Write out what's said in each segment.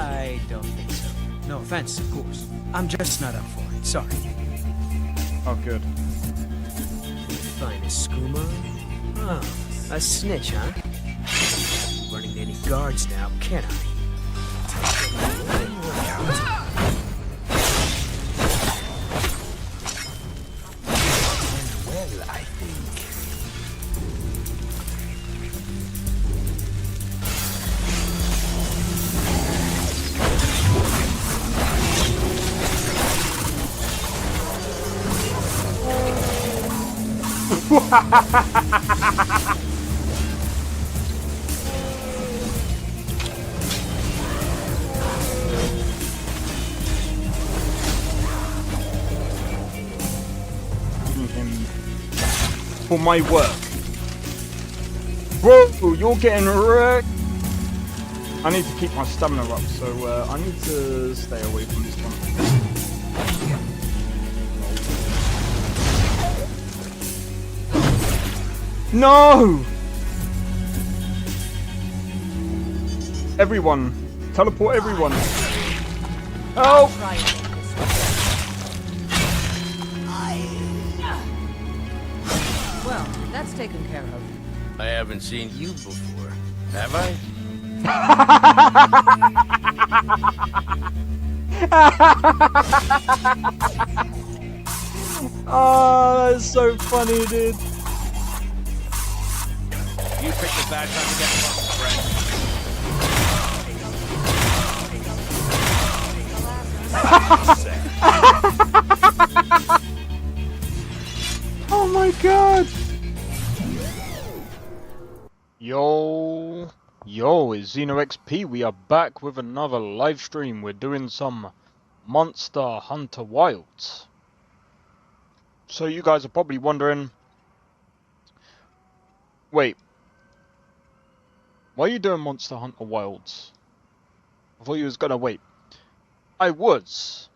I don't think so. No offense, of course. I'm just not up for it. Sorry. Oh, good. Finest skooma? Oh, a snitch, huh? Can't be running any guards now, can I? Well, I think. Him for my work. Whoa, you're getting wrecked. I need to keep my stamina up, so I need to stay away from this one. No! Everyone, teleport everyone. Help! Well, that's taken care of. I haven't seen you before, have I? Oh, that's so funny, dude. You picked a bad time to get fucked, friend. Oh my god! Yo, it's XenoXP. We are back with another live stream. We're doing some Monster Hunter Wilds. So you guys are probably wondering, wait, why are you doing Monster Hunter Wilds? I thought you was gonna wait. I was.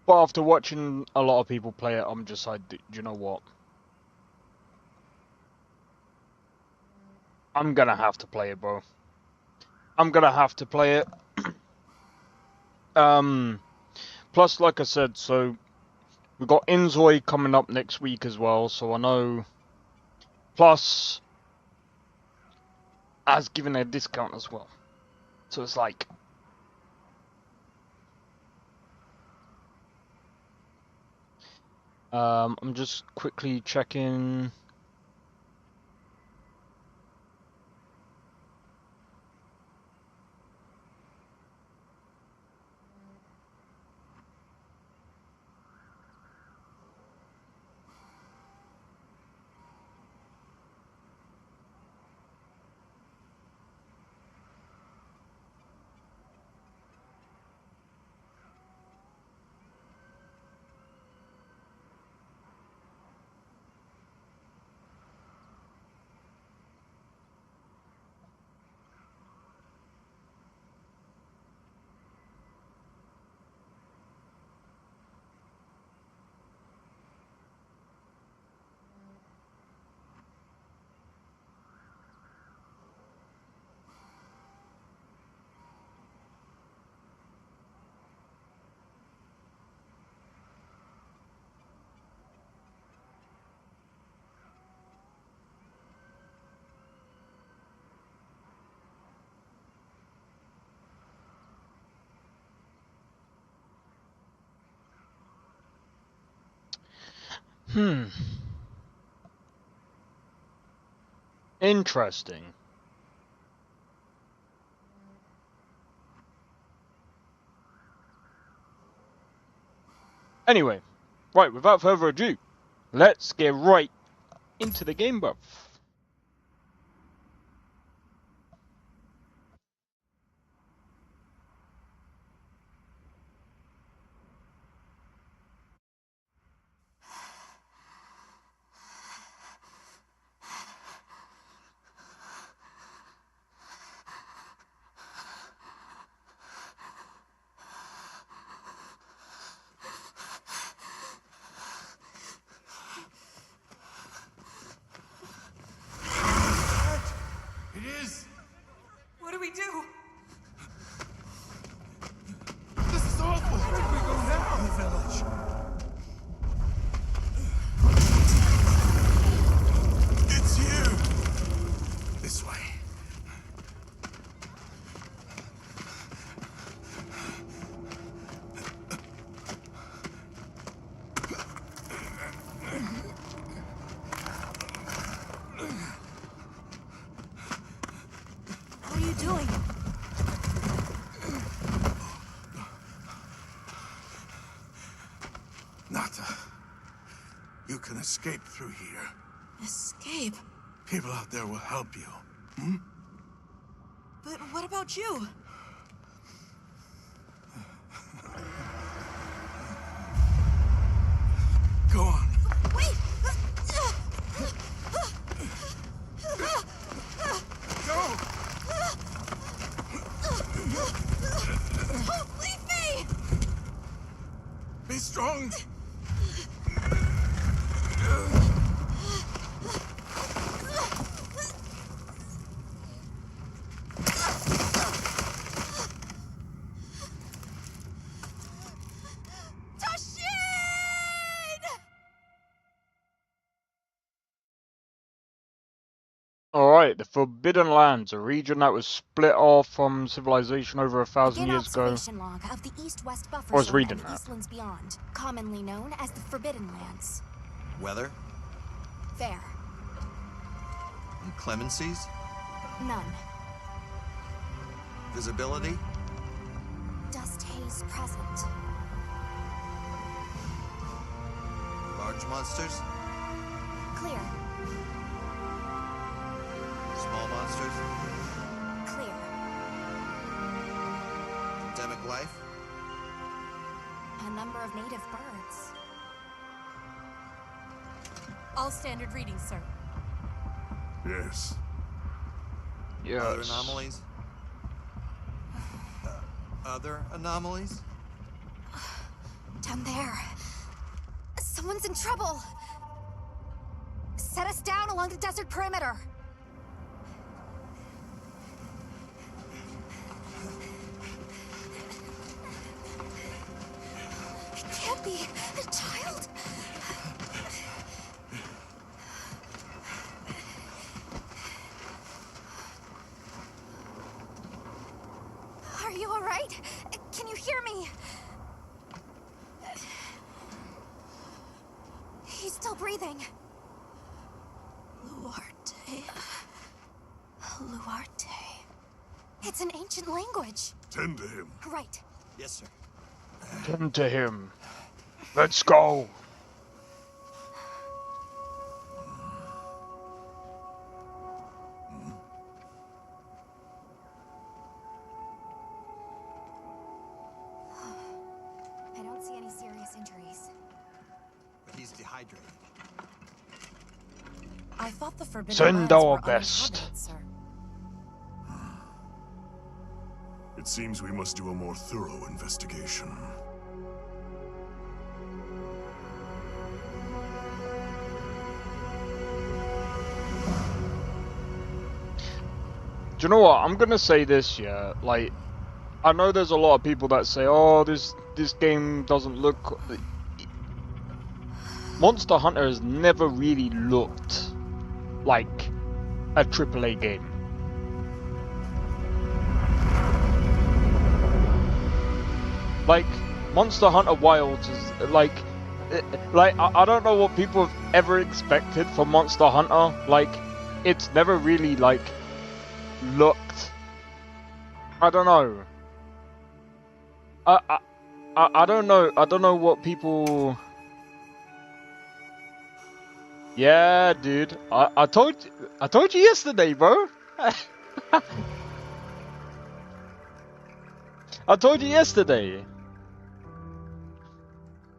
But after watching a lot of people play it, I'm just like, do you know what? I'm gonna have to play it, bro. I'm gonna have to play it. Plus, like I said, so we got Inzoi coming up next week as well, so I know. Plus, as given a discount as well, so it's like. I'm just quickly checking. Interesting. Anyway, right, without further ado, let's get right into the game, bro. escape through here. Escape? People out there will help you. But what about you? Go on. Wait! Go! Don't leave me! Be strong! Alright, the Forbidden Lands, a region that was split off from civilization over 1,000 Begin years ago. observation log of the east-west buffer I was zone reading and that. Eastlands beyond, commonly known as the Forbidden Lands. Weather? Fair. Inclemencies? None. Visibility? Dust haze present. Large monsters? Clear. Small monsters? Clear. Endemic life? A number of native birds. All standard readings, sir. Yes. Yes. Other anomalies? Other anomalies? Down there. Someone's in trouble. Set us down along the desert perimeter. It can't be a child. Are you all right? Can you hear me? He's still breathing. Luarte. Luarte. It's an ancient language. Tend to him. Right. Yes, sir. Tend to him. Let's go. I don't see any serious injuries. But he's dehydrated. I thought the Forbidden Send Lands our were best. uninhabited, sir. It seems we must do a more thorough investigation. Do you know what? I'm gonna say this, yeah. Like, I know there's a lot of people that say, "Oh, this game doesn't look." Monster Hunter has never really looked like a AAA game. Like, Monster Hunter Wilds is like I don't know what people have ever expected from Monster Hunter. Like, it's never really like looked. I don't know. I don't know. I don't know what people. Yeah, dude. I told you yesterday, bro. I told you yesterday.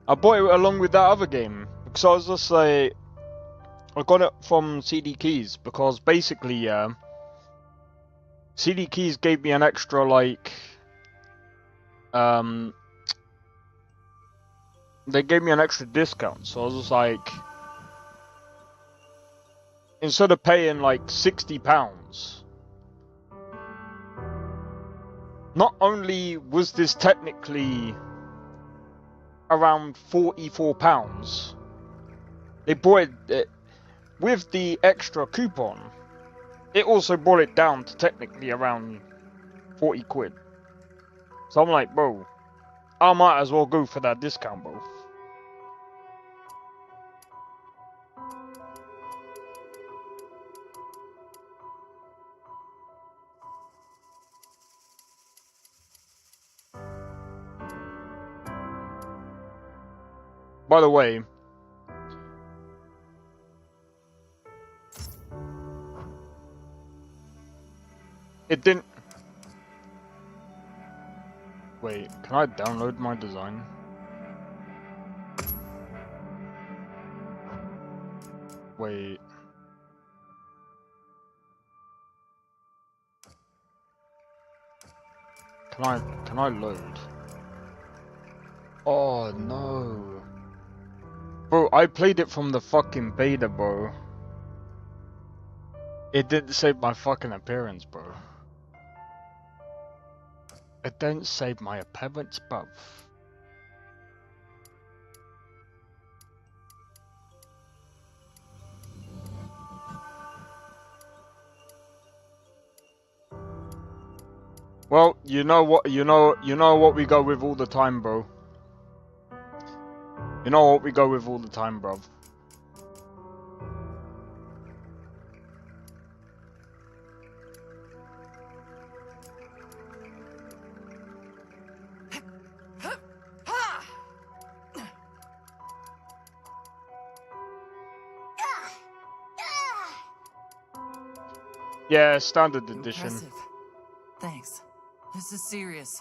I bought it along with that other game because I was just like, I got it from CD Keys because basically, yeah, CD Keys gave me an extra like, they gave me an extra discount, so I was just like, instead of paying like £60, not only was this technically around £44, they brought it with the extra coupon. It also brought it down to technically around 40 quid. So I'm like, bro, I might as well go for that discount, bro. By the way, It didn't... Wait, can I download my design? Wait. Can I load? Oh no. Bro, I played it from the fucking beta, bro. It didn't save my fucking appearance, bro. It didn't save my appearance, bro. Well, you know what we go with all the time, bro. You know what we go with all the time, bro. Yeah, standard edition. Impressive. Thanks. This is serious.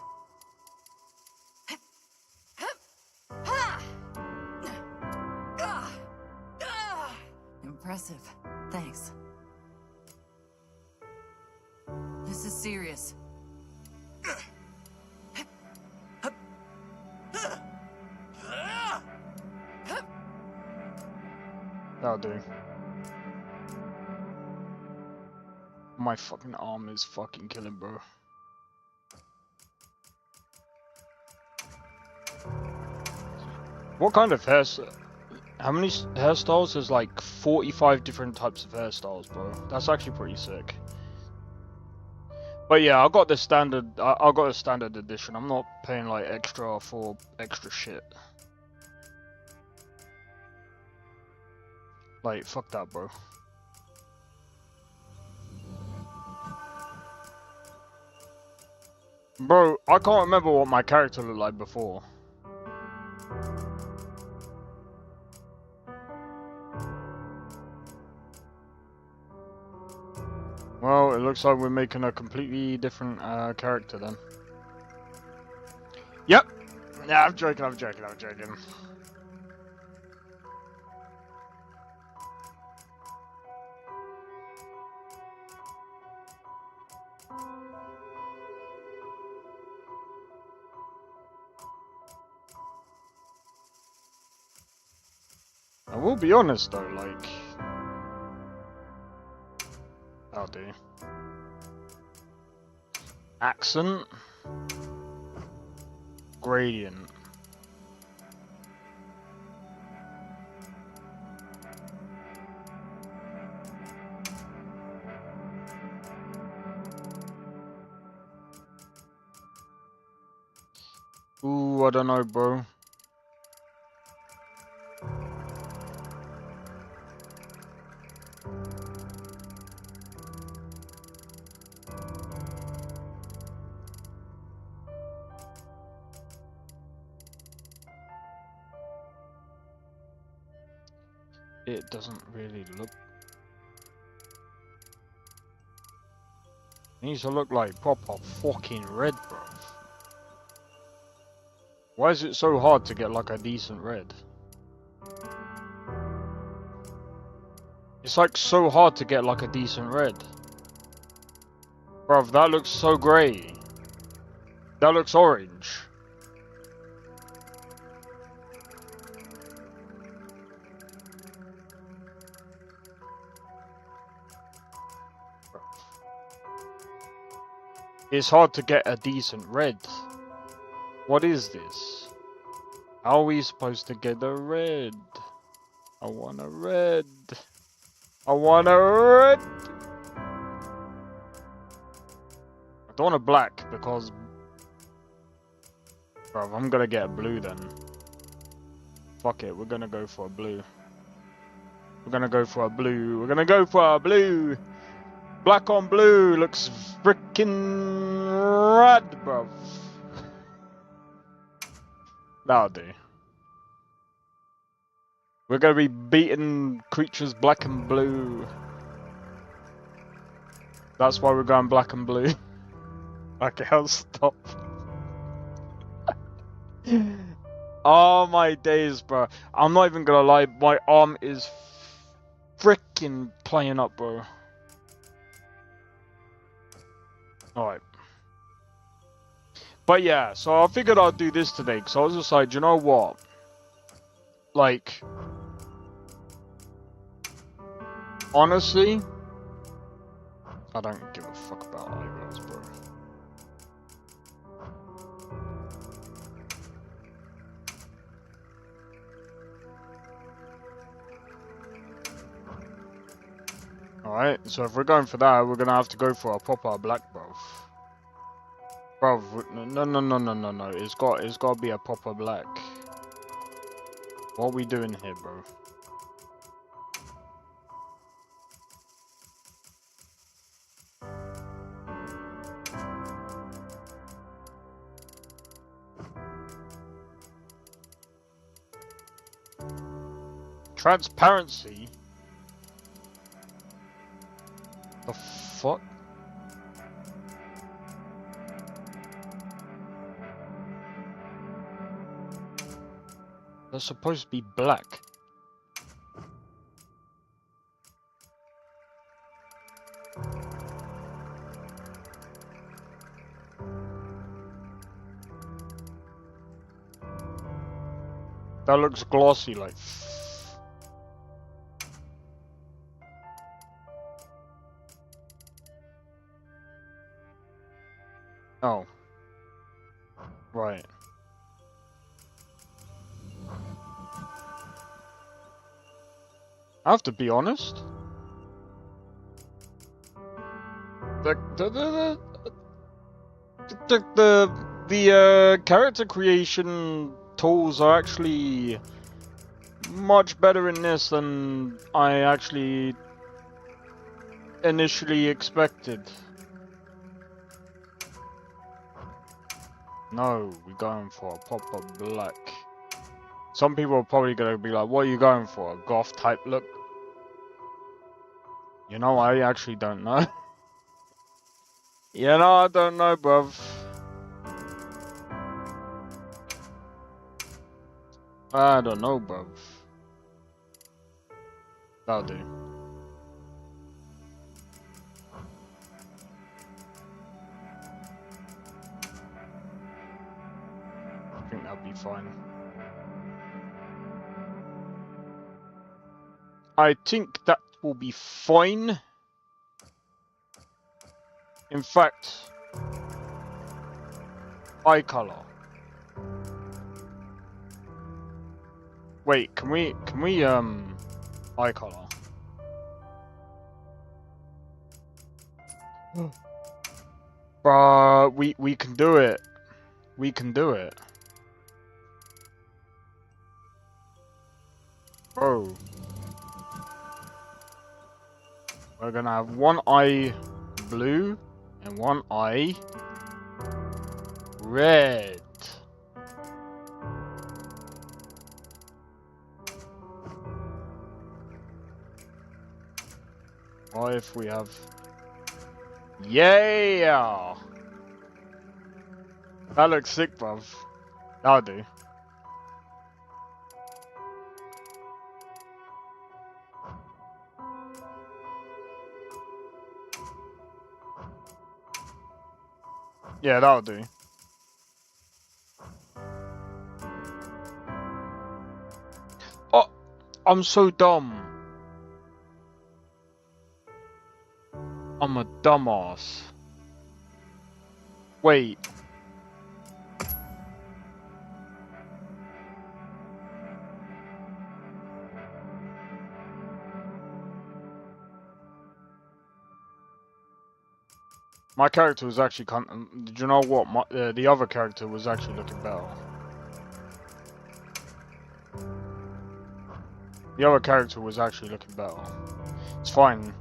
Impressive. Thanks. This is serious. That'll do. My fucking arm is fucking killing, bro. What kind of hairstyle? How many hairstyles? There's like 45 different types of hairstyles, bro. That's actually pretty sick. But yeah, I got the standard. I got a standard edition. I'm not paying like extra for extra shit. Like, fuck that, bro. Bro, I can't remember what my character looked like before. Well, it looks like we're making a completely different character then. Yep. Nah, I'm joking. I will be honest though, like... I'll do. Accent. Gradient. Ooh, I don't know, bro. It doesn't really look... It needs to look like proper fucking red, bro. Why is it so hard to get like a decent red? It's like so hard to get like a decent red. Bruv, that looks so grey. That looks orange. It's hard to get a decent red. What is this? How are we supposed to get a red? I want a red. I want a red. I don't want a black because... Bro, I'm gonna get a blue then. Fuck it, we're gonna go for a blue. We're gonna go for a blue. We're gonna go for a blue. Black on blue looks freaking rad, bruv. That'll do. We're gonna be beating creatures black and blue. That's why we're going black and blue. Okay, I'll stop. Oh my days, bro. I'm not even gonna lie, my arm is freaking playing up, bro. Alright. But yeah, so I figured I'd do this today, because I was just like, you know what? Like, honestly, I don't give a fuck about eyebrows, bro. Alright, so if we're going for that, we're gonna have to go for a proper black, bro. Bro, no. It's got to be a proper black. What are we doing here, bro? Transparency? The fuck? They're supposed to be black. That looks glossy, like. Oh. Right. I have to be honest. The character creation tools are actually much better in this than I actually initially expected. No, we're going for a proper black. Some people are probably gonna be like, what are you going for? A goth type look? You know, I actually don't know. You know, I don't know, bruv. I don't know, bruv. That'll do. I think that'll be fine. I think that will be fine. In fact, eye color. Wait, can we eye color? Bruh, we can do it. We can do it. Bro. We're gonna have one eye blue and one eye red. What if we have... Yeah! That looks sick, bruv. That'll do. Yeah, that'll do. Oh, I'm so dumb. I'm a dumbass. Wait. My character was actually did you know what? The other character was actually looking better. The other character was actually looking better. It's fine.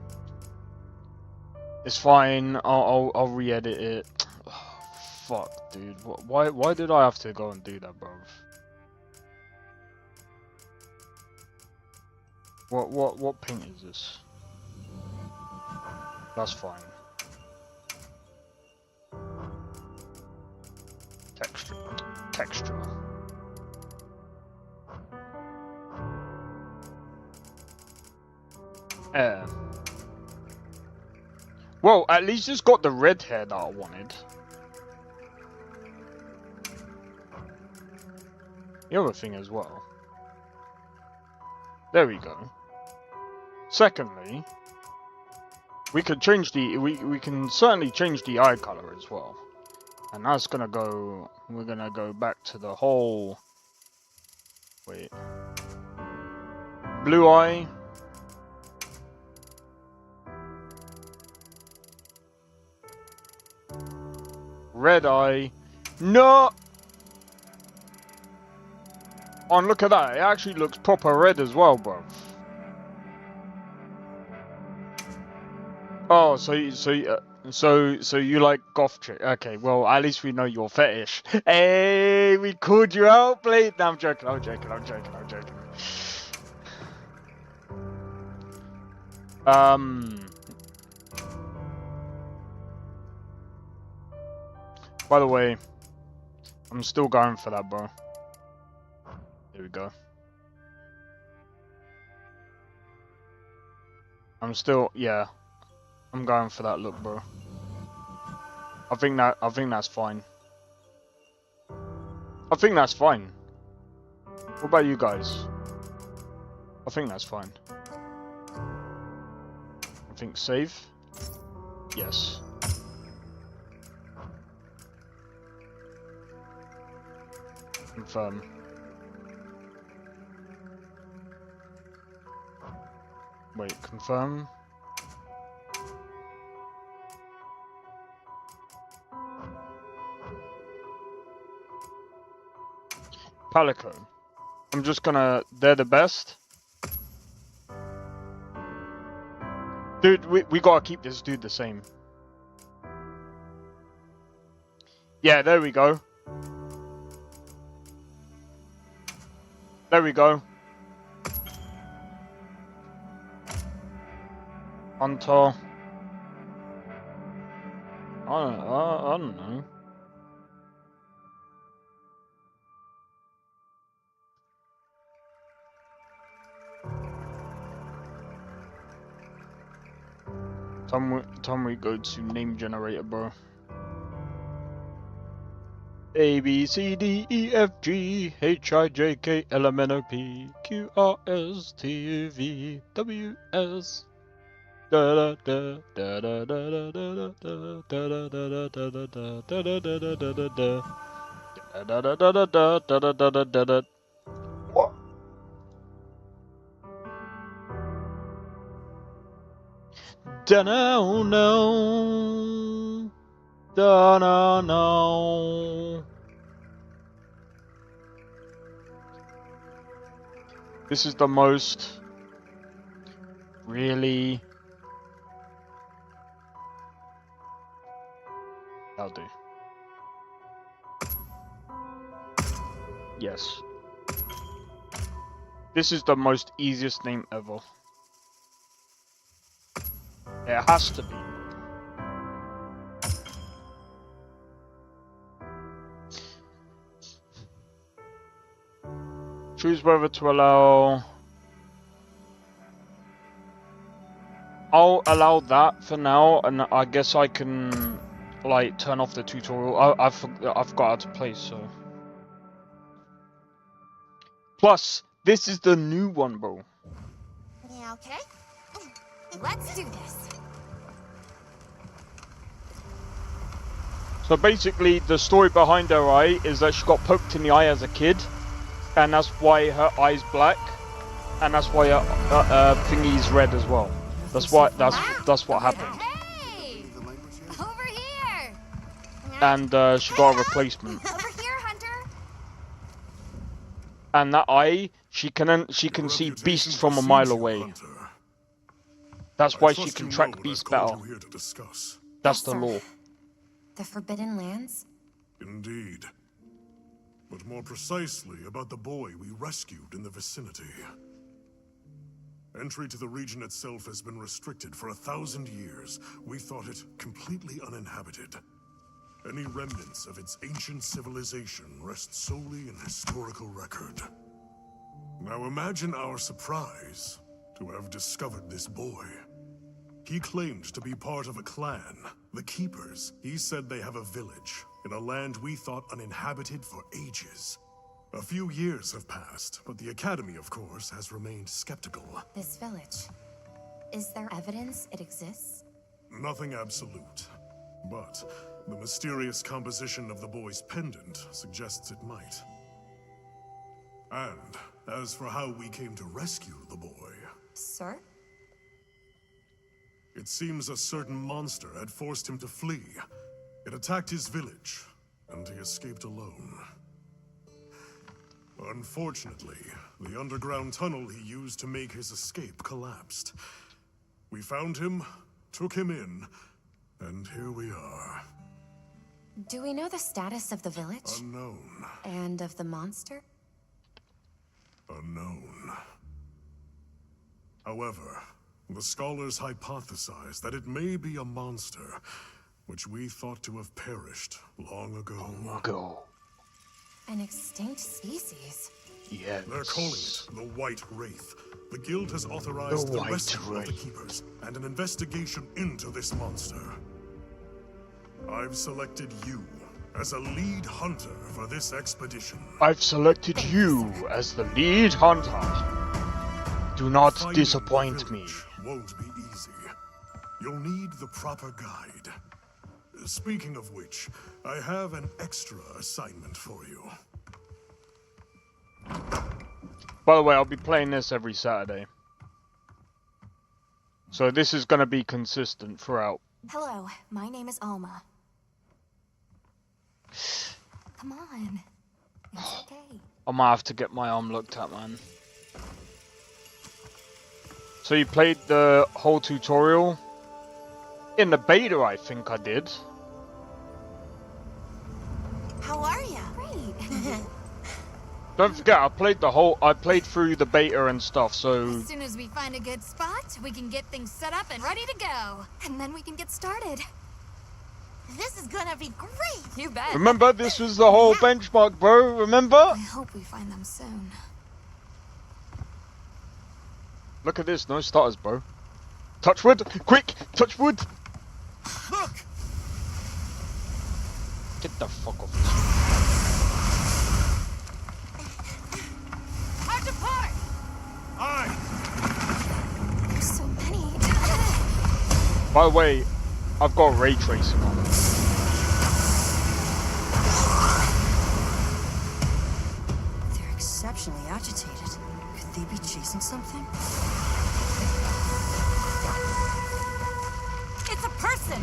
It's fine. I'll re-edit it. Oh, fuck, dude. Why did I have to go and do that, bro? What paint is this? That's fine. texture. Well, at least it's got the red hair that I wanted. The other thing as well. There we go. Secondly, we could change the we can certainly change the eye color as well. And that's gonna go, we're gonna go back to the whole, wait, blue eye, red eye, no! Oh, and look at that, it actually looks proper red as well, bro. Oh, so you like goth chick? Okay, well at least we know your fetish. Hey, we called you out, Blade. No, I'm joking. I'm joking. I'm joking. I'm joking. By the way, I'm still going for that, bro. There we go. I'm still, yeah. I'm going for that look, bro. I think that's fine. I think that's fine. What about you guys? I think that's fine. I think save. Yes. Confirm. Wait, confirm. Palico. I'm just gonna, they're the best. Dude, we gotta keep this dude the same. Yeah, there we go. There we go. Hunter. I don't know. Time we go to name generator, bro. A B C D E F G H I J K L M N O P Q R S T U V W S. Da da da da da da da da da da da da da da da da da da da. Da da da da da da da da da da da. What? Da-no, no. Da-no, no. This is the most... Really? I'll do. Yes. This is the most easiest name ever. It has to be. Choose whether to allow... I'll allow that for now, and I guess I can, like, turn off the tutorial. I've got how to play, so... Plus, this is the new one, bro. Yeah, okay. Let's do this. So basically, the story behind her eye is that she got poked in the eye as a kid, and that's why her eye's black, and that's why her thingy's red as well. That's why that's what happened. Hey! Over here! And she got a replacement. Over here, Hunter! And that eye, she can see beasts from a mile away. That's why she can track beasts better. That's the law. The Forbidden Lands? Indeed. But more precisely about the boy we rescued in the vicinity. Entry to the region itself has been restricted for 1,000 years. We thought it completely uninhabited. Any remnants of its ancient civilization rest solely in historical record. Now imagine our surprise to have discovered this boy. He claimed to be part of a clan, the Keepers. He said they have a village in a land we thought uninhabited for ages. A few years have passed, but the Academy, of course, has remained skeptical. This village. Is there evidence it exists? Nothing absolute, but the mysterious composition of the boy's pendant suggests it might. And as for how we came to rescue the boy, Sir? it seems a certain monster had forced him to flee. It attacked his village, and he escaped alone. Unfortunately, the underground tunnel he used to make his escape collapsed. We found him, took him in, and here we are. Do we know the status of the village? Unknown. And of the monster? Unknown. However, the scholars hypothesize that it may be a monster, which we thought to have perished long ago. An extinct species? Yes. They're calling it the White Wraith. The Guild has authorized the White rescue of the Wraith. Keepers and an investigation into this monster. I've selected you as a lead hunter for this expedition. I've selected you as the lead hunter. Do not Finding disappoint the me. village won't be easy. You'll need the proper guide. Speaking of which, I have an extra assignment for you. By the way, I'll be playing this every Saturday. So this is going to be consistent throughout. Hello, my name is Alma. Come on. It's okay. I might have to get my arm looked at, man. So you played the whole tutorial? In the beta, I think I did. How are ya? Great. Don't forget, I played through the beta and stuff, so... As soon as we find a good spot, we can get things set up and ready to go. And then we can get started. This is gonna be great! You bet. Remember, this was the whole benchmark, bro, remember? I hope we find them soon. Look at this, no starters, bro. Touch wood, quick, touch wood! Look! Get the fuck off this. Hard to part! Aye! There's so many. By the way, I've got ray tracing on. They're exceptionally agitated. Could they be chasing something? It's a person!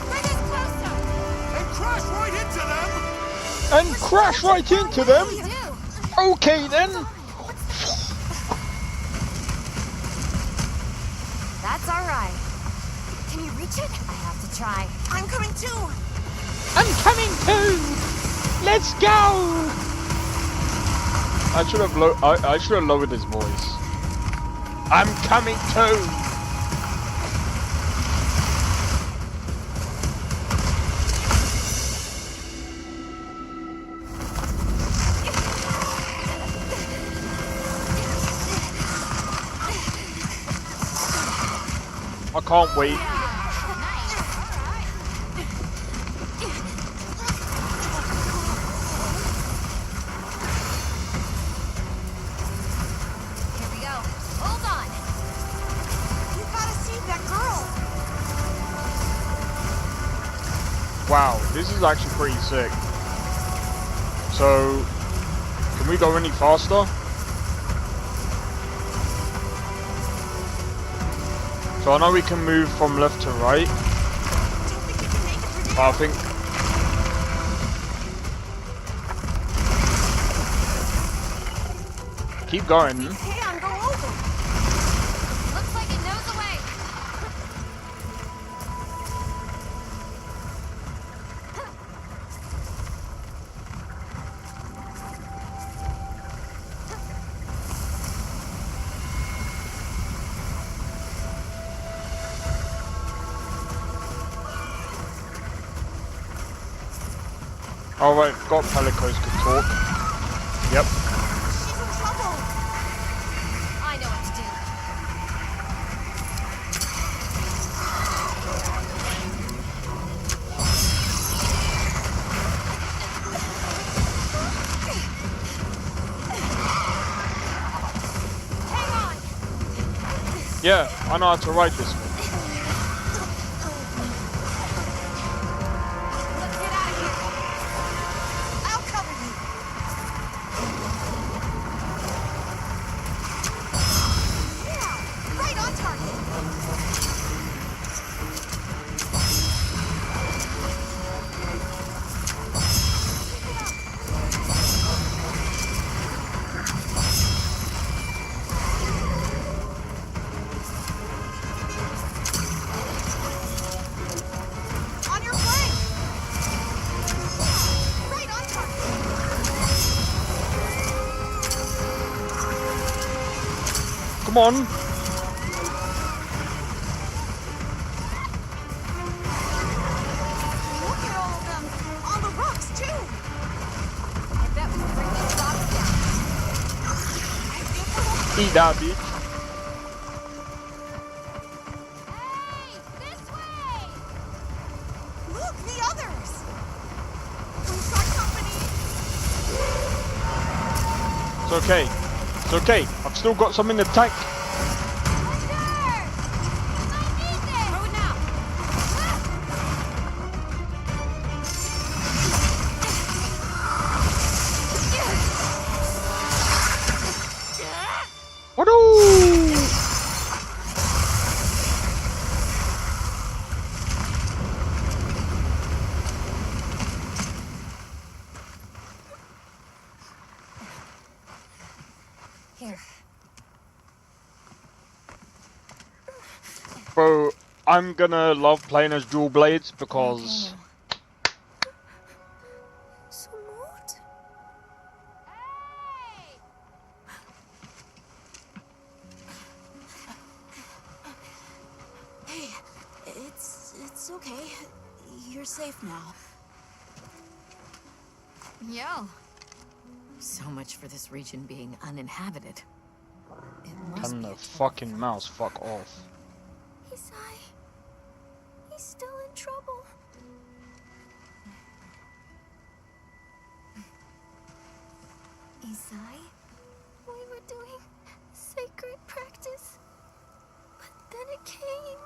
Bring us closer! And crash right into them! And crash right into them? We do! Okay then! That's alright. Can you reach it? I have to try. I'm coming too! I'm coming too! Let's go! I should have lowered his voice. I'm coming too! I can't wait. Here we go. Hold on! You gotta see that girl! Wow, this is actually pretty sick. So, can we go any faster? So I know we can move from left to right, Don't think you can make it through but I think... Keep going. Hey, I'm go over! Looks like it knows the way! Alright, got Palicos could talk. Yep. She's in trouble. I know what to do. Hang on. Yeah, I know how to ride this one. Let's get out of here. I'll cover you. Yeah, right on target. On your flank. Right on target. Come on! Look at all of them. On the rocks, too. I bet we can bring these dogs down. I think we're Eat that, bitch. Hey, this way! Look, the others! We've got company! It's okay. It's okay. I've still got some in the tank. Thunder! I need this! Throw it now! Woo! Here. Bro, I'm gonna love playing as dual blades because So moved? Hey! Hey, it's okay. You're safe now. Yo. So much for this region being uninhabited. It must can be the a fucking mouse fuck off. He's still in trouble. Isai? We were doing sacred practice. But then it came.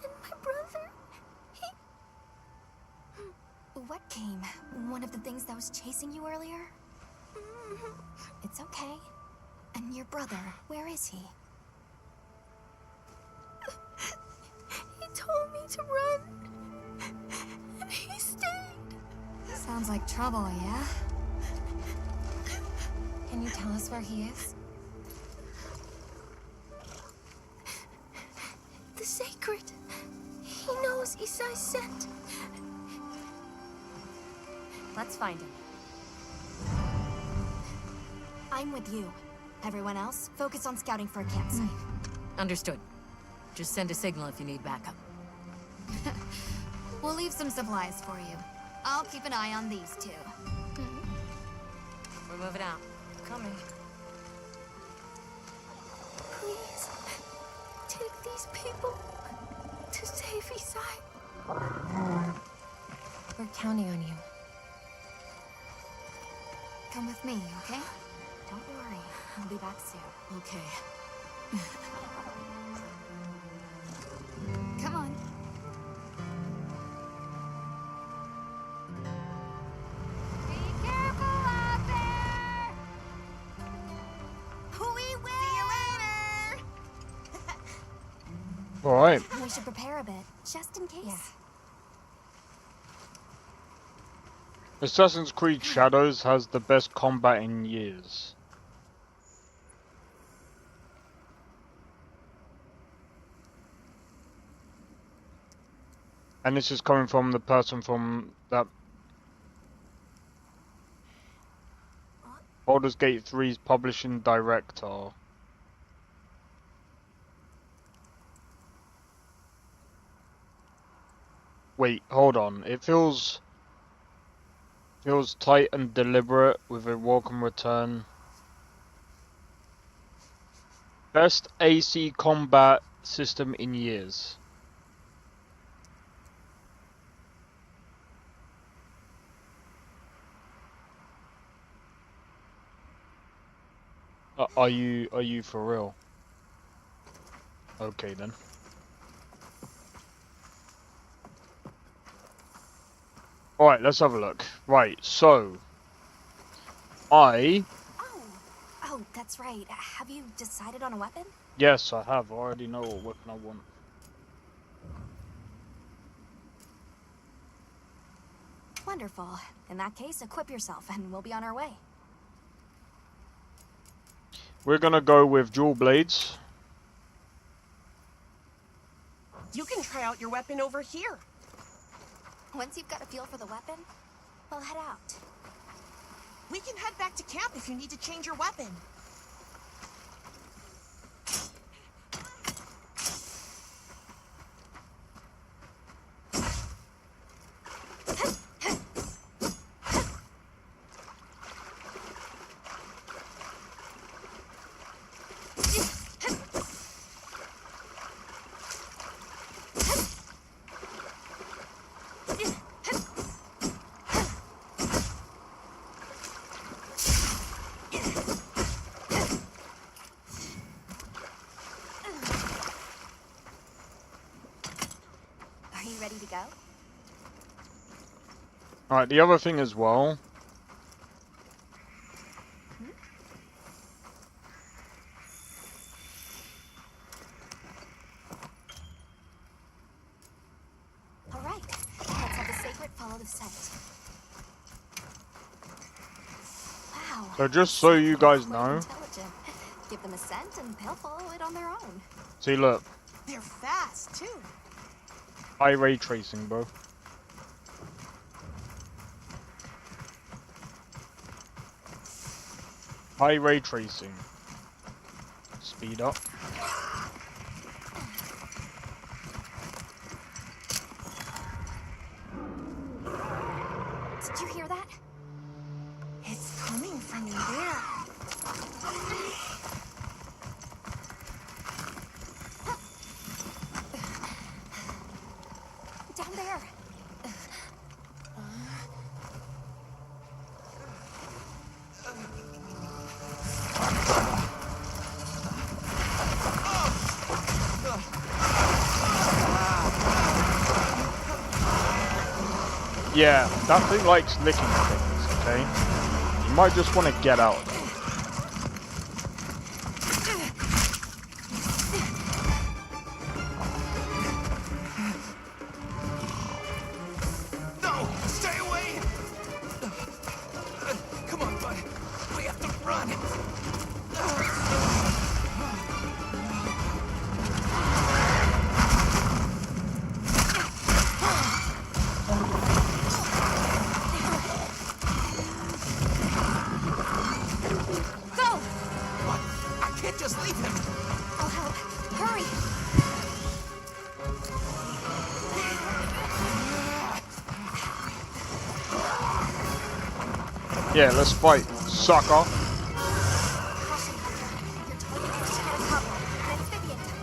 And my brother, What came? One of the things that was chasing you earlier? It's okay. And your brother, where is he? he told me to run. And he stayed. Sounds like trouble, yeah? Can you tell us where he is? The sacred. He knows Isai's scent. Let's find him. I'm with you. Everyone else, focus on scouting for a campsite. Understood. Just send a signal if you need backup. We'll leave some supplies for you. I'll keep an eye on these two. We're moving out. Coming. Please, take these people to save Isai. We're counting on you. Come with me, okay? Don't worry. I'll be back soon. Okay. Come on. Be careful out there! We will! See you later! Alright. We should prepare a bit, just in case. Yeah. Assassin's Creed Shadows has the best combat in years. And this is coming from the person from that Baldur's Gate 3's publishing director. Wait, hold on. It feels Feels tight and deliberate with a welcome return. Best AC combat system in years. Are you for real? Okay then. Alright, let's have a look. Right, so Oh, that's right. Have you decided on a weapon? yes, I have. I already know what weapon I want. Wonderful. In that case, equip yourself and we'll be on our way. We're gonna go with dual blades. You can try out your weapon over here. Once you've got a feel for the weapon, we'll head out. We can head back to camp if you need to change your weapon. Are you ready to go? Alright, the other thing as well. All right. Let's have the sacred follow the scent. Wow. So just so you guys Quite know. intelligent. Give them a scent and they'll follow it on their own. See, look. They're fast, too. High ray tracing, bro. High ray tracing. Speed up. Did you hear that? It's coming from there. Down there. Yeah, that thing likes licking things, okay? You might just want to get out of it. No! Stay away! Come on, bud. We have to run. Go! What? I can't just leave him. I'll help. Hurry. Yeah, let's fight, sucker. Caution, Hunter. Your target is Capcom, an amphibian type.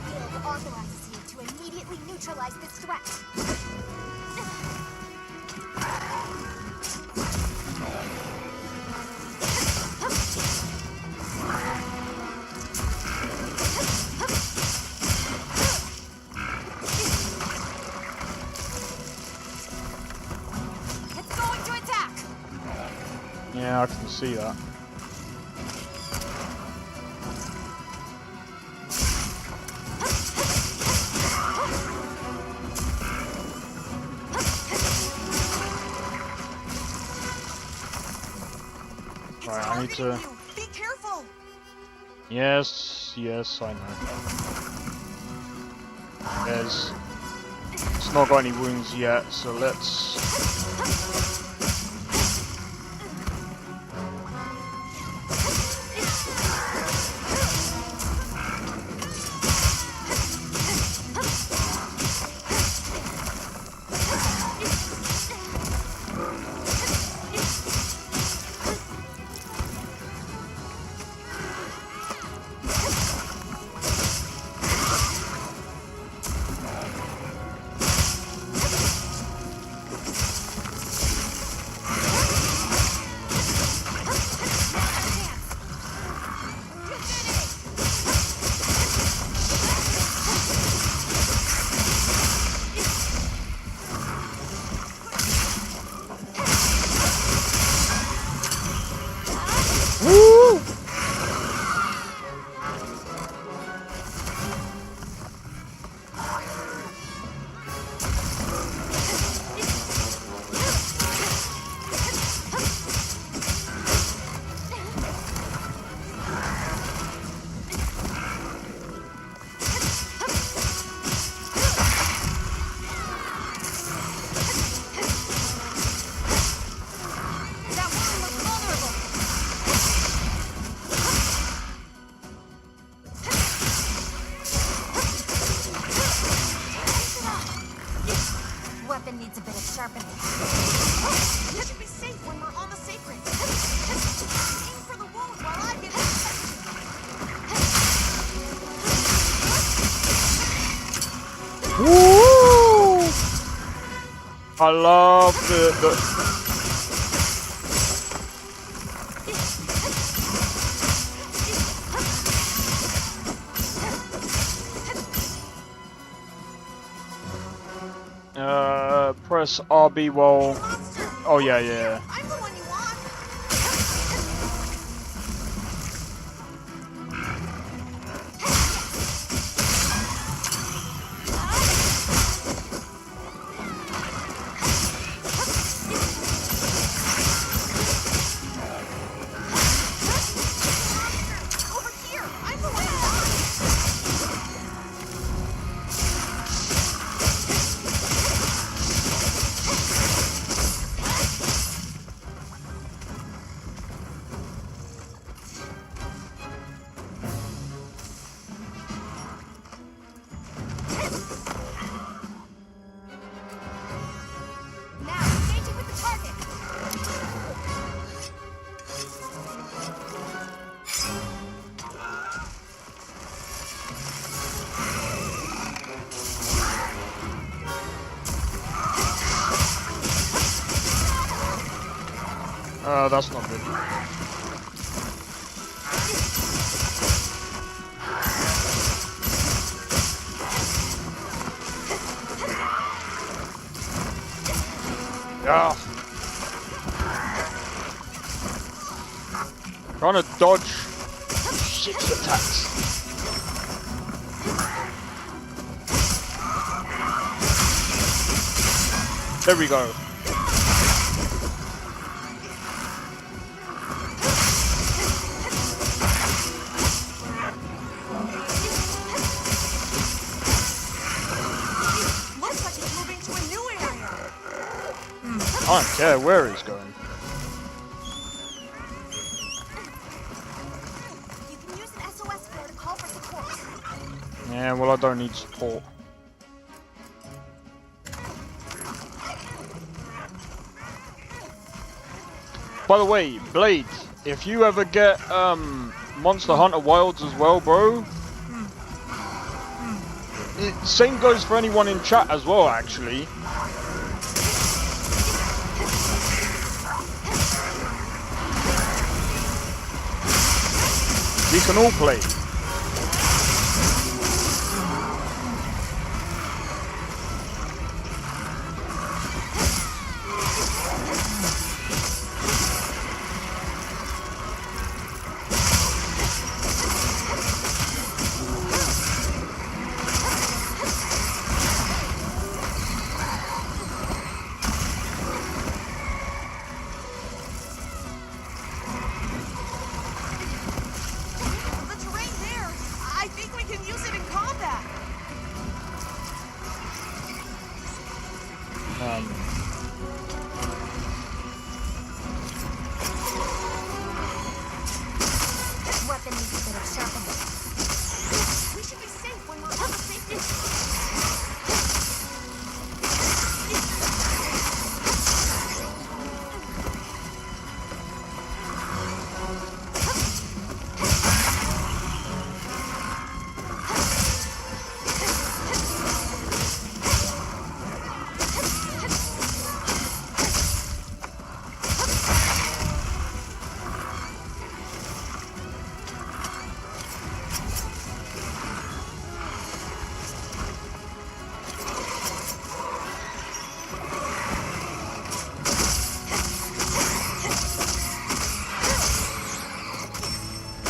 Guild authorizes you to immediately neutralize this threat. It's going to attack! Yeah, I can see that. Right, I need to... Targeting you. Be careful. Yes, yes, I know. It's not got any wounds yet, so let's... happening. You should be safe when we're on the sacred. Aim for the wound while I get Woo! I love the press RB while. Oh yeah, yeah. I'm the one you want. Over here. I'm the one you want. Now, engaging with the target. That's not good. Yeah. Trying to dodge shit's attacks. There we go. Looks like it's moving to a new area. I don't care where he's going. You can use an SOS flare to call for support. Yeah, well I don't need support. By the way, Blade, if you ever get Monster Hunter Wilds as well, bro. Same goes for anyone in chat as well, actually. We can all play. The terrain there. I think we can use it in combat. This weapon needs a bit of sharpening. We should be safe when we're on the safety.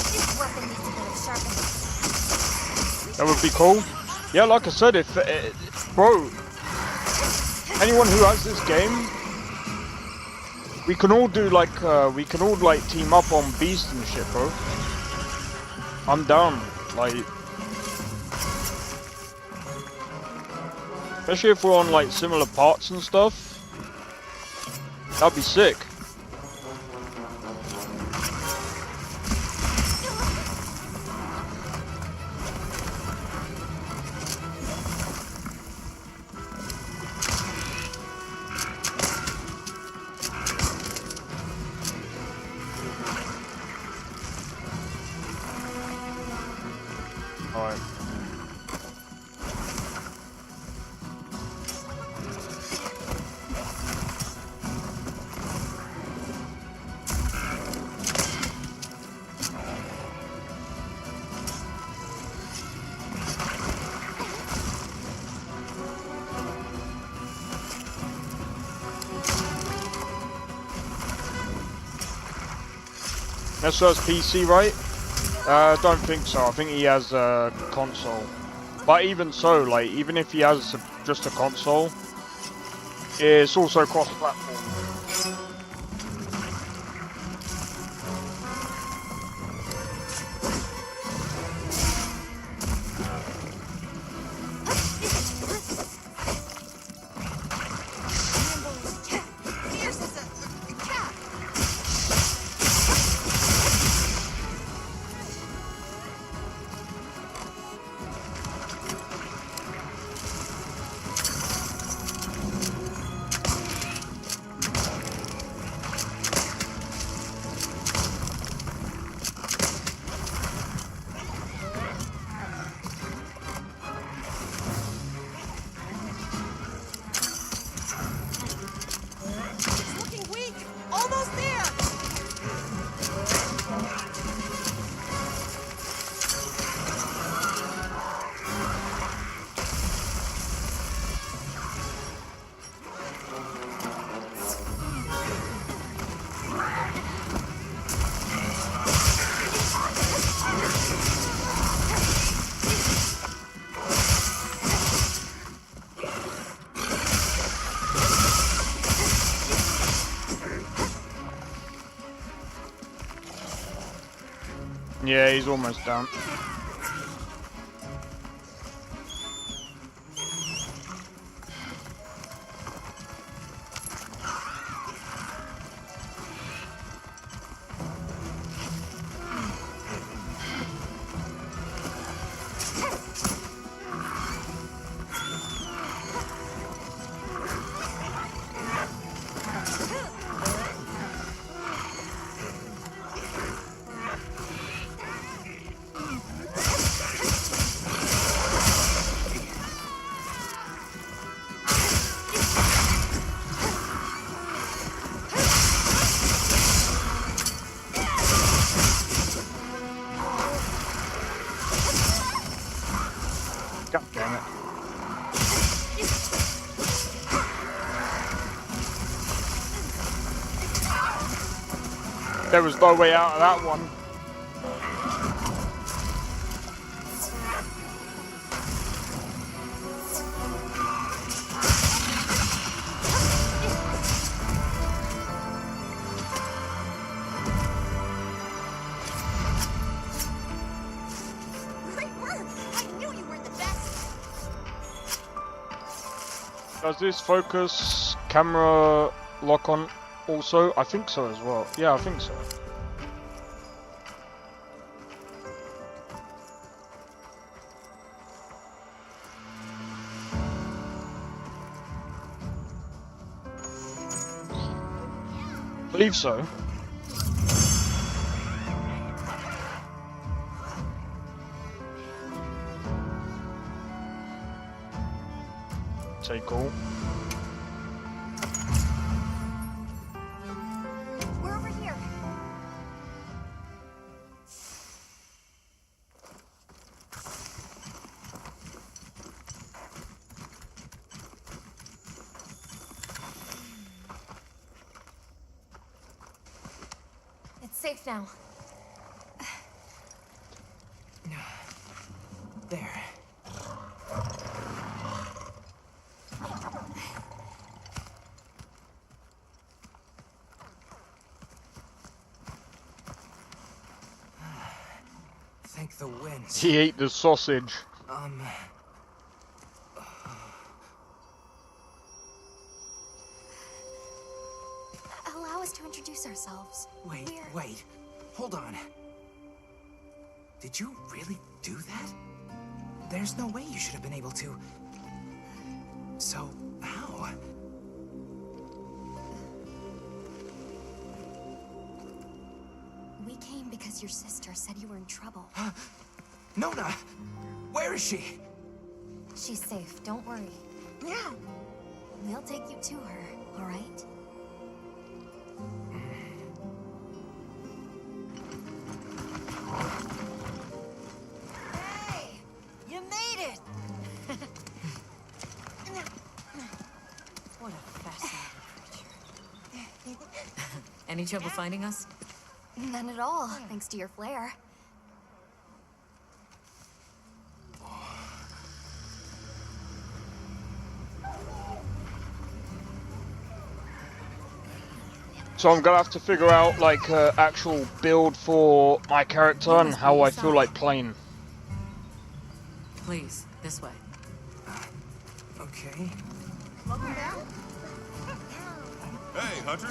This weapon needs a bit of sharpening. That would be cool. Yeah, like I said, if bro, anyone who has this game, we can all do like team up on Beast and shit, bro. I'm down, like, especially if we're on like similar parts and stuff. That'd be sick. That's his PC, right? Don't think so. I think he has a console. But even so, like, even if he has just a console, it's also cross-platform. Fierce as a cat. It's looking weak. Almost there. Yeah, he's almost down. God damn it. There was no way out of that one. Great work. I knew you were the best. Does this focus camera lock on also? I think so as well. Yeah, I think so. Believe so. Take all. We're over here. It's safe now. There. Thank the winds. He ate the sausage. Allow us to introduce ourselves. Wait, wait. Hold on. Did you really do that? There's no way you should have been able to. So, how? We came because your sister said you were in trouble. Nona! Where is she? She's safe, don't worry. Yeah. We'll take you to her, all right? Hey, you made it. What a fascinating creature. Any trouble finding us? None at all, thanks to your flair. So I'm gonna have to figure out like actual build for my character and how I feel like playing. Please, this way. Okay. Hey, Hunter.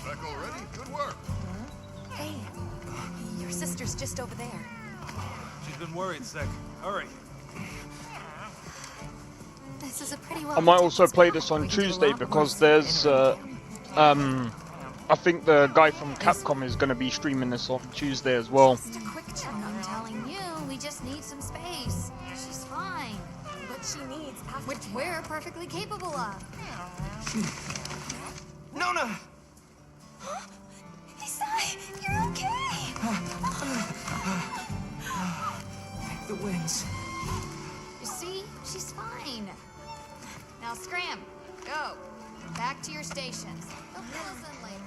Back already? Good work. Hey, your sister's just over there. She's been worried, Sec. Hurry. This is a pretty well. I might also play this on Tuesday because there's I think the guy from Capcom is gonna be streaming this on Tuesday as well. Just a quick check. I'm telling you, we just need some space. She's fine. But she needs Which we're perfectly capable of. Nona! Isai, you're okay! The wings. You see? She's fine. Now scram. Go. Back to your stations. They'll fill us in later.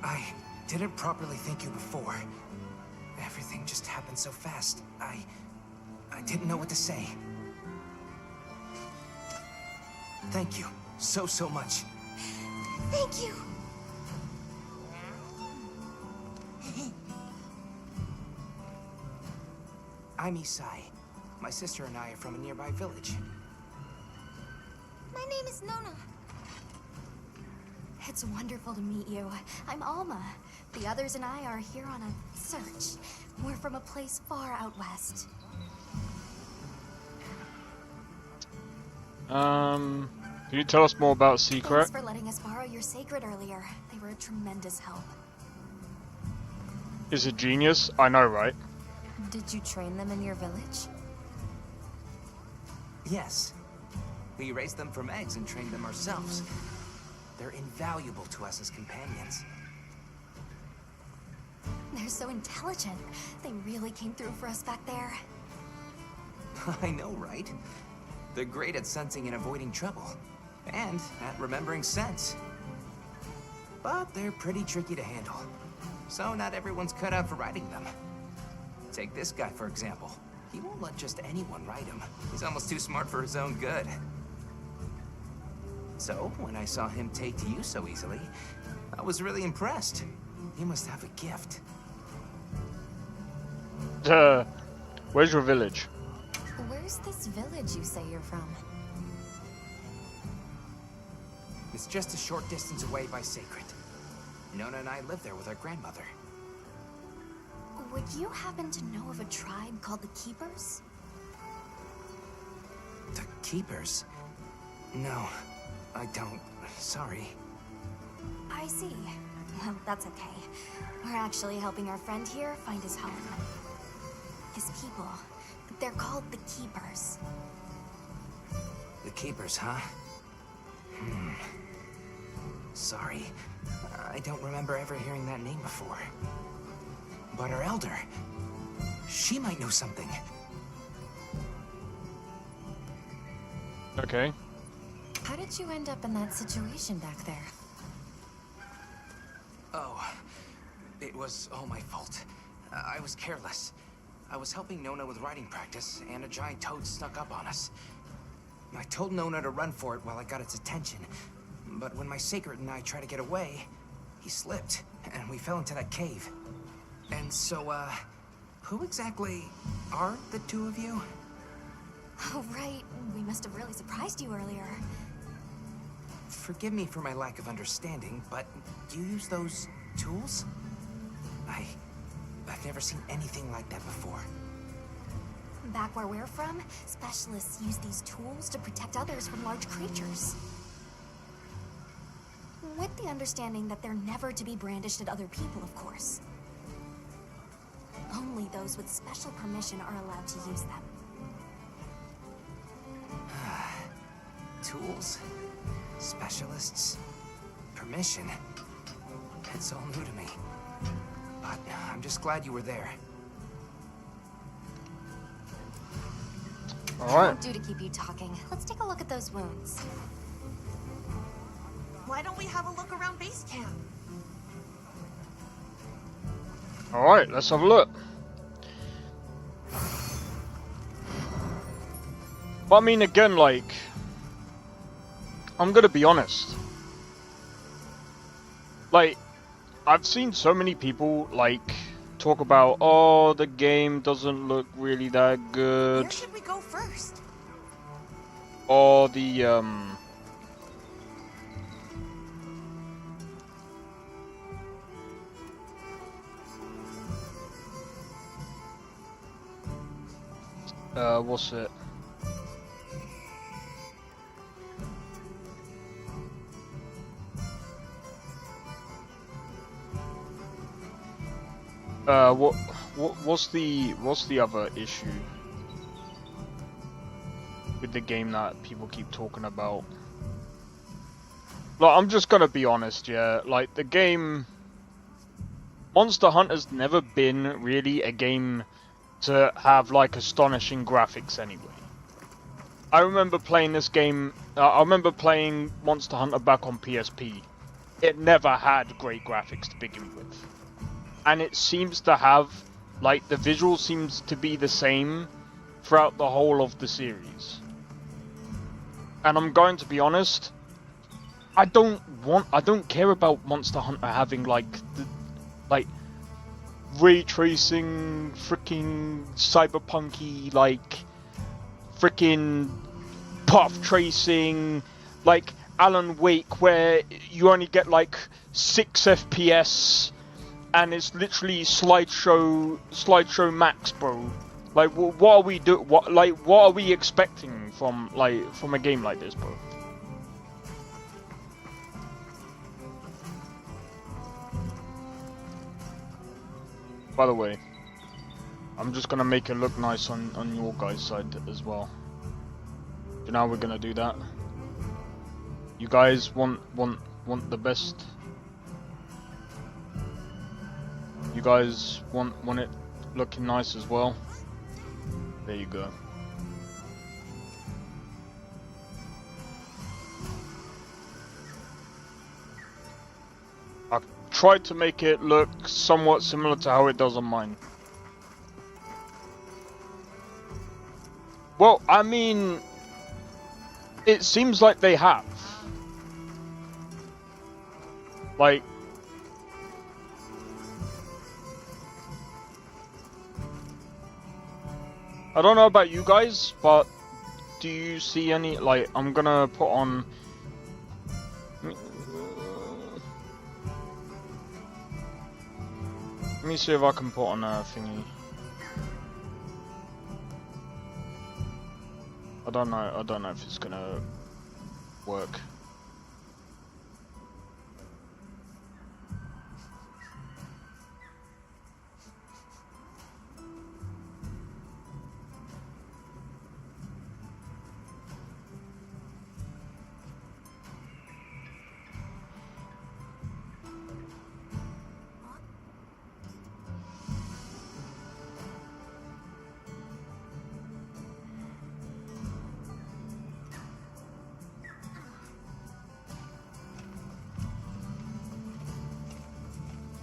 I didn't properly thank you before. Everything just happened so fast. I didn't know what to say. Thank you so much. Thank you! I'm Isai. My sister and I are from a nearby village. My name is Nona. It's wonderful to meet you. I'm Alma. The others and I are here on a search. We're from a place far out west. Can you tell us more about Secret? Thanks for letting us borrow your sacred earlier. They were a tremendous help. Is it genius? I know, right? Did you train them in your village? Yes. We raised them from eggs and trained them ourselves. They're invaluable to us as companions. They're so intelligent. They really came through for us back there. I know, right? They're great at sensing and avoiding trouble. And at remembering scents. But they're pretty tricky to handle. So not everyone's cut out for riding them. Take this guy, for example. He won't let just anyone ride him. He's almost too smart for his own good. So, when I saw him take to you so easily, I was really impressed. He must have a gift. Where's your village? Where's this village you say you're from? It's just a short distance away by Sacred. Nona and I live there with our grandmother. Would you happen to know of a tribe called the Keepers? The Keepers? No, I don't. Sorry. I see. Well, that's okay. We're actually helping our friend here find his home. His people. They're called the Keepers. The Keepers, huh? Sorry. I don't remember ever hearing that name before. But our elder, she might know something. Okay. How did you end up in that situation back there? Oh, it was all my fault. I was careless. I was helping Nona with riding practice, and a giant toad snuck up on us. I told Nona to run for it while I got its attention, but when my Sacred and I tried to get away, he slipped, and we fell into that cave. And so, who exactly are the two of you? Oh, right. We must have really surprised you earlier. Forgive me for my lack of understanding, but do you use those tools? I've never seen anything like that before. Back where we're from, specialists use these tools to protect others from large creatures. With the understanding that they're never to be brandished at other people, of course. Only those with special permission are allowed to use them. Tools? Specialists? Permission? It's all new to me. But I'm just glad you were there. Alright. Won't do to keep you talking. Let's take a look at those wounds. Why don't we have a look around base camp? Alright, let's have a look. But I mean, again, like, I'm gonna be honest. Like, I've seen so many people, like, talk about, oh, the game doesn't look really that good. Where should we go first? Or the, what's it? What's the other issue with the game that people keep talking about? Like, I'm just gonna be honest, yeah. Like, the game Monster Hunter's never been really a game to have like astonishing graphics anyway. I remember playing this game. I remember playing Monster Hunter back on PSP. It never had great graphics to begin with. And it seems to have, like, the visual seems to be the same throughout the whole of the series. And I'm going to be honest, I don't care about Monster Hunter having, like, ray tracing, freaking cyberpunky, like, freaking path tracing, like Alan Wake, where you only get, like, 6 FPS. And it's literally slideshow max, bro. Like, what are we what are we expecting from a game like this, bro? By the way, I'm just gonna make it look nice on your guys' side as well. You know how we're gonna do that? You guys want the best. You guys want it looking nice as well? There you go. I tried to make it look somewhat similar to how it does on mine. Well, I mean, it seems like they have. Like, I don't know about you guys, but do you see any, like, I'm gonna put on... Let me see if I can put on a thingy. I don't know if it's gonna work.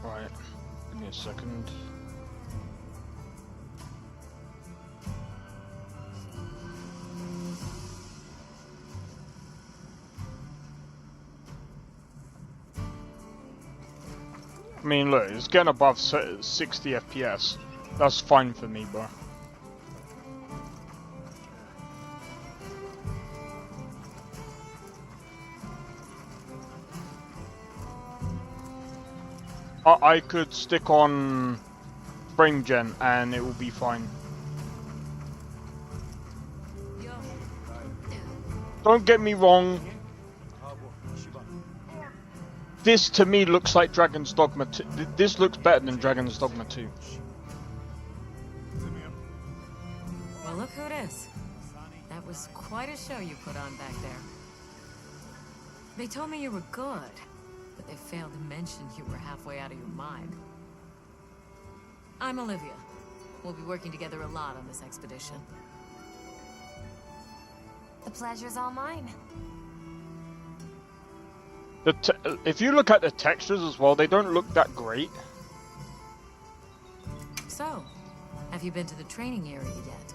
Right, give me a second. I mean, look, it's getting above 60 FPS. That's fine for me, bro. I could stick on frame gen and it will be fine. Don't get me wrong. This to me looks like Dragon's Dogma 2. This looks better than Dragon's Dogma 2. Well, look who it is. That was quite a show you put on back there. They told me you were good, but they failed to mention you were halfway out of your mind. I'm Olivia. We'll be working together a lot on this expedition. The pleasure's all mine. If you look at the textures as well, they don't look that great. So, have you been to the training area yet?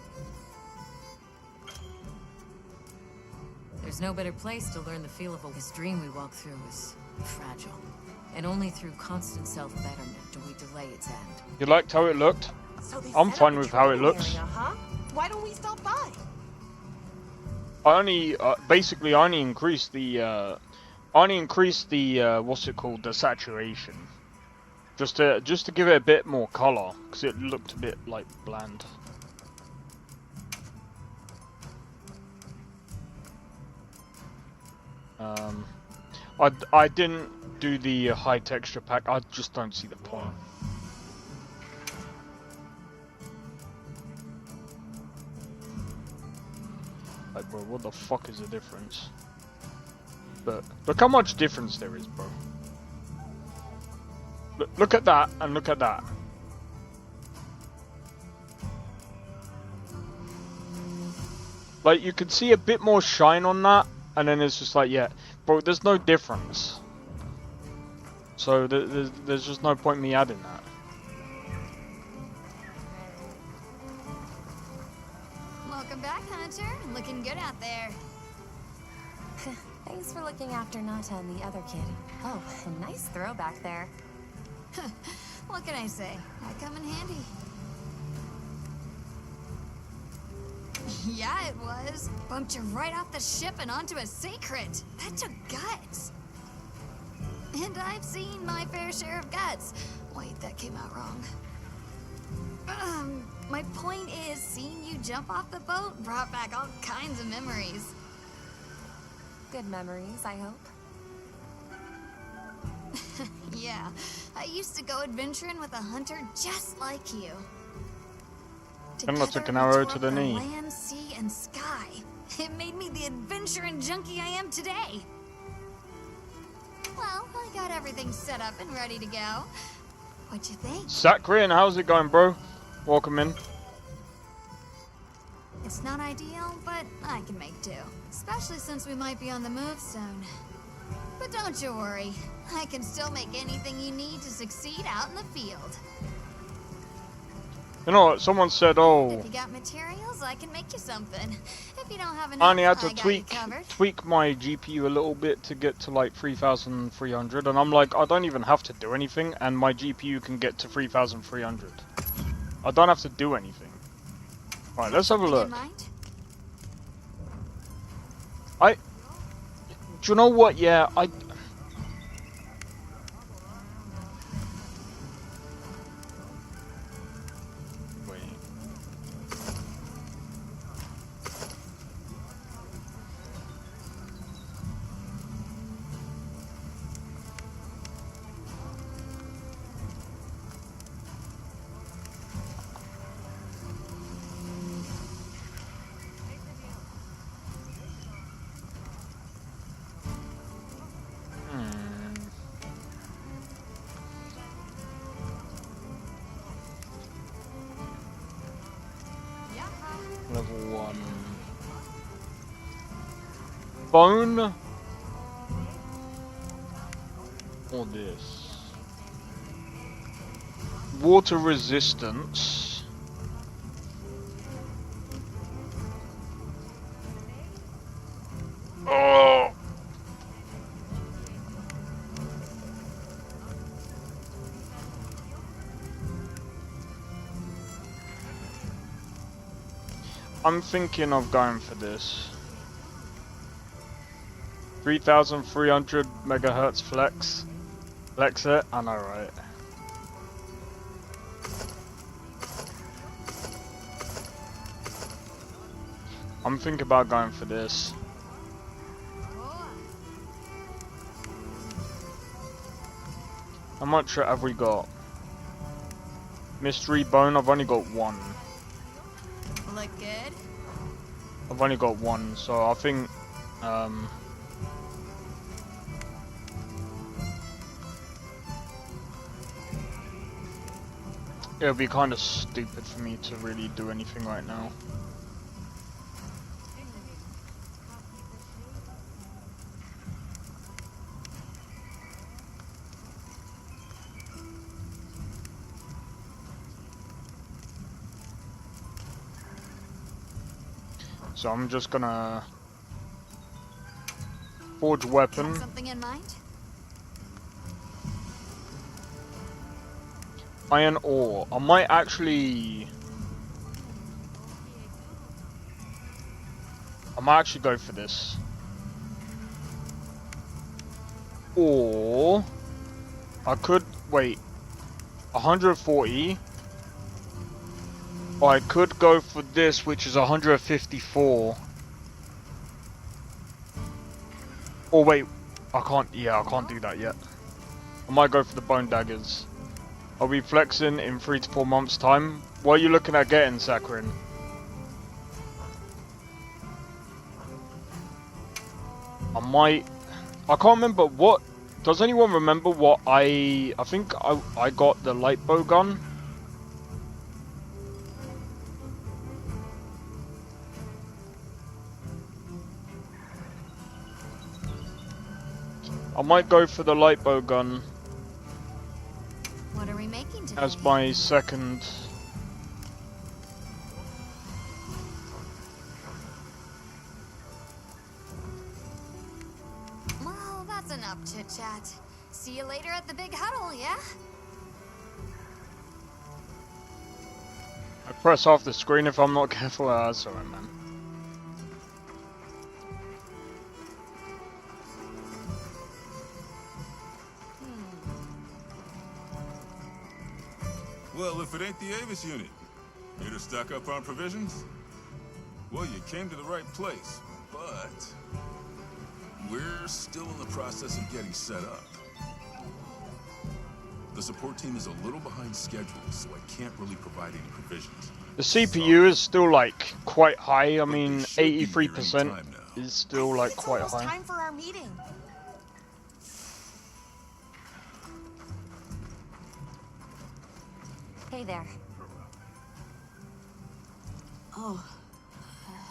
There's no better place to learn the feel of this dream we walk through is fragile. And only through constant self-betterment do we delay its end. You liked how it looked? So they I'm set fine up a with how it training looks. area, huh? Why don't we stop by? I only basically I only increased the what's it called, the saturation, just to give it a bit more color because it looked a bit like bland. I didn't do the high texture pack. I just don't see the point. Like, bro, what the fuck is the difference? But look how much difference there is, bro. Look at that, and look at that. Like, you can see a bit more shine on that, and then it's just like, yeah, bro, there's no difference. So there's just no point me adding that. Welcome back, Hunter. Looking good out there. Thanks for looking after Nata and the other kid. Oh, a nice throw back there. What can I say? I come in handy. Yeah, it was. Bumped you right off the ship and onto a secret. That took guts. And I've seen my fair share of guts. Wait, that came out wrong. My point is, seeing you jump off the boat brought back all kinds of memories. Good memories, I hope. Yeah, I used to go adventuring with a hunter just like you. And I took an arrow to the knee. Land, sea, and sky. It made me the adventuring junkie I am today. Well, I got everything set up and ready to go. What you think? Sakrin, how's it going, bro? Welcome in. It's not ideal, but I can make do. Especially since we might be on the move soon. But don't you worry. I can still make anything you need to succeed out in the field. You know what? Someone said, "Oh, If you got materials, I can make you something. If you don't have enough, I only had to I got you covered." tweak my GPU a little bit to get to like 3,300," and I'm like, I don't even have to do anything, and my GPU can get to 3,300. I don't have to do anything. Right, let's have a look. Do you know what? Yeah, Wait. Level 1. Bone? Or this? Water resistance. Oh! I'm thinking of going for this. 3,300 megahertz flex. Flex it? I know, right? I'm thinking about going for this. How much have we got? Mystery bone, I've only got one. Look good? I've only got one, so I think, it would be kind of stupid for me to really do anything right now. So I'm just gonna forge weapon. Have something in mind? Iron ore. I might actually go for this. Or I could wait 140. Or I could go for this, which is 154. Or wait, I can't. Yeah, I can't do that yet. I might go for the bone daggers. I'll be flexing in 3 to 4 months' time. What are you looking at getting, Sakharin? I can't remember what. Does anyone remember what I think I got the light bow gun. I might go for the light bow gun. What are we making today? As my second. Well, that's enough chit-chat. See you later at the big huddle, yeah? I press off the screen if I'm not careful. That's alright, man. Well, if it ain't the Avis unit, here to stock up on provisions? Well, you came to the right place, but we're still in the process of getting set up. The support team is a little behind schedule, so I can't really provide any provisions. The CPU is still like quite high. I mean, 83% is still like quite high. Time for our meeting. Hey there. Oh,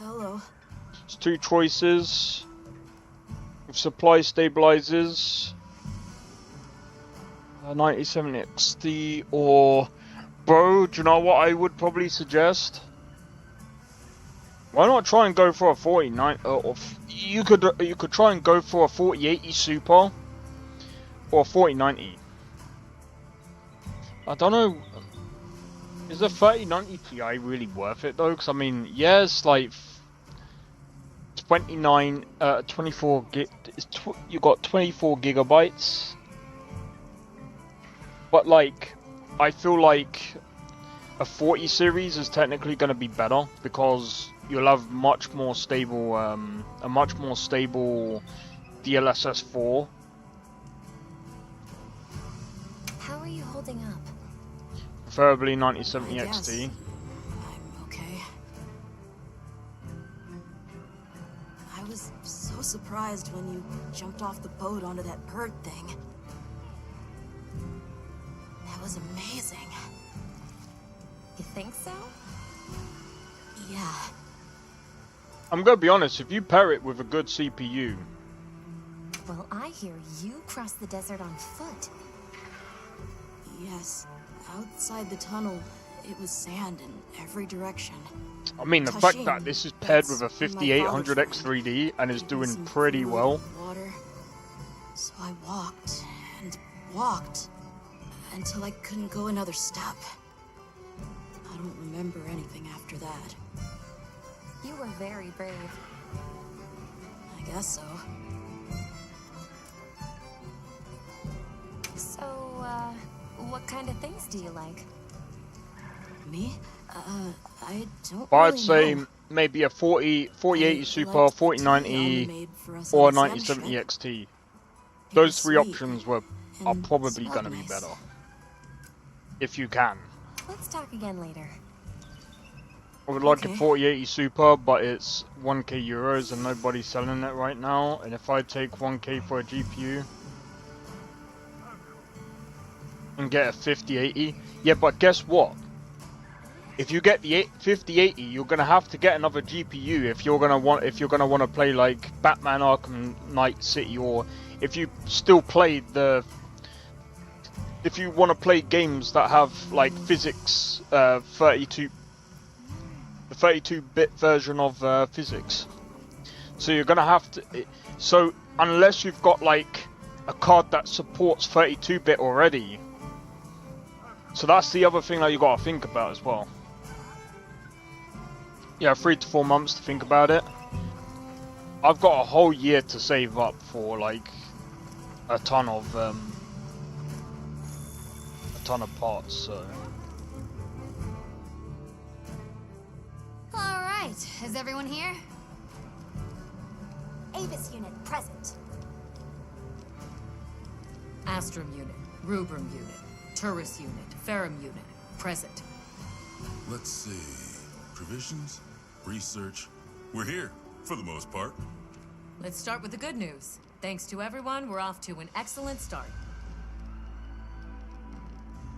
hello. It's 2 choices. With supply stabilizers. 97 XT or... Bro, do you know what I would probably suggest? Why not try and go for a 49... you could try and go for a 4080 Super. Or a 4090. I don't know... Is the 3090 Ti really worth it though? Because I mean, yeah, it's like 24 gig. You got 24 gigabytes, but like, I feel like a 40 series is technically going to be better because you'll have much more stable, a much more stable DLSS 4. How are you holding up? Preferably 9070 I guess XT. I'm okay. I was so surprised when you jumped off the boat onto that bird thing. That was amazing. You think so? Yeah. I'm gonna be honest, if you pair it with a good CPU. Well, I hear you crossed the desert on foot. Yes. Outside the tunnel, it was sand in every direction. I mean, the fact that this is paired with a 5800 X3D and is doing pretty well. Water. So I walked and walked until I couldn't go another step. I don't remember anything after that. You were very brave. I guess so. So, what kind of things do you like? Me? I don't But I'd really say know. maybe a 4080 Super, 4090, or 9070 XT. Those 3 options are probably going to be better. If you can. Let's talk again later. I would like a 4080 Super, but it's 1k euros and nobody's selling it right now. And if I take 1k for a GPU and get a 5080, yeah, but guess what? If you get the 5080, you're gonna have to get another GPU if you're gonna want to play like Batman Arkham Knight City, or if you still play if you want to play games that have like physics 32, the 32-bit version of physics. So you're gonna have to. So unless you've got like a card that supports 32-bit already, so that's the other thing that you gotta think about as well. Yeah, 3 to 4 months to think about it. I've got a whole year to save up for like a ton of parts. So. All right, is everyone here? Avis unit present. Astrum unit, Rubrum unit, Turris unit, Ferrum unit, present. Let's see. Provisions, research. We're here, for the most part. Let's start with the good news. Thanks to everyone, we're off to an excellent start.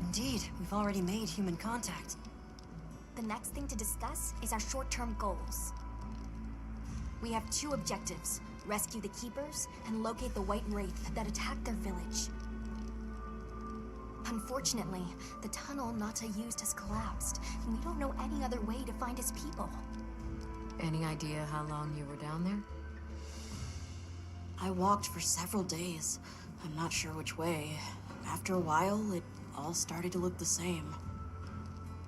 Indeed, we've already made human contact. The next thing to discuss is our short-term goals. We have 2 objectives: rescue the Keepers and locate the White Wraith that attacked their village. Unfortunately, the tunnel Nata used has collapsed, and we don't know any other way to find his people. Any idea how long you were down there? I walked for several days. I'm not sure which way. After a while, it all started to look the same.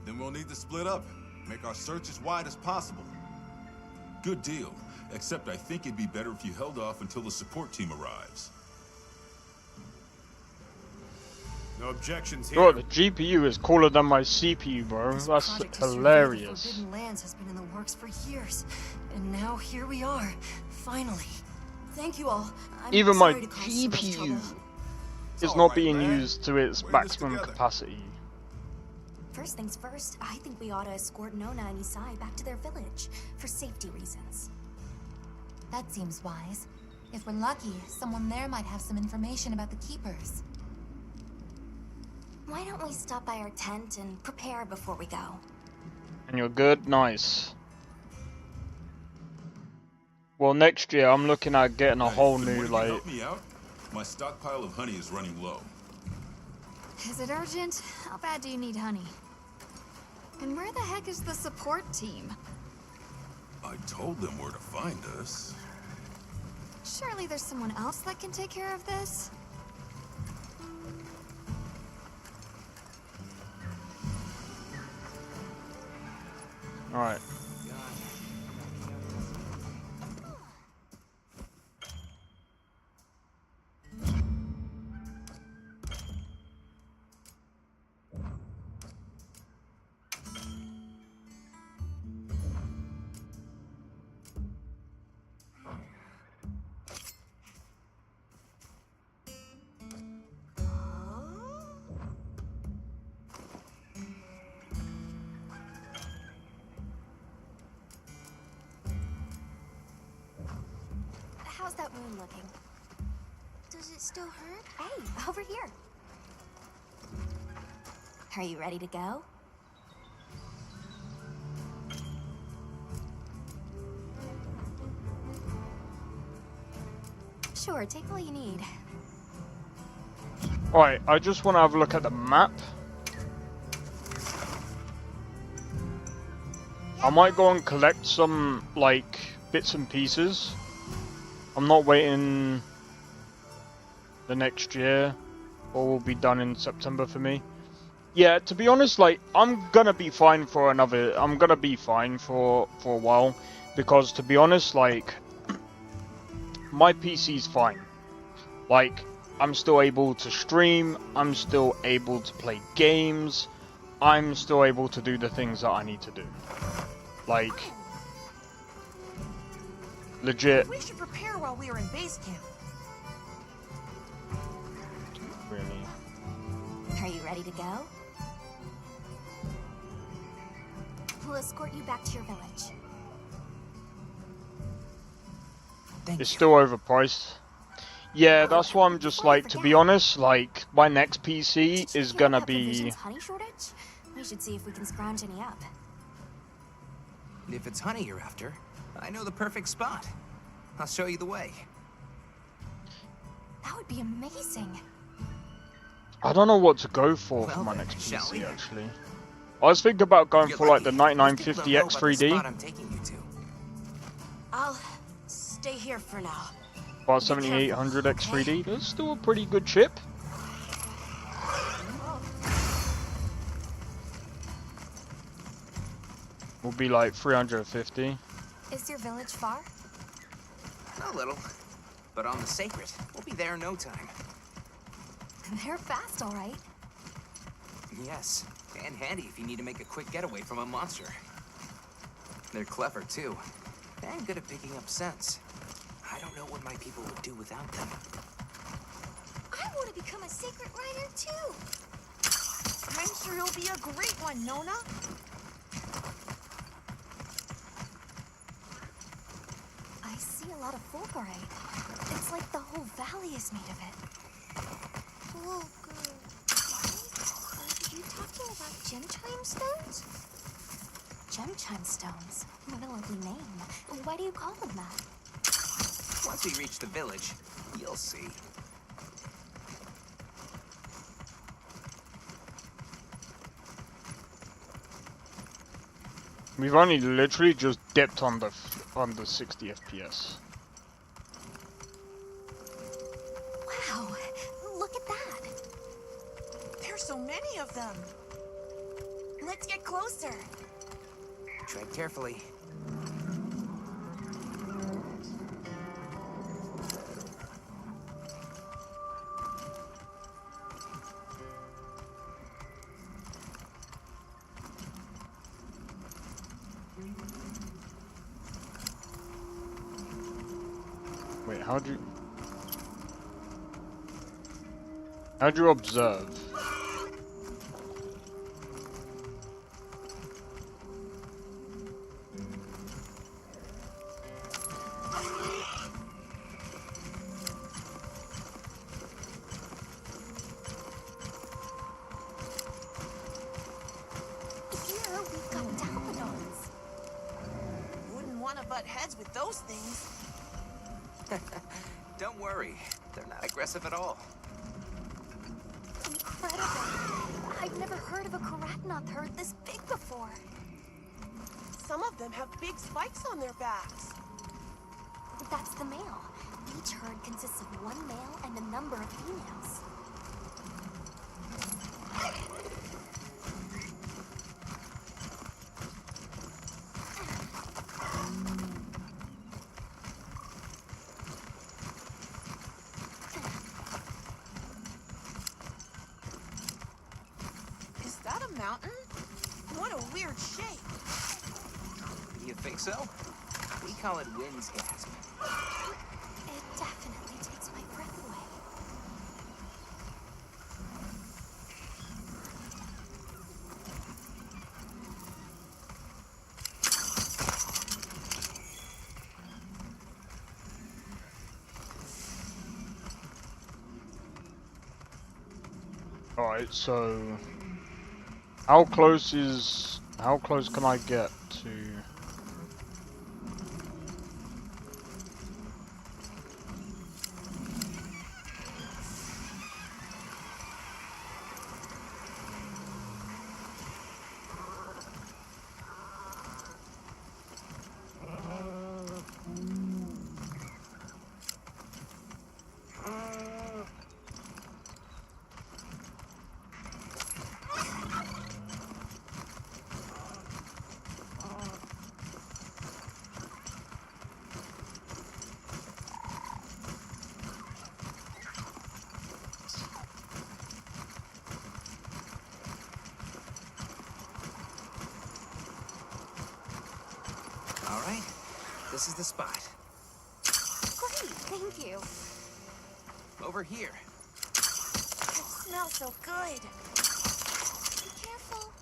Then we'll need to split up. Make our search as wide as possible. Good deal. Except I think it'd be better if you held off until the support team arrives. No objections here. Bro, the GPU is cooler than my CPU, bro. This That's project to survey the hilarious. Forbidden Lands has been in the works for years, and now here we are, finally. Thank you all. I'm Even my sorry to cause so much trouble. GPU is all not right, being man. used to its We're in this maximum together. capacity. First things first, I think we ought to escort Nona and Isai back to their village, for safety reasons. That seems wise. If we're lucky, someone there might have some information about the Keepers. Why don't we stop by our tent and prepare before we go? And you're good? Nice. Well, next year I'm looking at getting a whole Then new, would you like... help me out? My stockpile of honey is running low. Is it urgent? How bad do you need honey? And where the heck is the support team? I told them where to find us. Surely there's someone else that can take care of this? Alright. How's that wound looking? Does it still hurt? Hey, over here. Are you ready to go? Sure, take all you need. Alright, I just want to have a look at the map. I might go and collect some, like, bits and pieces. I'm not waiting the next year, or will be done in September for me. Yeah, to be honest, like, I'm gonna be fine for a while, because to be honest, like, my PC's fine. Like, I'm still able to stream, I'm still able to play games, I'm still able to do the things that I need to do. Like, legit. We should prepare while we are in base camp. Really. Are you ready to go? We'll escort you back to your village. It's still overpriced. Yeah, that's why I'm just like, to be honest, like, my next PC is gonna be... Provisions honey shortage? We should see if we can scrounge any up. If it's honey you're after, I know the perfect spot. I'll show you the way. That would be amazing. I don't know what to go for Well my then, next shall we? PC, actually. I was thinking about going You're for like the lucky. Most people don't know 9950X about the 3D. spot I'm taking you to. I'll stay here for now. While Be careful, 7800X okay? 3D, that's still a pretty good chip. Will be like 350. Is your village far? A little. But on the sacred, we'll be there in no time. They're fast, all right. Yes, and handy if you need to make a quick getaway from a monster. They're clever, too, and good at picking up scents. I don't know what my people would do without them. I want to become a sacred rider too. I'm sure you'll be a great one, Nona. I see a lot of fulgurite. It's like the whole valley is made of it. Oh, good. Are you talking about gem chime stones? Gem chime stones. What a lovely name. Why do you call them that? Once we reach the village, you'll see. We've only literally just dipped on the 60 FPS. Wow, look at that. There's so many of them. Let's get closer. Tread carefully. Wait, how'd you observe? Here we've got Dalmadons. Wouldn't want to butt heads with those things. Don't worry, they're not aggressive at all. Incredible. I've never heard of a Karatnoth herd this big before. Some of them have big spikes on their backs. That's the male. Each herd consists of one male and a number of females. Is that a mountain? What a weird shape. You think so? We call it wind's gasp. It definitely takes my breath away. Alright, so how close can I get to? All right, this is the spot. Great, thank you. Over here. It smells so good. Be careful.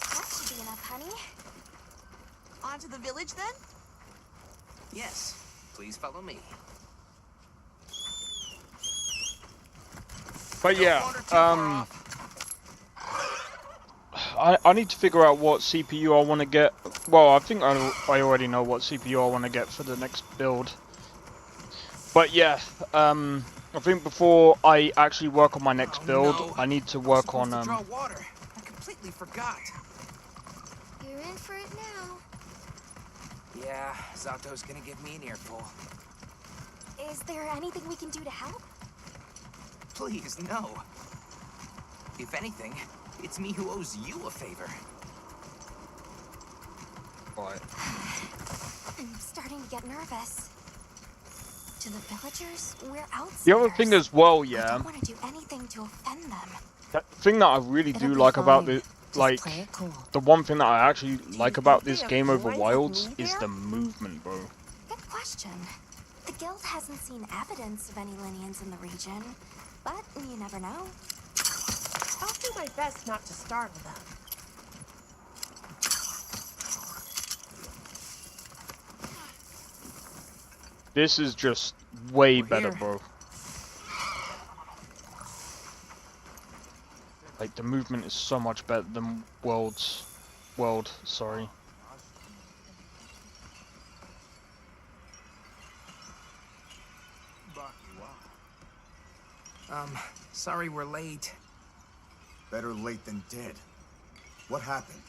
That should be enough, honey. On to the village then? Yes, please follow me. But Don't yeah, wander too far off. I need to figure out what CPU I want to get. Well, I think I already know what CPU I want to get for the next build. But yeah, I think before I actually work on my next build, No. I need to I'm work supposed on to draw water. I completely completely forgot. You're in for it now. Yeah, Zato's gonna give me an earful. Is there anything we can do to help? Please, no. If anything, it's me who owes you a favor. Right. I'm starting to get nervous. To the villagers, we're outsiders. The other thing as well, I yeah. don't want to do anything to offend them. The thing that I really do like about this, like, the one thing that I actually like about this game over Wilds is the movement, bro. Good question. The guild hasn't seen evidence of any Linians in the region, but you never know. I'll do my best not to startle them. This is just way We're better, here. bro. Like, the movement is so much better than World, sorry. Sorry we're late. Better late than dead. What happened?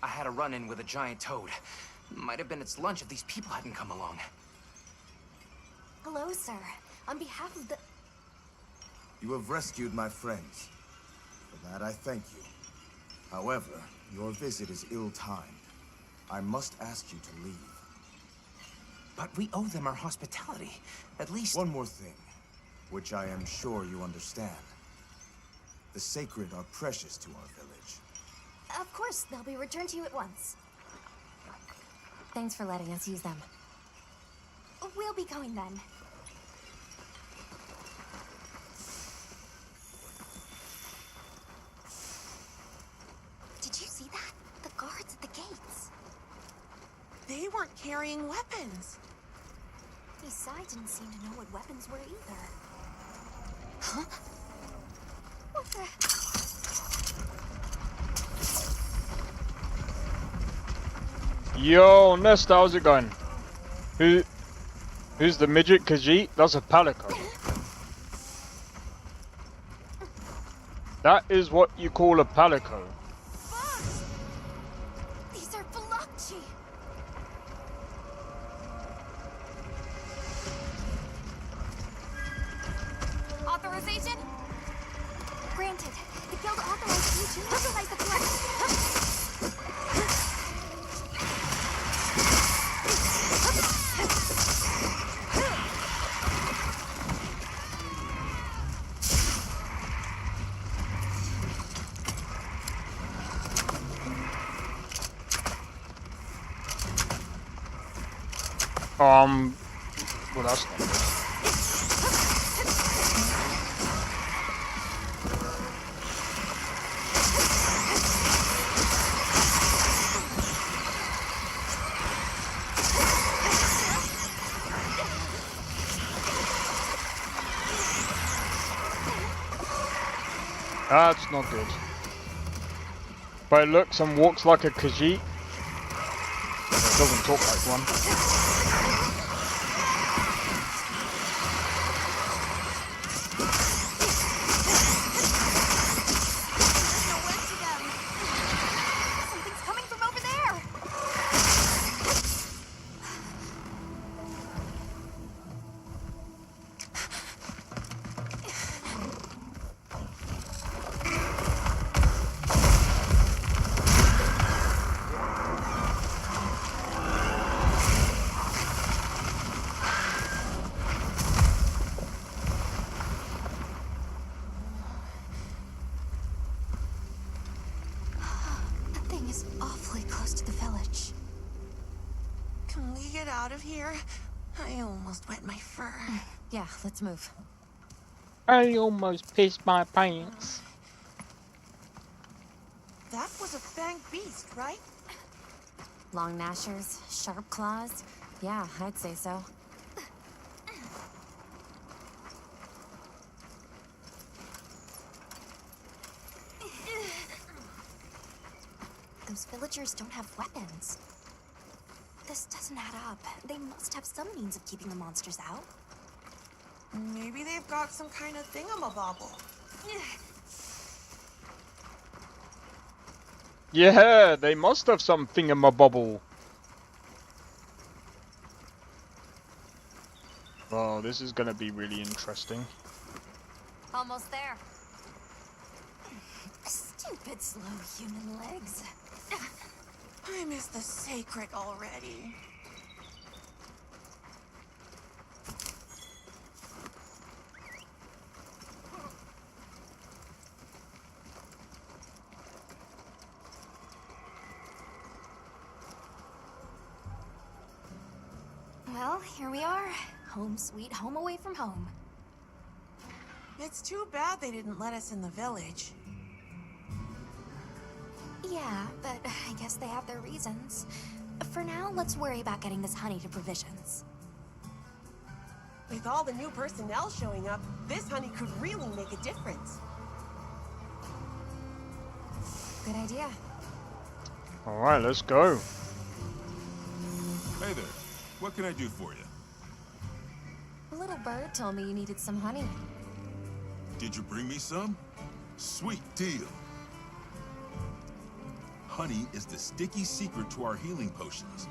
I had a run-in with a giant toad. Might have been its lunch if these people hadn't come along. Hello, sir. On behalf of the... You have rescued my friends. For that I thank you. However, your visit is ill-timed. I must ask you to leave. But we owe them our hospitality. At least... One more thing, which I am sure you understand. The sacred are precious to our village. Of course, they'll be returned to you at once. Thanks for letting us use them. We'll be going then. Did you see that? The guards at the gates. They weren't carrying weapons. Besides, didn't seem to know what weapons were either. Huh? What the... Yo, Nesta, how's it going? Who's the midget Khajiit? That's a palico. That is what you call a palico. These are Velocci! Authorization? Granted. The guild authorized you to utilize the flesh. Well, that's not good. That's not good. But it looks and walks like a Khajiit. It doesn't talk like one. Something's coming from over there! That thing is awfully close to the village. Can we get out of here? I almost wet my fur. Yeah, let's move. I almost pissed my pants. That was a fanged beast, right? Long gnashers, sharp claws. Yeah, I'd say so. Those villagers don't have weapons. This doesn't add up. They must have some means of keeping the monsters out. Maybe they've got some kind of thingamabobble. Yeah, they must have something in my bubble. Oh, this is gonna be really interesting. Almost there. Stupid slow human legs. I miss the sacred already. Well, here we are. Home sweet home away from home. It's too bad they didn't let us in the village. Yeah, but I guess they have their reasons. For now, let's worry about getting this honey to provisions. With all the new personnel showing up, this honey could really make a difference. Good idea. Alright, let's go. Hey there. What can I do for you? A little bird told me you needed some honey. Did you bring me some? Sweet deal. Honey is the sticky secret to our healing potions.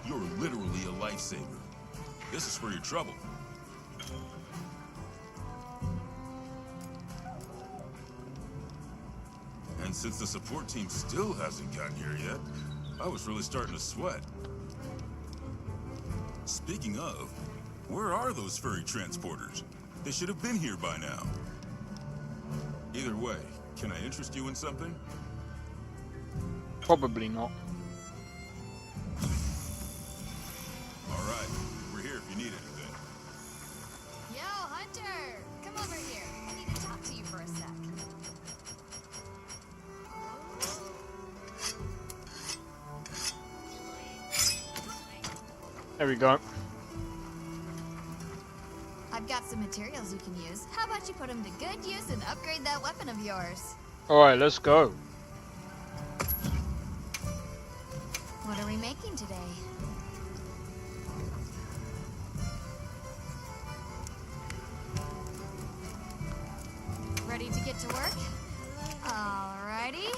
You're literally a lifesaver. This is for your trouble. And since the support team still hasn't gotten here yet, I was really starting to sweat. Speaking of, where are those furry transporters? They should have been here by now. Either way, can I interest you in something? Probably not. Alright, we're here if you need anything. Yo, Hunter! Come over here. I need to talk to you for a sec. There we go. I've got some materials you can use. How about you put them to good use and upgrade that weapon of yours? Alright, let's go. What are we making today? Ready to get to work? Alrighty.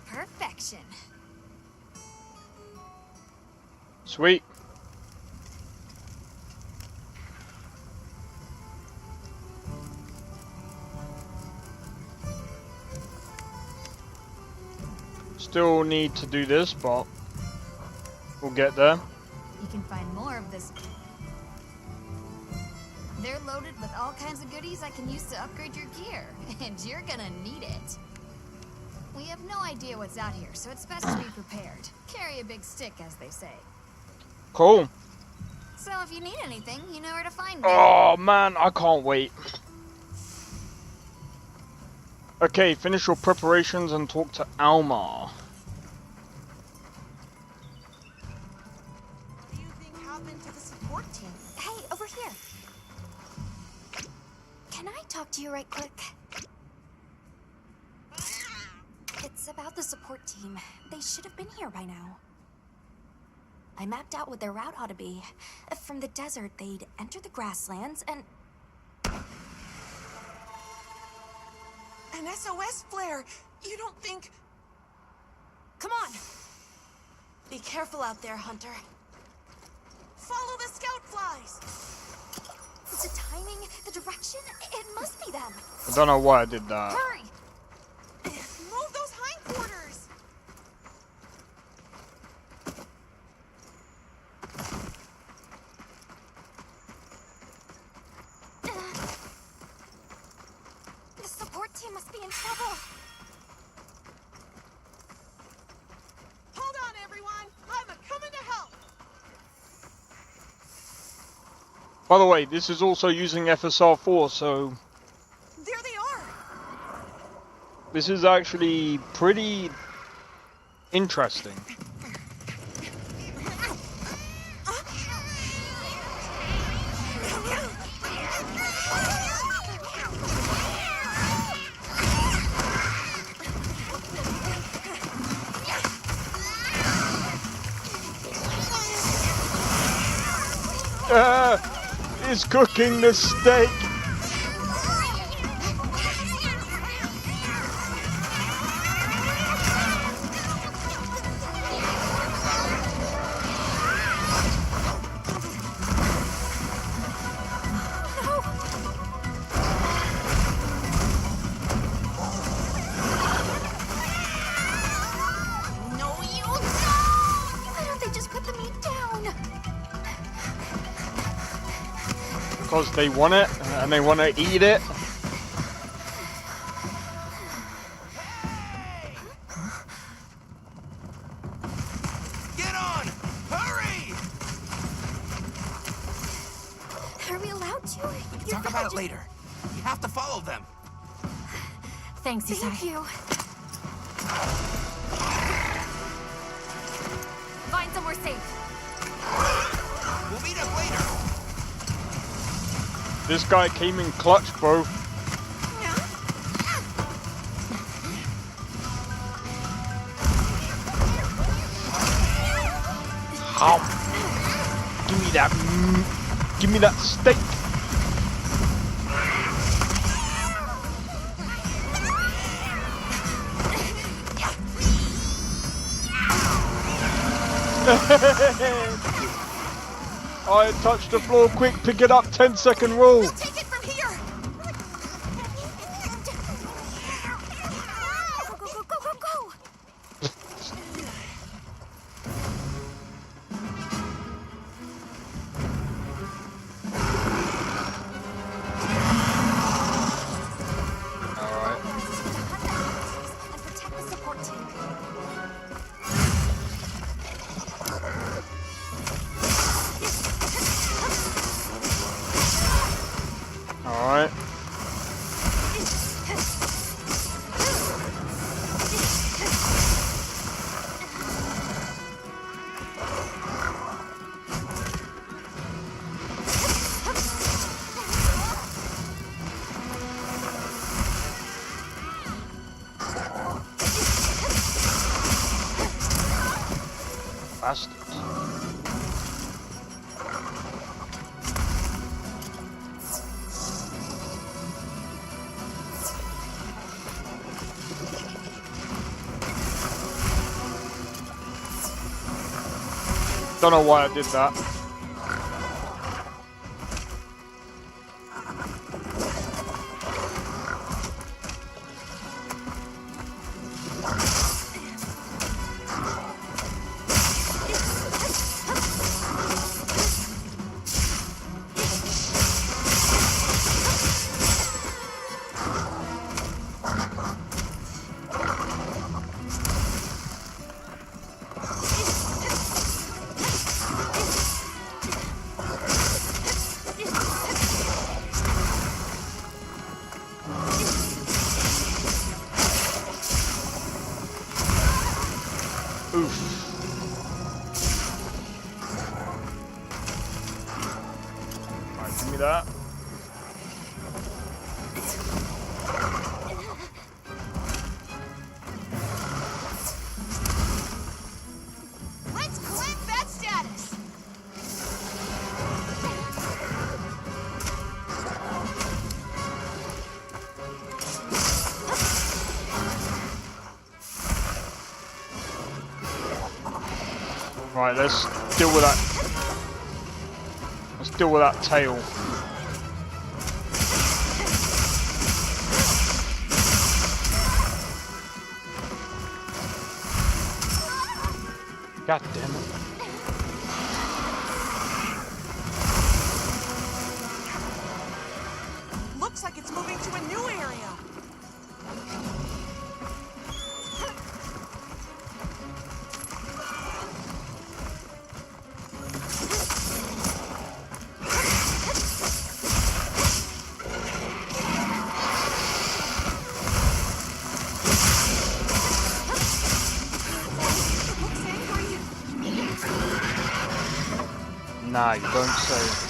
Perfection. Sweet. Still need to do this, but we'll get there. You can find more of this. They're loaded with all kinds of goodies I can use to upgrade your gear, and you're gonna need it. We have no idea what's out here, so it's best to be prepared. Carry a big stick, as they say. Cool. So if you need anything, you know where to find me. Oh man, I can't wait. Okay, finish your preparations and talk to Alma. What do you think happened to the support team? Hey, over here. Can I talk to you right quick? It's about the support team. They should have been here by now. I mapped out what their route ought to be. From the desert, they'd enter the grasslands and... An SOS flare! You don't think... Come on! Be careful out there, Hunter. Follow the scout flies! The timing, the direction, it must be them. I don't know why I did that. Hurry! Move those hindquarters! The support team must be in trouble. Hold on, everyone! I'm a-coming to help! By the way, this is also using FSR4, so There they are! this is actually pretty interesting. He's cooking the steak. No, you don't! Why don't they just put the meat down? Because they want it, and they want to eat it. Get on! Hurry! Are we allowed to? We can talk about it later. We have to follow them. Thanks, Isai. Thank you. Find somewhere safe. We'll meet up later. This guy came in clutch, bro. Give me that. Give me that steak. I touched the floor quick, pick it up, 10-second rule. We'll take it from here. Go, go, go, go, go. Alright. And protect the support team. Alright. Bastards. Don't know why I did that. Alright, give me that. Let's clamp that status. Right, let's deal with that. Let's deal with that tail. God damn it. Looks like it's moving to a new area. Nah, you don't say.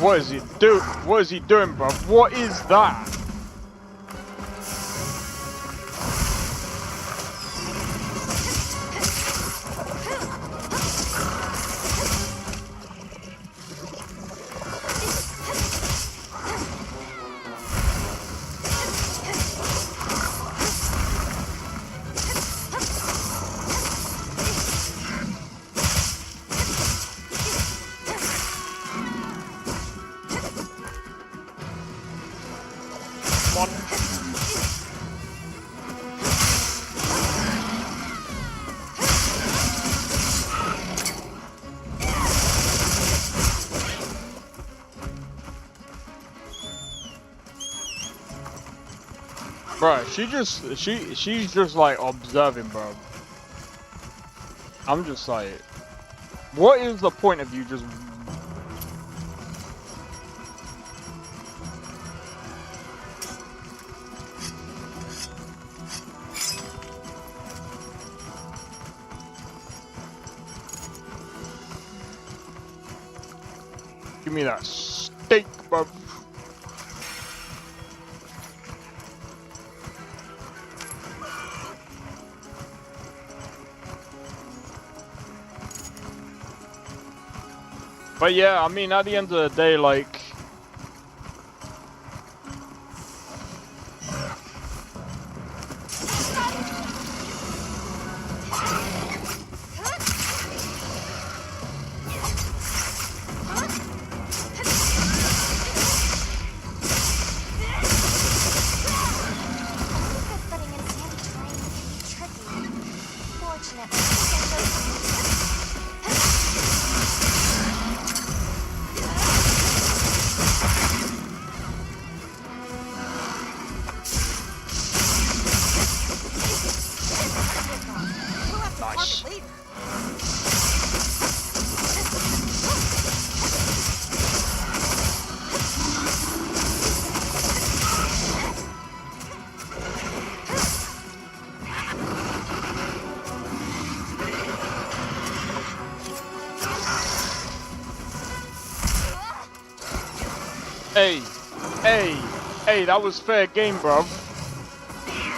What is he do? What is he doing, bro? What is that? Bro, she's just like observing, bro. I'm just like, what is the point of you just? Give me that steak, bro. But yeah, I mean, at the end of the day, like... Hey, that was fair game, bro.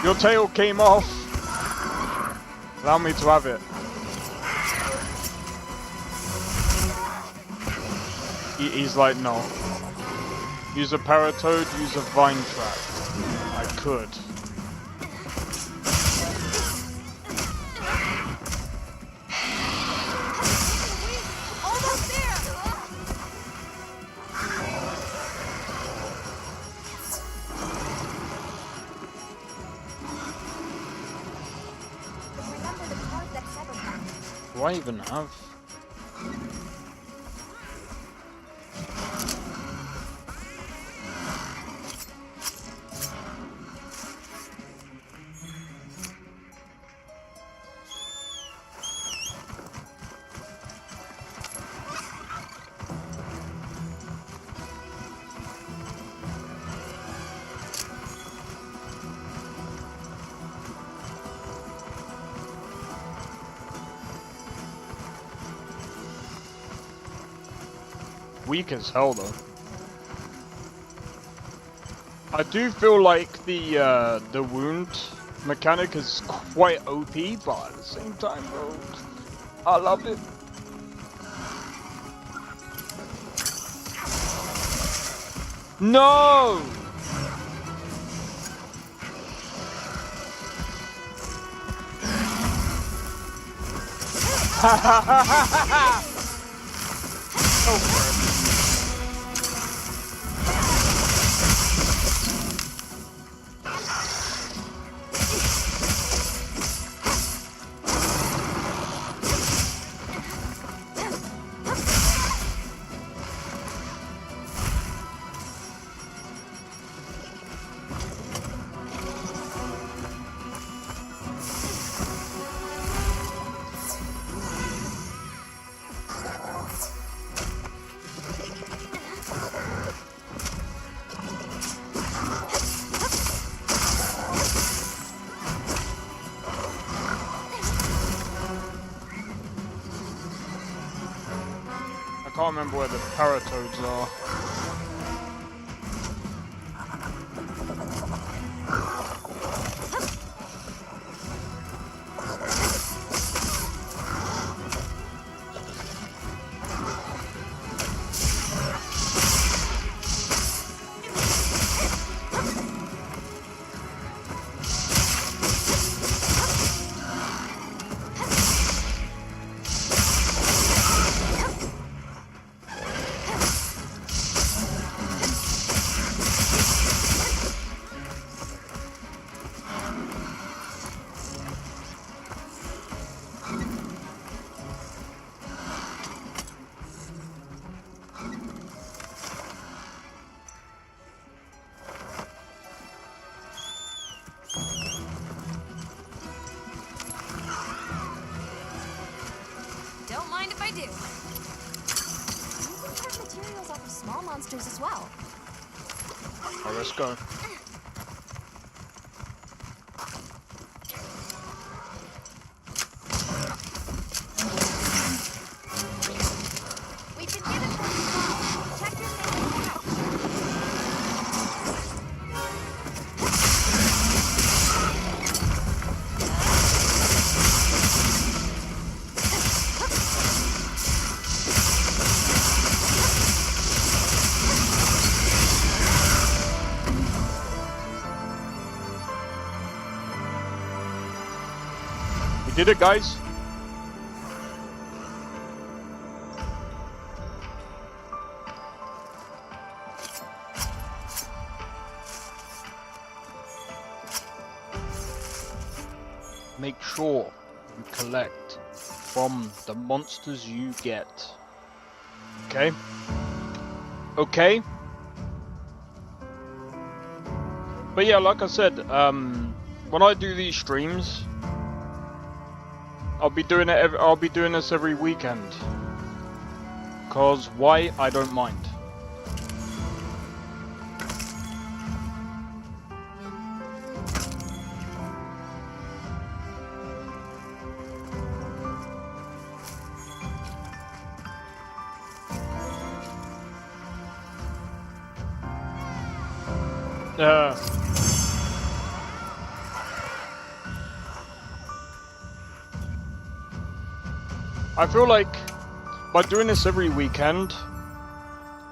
Your tail came off. Allow me to have it. He's like, no. Use a paratoad, use a vine trap. I could. Do I even have? Weak as hell though. I do feel like the wound mechanic is quite OP, but at the same time, bro, I love it. No! Ha ha ha ha ha! Oh, I can't remember where the paratoads are. do. You can carve materials off of small monsters as well. Oh, let's go. We've been given permission now. Check your safety pouch. We did it, guys. Make sure you collect from the monsters you get. Okay? Okay? But yeah, like I said, when I do these streams, I'll be doing this every weekend. 'Cause why? I don't mind. I feel like by doing this every weekend,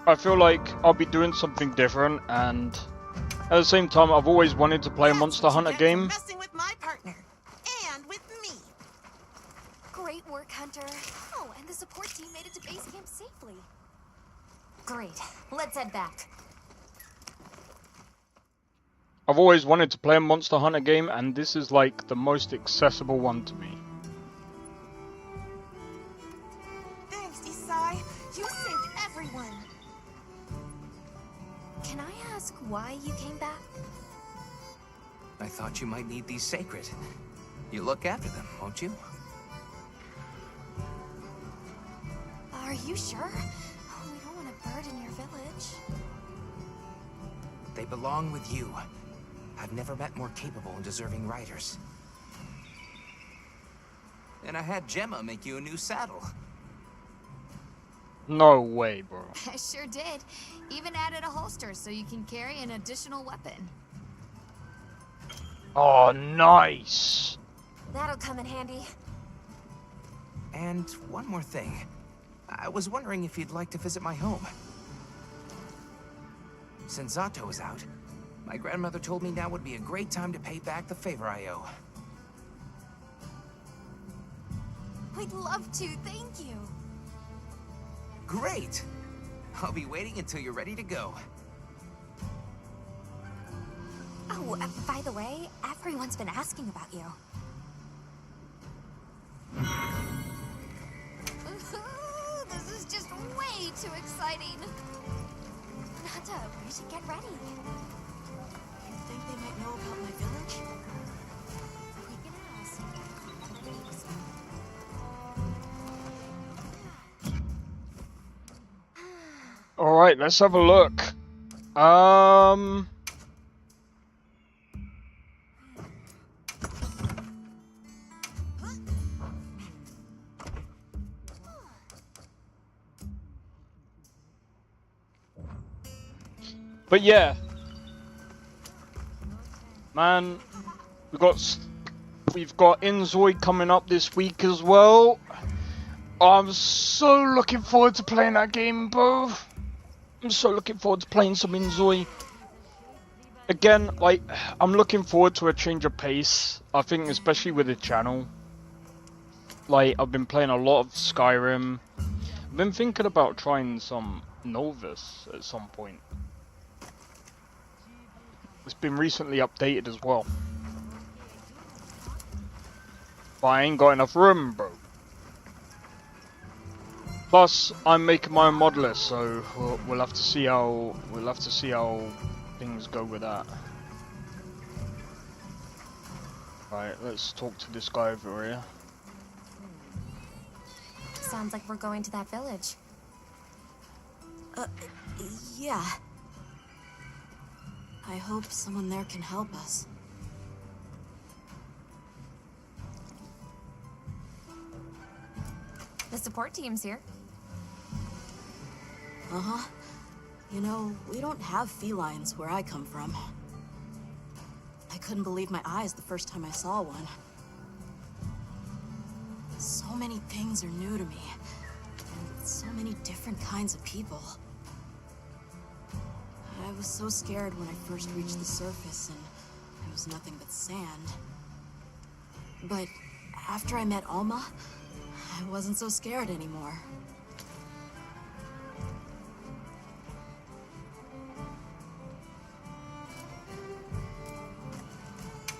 I feel like I'll be doing something different, and at the same time, I've always wanted to play a Monster Hunter game. Messing with my partner. And with me. Great work, Hunter. Oh, and the support team made it to base camp safely. Great. Let's head back. I've always wanted to play a Monster Hunter game, and this is like the most accessible one to me. Thanks, Isai. You saved everyone. Can I ask why you came back? I thought you might need these sacred. You look after them, won't you? Are you sure? We don't want to burden your village. They belong with you. I've never met more capable and deserving riders. And I had Gemma make you a new saddle. No way, bro. I sure did. Even added a holster so you can carry an additional weapon. Oh, nice. That'll come in handy. And one more thing. I was wondering if you'd like to visit my home. Since Zato is out, my grandmother told me now would be a great time to pay back the favor I owe. We'd love to, thank you. Great! I'll be waiting until you're ready to go. Oh, by the way, everyone's been asking about you. Ooh, this is just way too exciting. Nata, we should get ready. You think they might know about my village? We can ask. Alright, let's have a look. But yeah, man, we've got Inzoi coming up this week as well. I'm so looking forward to playing that game, bro. I'm so looking forward to playing some Inzoi. Again, like, I'm looking forward to a change of pace. I think especially with the channel. Like, I've been playing a lot of Skyrim. I've been thinking about trying some Novus at some point. It's been recently updated as well. But I ain't got enough room, bro. Plus, I'm making my own modeler, so we'll have to see how things go with that. Right, let's talk to this guy over here. Sounds like we're going to that village. Yeah. I hope someone there can help us. The support team's here. Uh-huh. You know, we don't have felines where I come from. I couldn't believe my eyes the first time I saw one. So many things are new to me. And so many different kinds of people. I was so scared when I first reached the surface and there was nothing but sand. But after I met Alma, I wasn't so scared anymore.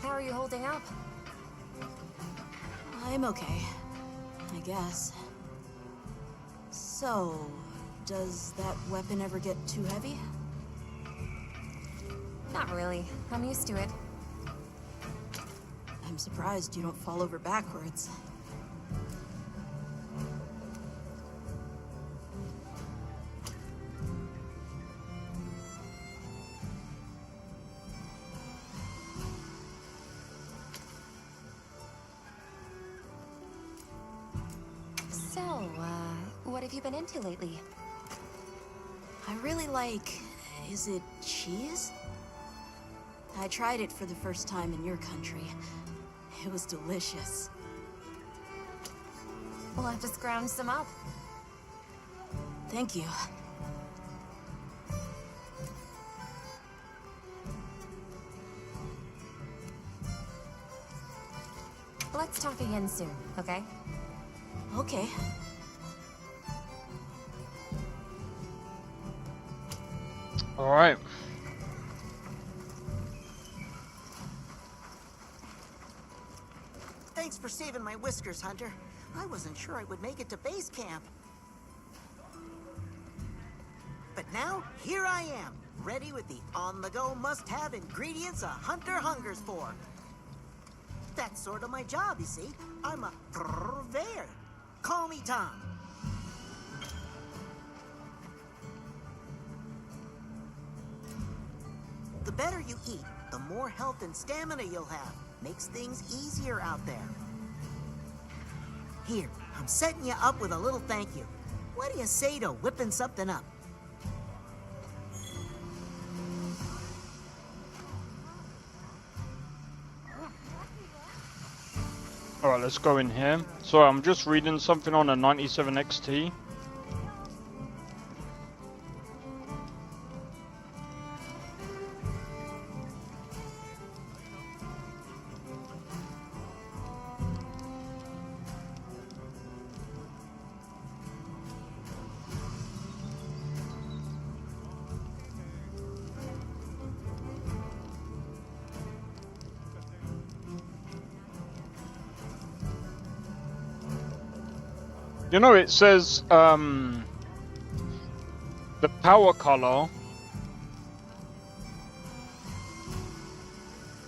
How are you holding up? I'm okay, I guess. So, does that weapon ever get too heavy? Not really. I'm used to it. I'm surprised you don't fall over backwards. So, what have you been into lately? I really like... is it cheese? I tried it for the first time in your country. It was delicious. We'll have to scrounge some up. Thank you. Let's talk again soon, okay? Okay. Alright. Thanks for saving my whiskers, Hunter. I wasn't sure I would make it to base camp. But now, here I am, ready with the on-the-go must-have ingredients a hunter hungers for. That's sort of my job, you see. I'm a purveyor. Call me Tom. The better you eat, the more health and stamina you'll have. Makes things easier out there. Here, I'm setting you up with a little thank you. What do you say to whipping something up? Alright, let's go in here. Sorry, I'm just reading something on a 97 XT. You know, it says, the power color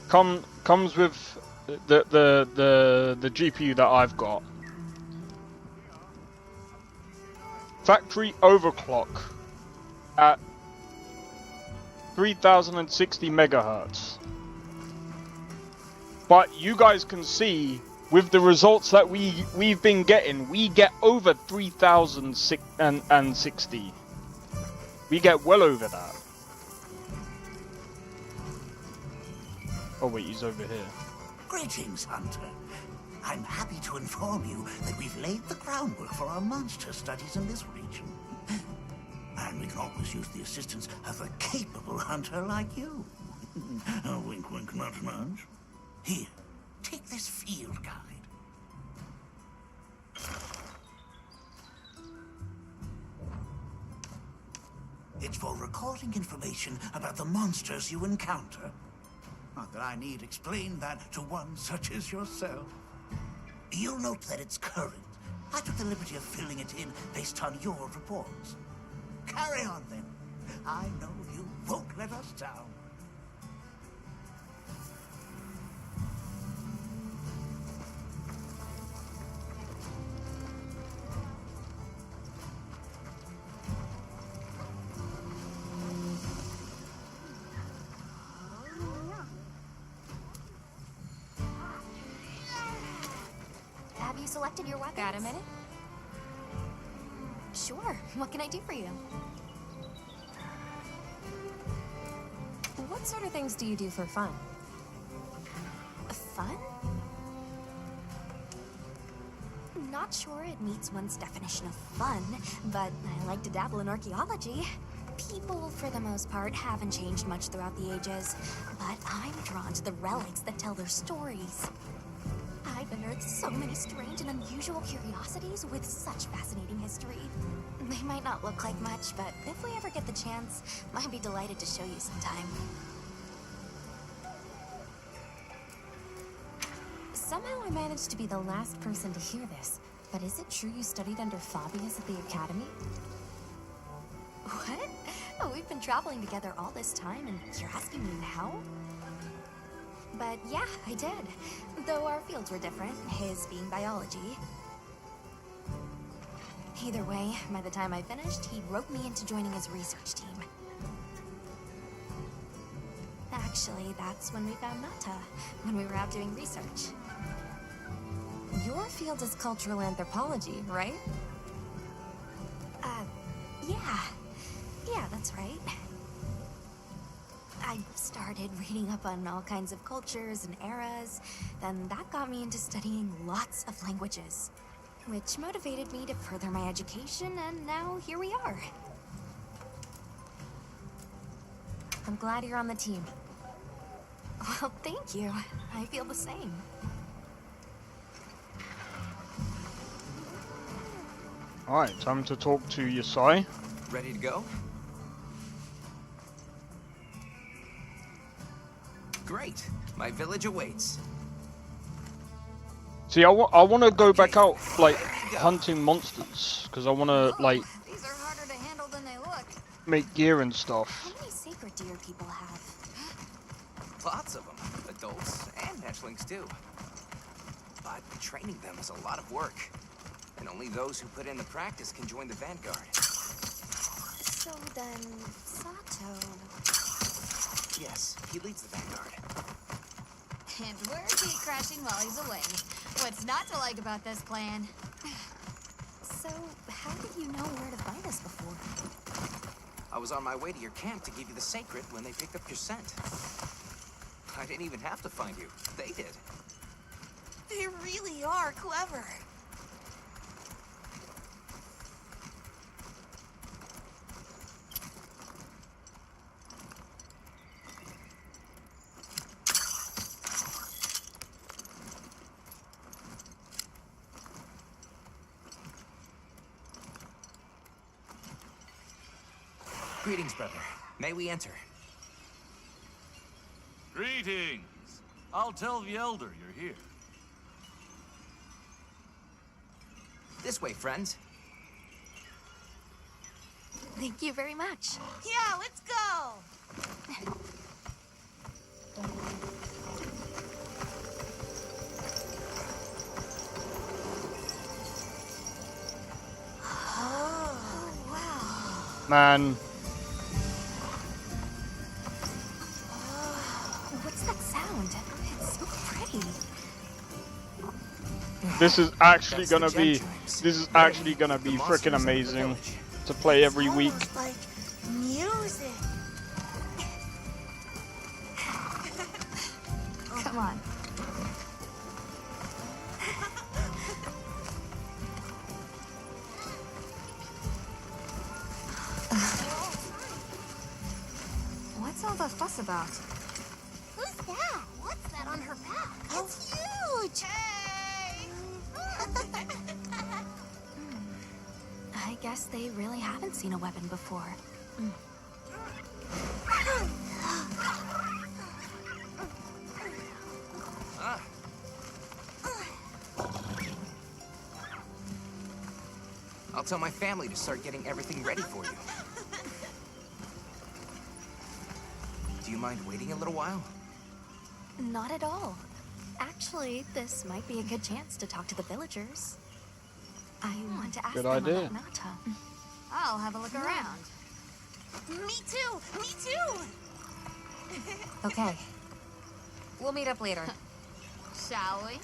comes with the GPU that I've got. Factory overclock at 3060 megahertz. But you guys can see, with the results that we've been getting, we get over 3060. We get well over that. Oh wait, he's over here. Greetings, Hunter. I'm happy to inform you that we've laid the groundwork for our monster studies in this region. And we can always use the assistance of a capable hunter like you. Wink, wink, nudge, nudge. Here, take this field guide. It's for recording information about the monsters you encounter. Not that I need explain that to one such as yourself. You'll note that it's current. I took the liberty of filling it in based on your reports. Carry on, then. I know you won't let us down. selected your weapons? Got a minute? Sure. What can I do for you? What sort of things do you do for fun? Fun? Not sure it meets one's definition of fun, but I like to dabble in archaeology. People, for the most part, haven't changed much throughout the ages, but I'm drawn to the relics that tell their stories. I've unearthed so many strange and unusual curiosities with such fascinating history. They might not look like much, but if we ever get the chance, I'd be delighted to show you sometime. Somehow I managed to be the last person to hear this, but is it true you studied under Fabius at the academy? What? Oh, we've been traveling together all this time, and you're asking me now? But yeah, I did. Though our fields were different, his being biology. Either way, by the time I finished, he roped me into joining his research team. Actually, that's when we found Nata, when we were out doing research. Your field is cultural anthropology, right? Yeah. Yeah, that's right. I started reading up on all kinds of cultures and eras, then that got me into studying lots of languages, which motivated me to further my education, and now here we are. I'm glad you're on the team. Well, thank you. I feel the same. Alright, time to talk to Yasai. Ready to go? Great. My village awaits. See, I want to go back out, like, hunting monsters, because I want to, like, These are harder to handle than they look. make gear and stuff. How many sacred deer people have? Lots of them. Adults and hatchlings too. But training them is a lot of work. And only those who put in the practice can join the Vanguard. So then, Sato... Yes, he leads the Vanguard. And we're gate crashing while he's away. What's not to like about this plan? So, how did you know where to find us before? I was on my way to your camp to give you the sacred when they picked up your scent. I didn't even have to find you. They did. They really are clever. Greetings, brother. May we enter? Greetings. I'll tell the Elder you're here. This way, friends. Thank you very much. Yeah, let's go. Oh, wow. Man, What's that sound? It's so pretty. this is actually gonna be freaking amazing to play every week. Almost like music. Come on. What's all the fuss about? Who's that? What's that on her back? It's huge. Hey! I guess they really haven't seen a weapon before. Ah. I'll tell my family to start getting everything ready for you. Do you mind waiting a little while? Not at all. Actually, this might be a good chance to talk to the villagers. I want to ask Good them idea. about Nata. I'll have a look around. Me too. Me too. Okay. We'll meet up later. Shall we?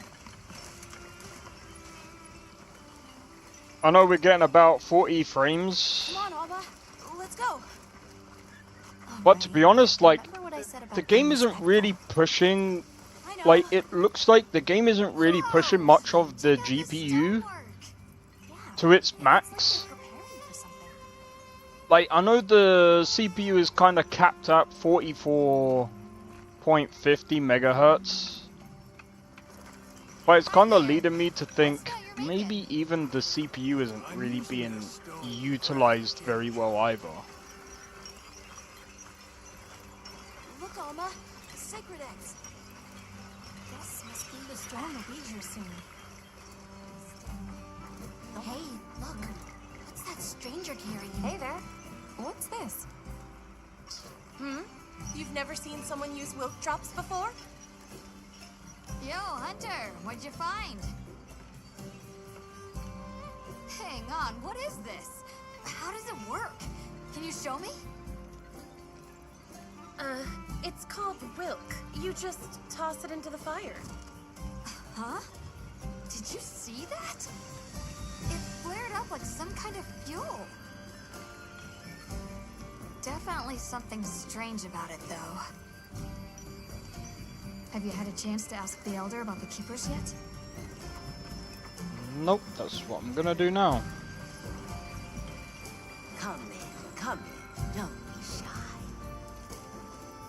I know we're getting about 40 frames, Come on, Alma. Let's go. but to be honest, like, Remember what I said about the game being isn't respectful? really pushing, I know. like, it looks like the game isn't really pushing much of the GPU to its max. Like, I know the CPU is kind of capped at 44.50 megahertz, but it's kind of leading me to think maybe even the CPU isn't really being utilized very well either. Look, Alma. Sacred eggs. This must mean the storm will be here soon. Hey, look. What's that stranger carrying? Hey there. What's this? You've never seen someone use wilk drops before? Yo, Hunter, what'd you find? Hang on, what is this? How does it work? Can you show me? It's called wilk. You just toss it into the fire. Huh? Did you see that? It flared up like some kind of fuel. Definitely something strange about it, though. Have you had a chance to ask the Elder about the Keepers yet? Nope, that's what I'm gonna do now. Come in, don't be shy.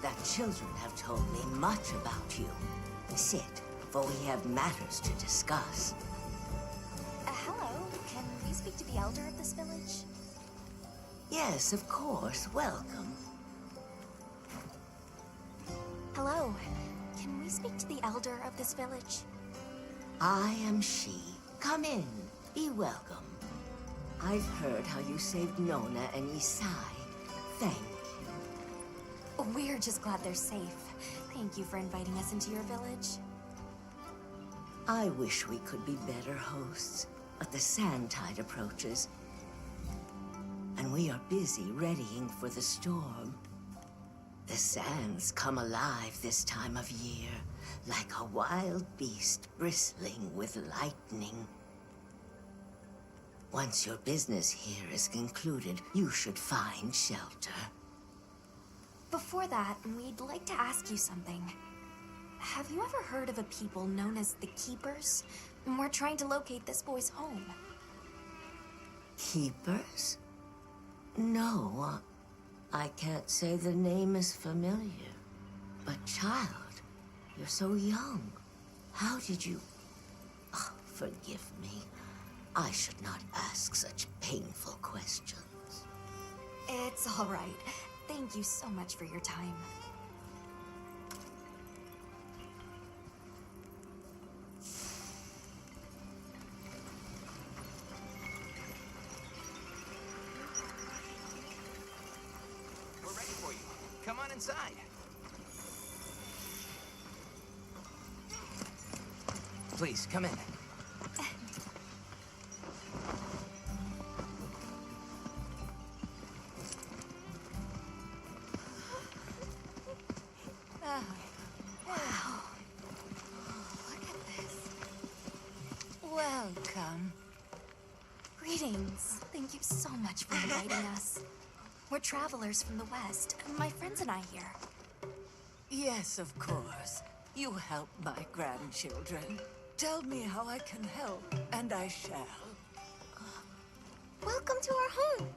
The children have told me much about you. Sit, for we have matters to discuss. Hello. Can we speak to the elder of this village? Yes, of course, welcome. Hello. Can we speak to the elder of this village? I am she. Come in, be welcome. I've heard how you saved Nona and Isai. Thank you. We're just glad they're safe. Thank you for inviting us into your village. I wish we could be better hosts, but the sand tide approaches, and we are busy readying for the storm. The sands come alive this time of year, like a wild beast bristling with lightning. Once your business here is concluded, you should find shelter. Before that, we'd like to ask you something. Have you ever heard of a people known as the Keepers? We're trying to locate this boy's home. Keepers? No, I can't say the name is familiar. But child, you're so young. How did you... Oh, forgive me. I should not ask such painful questions. It's all right. Thank you so much for your time. We're ready for you. Come on inside. Please, come in. Welcome. Greetings. Thank you so much for inviting us. We're travelers from the West, my friends and I here. Yes, of course. You help my grandchildren. Tell me how I can help, and I shall. Welcome to our home.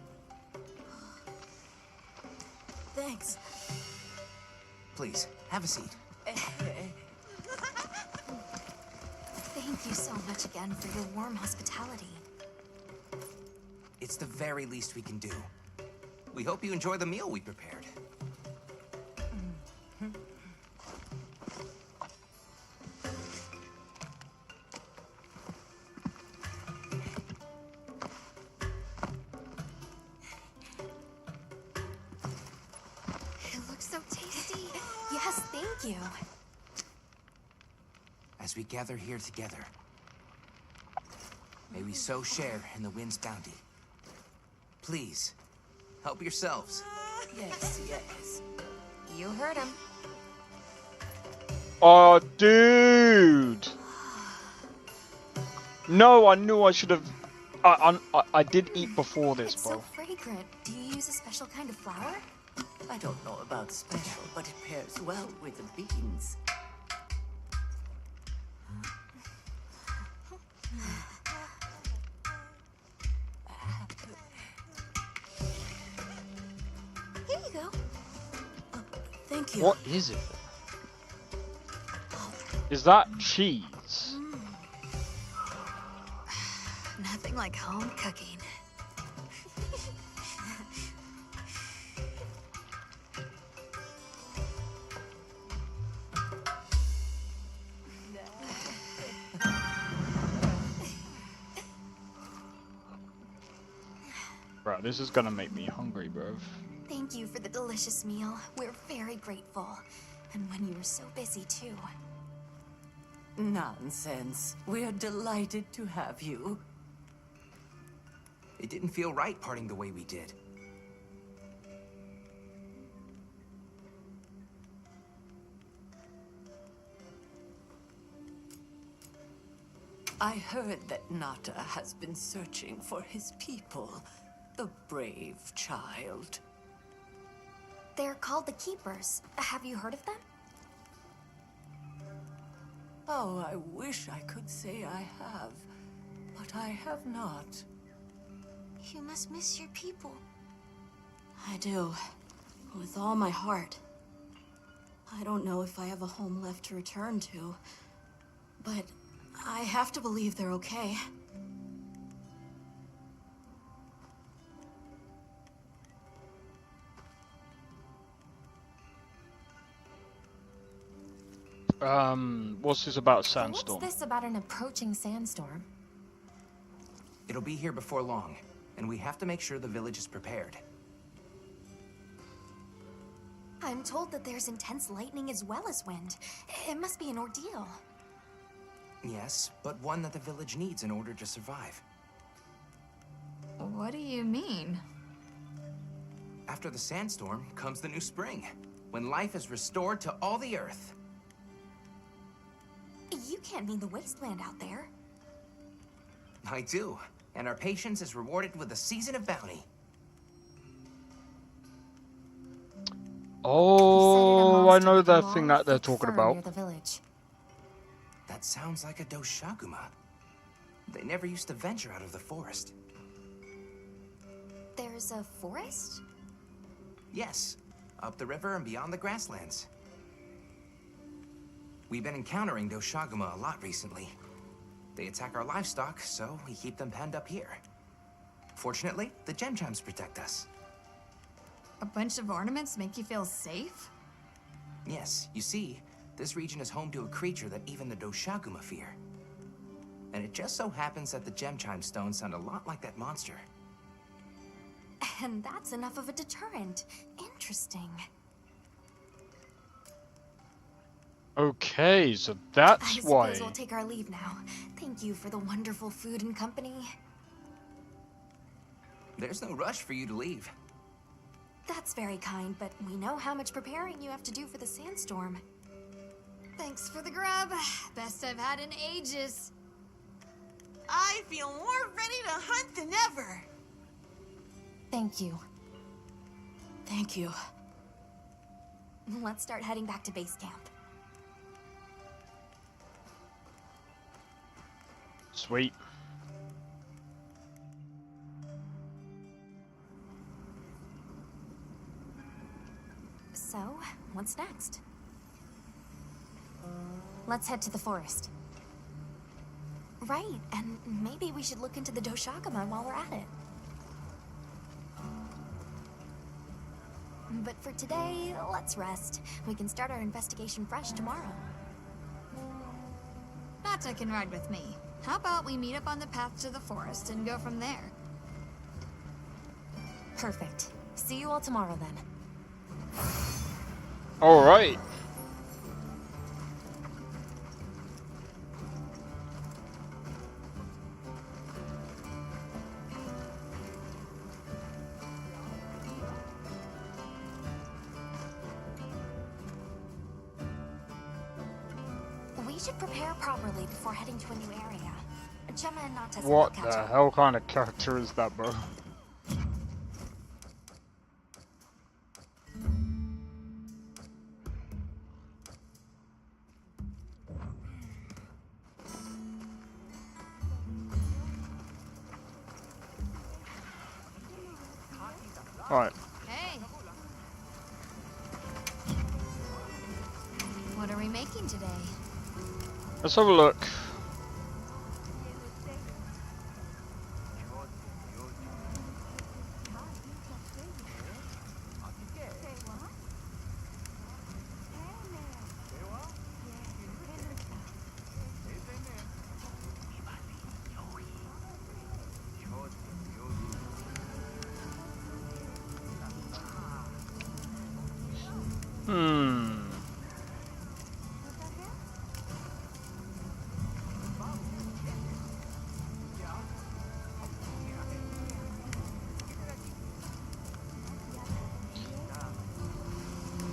Thanks. Please, have a seat. Thank you so much again for your warm hospitality. It's the very least we can do. We hope you enjoy the meal we prepared. It looks so tasty. Yes, thank you. As we gather here together, may we so share in the wind's bounty. Please, help yourselves. Yes, yes. You heard him. Oh, dude! No, I knew I should have... I did eat before this, It's bro. so fragrant. Do you use a special kind of flower? I don't know about special, but it pairs well with the beans. Here you go. Thank you. What is it? Is that cheese? Nothing like home cooking. Bro, this is gonna make me hungry, bro. Thank you for the delicious meal. We're very grateful. And when you were so busy, too. Nonsense. We're delighted to have you. It didn't feel right parting the way we did. I heard that Nata has been searching for his people. The brave child. They're called the Keepers. Have you heard of them? Oh, I wish I could say I have, but I have not. You must miss your people. I do. With all my heart. I don't know if I have a home left to return to, but I have to believe they're okay. What's this about What's sandstorm? this about an approaching sandstorm? It'll be here before long, and we have to make sure the village is prepared. I'm told that there's intense lightning as well as wind. It must be an ordeal. Yes, but one that the village needs in order to survive. What do you mean? After the sandstorm comes the new spring, when life is restored to all the earth. You can't mean the wasteland out there. I do, and our patience is rewarded with a season of bounty. Oh, I know with that long, thing that they're thick talking fur about. near the village. That sounds like a Doshaguma. They never used to venture out of the forest. There's a forest? Yes, up the river and beyond the grasslands. We've been encountering Doshaguma a lot recently. They attack our livestock, so we keep them penned up here. Fortunately, the gem chimes protect us. A bunch of ornaments make you feel safe? Yes, you see, this region is home to a creature that even the Doshaguma fear. And it just so happens that the gem chime stones sound a lot like that monster. And that's enough of a deterrent. Interesting. Okay, so I that's suppose why. we'll take our leave now. Thank you for the wonderful food and company. There's no rush for you to leave. That's very kind, but we know how much preparing you have to do for the sandstorm. Thanks for the grub. Best I've had in ages. I feel more ready to hunt than ever. Thank you. Thank you. Let's start heading back to base camp. Sweet. So, what's next? Let's head to the forest. Right, and maybe we should look into the Doshaguma while we're at it. But for today, let's rest. We can start our investigation fresh tomorrow. Nata can ride with me. How about we meet up on the path to the forest and go from there? Perfect. See you all tomorrow then. Alright. We should prepare properly before heading to a new area. Gemma and Nata said they'll What catch the up. hell kind of character is that, bro? Alright. Hey. What are we making today? Let's have a look.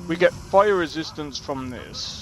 We get fire resistance from this.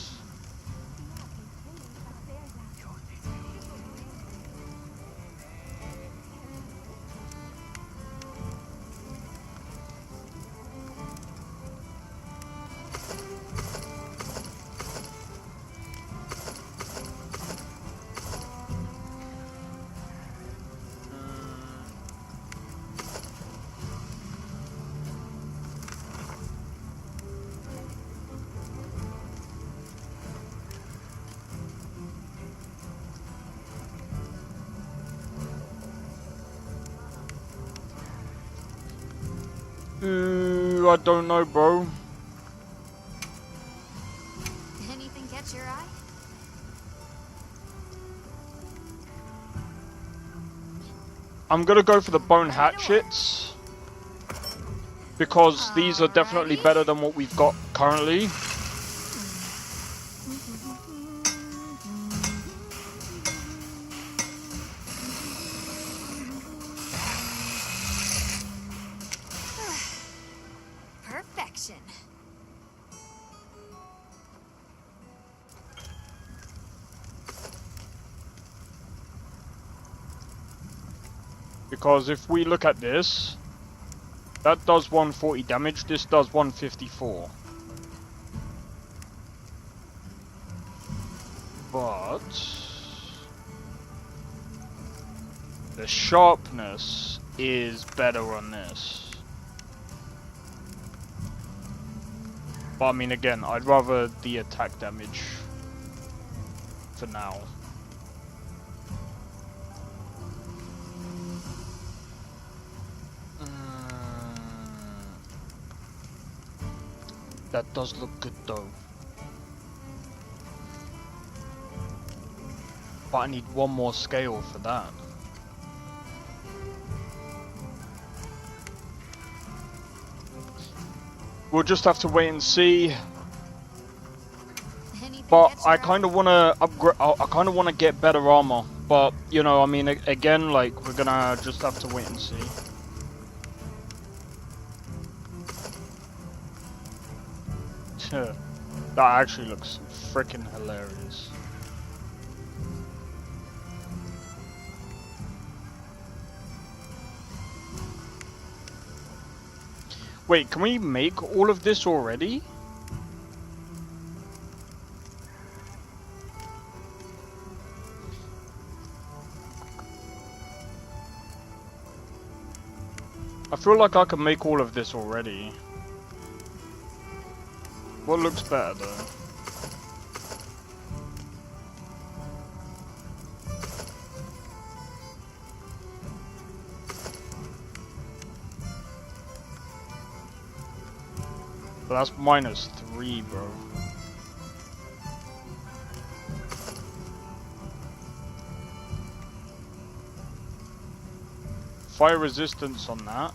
I don't know, bro. Anything catch your eye? I'm gonna go for the bone hatchets because these are definitely better than what we've got currently. Perfection. Because if we look at this, that does 140 damage, this does 154. But the sharpness is better on this. But I mean, again, I'd rather the attack damage for now. That does look good though. But I need one more scale for that. We'll just have to wait and see. But I kind of want to upgrade. I kind of want to get better armor. But you know, I mean, again, like we're gonna just have to wait and see. That actually looks freaking hilarious. Wait, can we make all of this already? I feel like I can make all of this already. What looks better though? But that's -3, bro. Fire resistance on that.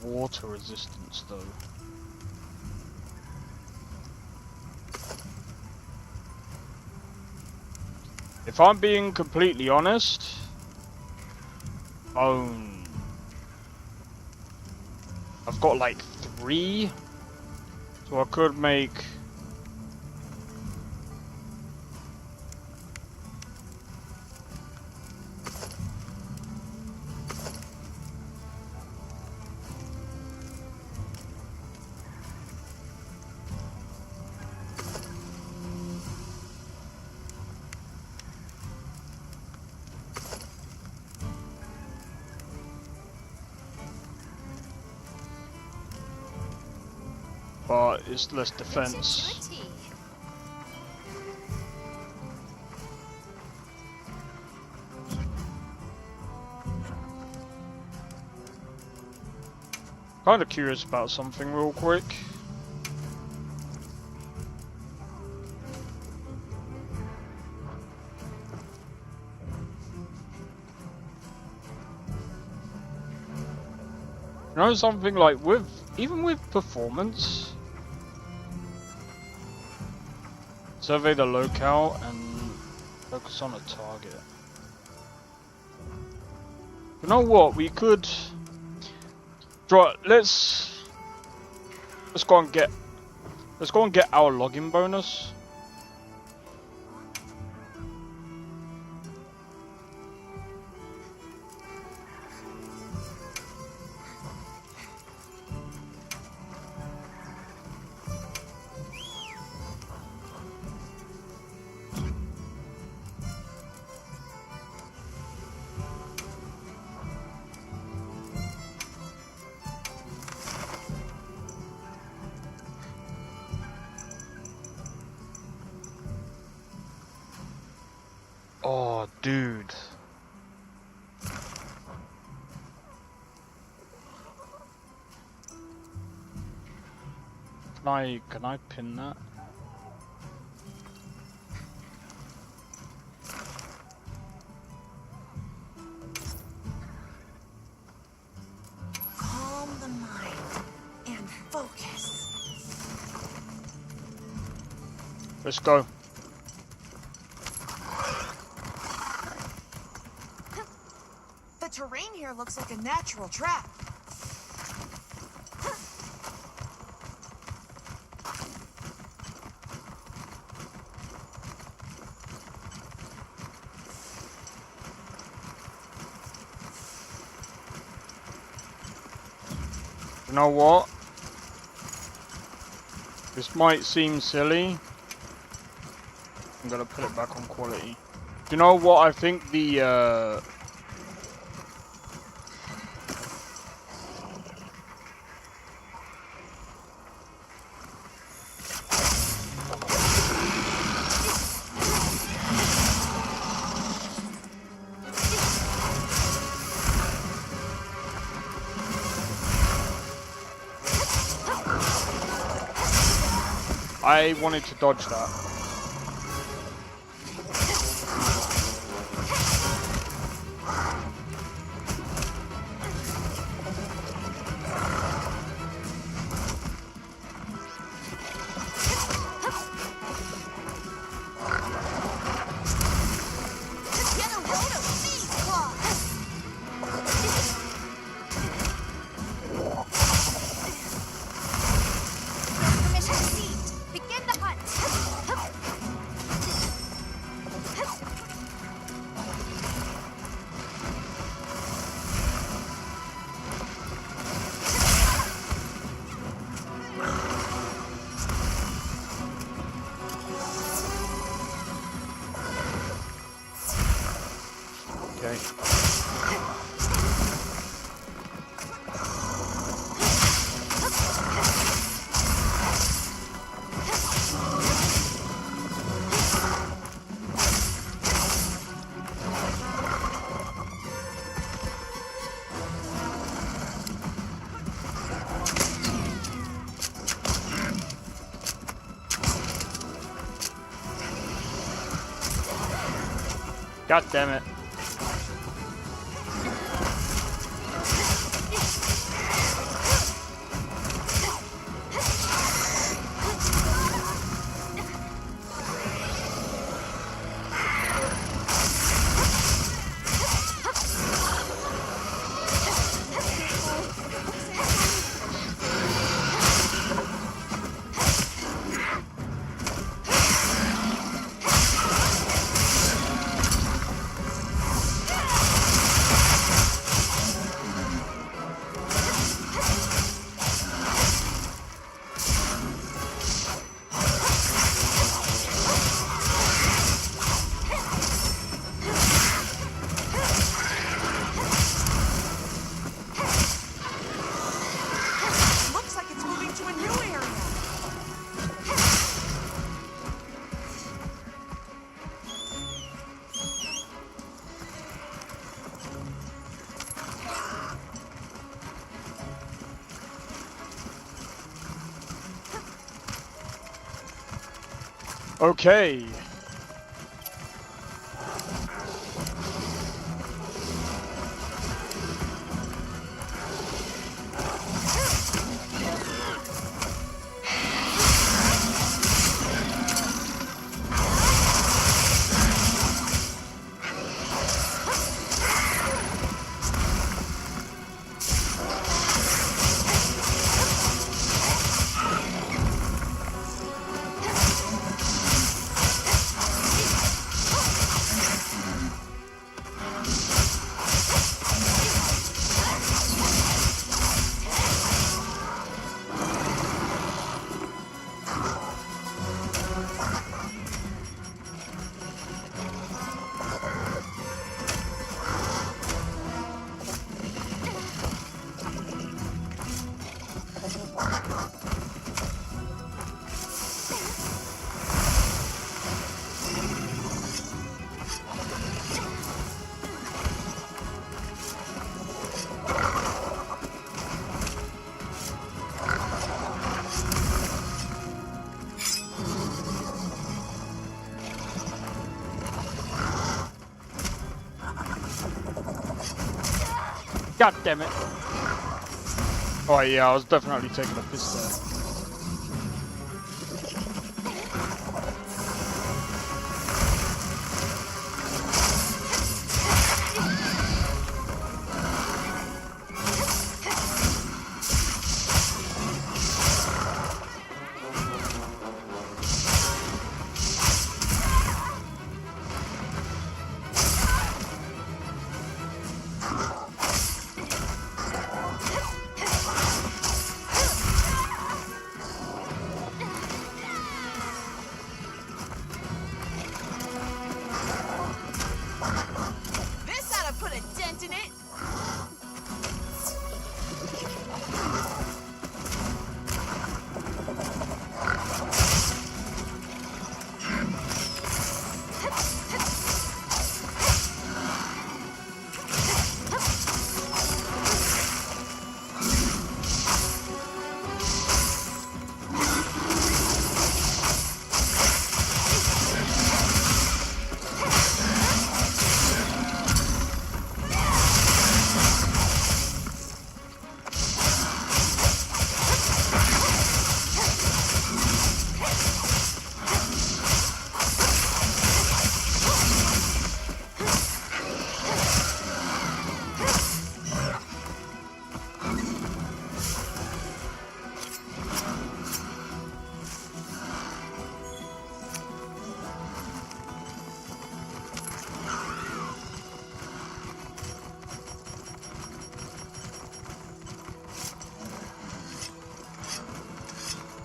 Water resistance though. If I'm being completely honest, I've got like 3, so I could make but it's less defense. Kind of curious about something real quick. You know, something like even with performance, survey the locale and focus on a target. You know what? We could draw. Let's go and get our login bonus. Oh, dude. Can I pin that? Calm the mind and focus. Let's go. The terrain here looks like a natural trap. You know what? This might seem silly. I'm gonna put it back on quality. You know what? I think the I wanted to dodge that. Get a load of these claws. Permission received. Begin the hunt. Okay. God damn it. Okay. God damn it. Oh yeah, I was definitely taking a piss there. This ought to put a dent in it.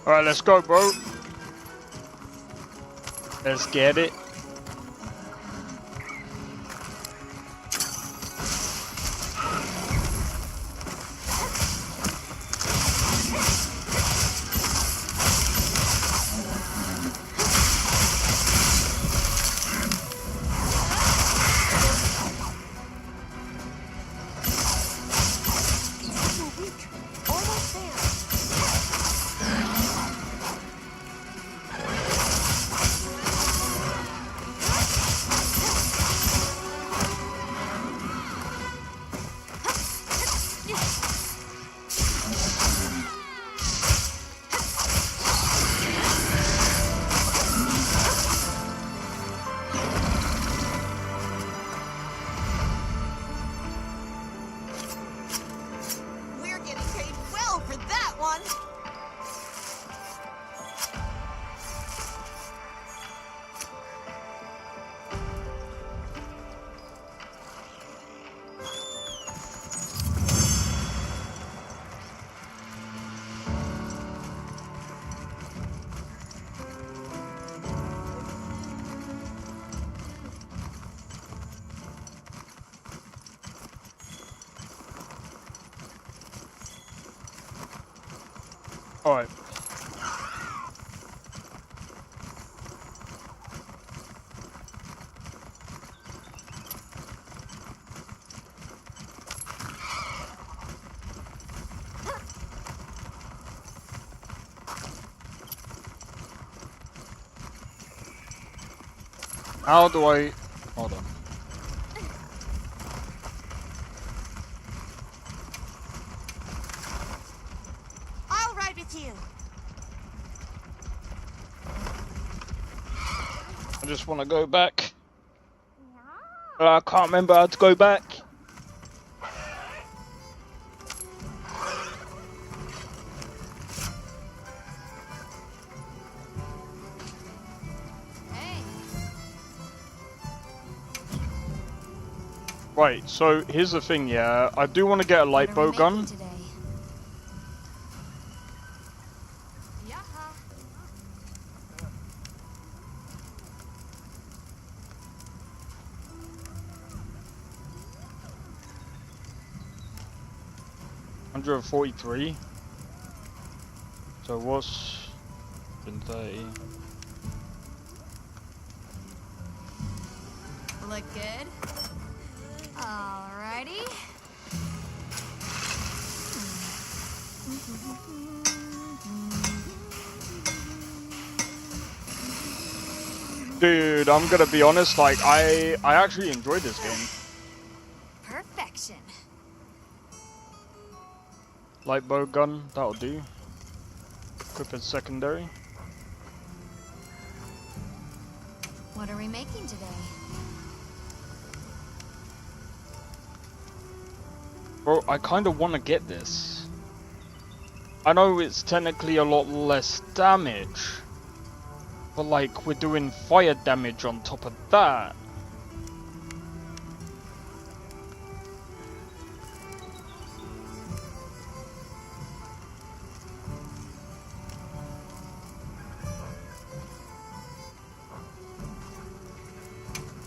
Alright, let's go, bro. Let's get it. Almost there. We're getting paid well for that one. Alright. How do I... Hold on. I'll ride with you. I just want to go back. I can't remember how to go back. Right, so here's the thing, yeah. I do want to get a light bow gun. $143. So what's been 30? Look good? Alrighty. Dude, I'm gonna be honest, like, I actually enjoyed this game. Perfection. Light bow gun, that'll do. Equip as secondary. What are we making today? Bro, I kind of want to get this. I know it's technically a lot less damage, but like, we're doing fire damage on top of that.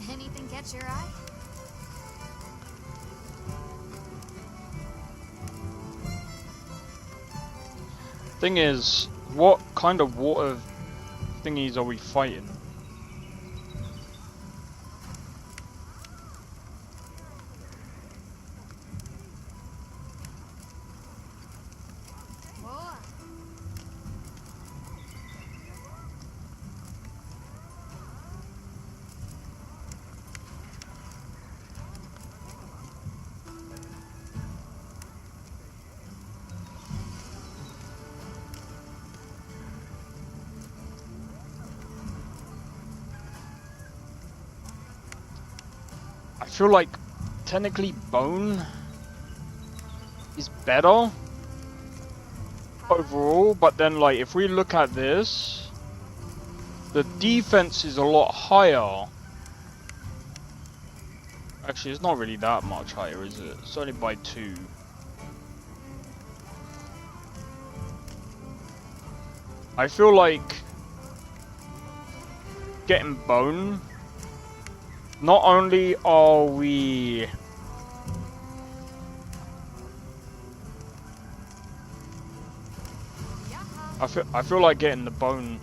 Anything catch your eye? Thing is, what kind of water thingies are we fighting? I feel like technically bone is better overall, but then like if we look at this, the defense is a lot higher. Actually, it's not really that much higher, is it? It's only by 2. I feel like getting bone, not only are we I feel like getting the bone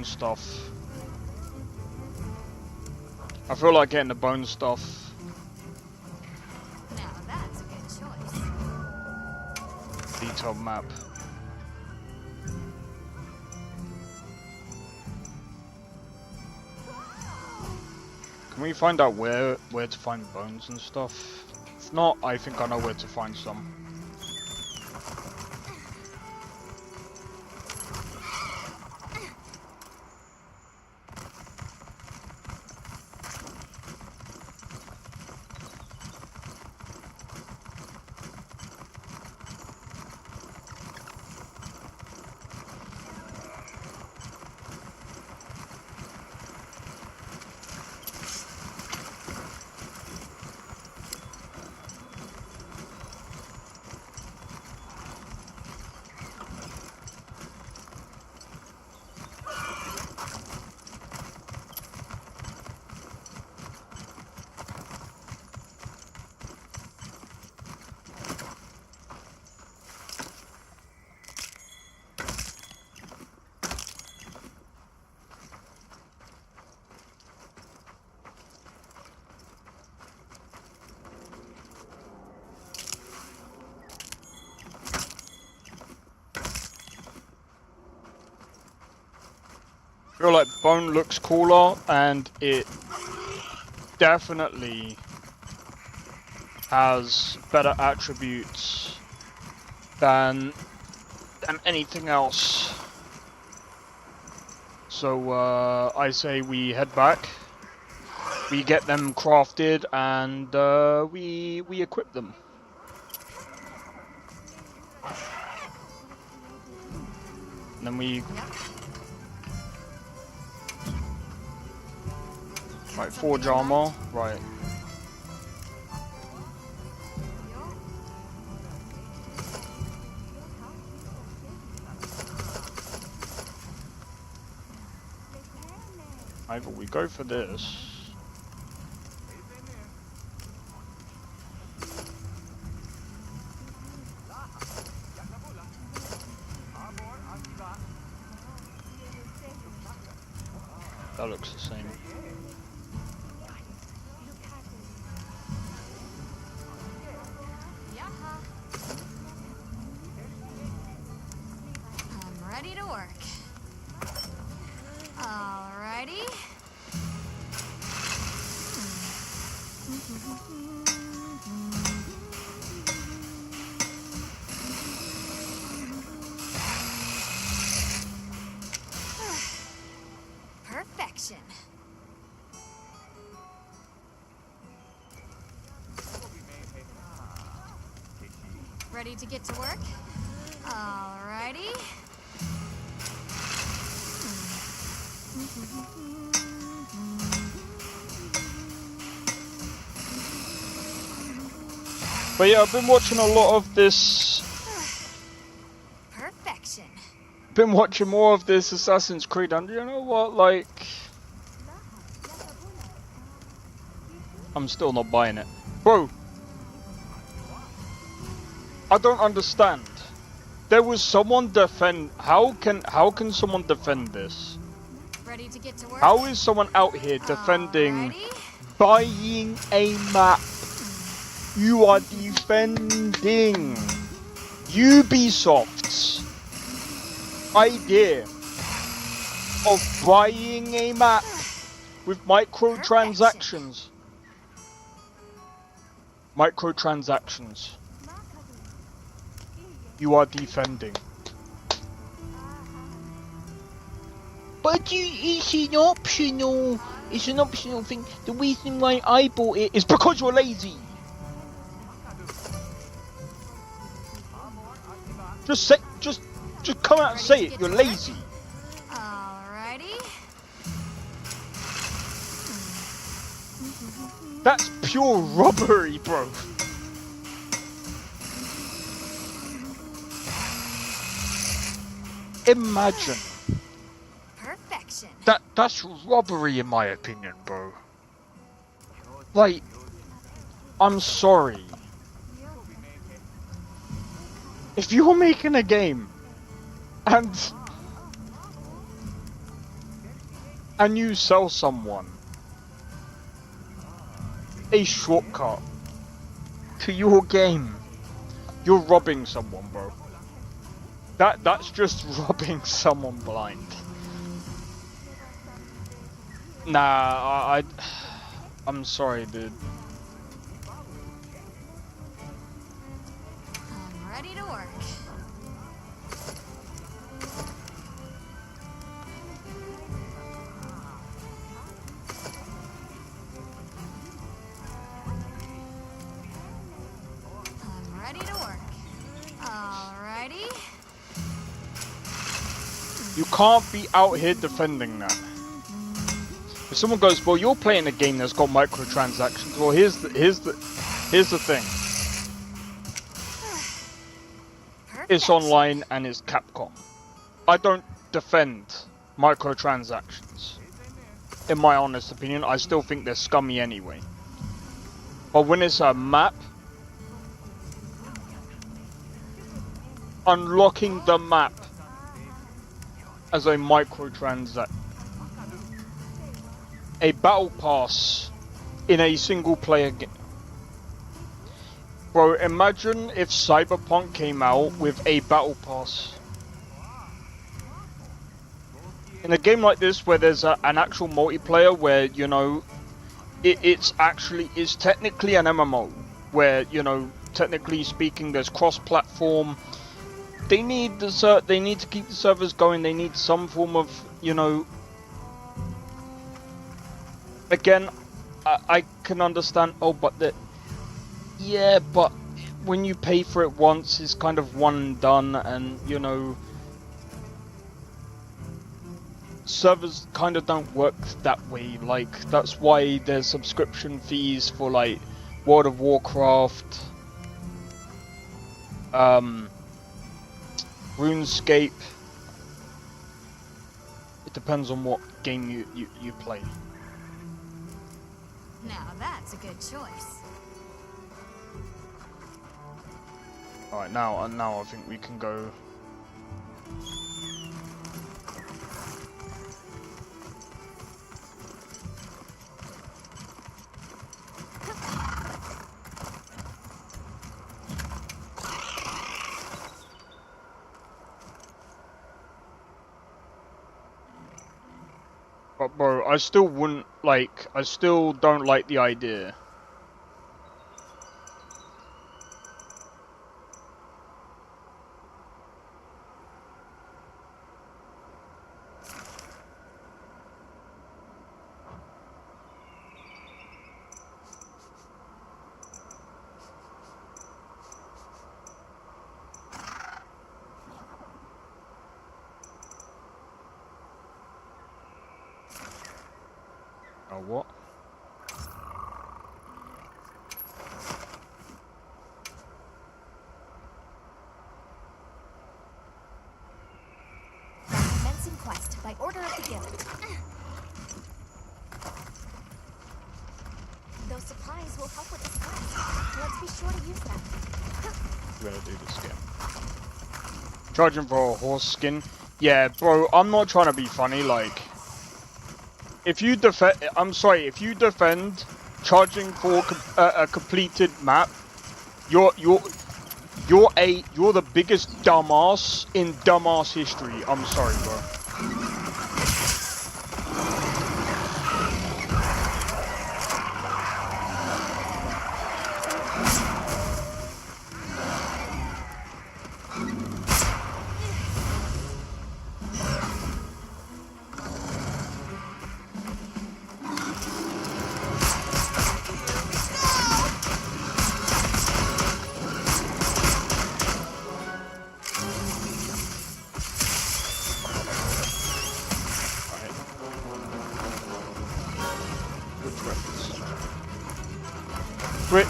stuff. I feel like getting the bone stuff. Now that's a good choice. Detailed map. Can we find out where to find bones and stuff? If not, I think I know where to find some. I feel like bone looks cooler and it definitely has better attributes than anything else. So I say we head back, we get them crafted, and we equip them. And then we... Right, forge armor, right. Either we go for this. That looks the same. I'm ready to work. Alrighty. Perfection. Ready to get to work? Alrighty. But yeah, I've been watching a lot of this. Perfection. Been watching more of this Assassin's Creed, and you know what? Like, I'm still not buying it, bro. I don't understand. There was someone defend. How can someone defend this? Ready to get to work? How is someone out here defending buying a map? You are defending Ubisoft's idea of buying a map with microtransactions. Microtransactions. You are defending. But it's an optional. It's an optional thing. The reason why I bought it is because you're lazy. Just come out and say it. You're lazy. Alrighty. That's pure robbery, bro. Imagine. Perfection. That's robbery in my opinion, bro. Like, I'm sorry. If you're making a game and you sell someone a shortcut to your game, you're robbing someone, bro. That's just robbing someone blind. Nah, I'm sorry, dude. I'm ready to work. I'm ready to work. Alrighty. You can't be out here defending that. If someone goes, well, you're playing a game that's got microtransactions. Well, here's the thing. It's online and it's Capcom. I don't defend microtransactions. In my honest opinion, I still think they're scummy anyway. But when it's a map, unlocking the map as a microtransaction, a battle pass in a single player game. Bro, imagine if Cyberpunk came out with a battle pass. In a game like this where there's an actual multiplayer where, you know, it's technically an MMO where, you know, technically speaking, there's cross-platform. They need to keep the servers going. They need some form of, you know. Again, I can understand. Oh, but yeah, but when you pay for it once, it's kind of one and done, and you know, servers kind of don't work that way. Like, that's why there's subscription fees for like World of Warcraft, RuneScape. It depends on what game you play. Now that's a good choice. Alright, now I think we can go. But bro, I still don't like the idea. Oh, what? Commencing quest by order of the guild. Those supplies will help with this quest. Let's be sure to use them. We're gonna do this again. Charging for a horse skin. Yeah, bro, I'm not trying to be funny, like, if you defend charging for a completed map, you're the biggest dumbass in dumbass history. I'm sorry, bro. Rich.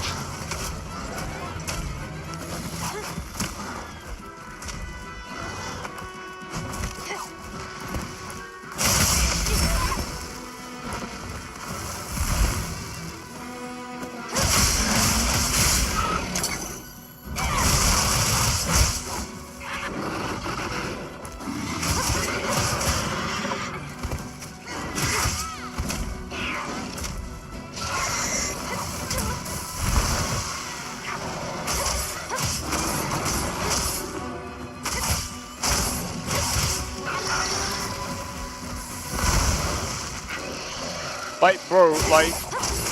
Like, bro, like,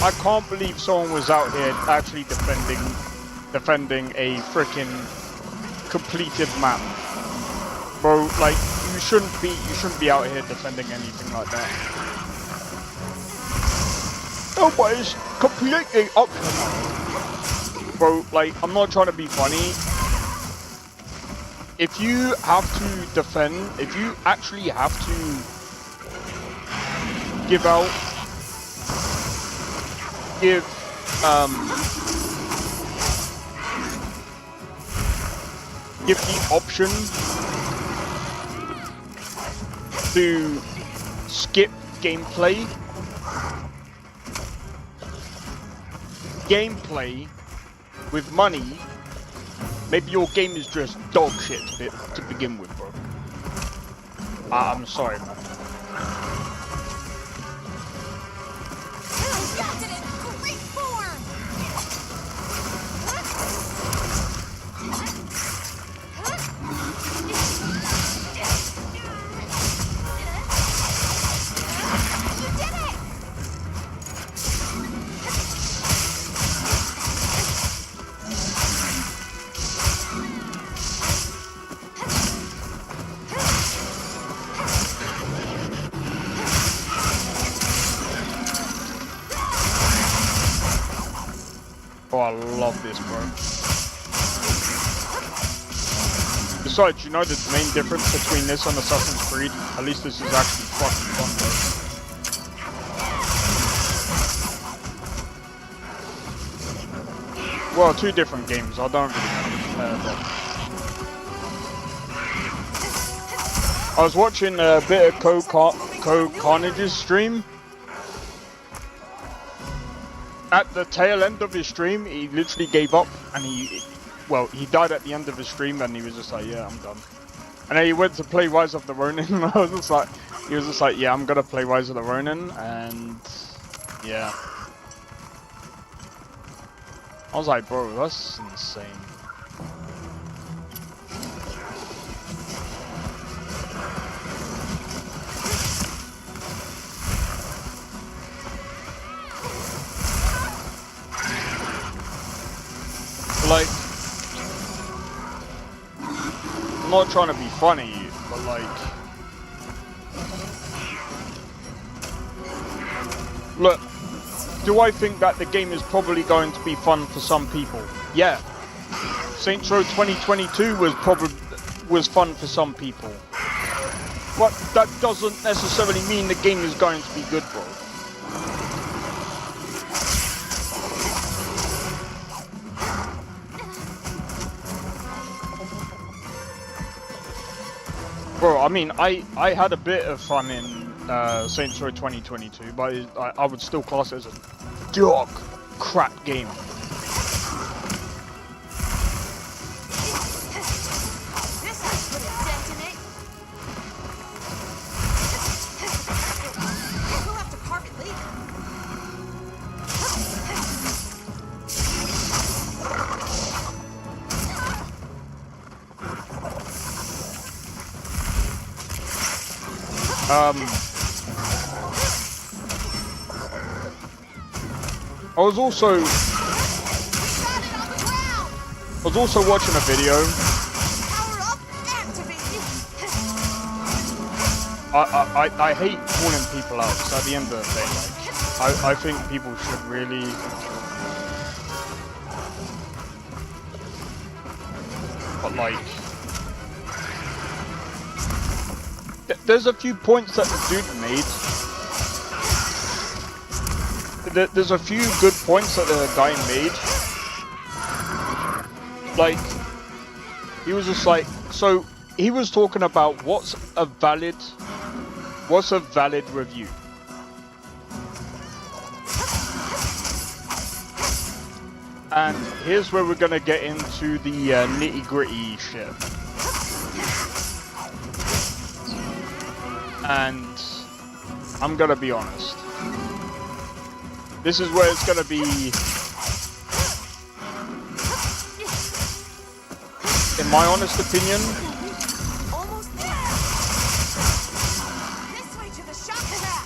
I can't believe someone was out here actually defending a freaking completed map. Bro, like, you shouldn't be out here defending anything like that. Oh, but it's completely optional. Bro, like, I'm not trying to be funny. If you have to defend, if you actually have to give the option to skip gameplay with money, maybe your game is just dog shit to begin with, bro. I'm sorry, man. Oh, I love this, bro. Besides, you know the main difference between this and Assassin's Creed? At least this is actually fucking fun, bro. Well, two different games. I don't really compare them. I was watching a bit of Carnage's stream. At the tail end of his stream, he literally gave up, and he died at the end of his stream, and he was just like, yeah, I'm done. And then he went to play Rise of the Ronin, and he was just like, yeah, I'm gonna play Rise of the Ronin, and yeah. I was like, bro, that's insane. Like, I'm not trying to be funny, but like, look, do I think that the game is probably going to be fun for some people? Yeah. Saints Row 2022 was fun for some people. But that doesn't necessarily mean the game is going to be good, bro. Bro, I mean, I had a bit of fun in Saints Row 2022, but I would still class it as a dog crap game. I was also watching a video. I hate calling people out, because at the end of the day, like, I think people should really like, there's a few points that the dude made. There's a few good points that the guy made. Like, he was just like, so he was talking about what's a valid review. And here's where we're gonna get into the nitty-gritty shit. And I'm gonna be honest. This is where it's gonna be, in my honest opinion, This way to the shop trap.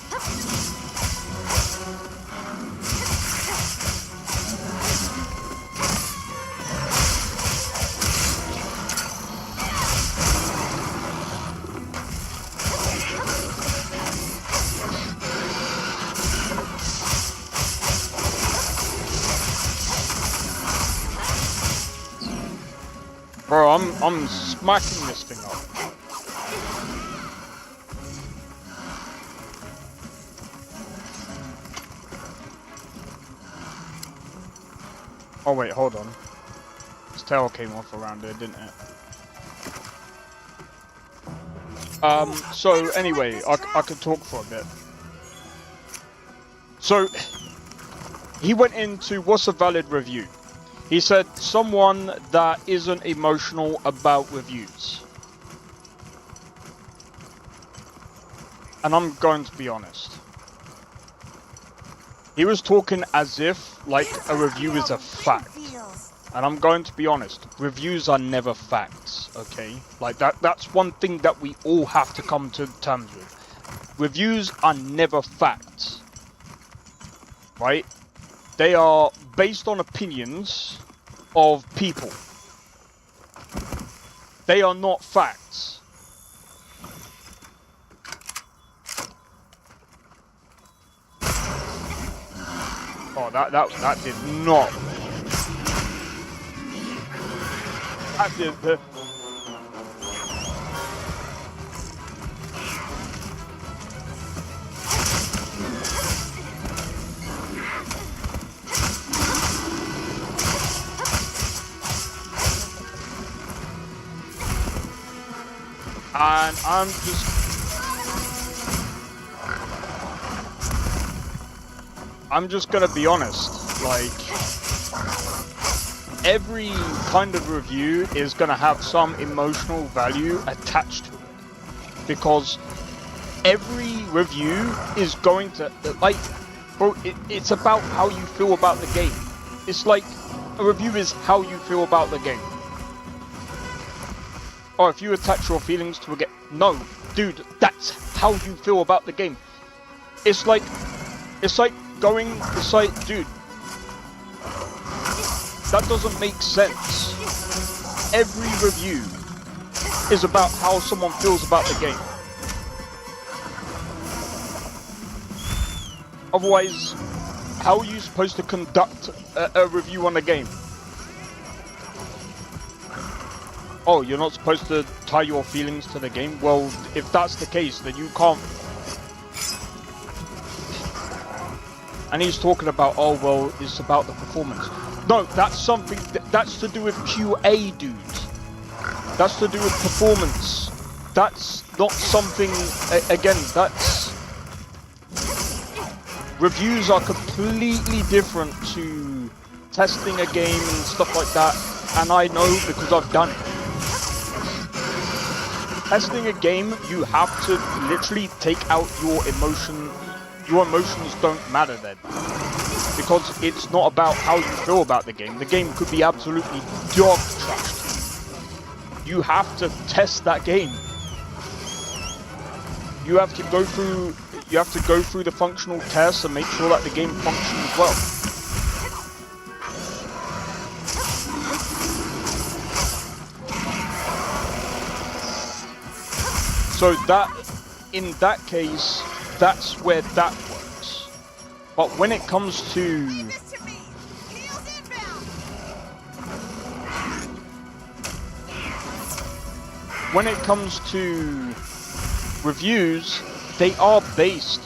bro, I'm smacking this thing up. Oh wait, hold on. His tail came off around there, didn't it? So anyway, I could talk for a bit. So, he went into what's a valid review. He said someone that isn't emotional about reviews. And I'm going to be honest. He was talking as if like a review is a fact. And I'm going to be honest, reviews are never facts, okay? Like that's one thing that we all have to come to terms with. Reviews are never facts. Right? They are based on opinions of people. They are not facts. Oh, that did not And I'm just gonna be honest, like, every kind of review is gonna have some emotional value attached to it. Because every review is going to, like, bro, it's about how you feel about the game. It's like, a review is how you feel about the game. Or if you attach your feelings to a game, no, dude, that's how you feel about the game. It's like going, it's like, dude, that doesn't make sense. Every review is about how someone feels about the game. Otherwise, how are you supposed to conduct a review on a game? Oh, you're not supposed to tie your feelings to the game? Well, if that's the case, then you can't. And he's talking about, oh, well, it's about the performance. No, that's something, that's to do with QA, dude. That's to do with performance. That's not something, again, that's... Reviews are completely different to testing a game and stuff like that. And I know because I've done it. Testing a game, you have to literally take out your emotion. Your emotions don't matter then. Because it's not about how you feel about the game. The game could be absolutely dog trash. You have to test that game. You have to go through the functional tests and make sure that the game functions well. So that, in that case, that's where that works. But when it comes to... When it comes to reviews, they are based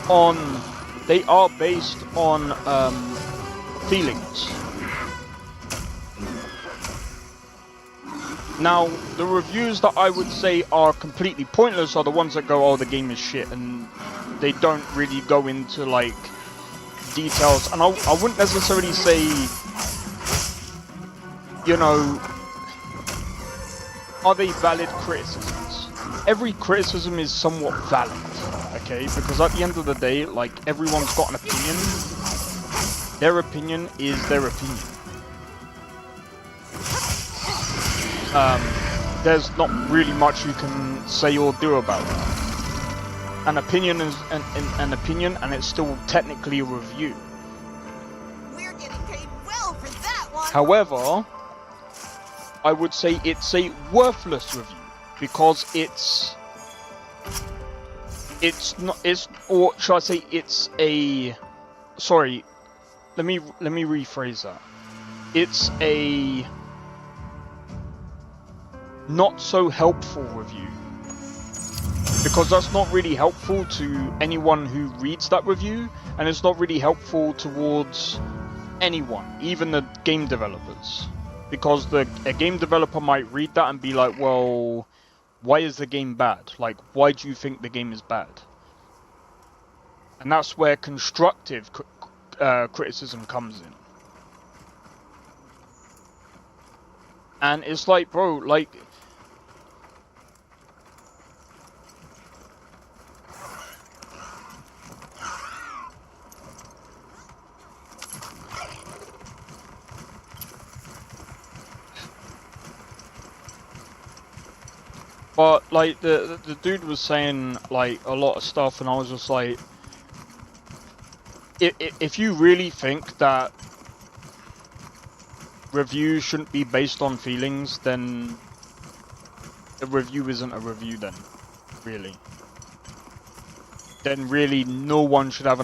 on feelings. Now, the reviews that I would say are completely pointless are the ones that go, oh, the game is shit, and they don't really go into, like, details. And I wouldn't necessarily say, you know, are they valid criticisms? Every criticism is somewhat valid, okay? Because at the end of the day, like, everyone's got an opinion. Their opinion is their opinion. There's not really much you can say or do about that. An opinion is an opinion, and it's still technically a review. We're getting paid well for that one. However, I would say it's a worthless review because it's not, or should I say it's a, sorry, let me rephrase that. It's a not so helpful review, because that's not really helpful to anyone who reads that review, and it's not really helpful towards anyone, even the game developers, because a game developer might read that and be like, well, why is the game bad? Like, why do you think the game is bad? And that's where constructive criticism comes in. And it's like, bro, like, but like the dude was saying like a lot of stuff, and I was just like, if you really think that reviews shouldn't be based on feelings, then a review isn't a review then, really. Then really no one should have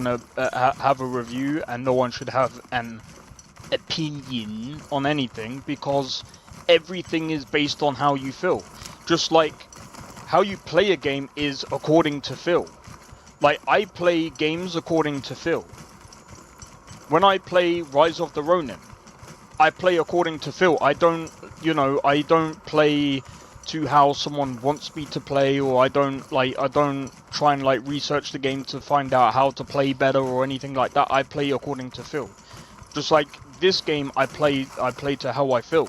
have a review, and no one should have an opinion on anything, because everything is based on how you feel. Just like how you play a game is according to feel. Like, I play games according to feel. When I play Rise of the Ronin, I play according to feel. I don't, you know, I don't play to how someone wants me to play, or I don't try and like research the game to find out how to play better or anything like that. I play according to feel. Just like this game, I play to how I feel.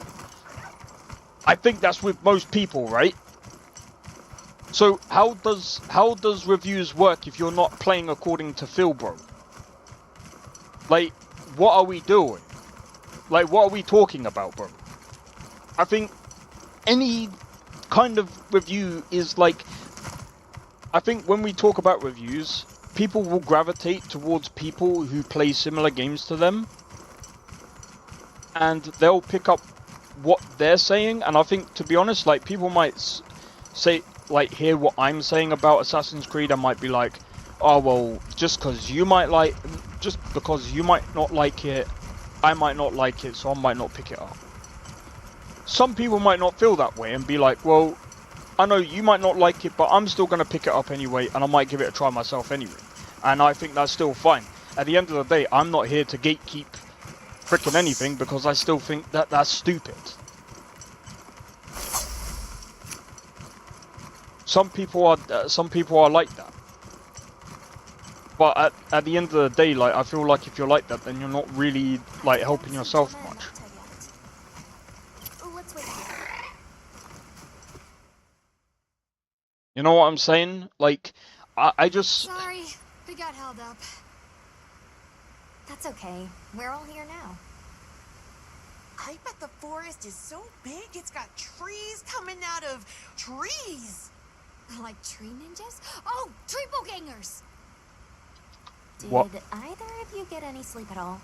I think that's with most people, right? So how does reviews work if you're not playing according to feel, bro? Like, what are we doing? Like, what are we talking about, bro? I think any kind of review is like... I think when we talk about reviews, people will gravitate towards people who play similar games to them. And they'll pick up what they're saying. And I think, to be honest, like, people might say, like, hear what I'm saying about Assassin's Creed and might be like, oh, well, just because you might not like it, I might not like it, so I might not pick it up. Some people might not feel that way and be like, well, I know you might not like it, but I'm still going to pick it up anyway, and I might give it a try myself anyway. And I think that's still fine. At the end of the day, I'm not here to gatekeep frickin' anything, because I still think that that's stupid. Some people are like that. But at the end of the day, like, I feel like if you're like that, then you're not really, like, helping yourself much. You know what I'm saying? Like, I just... Sorry, we got held up. That's okay. We're all here now. I bet the forest is so big it's got trees coming out of trees. Like tree ninjas? Oh, triple gangers! Did What? either of you get any sleep at all?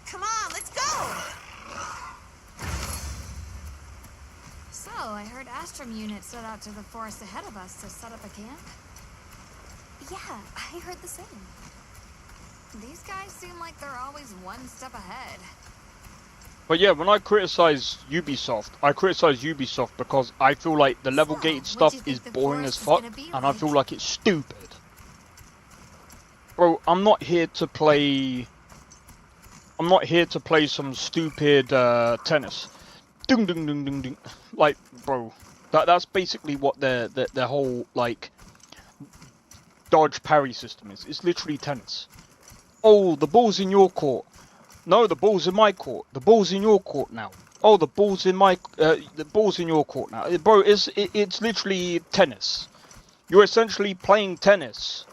Come on, let's go! So, I heard Astrum unit set out to the forest ahead of us to set up a camp. Yeah, I heard the same. These guys seem like they're always one step ahead. But yeah, when I criticize Ubisoft because I feel like the level gated stuff is boring as fuck, and I feel like it's stupid. Bro, I'm not here to play some stupid tennis. Ding ding ding ding ding. Like, bro, that's basically what their whole like dodge parry system is. It's literally tennis. Oh, the ball's in your court. No, the ball's in my court. The ball's in your court now. Oh, the ball's in your court now. Bro, it's literally tennis. You're essentially playing tennis.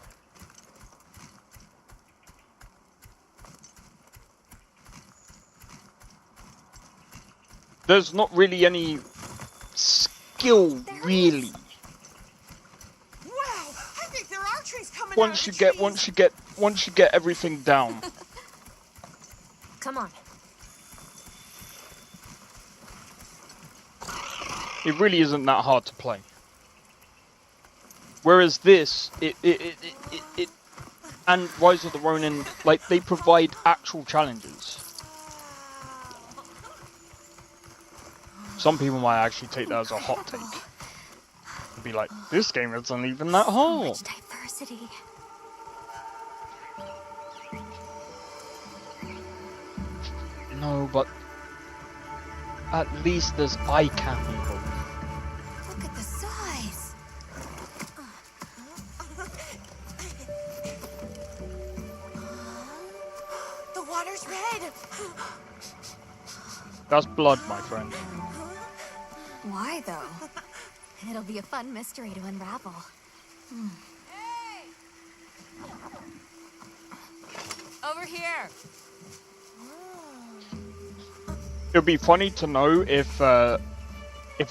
There's not really any skill, really. Wow, I think there are trees coming Once you get everything down. Come on. It really isn't that hard to play. Whereas this, it and Rise of the Ronin, like, they provide actual challenges. Some people might actually take that as a hot take. And be like, this game isn't even that hard. So much diversity. No, but at least there's eye candy. Look at the size. The water's red. That's blood, my friend. Why though? It'll be a fun mystery to unravel. Over here. It'd be funny to know if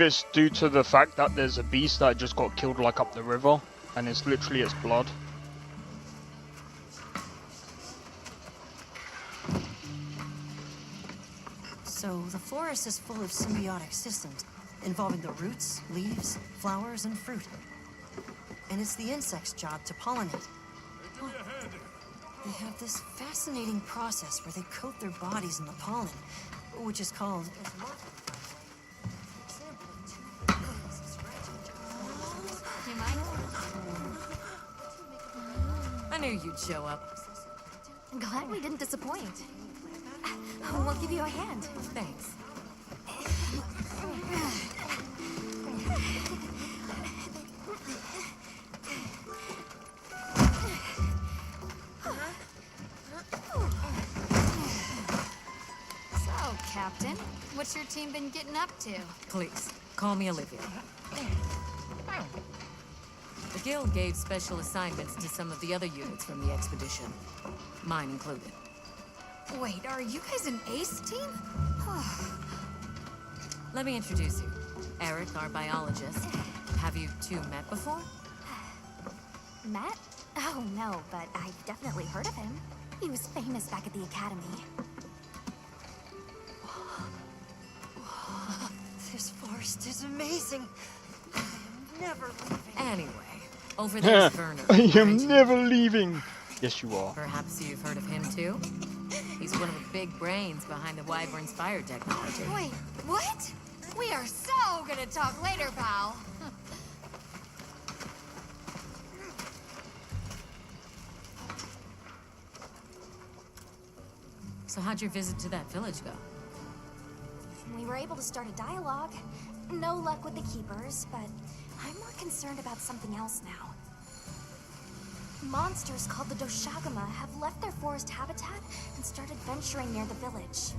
it's due to the fact that there's a beast that just got killed like up the river, and it's literally its blood. So the forest is full of symbiotic systems, involving the roots, leaves, flowers, and fruit. And it's the insect's job to pollinate. They have this fascinating process where they coat their bodies in the pollen, which is called... You mind? I knew you'd show up. Glad we didn't disappoint. We'll give you a hand. Thanks. So, Captain, what's your team been getting up to? Please, call me Olivia. The Guild gave special assignments to some of the other units from the expedition. Mine included. Wait, are you guys an ace team? Let me introduce you. Eric, our biologist. Have you two met before? Matt? Oh, no, but I've definitely heard of him. He was famous back at the academy. This forest is amazing. I am never leaving. Anyway, over there's Werner. I am never leaving. Yes, you are. Perhaps you've heard of him too? He's one of the big brains behind the Wyvern's fire technology. Wait, what? We are so gonna talk later, pal. So how'd your visit to that village go? We were able to start a dialogue. No luck with the keepers, but I'm more concerned about something else now. Monsters called the Doshagama have left their forest habitat and started venturing near the village.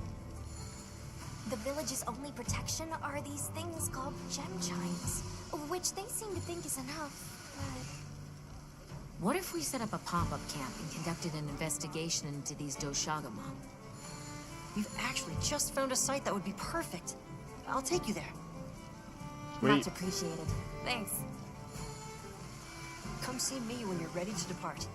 The village's only protection are these things called gem chimes, which they seem to think is enough, but... What if we set up a pop-up camp and conducted an investigation into these Doshagama? We've actually just found a site that would be perfect. I'll take you there. Sweet. Much appreciated. Thanks. Come see me when you're ready to depart.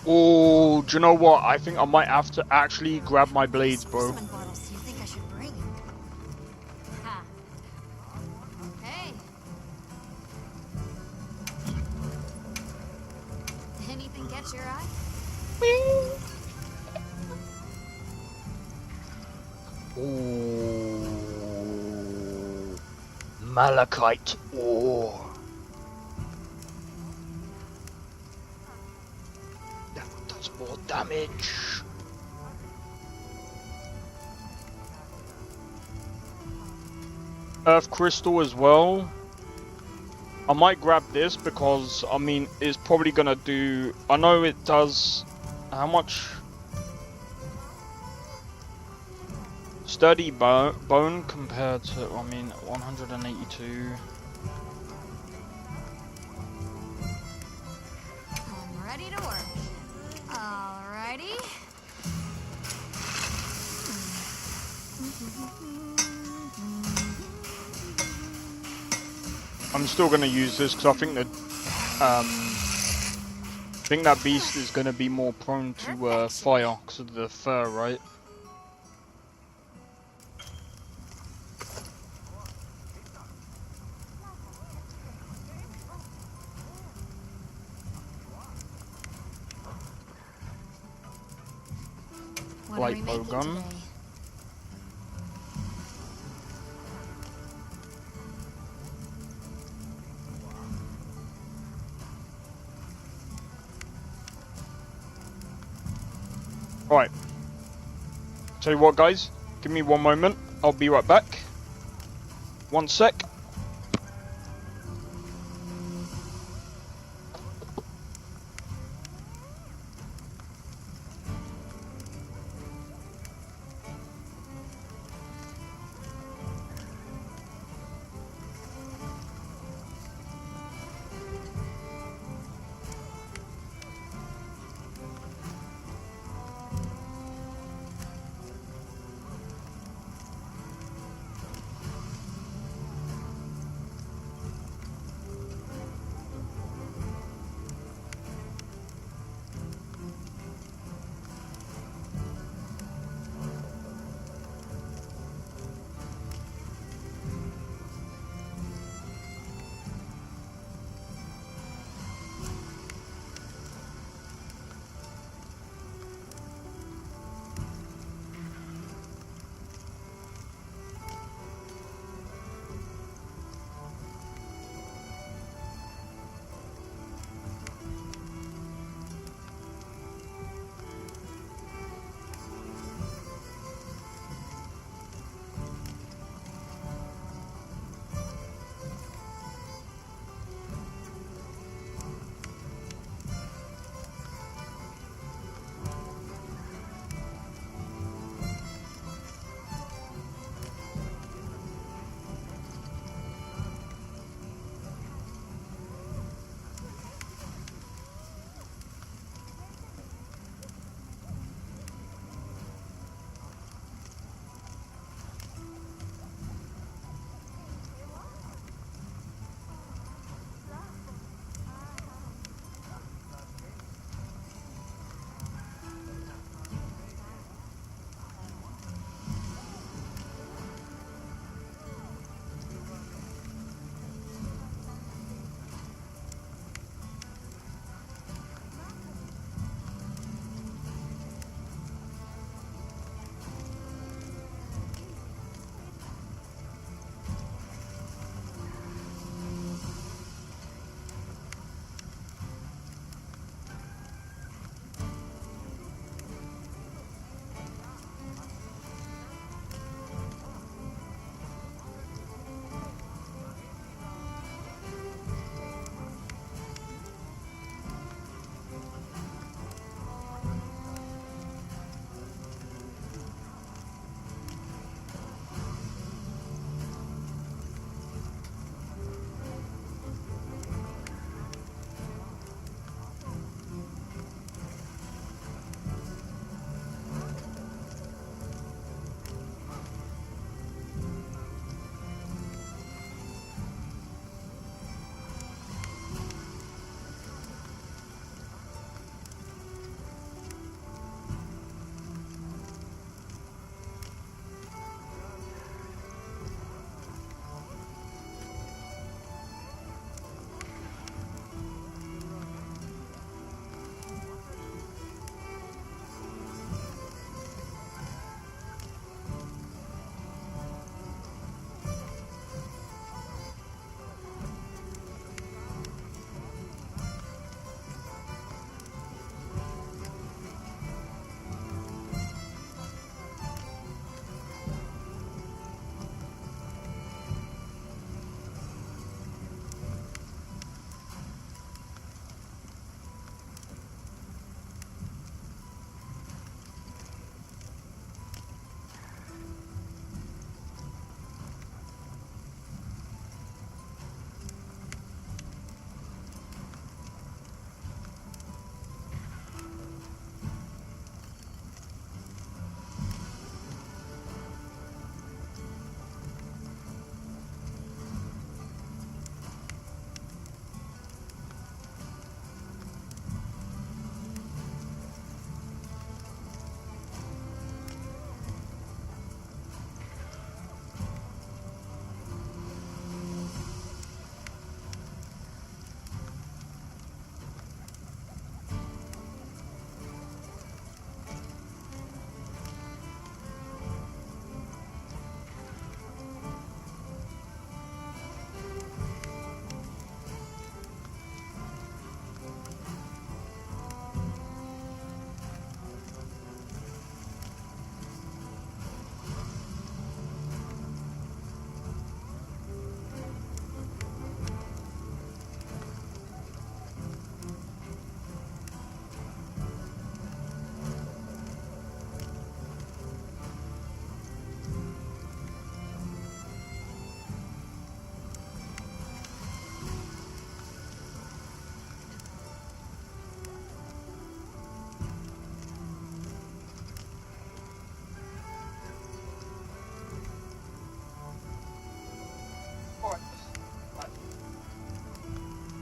Oh, do you know what? I think I might have to actually grab my blades, bro. Specimen bottles do you think I should bring? Ha. Hey. Anything catch your eye? Oh, malachite ore. That does more damage. Earth crystal as well. I might grab this because, I mean, it's probably gonna do... I know it does... How much? Sturdy bone compared to, I mean, 182. I'm ready to work. Alrighty. I'm still gonna use this because I think that that beast is gonna be more prone to fire because of the fur, right? Light bow gun. Right. Tell you what, guys. Give me one moment. I'll be right back. One sec.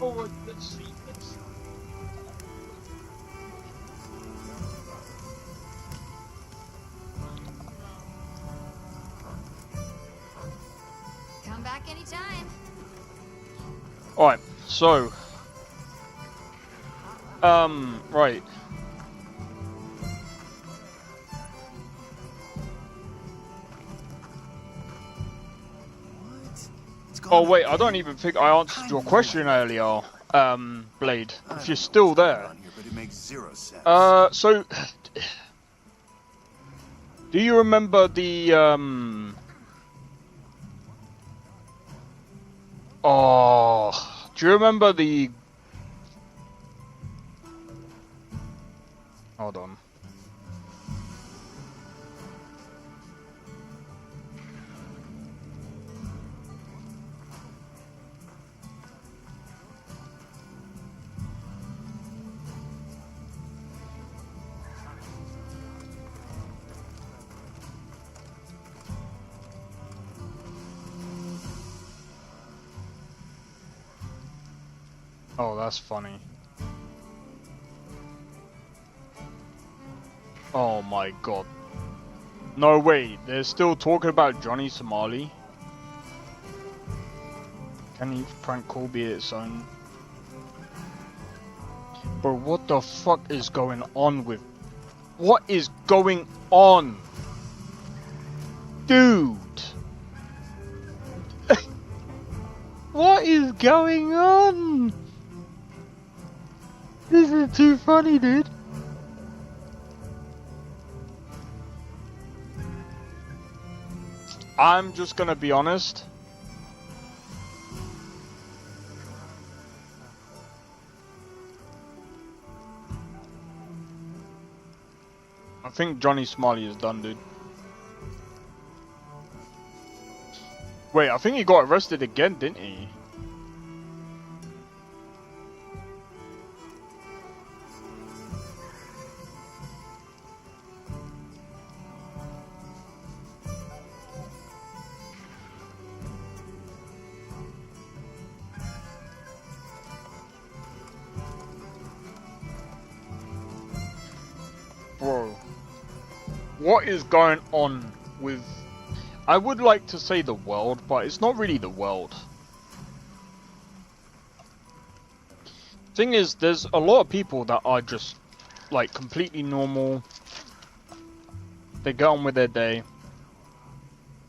Alright, let's see. Come back anytime. Alright, so right. Oh wait, I don't even think I answered your question earlier, Blade. If you're still there. But it makes zero sense. So do you remember the oh, do you remember the hold on. Oh, that's funny. Oh my god. No way, they're still talking about Johnny Somali. Can each prank call be its own? Bro, what the fuck is going on with... What is going on? Dude! What is going on? This is too funny, dude. I'm just gonna be honest. I think Johnny Smiley is done, dude. Wait, I think he got arrested again, didn't he? Bro, what is going on with... I would like to say the world, but it's not really the world. Thing is, there's a lot of people that are just, like, completely normal. They get on with their day.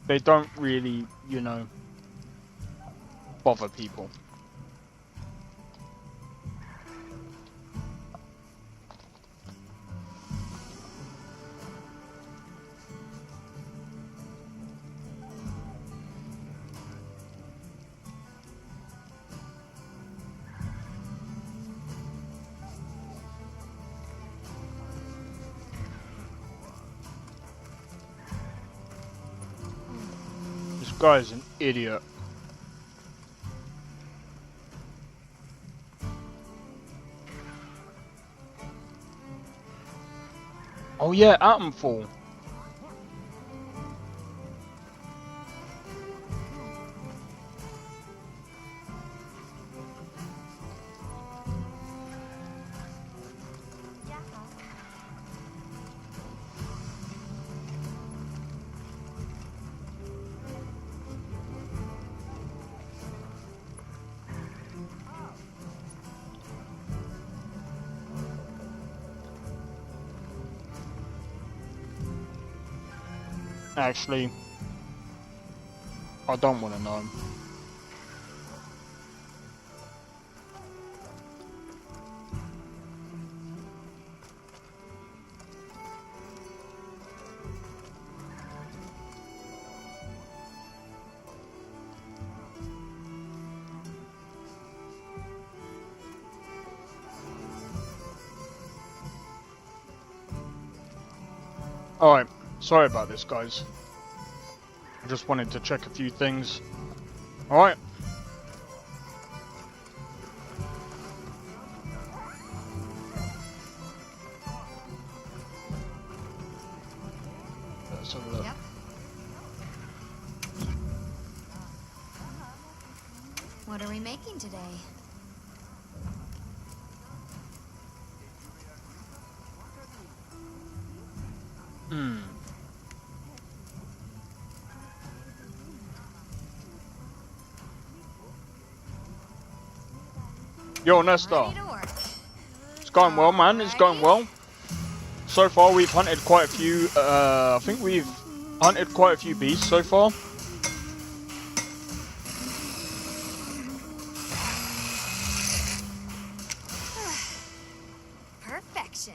They don't really, you know, bother people. This guy's an idiot. Oh yeah, Atomfall. Actually, I don't want to know. Alright, sorry about this, guys. I just wanted to check a few things. Alright. Let's have a look. Yep. What are we making today? Yo, Nesta. It's going well, man. It's going well. So far, we've hunted quite a few. I think we've hunted quite a few beasts so far. Perfection.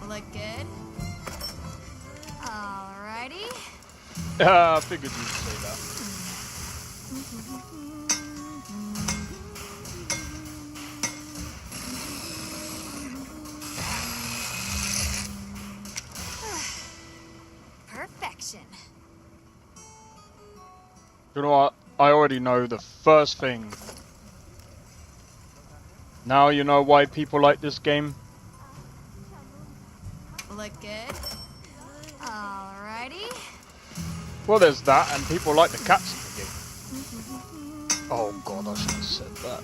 Look good? Alrighty. I figured you'd say that. Perfection. You know what? I already know the first thing. Now you know why people like this game. Look good? Alrighty. Well, there's that, and people like the cats in the game. Oh god, I should have said that.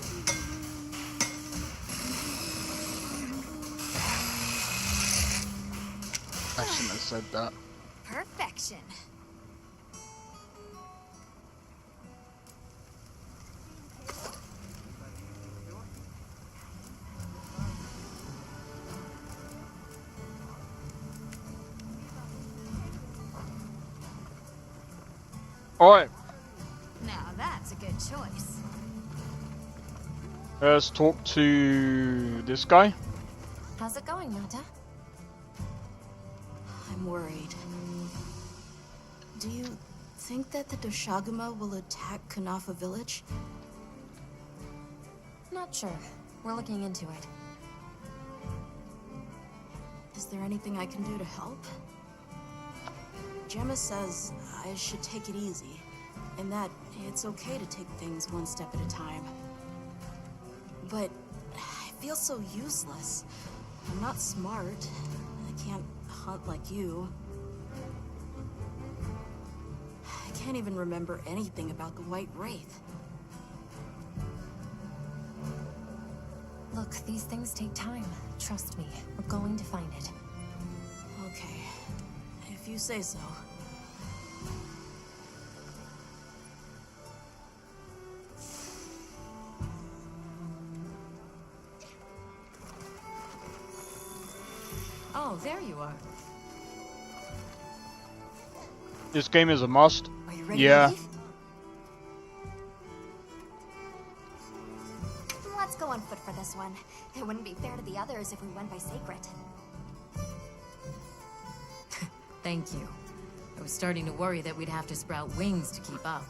I shouldn't have said that. Perfection. Alright, Now that's a good choice. let's talk to this guy. How's it going, Nata? I'm worried. Do you think that the Doshaguma will attack Kanafa village? Not sure. We're looking into it. Is there anything I can do to help? Gemma says I should take it easy, and that it's okay to take things one step at a time. But I feel so useless. I'm not smart. I can't hunt like you. I can't even remember anything about the White Wraith. Look, these things take time. Trust me, we're going to find it. Okay, if you say so. Oh, there you are. This game is a must. Are you ready Yeah. to leave? Let's go on foot for this one. It wouldn't be fair to the others if we went by Sacred. Thank you. I was starting to worry that we'd have to sprout wings to keep up.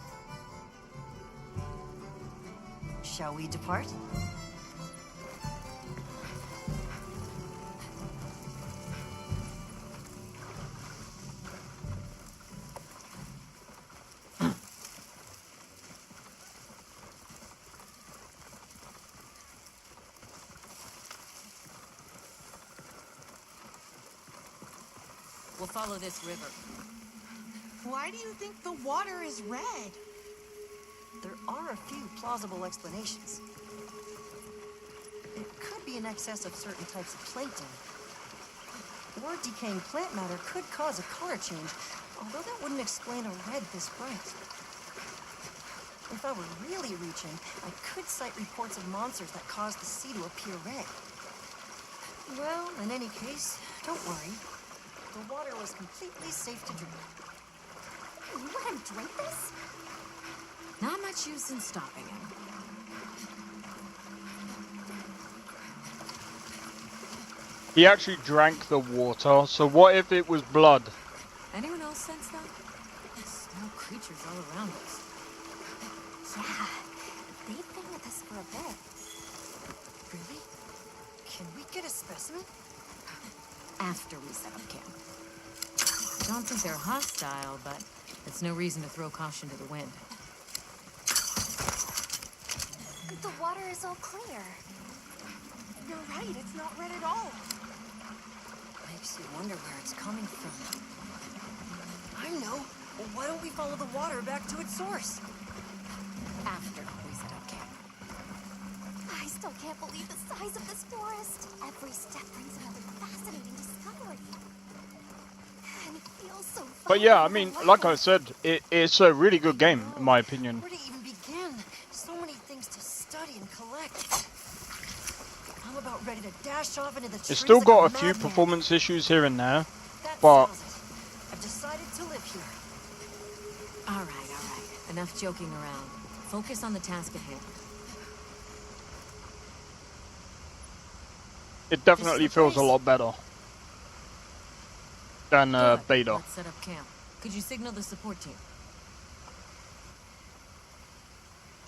Shall we depart? We'll follow this river. Why do you think the water is red? There are a few plausible explanations. It could be in excess of certain types of plankton. Or decaying plant matter could cause a color change, although that wouldn't explain a red this bright. If I were really reaching, I could cite reports of monsters that cause the sea to appear red. Well, in any case, don't worry. The water was completely safe to drink. You let him drink this? Not much use in stopping him. He actually drank the water, so what if it was blood? Anyone else sense that? Small creatures all around us. Yeah, they've been with us for a bit. Really? Can we get a specimen? After we set up camp. I don't think they're hostile, but it's no reason to throw caution to the wind. The water is all clear. You're right, it's not red at all. Makes you wonder where it's coming from. I know. Well, why don't we follow the water back to its source? After we set up camp. I still can't believe the size of this forest. Every step brings another fascinating discovery. But yeah, I mean, like I said, it's a really good game, in my opinion. Where to even begin? So many things to study and collect. I'm about ready to dash off into the trees It's still like got a a few madman. performance issues here and there, That but settles it. I've decided to live here. All right. Enough joking around. Focus on the task at hand. it definitely feels a lot better than Good. beta. Let's set up camp. Could you signal the support team?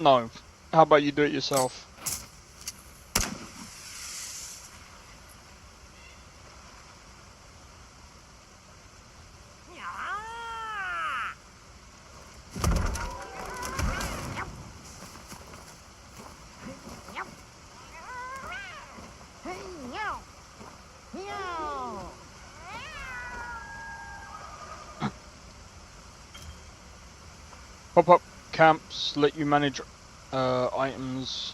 No. How about you do it yourself? Pop-up camps let you manage items.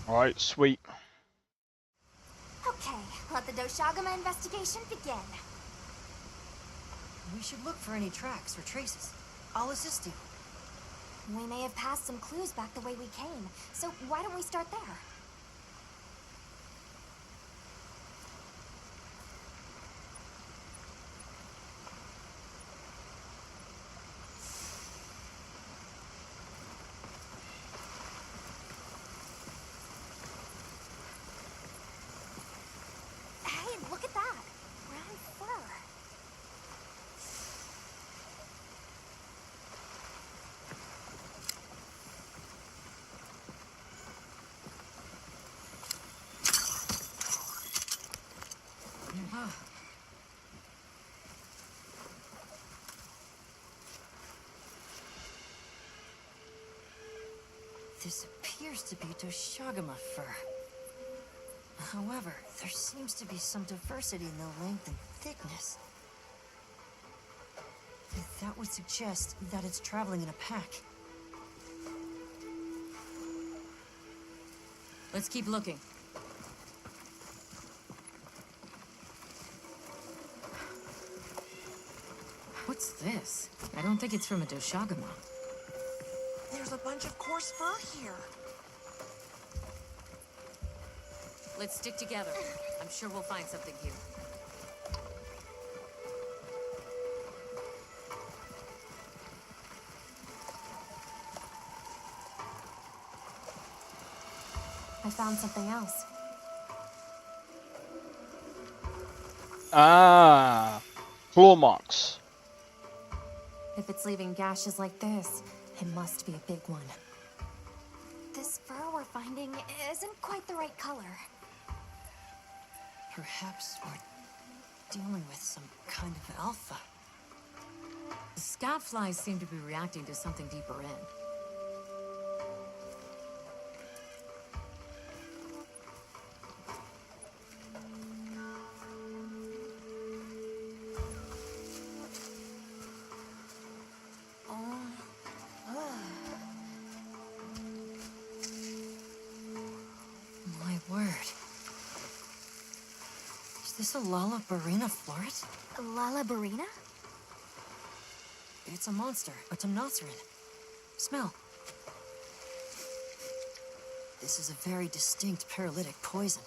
Alright, sweet. Okay, let the Doshagama investigation begin. We should look for any tracks or traces. I'll assist you. We may have passed some clues back the way we came, so why don't we start there? Hey, look at that! Brown fur. This appears to be Doshagama fur. However, there seems to be some diversity in the length and thickness. That would suggest that it's traveling in a pack. Let's keep looking. What's this? I don't think it's from a Doshagama. There's a bunch of coarse fur here. Let's stick together. I'm sure we'll find something here. I found something else. Ah, claw marks. If it's leaving gashes like this, it must be a big one. This fur we're finding isn't quite the right color. Perhaps we're dealing with some kind of alpha. The scout flies seem to be reacting to something deeper in. My word. Is this a Lalabarina floret? Lalabarina? It's a monster, a Temnoceran. Smell. This is a very distinct paralytic poison.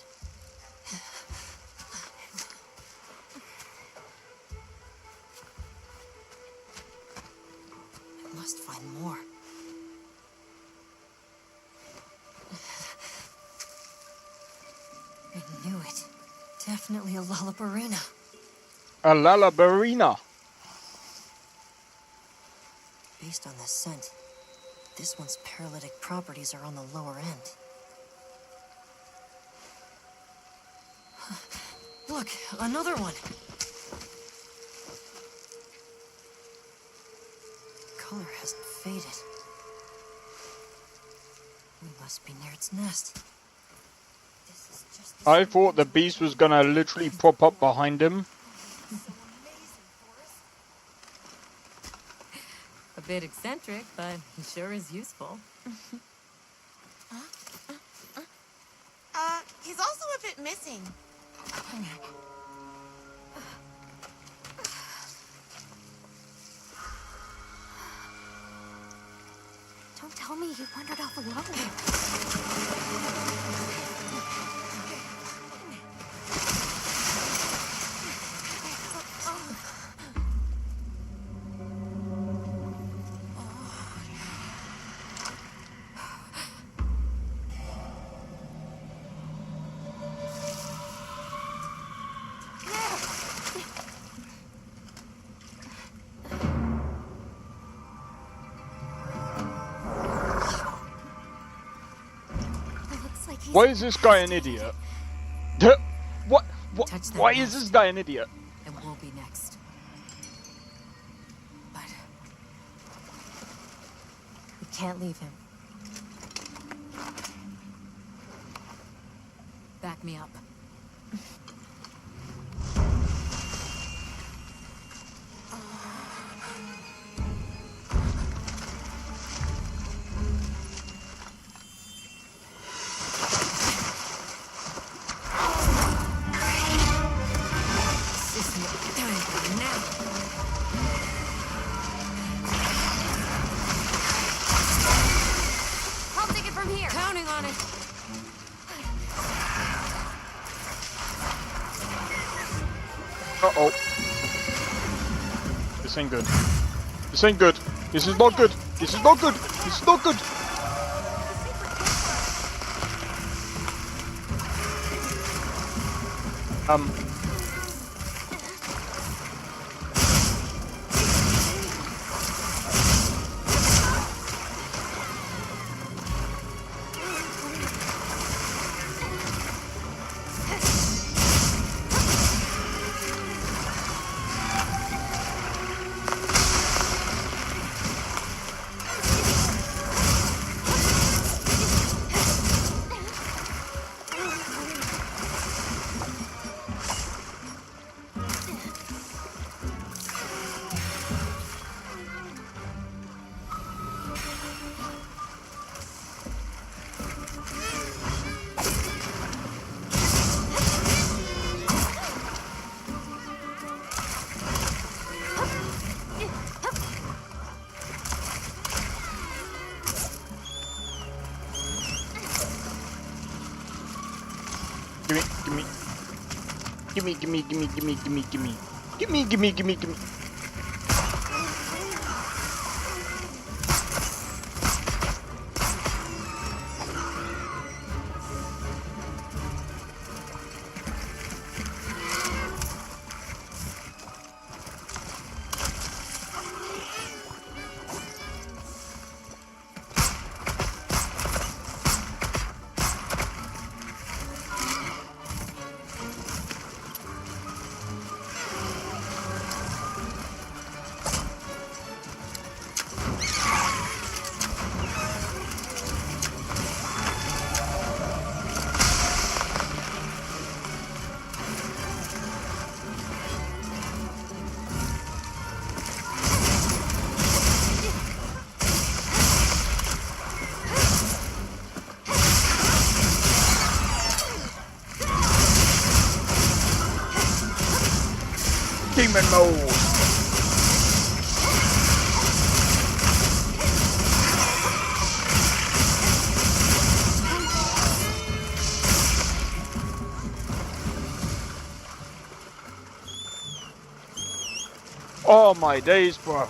I must find more. I knew it. Definitely a Lalabarina. A Lalabarina. Based on the scent, this one's paralytic properties are on the lower end. Look, another one. Color hasn't faded. We must be near its nest. I thought the beast was gonna literally prop up behind him. A bit eccentric, but he sure is useful. He's also a bit missing. tell me you wandered off alone. Why is this guy an idiot? What? Why is this guy an idiot? And we'll be next. But We can't leave him. back me up. I'll take it from here. Counting on it. Uh-oh. This ain't good. This ain't good. This is not good. This is not good. This is not good. Gimme. Demon mode. Oh my days, bro.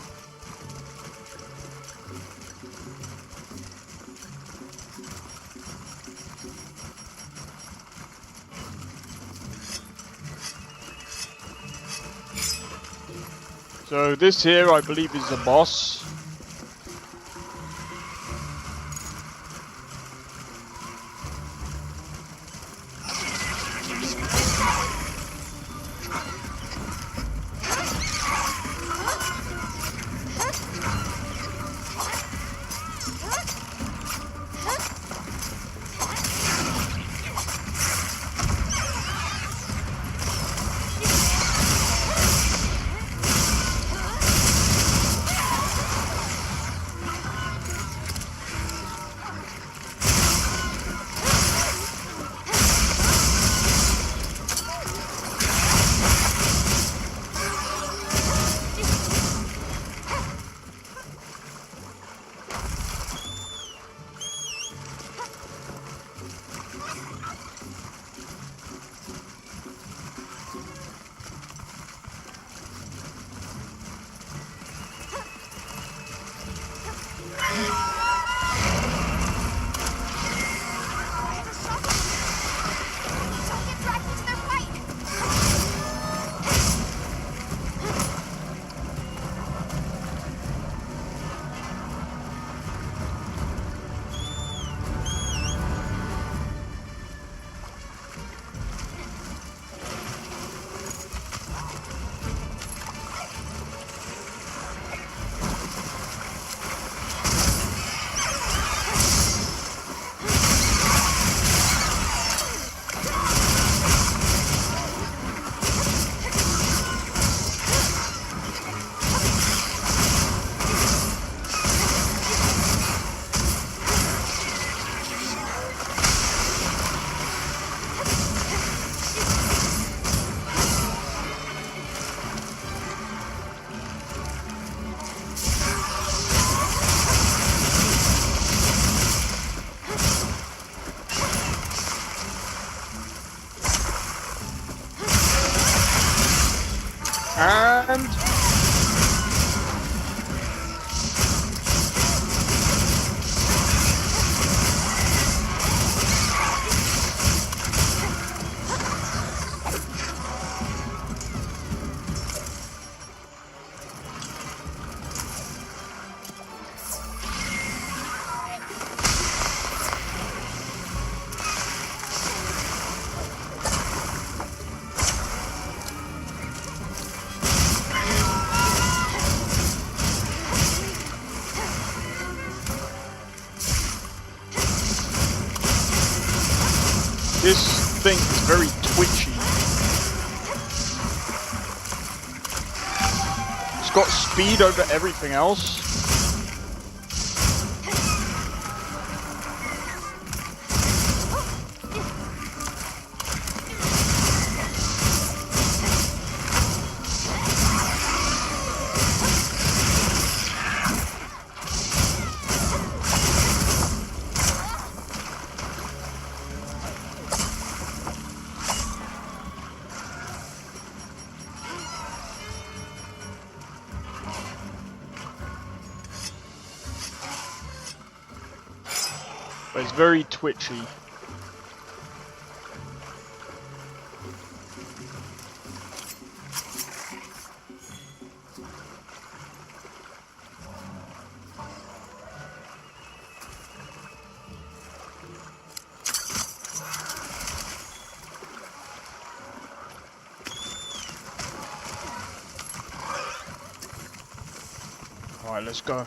So this here, I believe, is the boss. And... this thing is very twitchy. It's got speed over everything else. But it's very twitchy. Alright, let's go.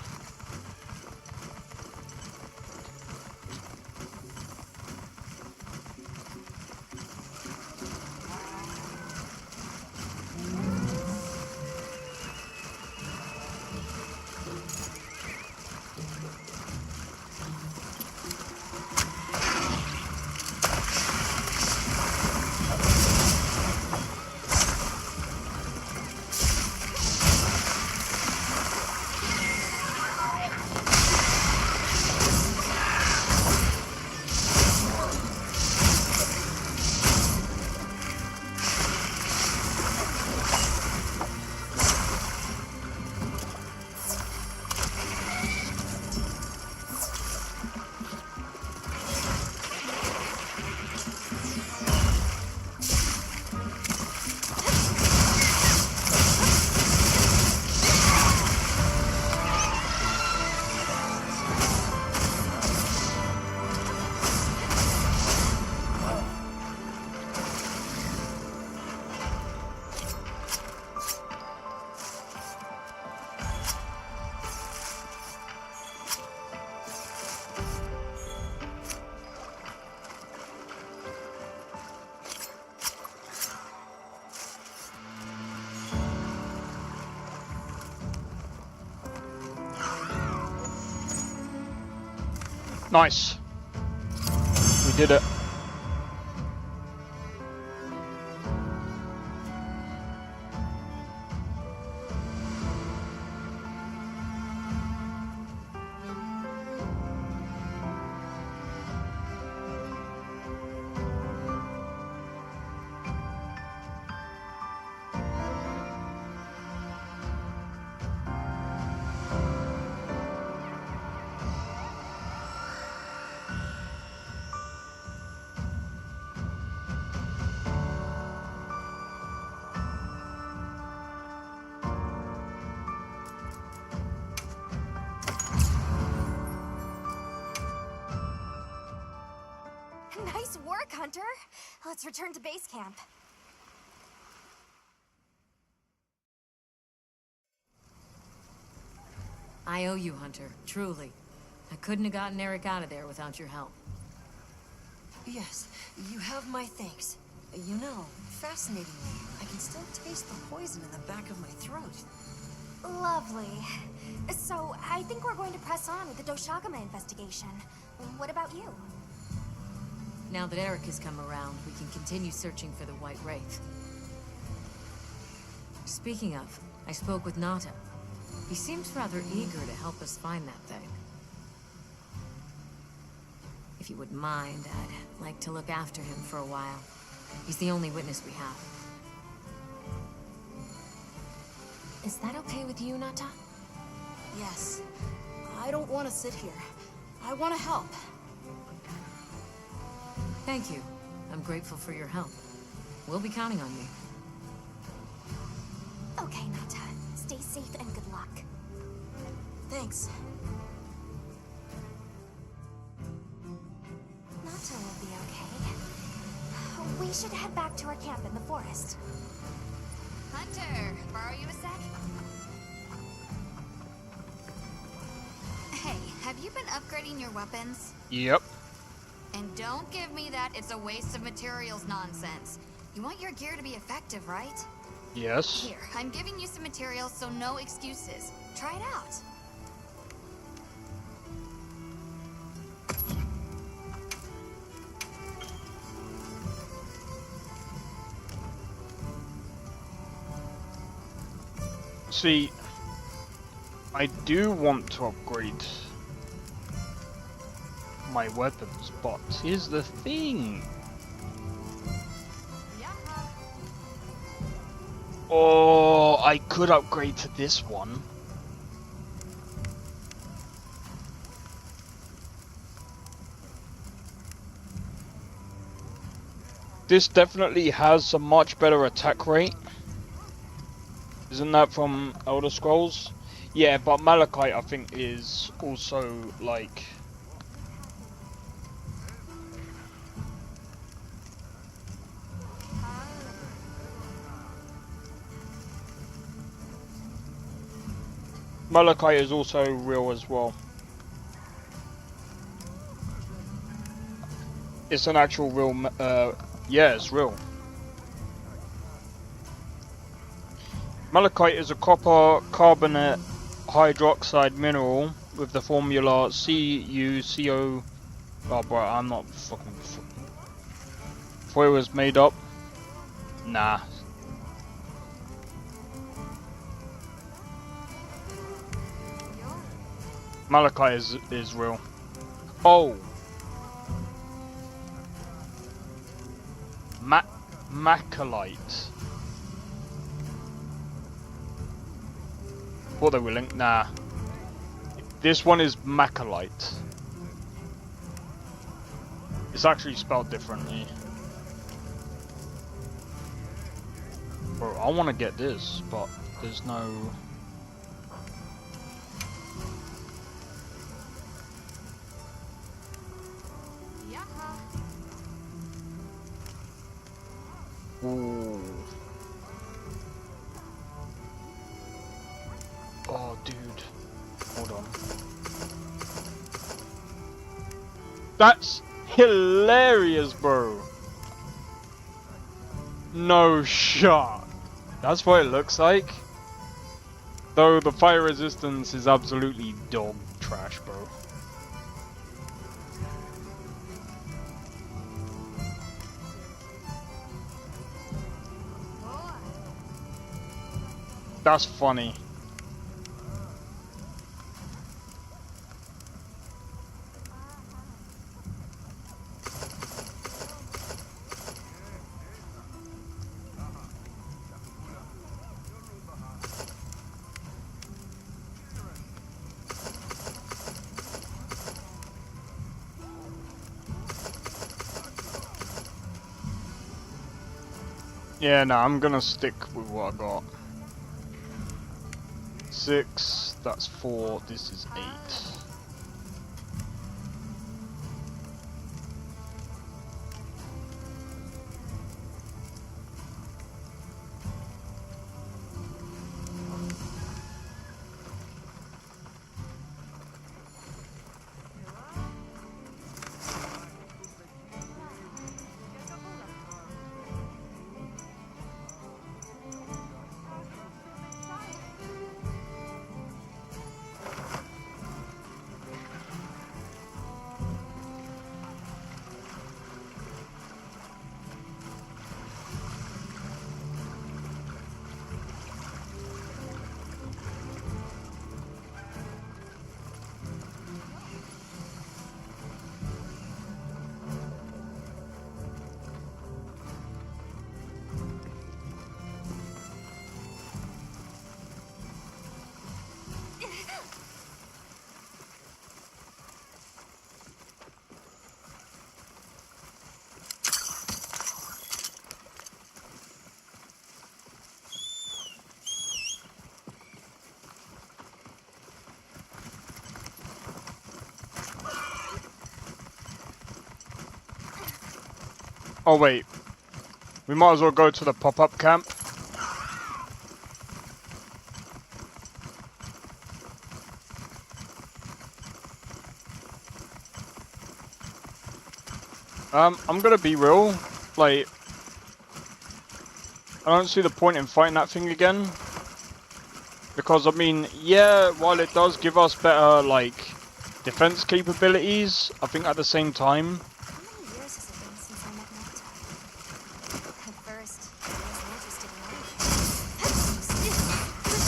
Nice. We did it. Nice work, Hunter. Let's return to base camp. I owe you, Hunter. Truly. I couldn't have gotten Eric out of there without your help. Yes, you have my thanks. You know, fascinatingly, I can still taste the poison in the back of my throat. Lovely. So, I think we're going to press on with the Doshagama investigation. What about you? Now that Eric has come around, we can continue searching for the White Wraith. Speaking of, I spoke with Nata. He seems rather eager to help us find that thing. If you wouldn't mind, I'd like to look after him for a while. He's the only witness we have. Is that okay with you, Nata? Yes. I don't want to sit here. I want to help. Thank you. I'm grateful for your help. We'll be counting on you. Okay, Nata. Stay safe and good luck. Thanks. Nata will be okay. We should head back to our camp in the forest. Hunter, borrow you a sec? Hey, have you been upgrading your weapons? Yep. And don't give me that it's a waste of materials nonsense. You want your gear to be effective, right? Yes. Here, I'm giving you some materials, so no excuses. Try it out. See, I do want to upgrade my weapons, but here's the thing. Oh, I could upgrade to this one. This definitely has a much better attack rate. Isn't that from Elder Scrolls? Yeah, but Malachite I think is also like... Malachite is also real as well. It's an actual real, yeah, it's real. Malachite is a copper carbonate hydroxide mineral with the formula CuCO. Oh, bro, I'm not fucking. Thought it was made up. Nah. Malachite is real. Oh. Macalite. Thought they were linked. Nah. This one is Macalite. It's actually spelled differently. Bro, I want to get this, but there's no... Ooh. Oh, dude. Hold on. That's hilarious, bro. No shot. That's what it looks like. Though the fire resistance is absolutely dog trash, bro. That's funny. Yeah, no, I'm gonna stick with what I got. 6, that's 4, this is 8. Oh wait, we might as well go to the pop-up camp. I'm gonna be real, like, I don't see the point in fighting that thing again. Because, I mean, yeah, while it does give us better, like, defense capabilities, I think at the same time... How many years has it been since I met Nocta? At first, I wasn't interested in anything. Eventually, he came out of his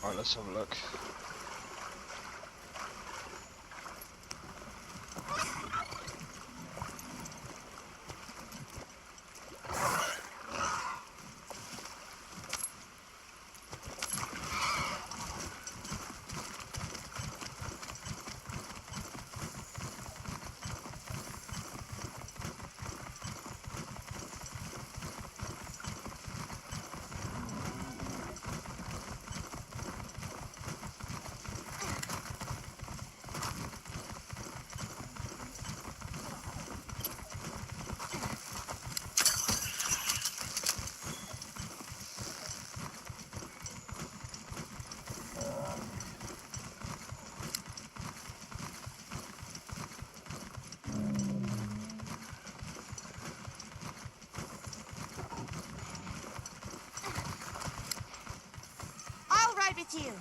Alright, let's have a look. I'll ride with you.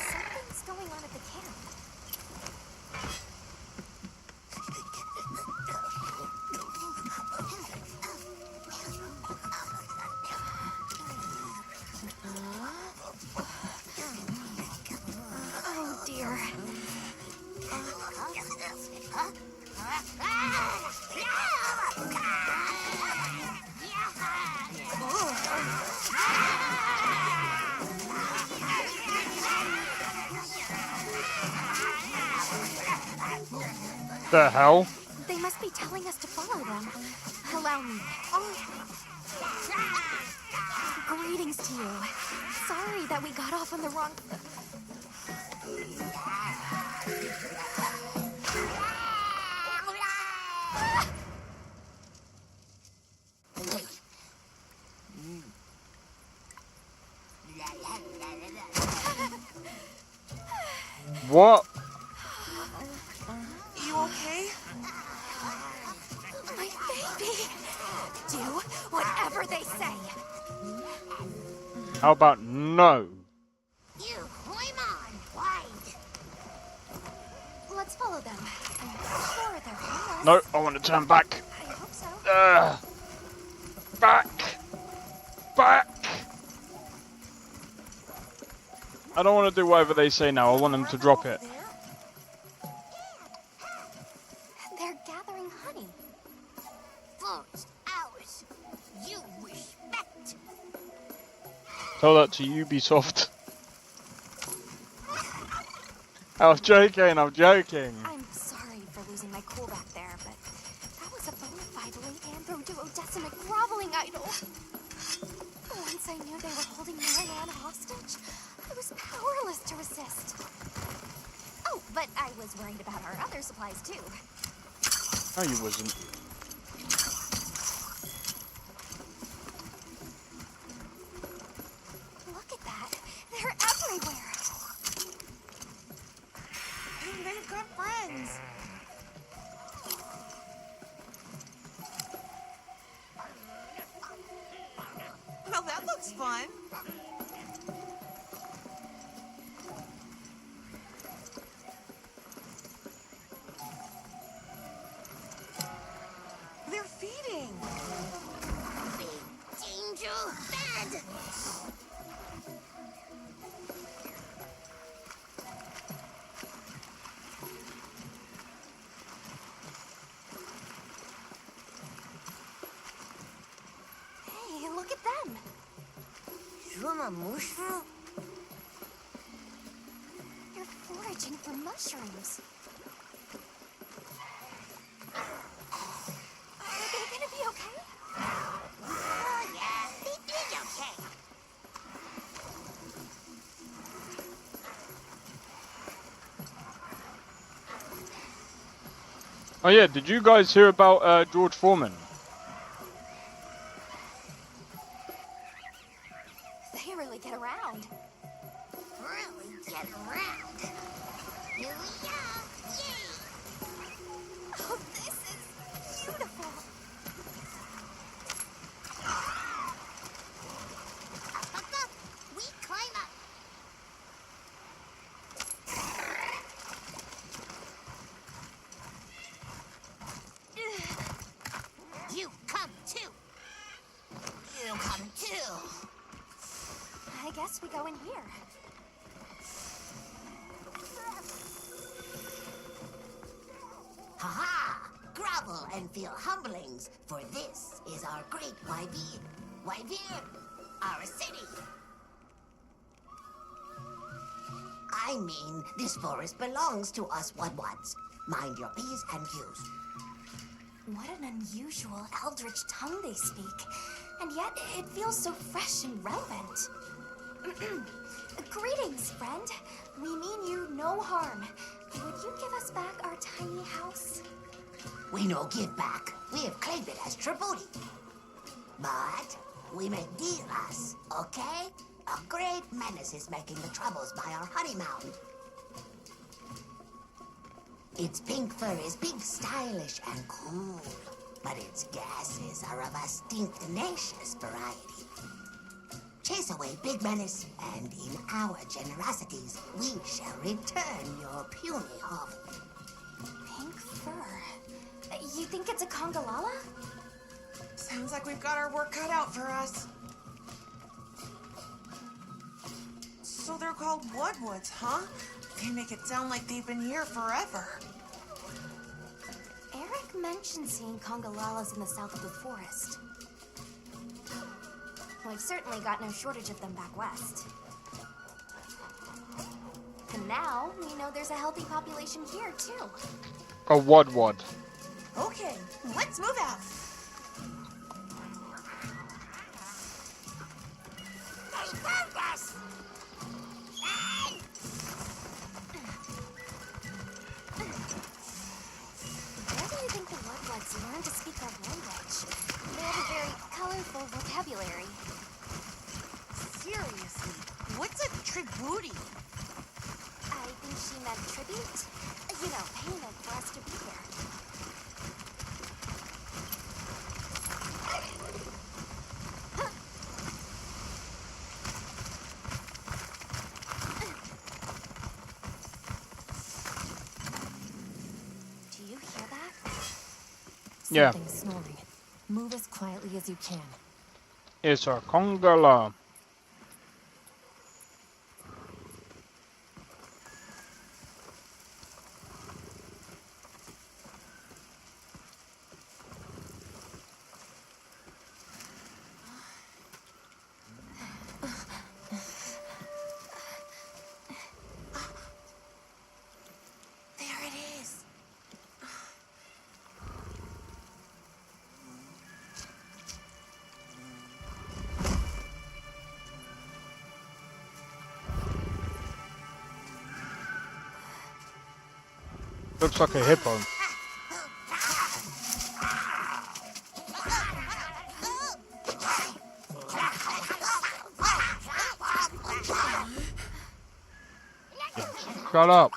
Something's going on at the camp. Oh dear. The hell? They must be telling us to follow them. Allow me. Greetings to you. Sorry that we got off on the wrong... What? You okay? My baby! Do whatever they say. How about no? You, wide. Let's follow them. I'm sure they're harmless. No, I want to turn back. I hope so. Back! Back! I don't want to do whatever they say now. I want them to drop it. They're gathering honey. First, ours. You respect. Tell that to Ubisoft. I'm joking, I'm joking. I'm sorry for losing my cool back there, but that was a bona fide late anthro-duodecimic groveling idol. Once I knew they were holding Marianne hostage, I was powerless to resist. Oh, but I was worried about our other supplies too. No, you wasn't. Look at that. They're everywhere. They're good friends. Well, that looks fun. Hey, look at them. mushroom? You're foraging for mushrooms. Are they gonna be okay? Oh, yeah, they did okay. Oh yeah, did you guys hear about George Foreman? They really get around. Really get around. Here we go. Yay! Oh, this is beautiful. Up. We climb up. You come too. You come too. I guess we go in here. Ha-ha! Grovel and feel humblings, for this is our great Wyvern. Wyvern, our city. I mean, this forest belongs to us Wudwuds. Mind your P's and Q's. What an unusual eldritch tongue they speak. And yet, it feels so fresh and relevant. Greetings, friend. We mean you no harm. Would you give us back our tiny house? We no give back. We have claimed it as tribute. But we make dealers, okay? A great menace is making the troubles by our honey mound. Its pink fur is big, stylish, and cool. But its gases are of a stinktenacious variety. Chase away Big Menace, and in our generosities, we shall return your puny hovel. Pink fur. You think it's a Congalala? Sounds like we've got our work cut out for us. So they're called Wudwuds, huh? They make it sound like they've been here forever. Eric mentioned seeing Congalalas in the south of the forest. We've certainly got no shortage of them back west. And now, we know there's a healthy population here, too. A Wudwud. Okay, let's move out. They found us! Where do you think the Wudwuds learned to speak our language? They have a very colorful vocabulary. Seriously, what's a tribute? I think she meant tribute. You know, payment for us to be here. Do you hear that? Yeah. Something's snoring. Move as quietly as you can. It's a Congala. There it is. Looks like a hippo. Shut up.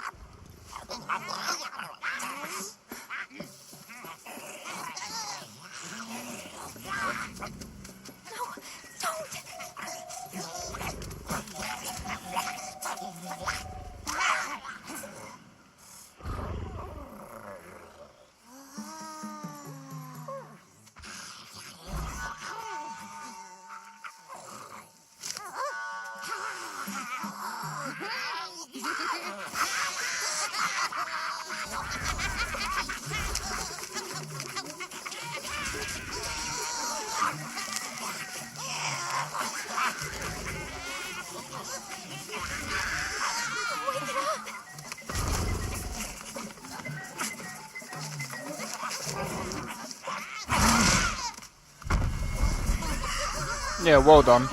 Yeah, well done.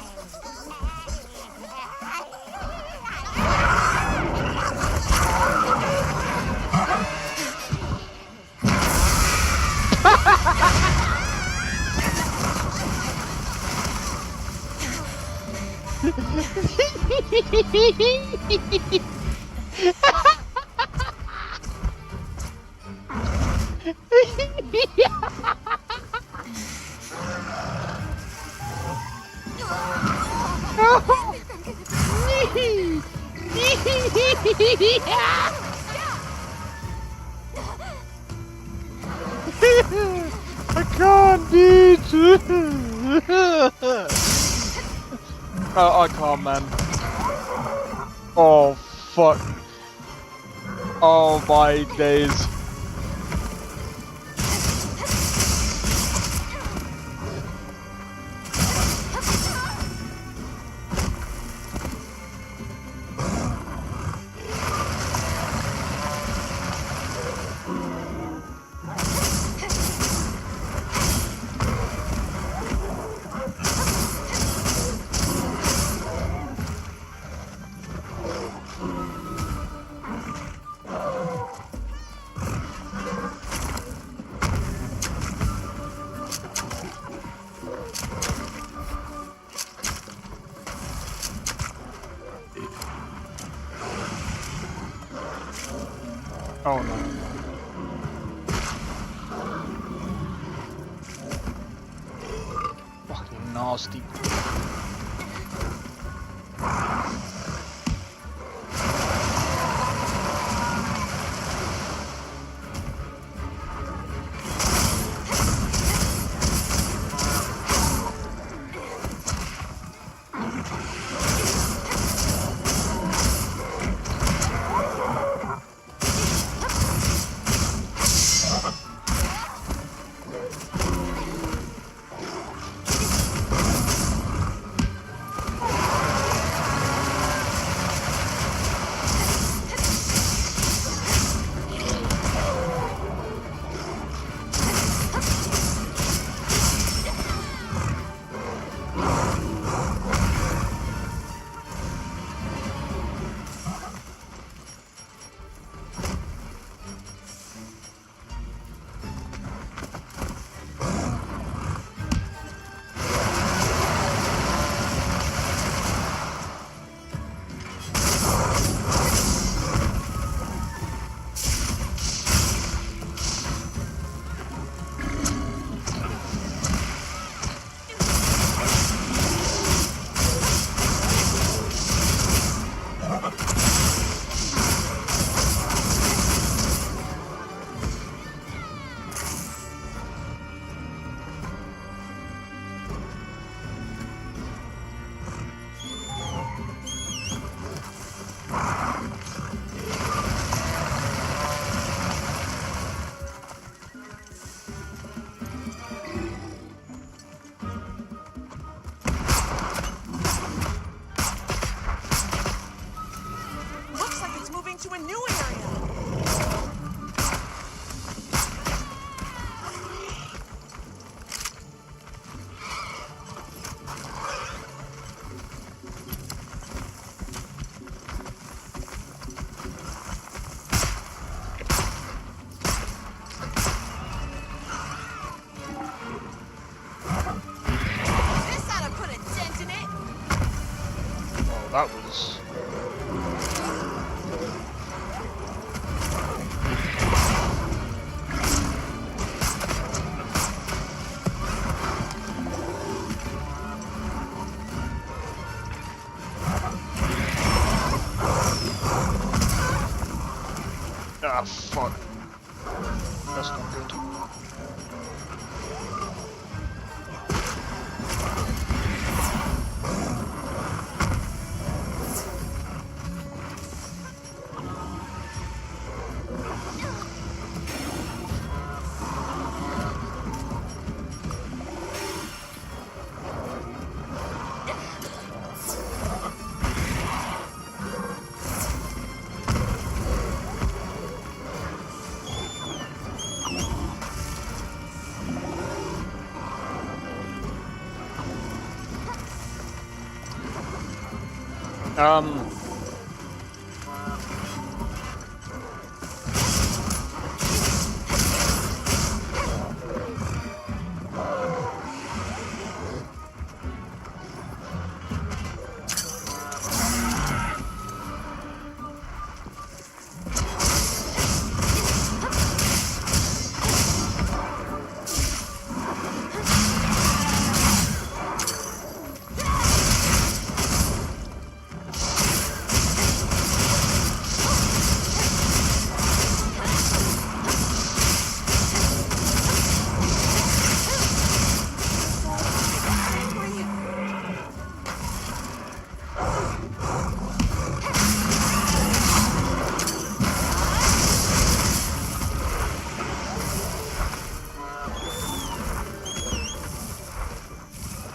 I can't, dude. I can't, man. Oh fuck. Oh my days. Oh no. Fucking nasty. Looks like it's moving to a new area. This ought to put a dent in it. Oh, that was. Ah, fuck. That's not good.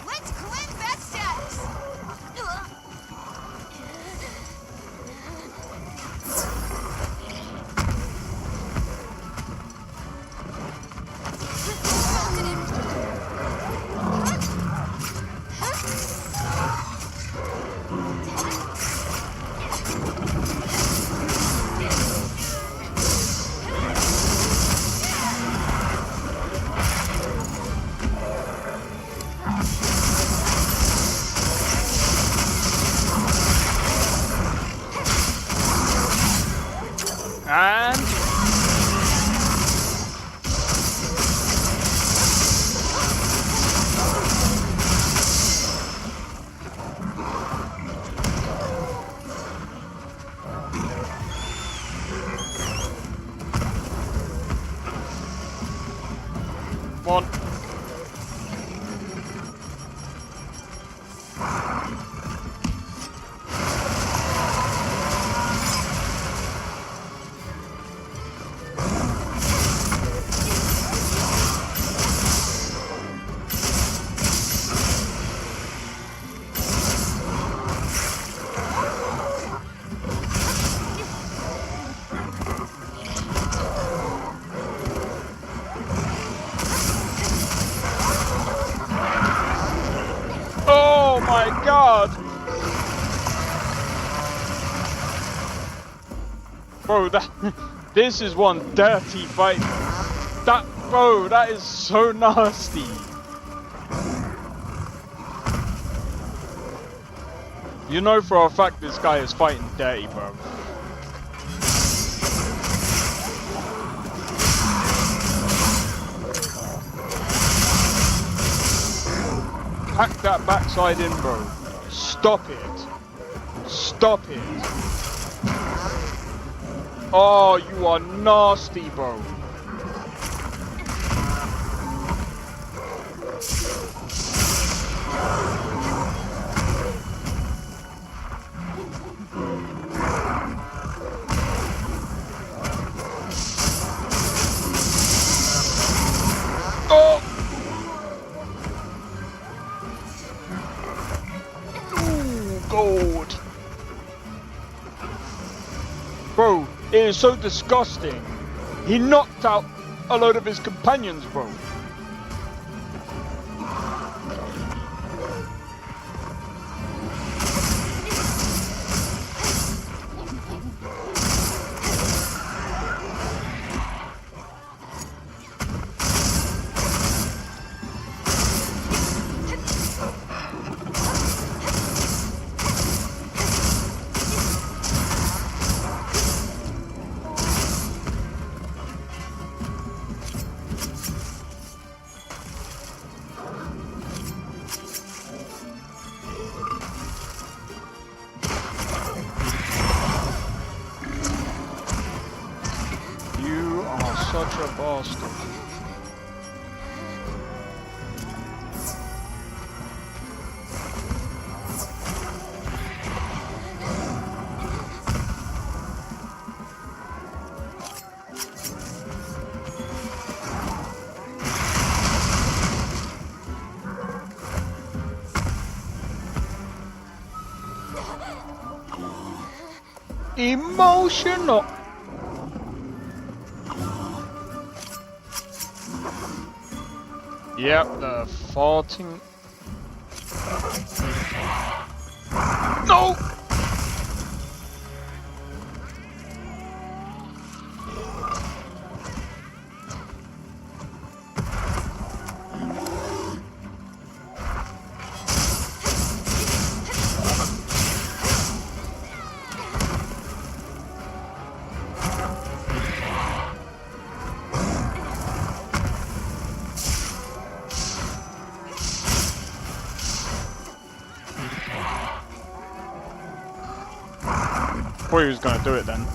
Let's cleanse that status! And one. Oh my god! Bro, this is one dirty fight. Bro, that is so nasty. You know for a fact this guy is fighting dirty, bro. Hack that backside in, bro. Stop it. Stop it. Oh, you are nasty, bro. Oh! Gold. Bro, it is so disgusting. He knocked out a load of his companions, bro. Such a bastard. Emotional. Yep, the farting. No! thought he was gonna do it then.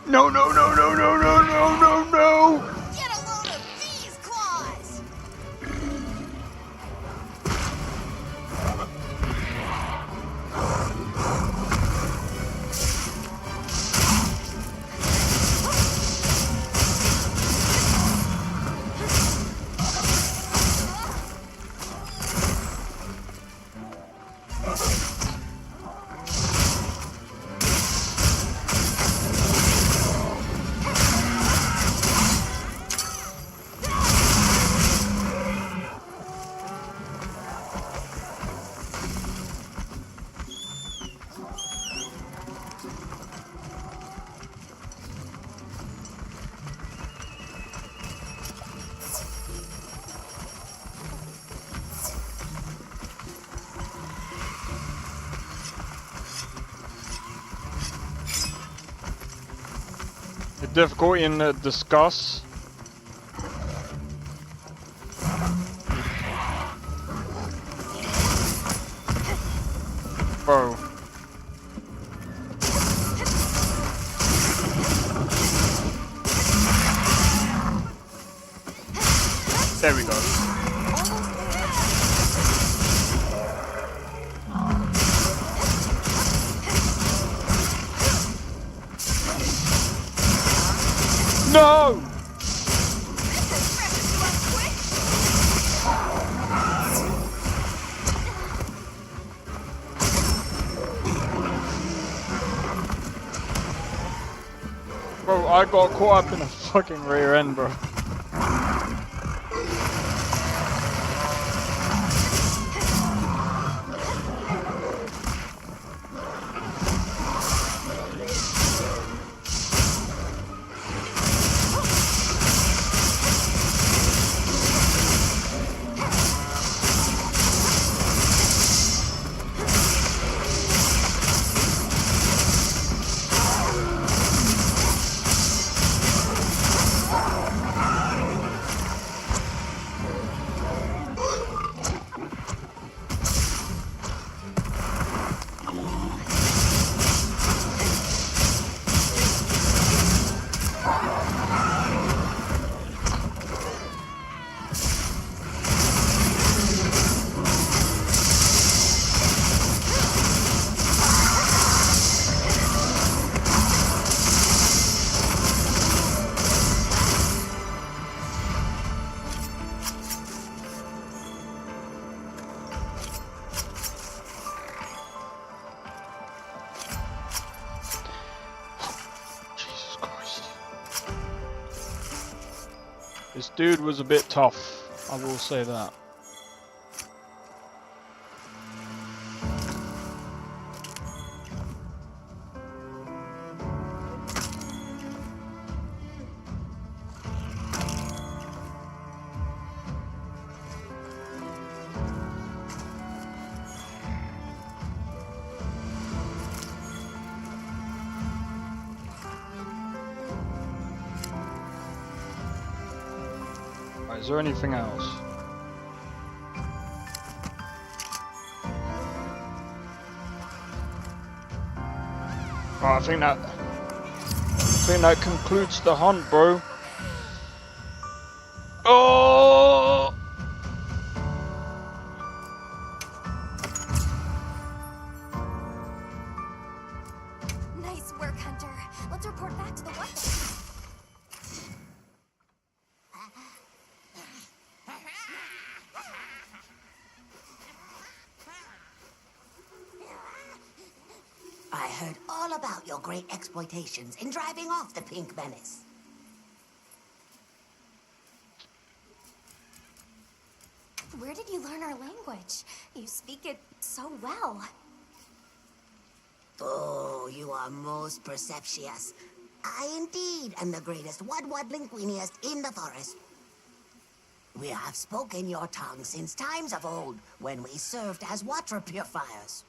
No, no, no, no, no, no, no, no, no! Get a load of these claws! The difficulty in the discuss. Bro. There we go. No! Bro, I got caught up in a fucking rear end, bro. This dude was a bit tough, I will say that. Is there anything else? Oh, I think that concludes the hunt, bro. Oh! Nice work, Hunter. Let's report back to the weapon. I heard all about your great exploitations in driving off the Pink Menace. Where did you learn our language? You speak it so well. Oh, you are most perceptious. I indeed am the greatest wud-wud-linguiniest in the forest. We have spoken your tongue since times of old, when we served as water purifiers.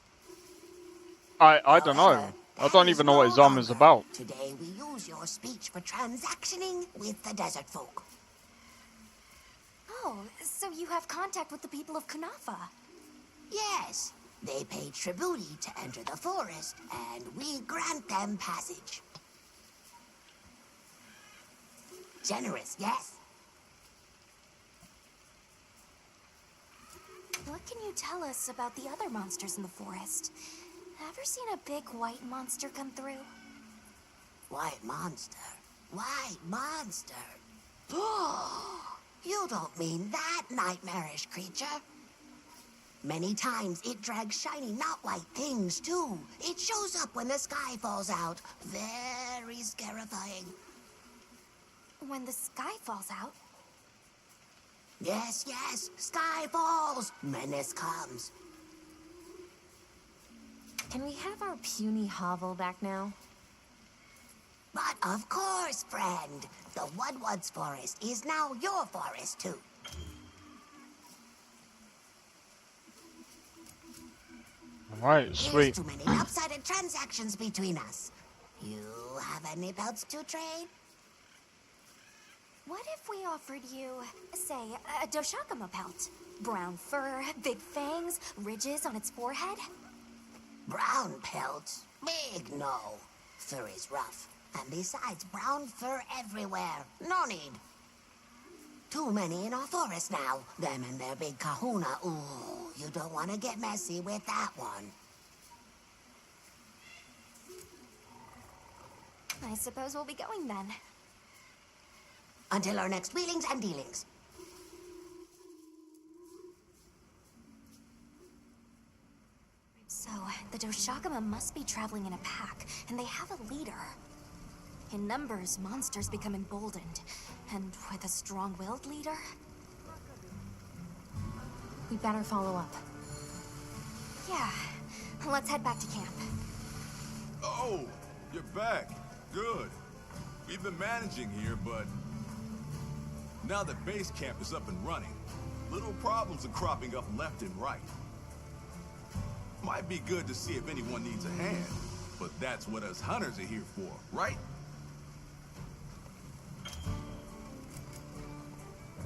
I don't know. I don't even know what his arm is about. Today we use your speech for transactioning with the desert folk. Oh, so you have contact with the people of Kunafa. Yes, they pay tributi to enter the forest, and we grant them passage. Generous, yes? What can you tell us about the other monsters in the forest? Ever seen a big white monster come through? White monster? White monster? You don't mean that nightmarish creature? Many times it drags shiny, not white things, too. It shows up when the sky falls out. Very scarifying. When the sky falls out? Yes, yes. Sky falls. Menace comes. Can we have our puny hovel back now? But of course, friend. The Woodwoods forest is now your forest, too. Alright, sweet. Here's too many lopsided transactions between us. You have any pelts to trade? What if we offered you, say, a Doshakama pelt? Brown fur, big fangs, ridges on its forehead? Brown pelts? Big no. Fur is rough. And besides, brown fur everywhere. No need. Too many in our forest now. Them and their big kahuna. Ooh, you don't want to get messy with that one. I suppose we'll be going then. Until our next wheelings and dealings. So, the Doshakama must be traveling in a pack, and they have a leader. In numbers, monsters become emboldened. And with a strong-willed leader? We better follow up. Yeah. Let's head back to camp. Oh, you're back. Good. We've been managing here, but now that base camp is up and running, little problems are cropping up left and right. Might be good to see if anyone needs a hand, but that's what us hunters are here for, right?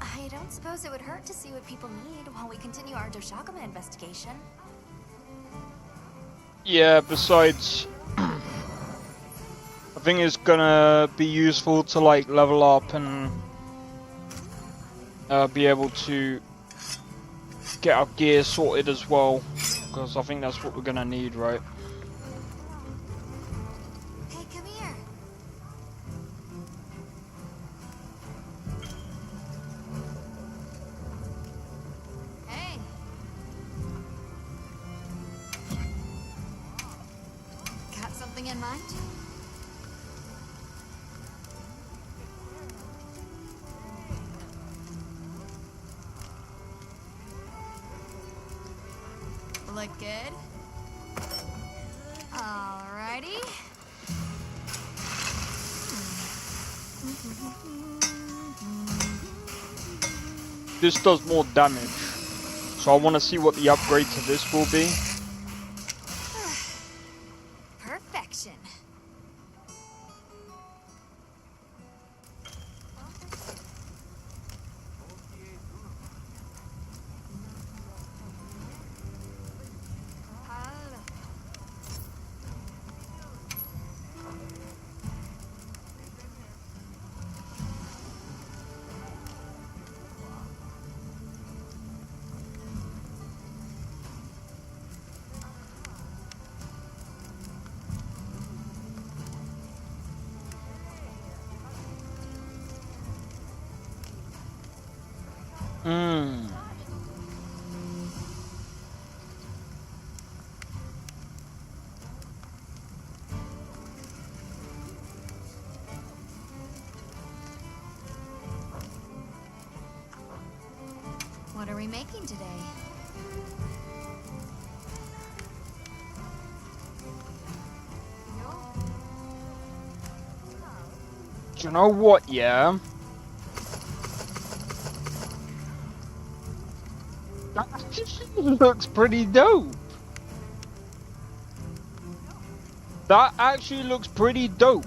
I don't suppose it would hurt to see what people need while we continue our Doshakama investigation. Yeah, besides, I think it's gonna be useful to like level up and be able to get our gear sorted as well, because I think that's what we're gonna need, right? Hey, come here. Hey. Got something in mind? Look good? Alrighty. This does more damage, so I want to see what the upgrade to this will be. Perfection. What are we making today? Do you know what, yeah? That actually looks pretty dope. That actually looks pretty dope.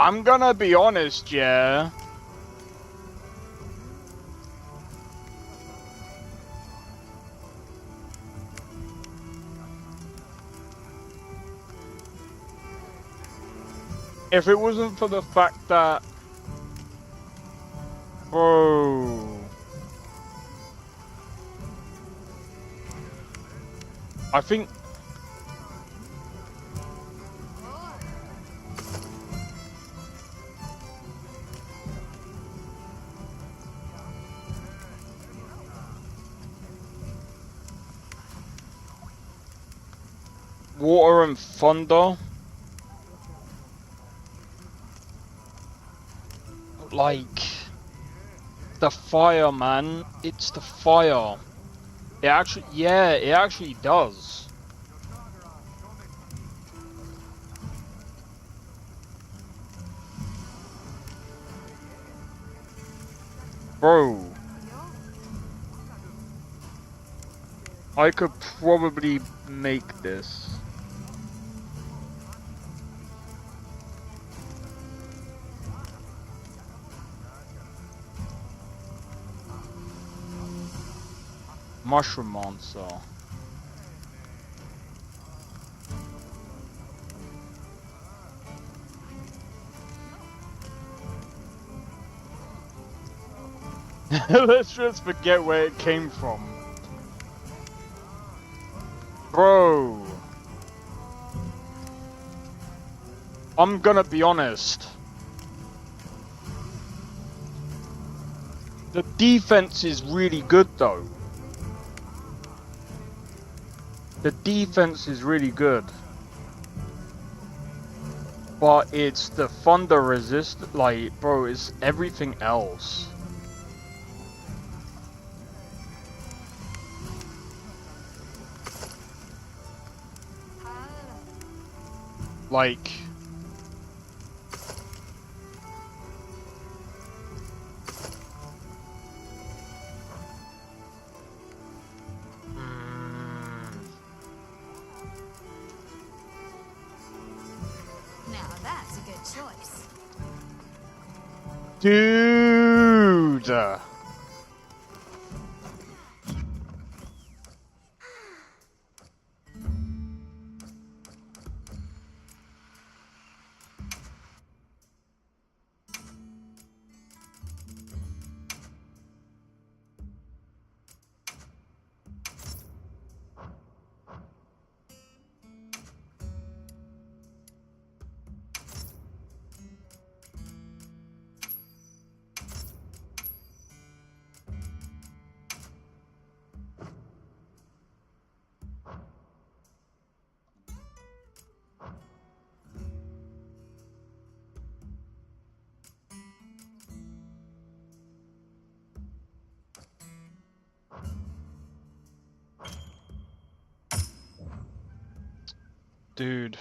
I'm gonna be honest, yeah. If it wasn't for the fact that... Bro... I think... Water and thunder. Like... The fire, man. It's the fire. It actually... Yeah, it actually does. Bro. I could probably make this. Mushroom monster. Let's just forget where it came from. Bro. I'm gonna be honest. The defense is really good though. The defense is really good. But it's the thunder resist, like, bro, it's everything else. Like... Now that's a good choice. Dude! Dude.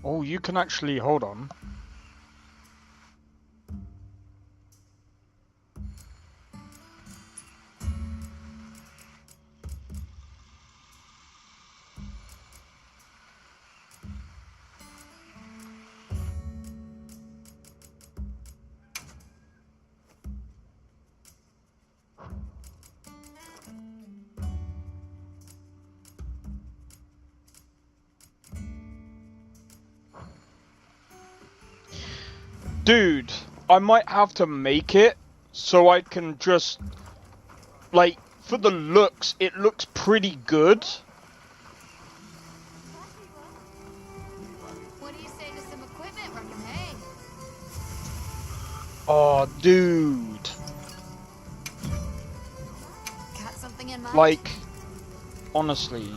Oh, you can actually, hold on. Dude, I might have to make it so I can just, like, for the looks, it looks pretty good. What do you say to some equipment working, hey? Oh, dude. Got something in mind? Like, honestly.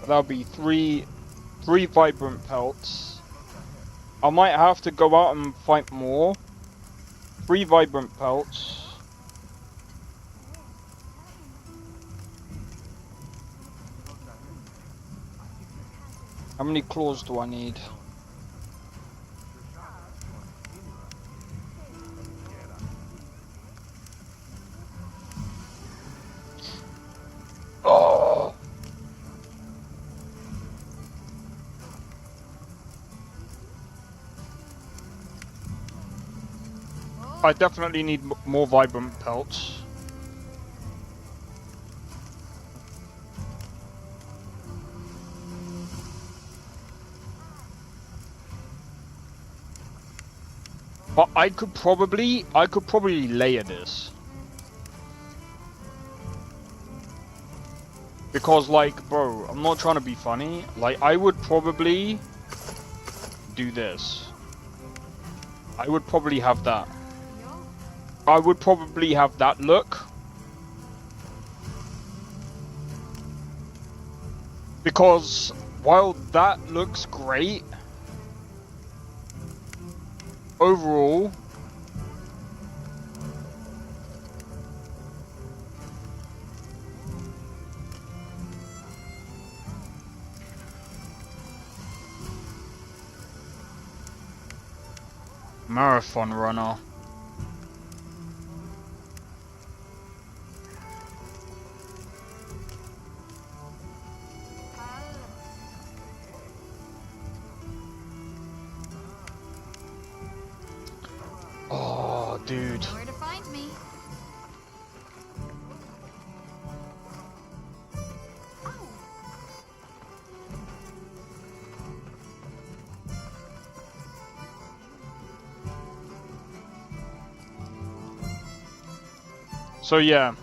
That'll be three vibrant pelts. I might have to go out and fight more. 3 vibrant pelts. How many claws do I need? Oh! I definitely need more vibrant pelts. But I could probably layer this. Because like, bro, I'm not trying to be funny. Like, I would probably do this. I would probably have that. I would probably have that look. Because while that looks great, overall, marathon runner. Oh, dude. Know where to find me. So yeah.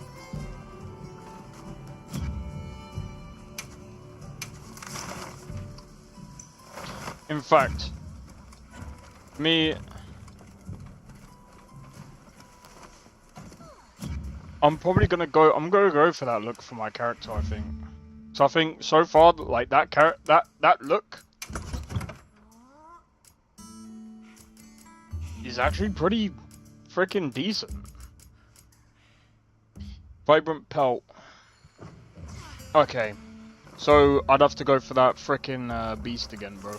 In fact, I'm probably gonna go. I'm gonna go for that look for my character. I think. So I think so far, like that that look is actually pretty freaking decent. Vibrant pelt. Okay, so I'd have to go for that freaking beast again, bro.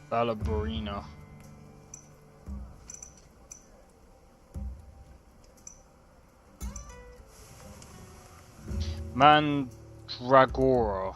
Ballerina. Mandragora.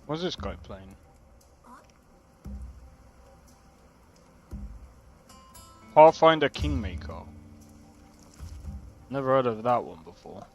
What's this guy playing? Pathfinder Kingmaker. Never heard of that one before.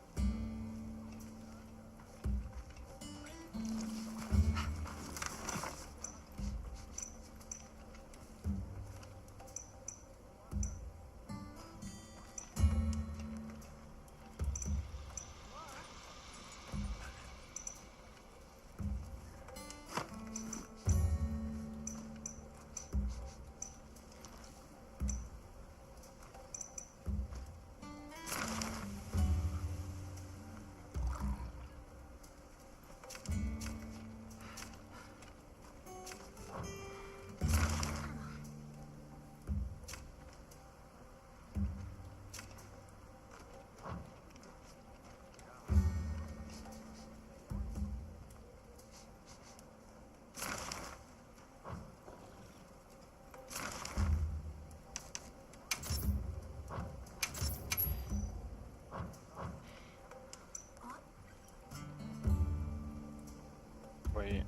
Wait.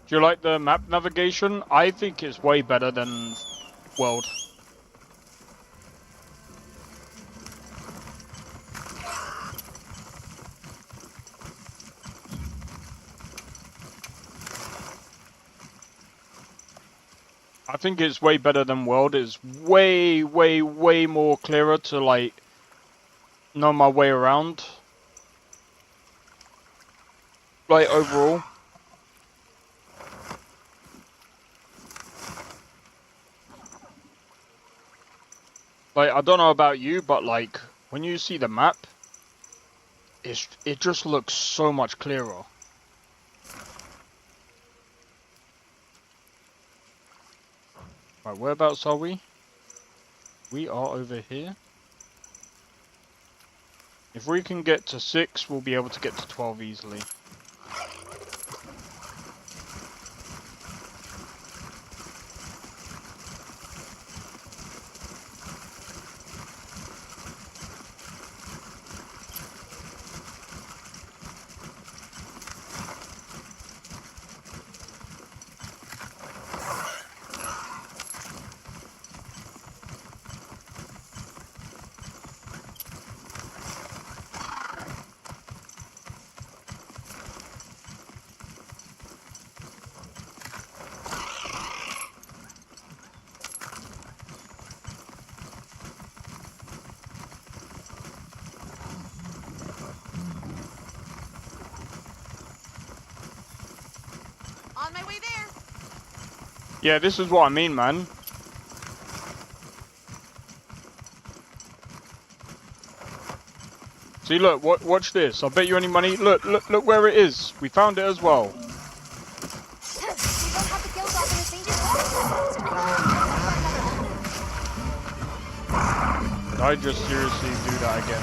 Do you like the map navigation? I think it's way better than World. I think it's way better than World. It's way, way, way more clearer to like know my way around. Like overall. Like I don't know about you, but like when you see the map, it just looks so much clearer. Right, whereabouts are we? We are over here. If we can get to 6, we'll be able to get to 12 easily. On my way there. Yeah, this is what I mean, man. See, look, watch this. I'll bet you any money. Look where it is. We found it as well. Did I just seriously do that again?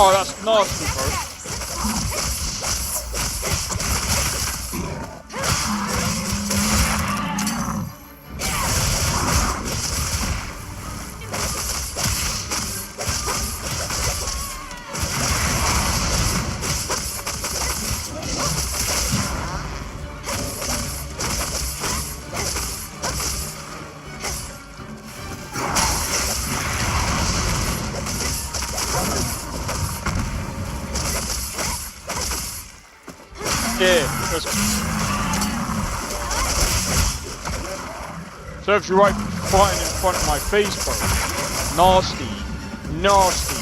Oh, that's nasty, bro. Yeah, serves you right fighting in front of my face, bro. Nasty. Nasty.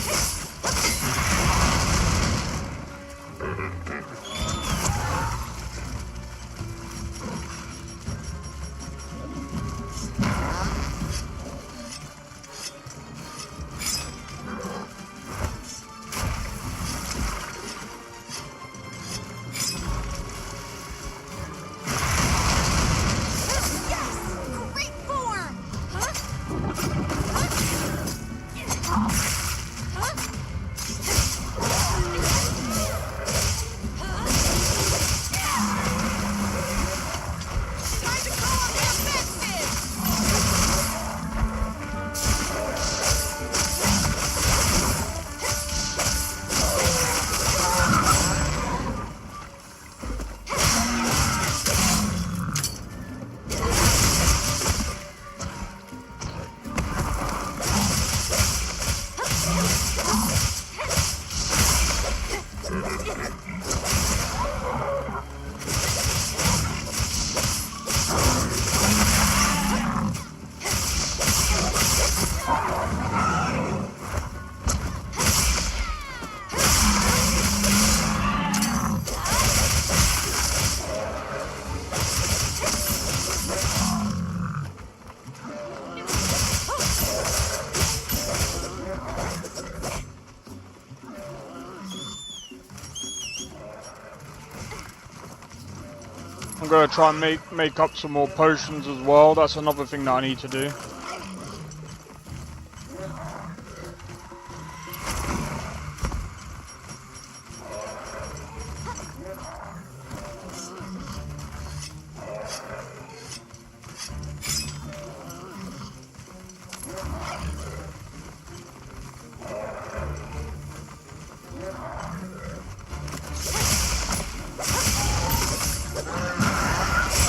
I'm gonna try and make up some more potions as well. That's another thing that I need to do.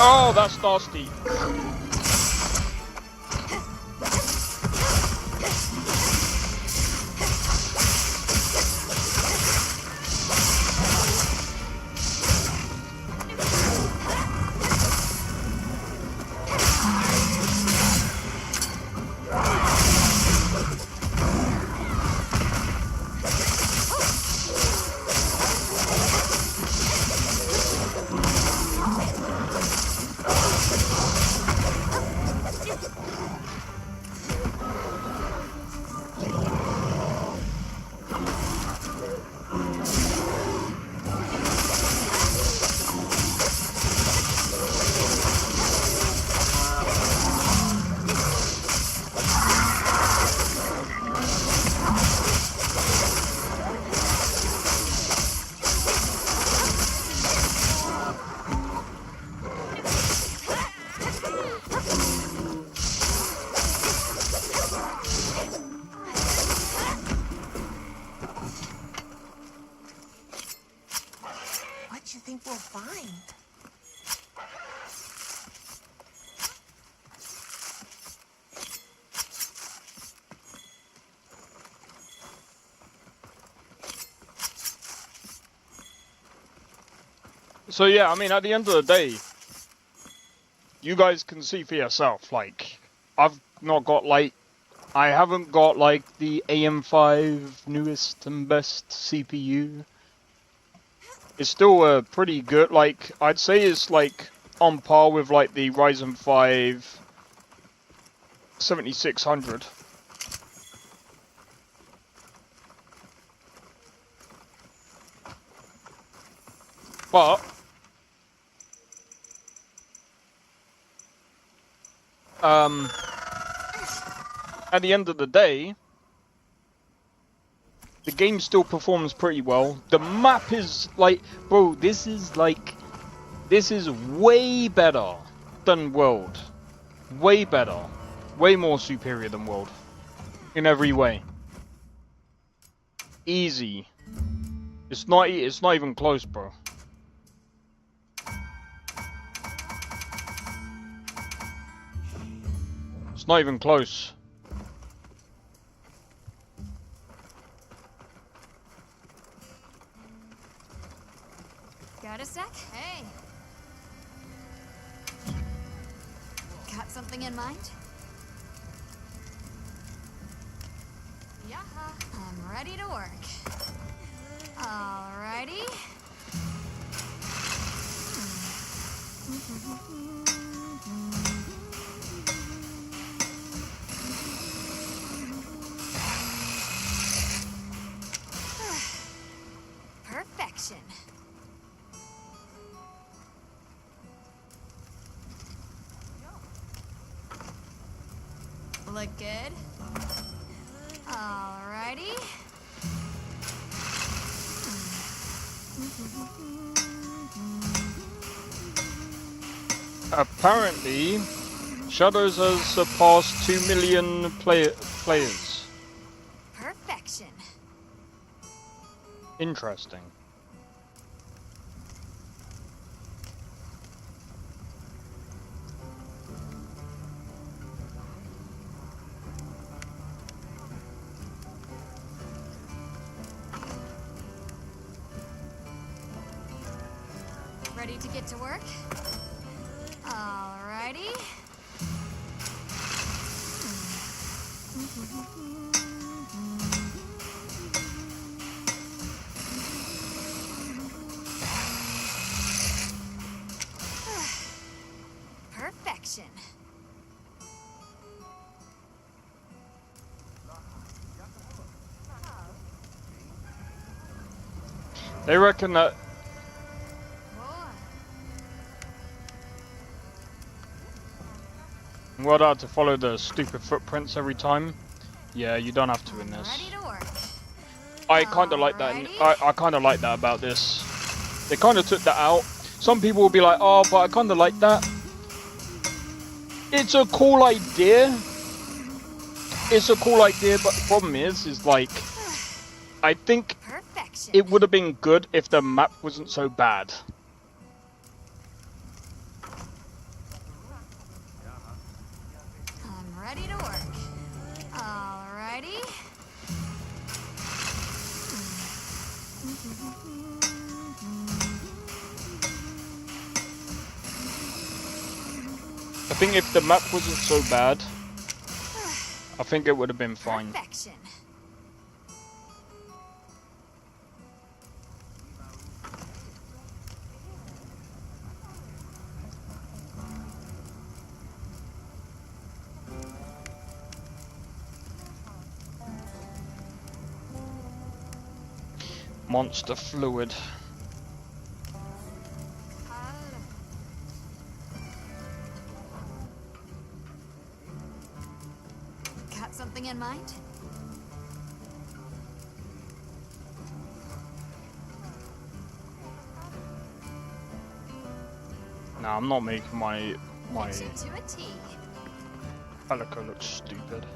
Oh, that's nasty. What you think we'll find? So yeah, I mean, at the end of the day, you guys can see for yourself, like, I've not got, like, I haven't got, like, the AM5 newest and best CPU. It's still a pretty good, like, I'd say it's, like, on par with, like, the Ryzen 5 7600. But at the end of the day, the game still performs pretty well. The map is like, bro, this is way better than World. Way better. Way more superior than World. In every way. Easy. It's not even close, bro. It's not even close. Got a sec? Hey. Got something in mind? Yeah. I'm ready to work. Alrighty. Perfection. Look good? Alrighty. Apparently, Shadows has surpassed 2 million players. Perfection. Interesting. Ready to get to work? Alrighty. Perfection. They reckon that what are to follow the stupid footprints every time? Yeah, you don't have to in this. Ready to work. I kind of like that. I kind of like that about this. They kind of took that out. Some people will be like, "Oh, but I kind of like that." It's a cool idea. It's a cool idea, but the problem is like, I think it would have been good if the map wasn't so bad. I'm ready to work. Alrighty. I think if the map wasn't so bad, I think it would have been fine. Perfection. Monster fluid. Got something in mind? Nah, I'm not making my Fix it to a T. Pelico look stupid.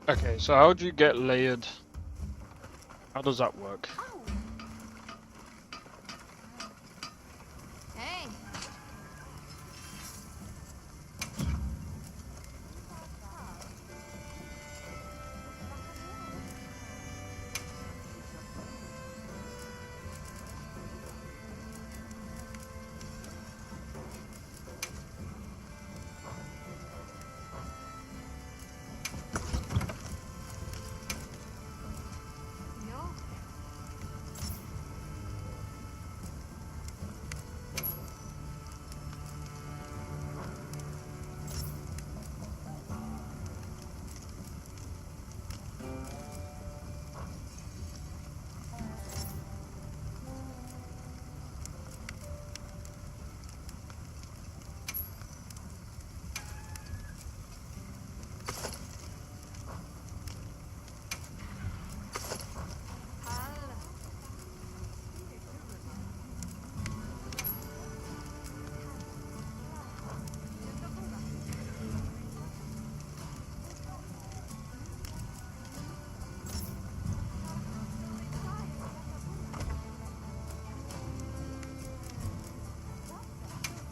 Okay, so how do you get layered? How does that work? Hey.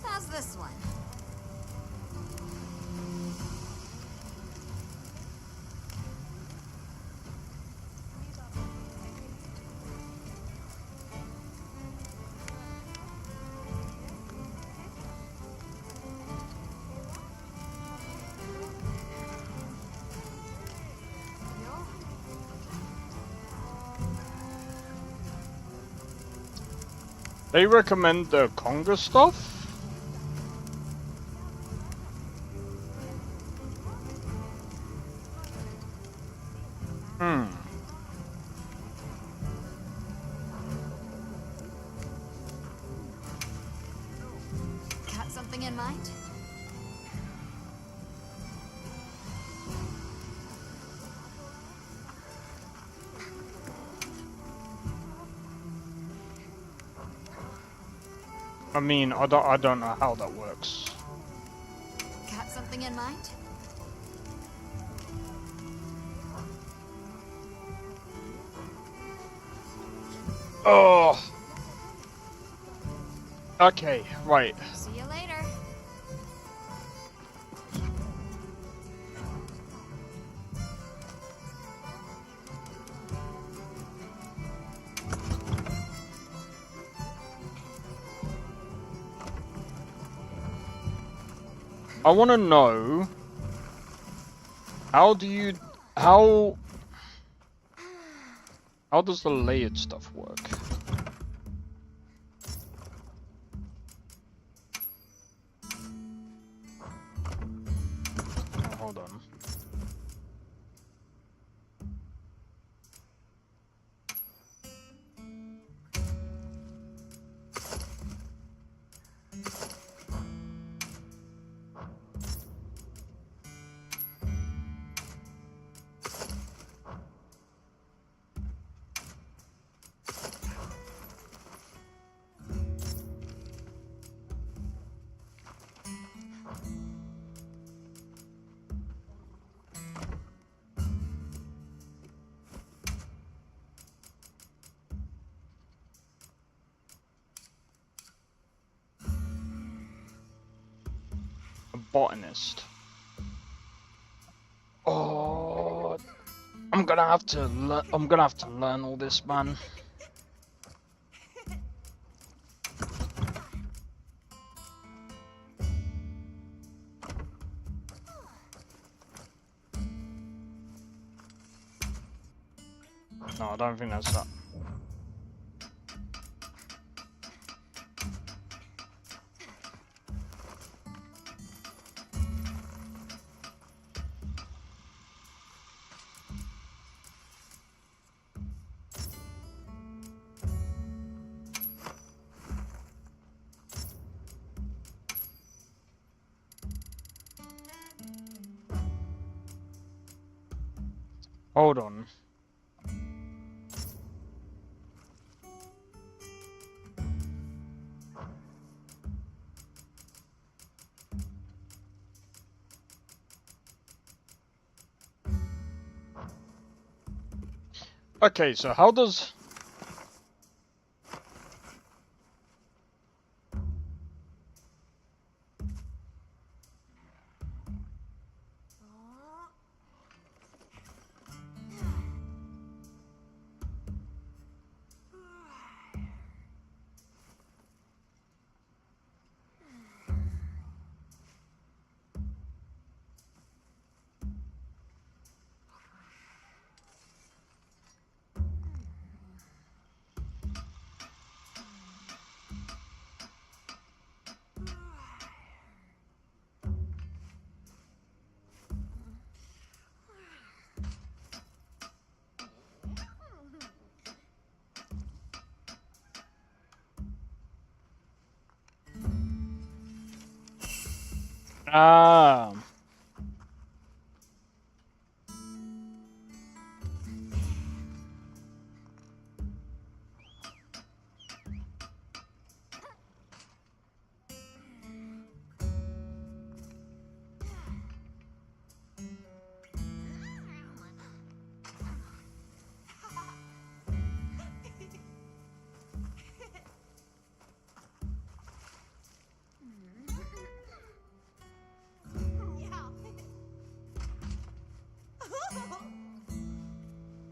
How's this one? They recommend the Conga stuff? Hmm. Got something in mind? I mean, I don't know how that works. Got something in mind? Oh. Okay, right. See you later. I want to know, how does the layered stuff work? Oh, hold on. A botanist. Oh, I'm gonna have to learn all this, man. No, I don't think that's that. Hold on. Okay, so how does... Ah.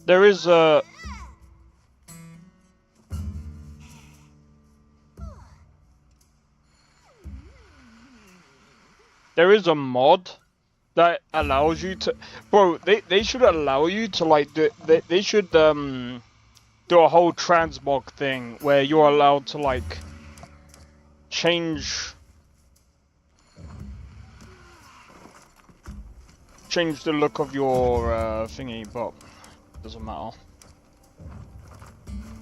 There is a... There is a mod that allows you to... Bro, they should allow you to, like, they should, do a whole transmog thing where you're allowed to like change the look of your thingy, but doesn't matter.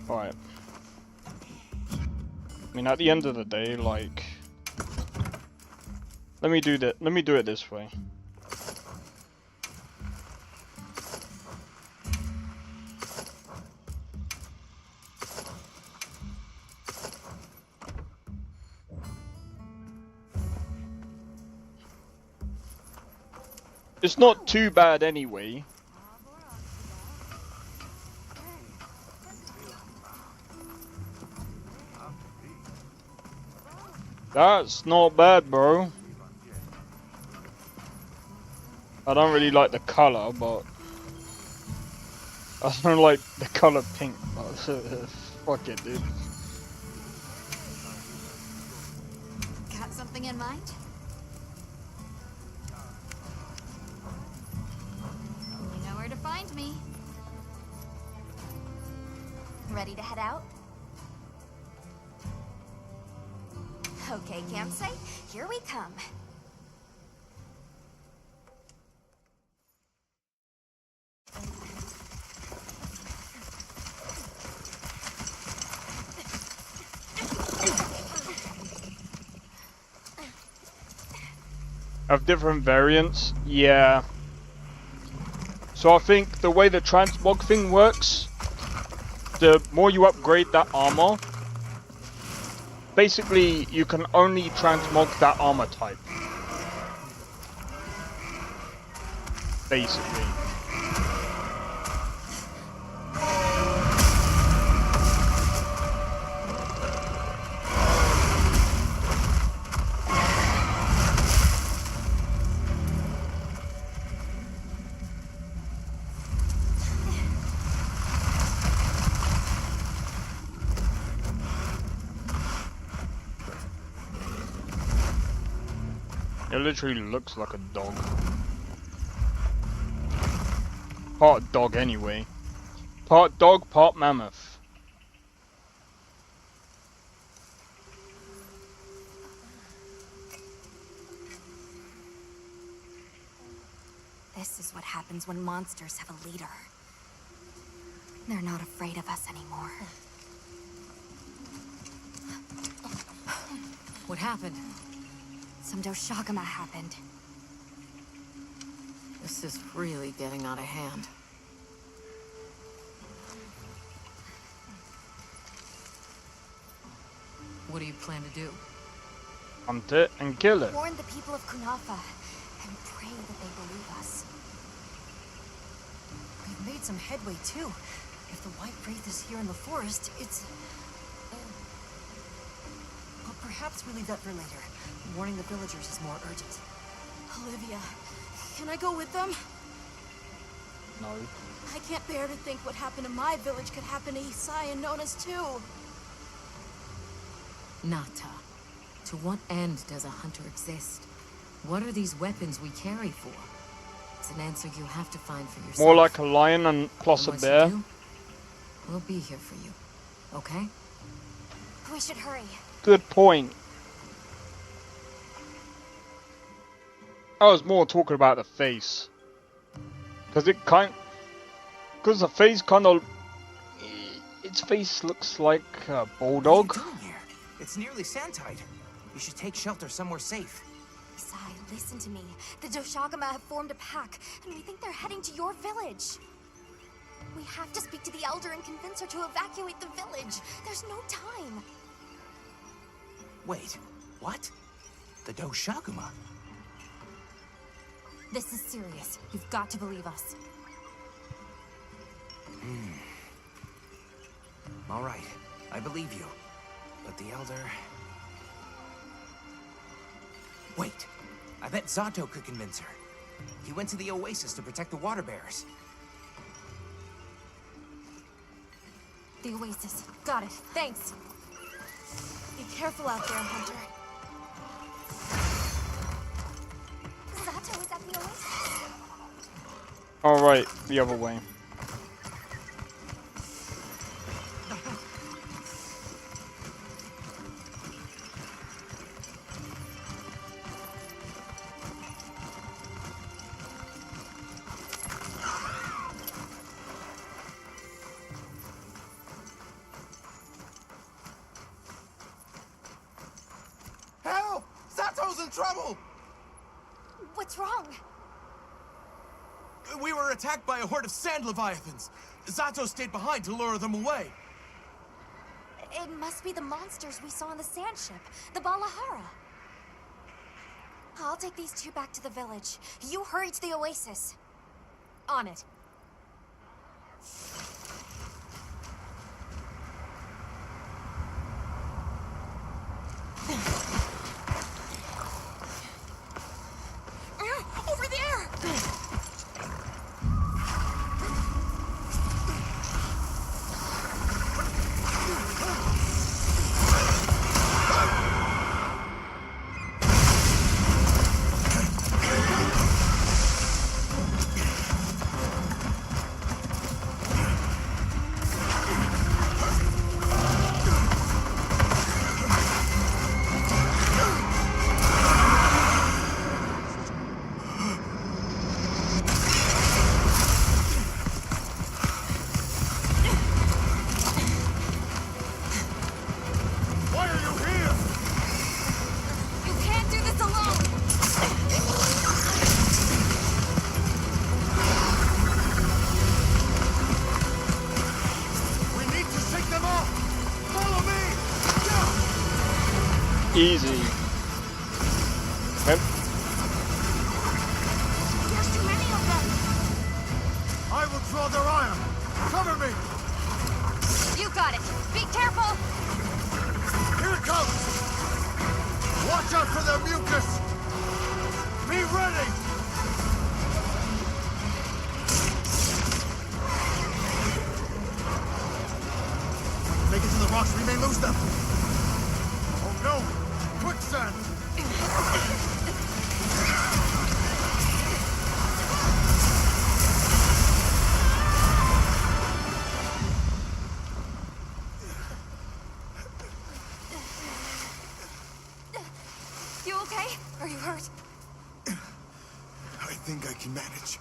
Alright. I mean, at the end of the day, like, let me do it this way. It's not too bad anyway. That's not bad, bro. I don't really like the color, but I don't like the color pink. But fuck it, dude. Got something in mind? You know where to find me. Ready to head out? Okay, campsite, here we come. Of different variants, yeah. So I think the way the transmog thing works, the more you upgrade that armor, basically you can only transmog that armor type. Basically. It literally looks like a dog. Part dog anyway. Part dog, part mammoth. This is what happens when monsters have a leader. They're not afraid of us anymore. What happened? Some Doshagama happened. This is really getting out of hand. What do you plan to do? Hunt it and kill it. Warn the people of Kunafa and pray that they believe us. We've made some headway too. If the White Wraith is here in the forest, it's... But perhaps we leave that for later. Warning the villagers is more urgent. Olivia, can I go with them? No. I can't bear to think what happened to my village could happen to Isai and Nona's too. Nata, to what end does a hunter exist? What are these weapons we carry for? It's an answer you have to find for yourself. More like a lion and plus a Once bear. you do, we'll be here for you, okay? We should hurry. Good point. I was more talking about the face. Because the face kind of... Its face looks like a bulldog. What are you doing here? It's nearly sand-tied. You should take shelter somewhere safe. Isai, listen to me. The Doshagama have formed a pack, and we think they're heading to your village. We have to speak to the Elder and convince her to evacuate the village. There's no time. Wait, what? The Doshagama? This is serious. You've got to believe us. All right, I believe you. But the Elder... Wait, I bet Zato could convince her. He went to the Oasis to protect the water bearers. The Oasis. Got it. Thanks. Be careful out there, Hunter. Zato is at the Oasis. Alright, the other way. in trouble! What's wrong? We were attacked by a horde of sand leviathans. Zato stayed behind to lure them away. It must be the monsters we saw on the sand ship, the Balahara. I'll take these two back to the village. You hurry to the oasis. On it. Over there! Why are you here? You can't do this alone! We need to shake them off! Follow me! Easy. Yep. There's too many of them! I will draw their ire! Cover me! You got it. Be careful. Here it comes! Watch out for their mucus! Be ready! Make it to the rocks, we may lose them! Oh no! Quicksand! You okay? Are you hurt? I think I can manage.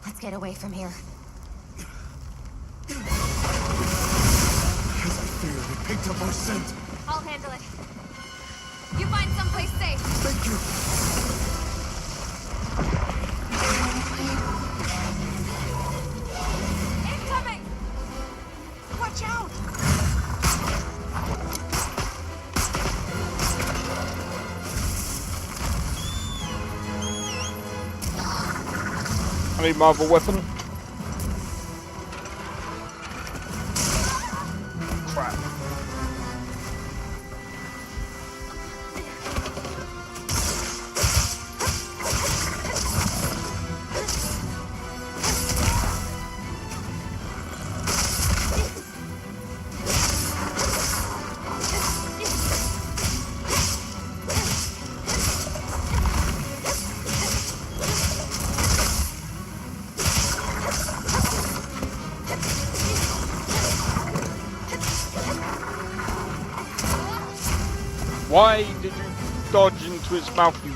Let's get away from here. As I feared, it picked up our scent. I'll handle it. You find someplace safe. Thank you. Incoming! Watch out! I need Marvel weapon. Crap. Why did you dodge into his mouth, you...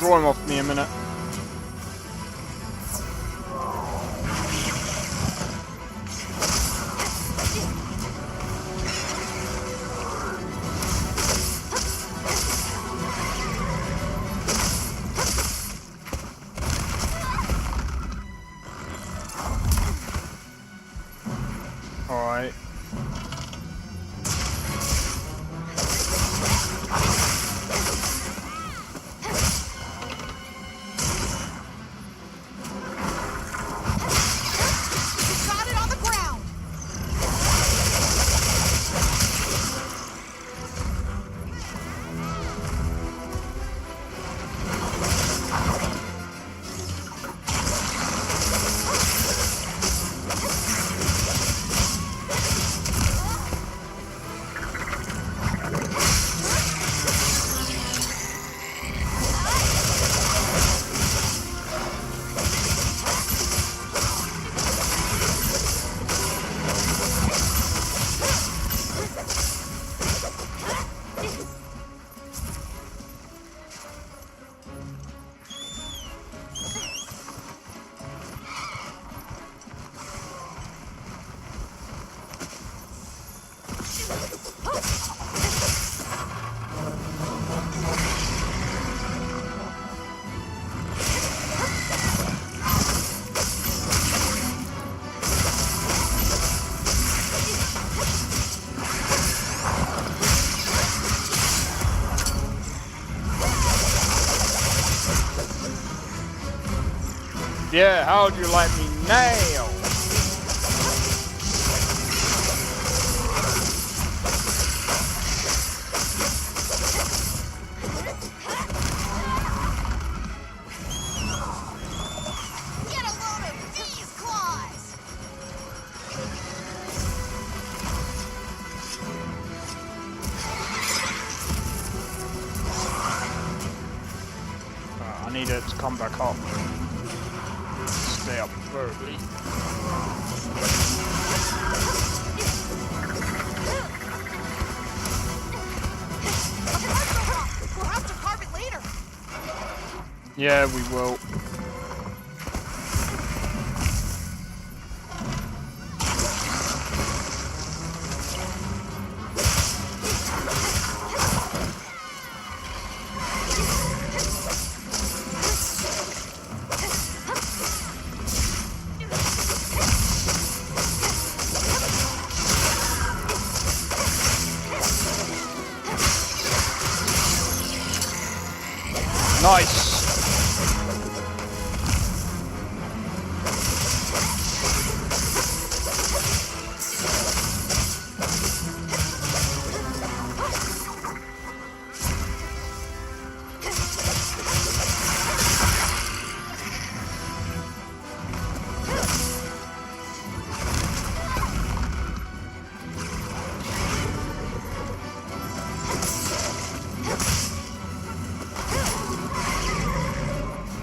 draw him off me a minute. Alright. Got it on the ground. Yeah, how'd you like me now? Get a load of these claws. I need it to come back up. Stay up early. We'll have to carve it later. Yeah, we will. Nice.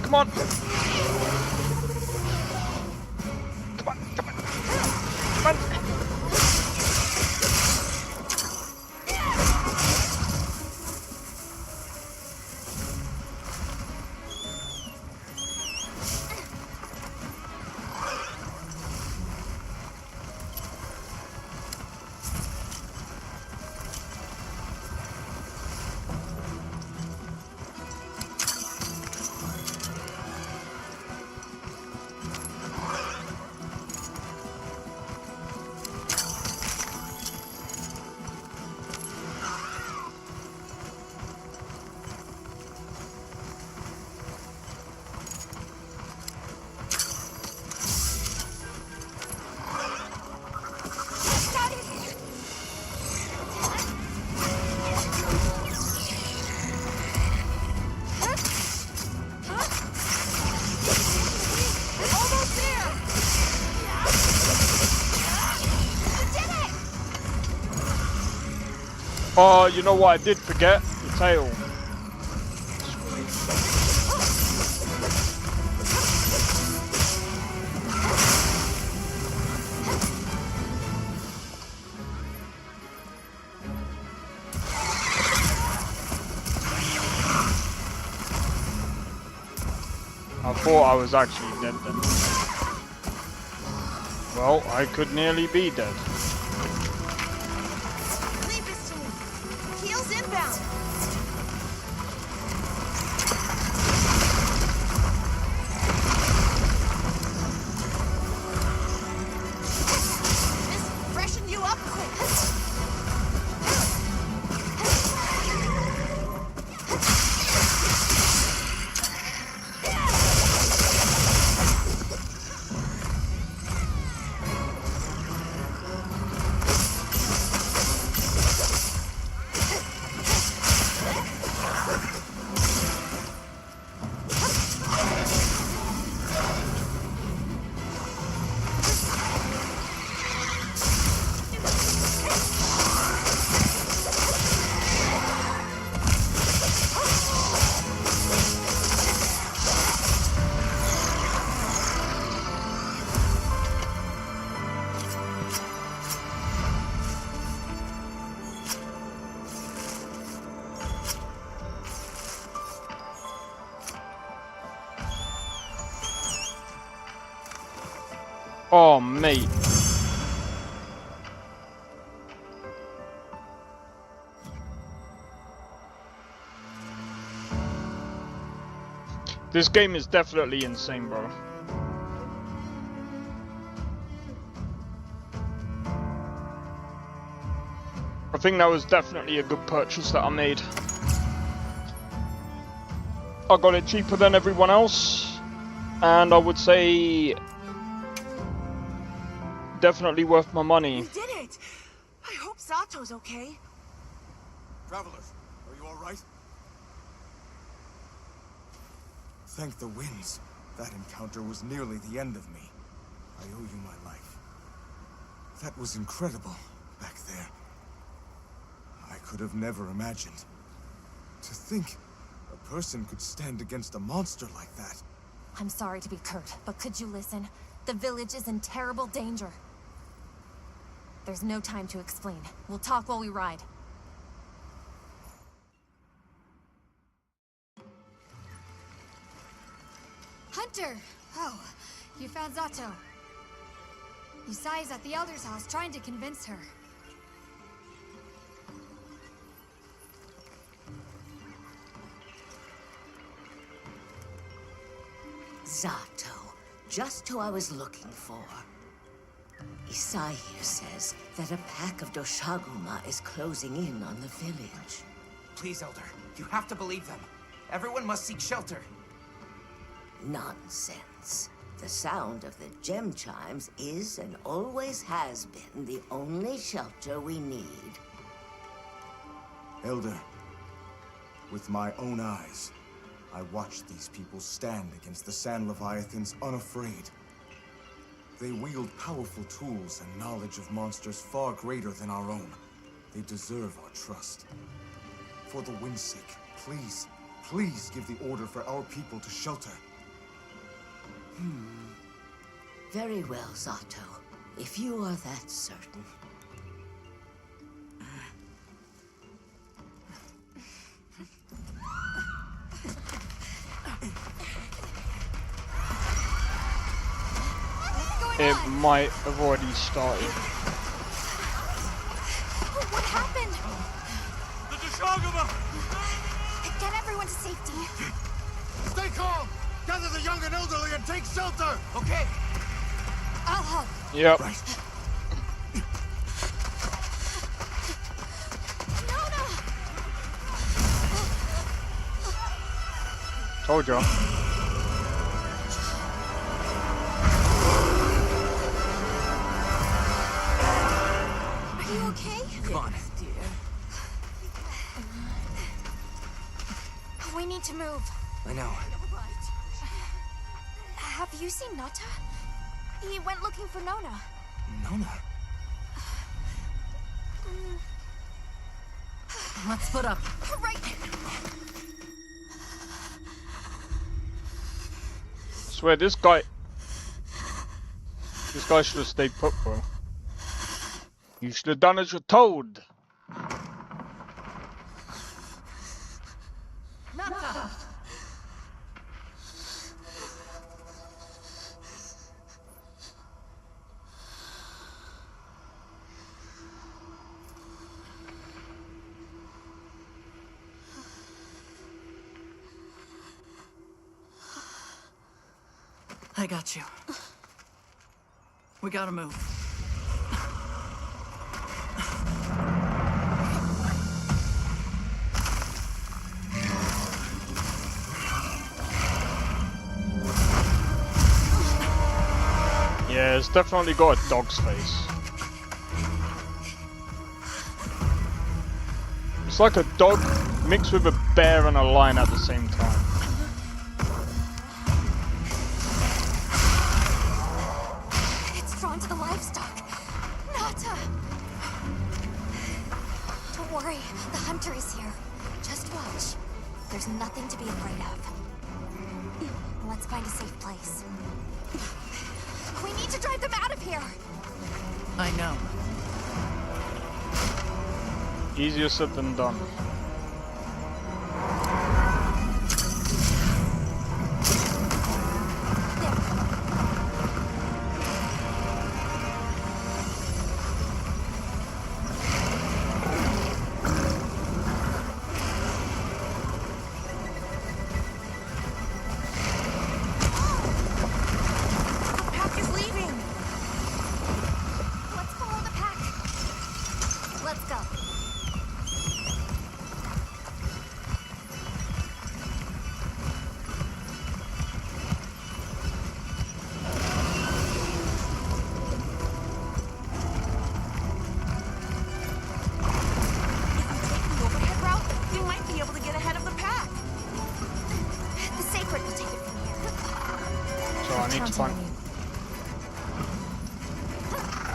Come on. Come on, come on. Come on. Oh, you know what I did forget? The tail. I was actually dead then. Well, I could nearly be dead. Leave this to me. Heels inbound. This freshen you up quick. Oh, mate. This game is definitely insane, bro. I think that was definitely a good purchase that I made. I got it cheaper than everyone else, and I would say definitely worth my money. You did it! I hope Sato's okay. Travelers, are you all right? Thank the winds. That encounter was nearly the end of me. I owe you my life. That was incredible, back there. I could have never imagined. To think a person could stand against a monster like that. I'm sorry to be curt, but could you listen? The village is in terrible danger. There's no time to explain. We'll talk while we ride. Hunter! Oh, you found Zato. Yusai's at the Elder's house trying to convince her. Zato, just who I was looking for. Isai here says that a pack of Doshaguma is closing in on the village. Please, Elder, you have to believe them. Everyone must seek shelter. Nonsense. The sound of the gem chimes is and always has been the only shelter we need. Elder, with my own eyes, I watched these people stand against the Sand Leviathans unafraid. They wield powerful tools and knowledge of monsters far greater than our own. They deserve our trust. For the wind's sake, please, please give the order for our people to shelter. Very well, Zato. If you are that certain. It might have already started. What happened? The Doshaguma! Get everyone to safety. Stay calm! Gather the young and elderly and take shelter! Okay. I'll help. Yep. Right. Told you. Are you okay? Come on. We need to move. I know. Have you seen Nata? He went looking for Nona. Nona? Let's split up. Right. I swear, this guy should have stayed put, bro. You should have done as you're told. I got you. We gotta move. Yeah, it's definitely got a dog's face. It's like a dog mixed with a bear and a lion at the same time. It's drawn to the livestock. Nata! Don't worry, the hunter is here. Just watch. There's nothing to be afraid of. Let's find a safe place. We need to drive them out of here! I know. Easier said than done.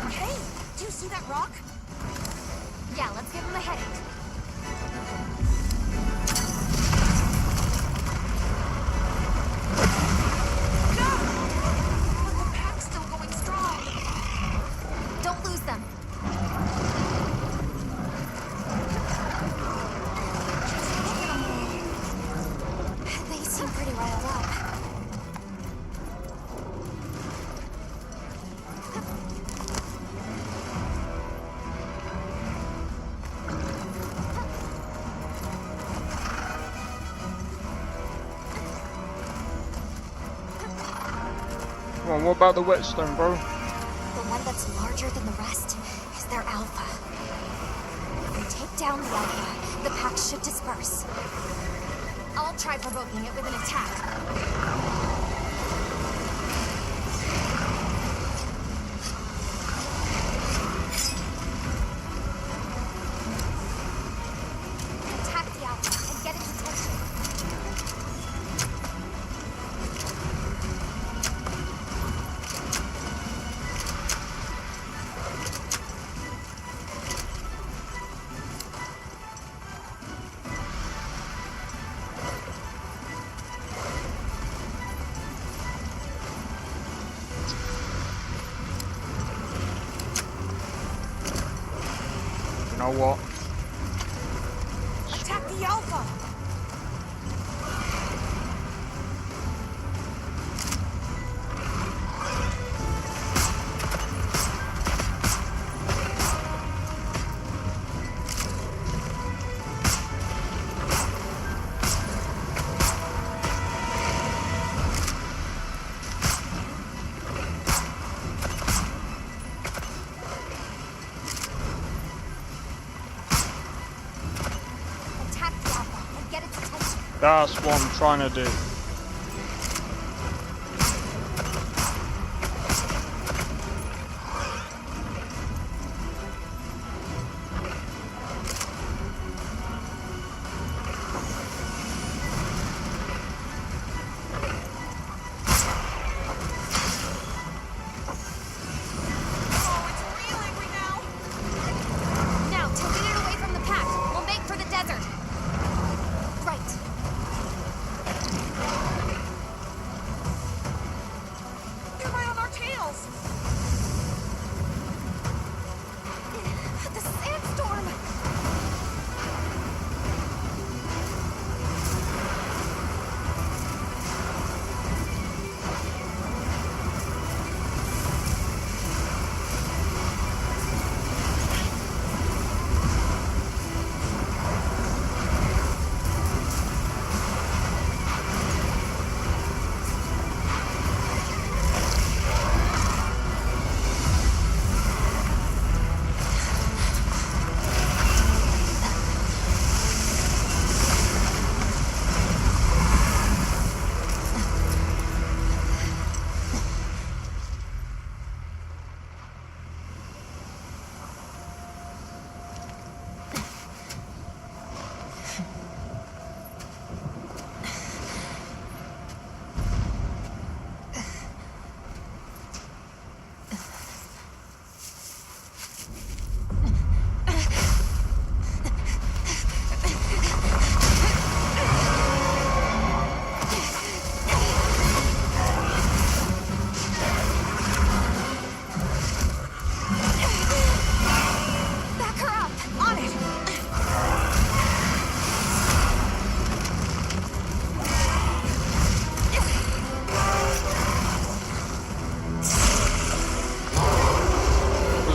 Hey, do you see that rock? Yeah, let's give him a headache. But the pack's still going strong. Don't lose them. They seem pretty riled up. Come on, what about the whetstone, bro? The one that's larger than the rest is their alpha. If we take down the alpha, the pack should disperse. I'll try provoking it with an attack. You know what? Attack the alpha! That's what I'm trying to do.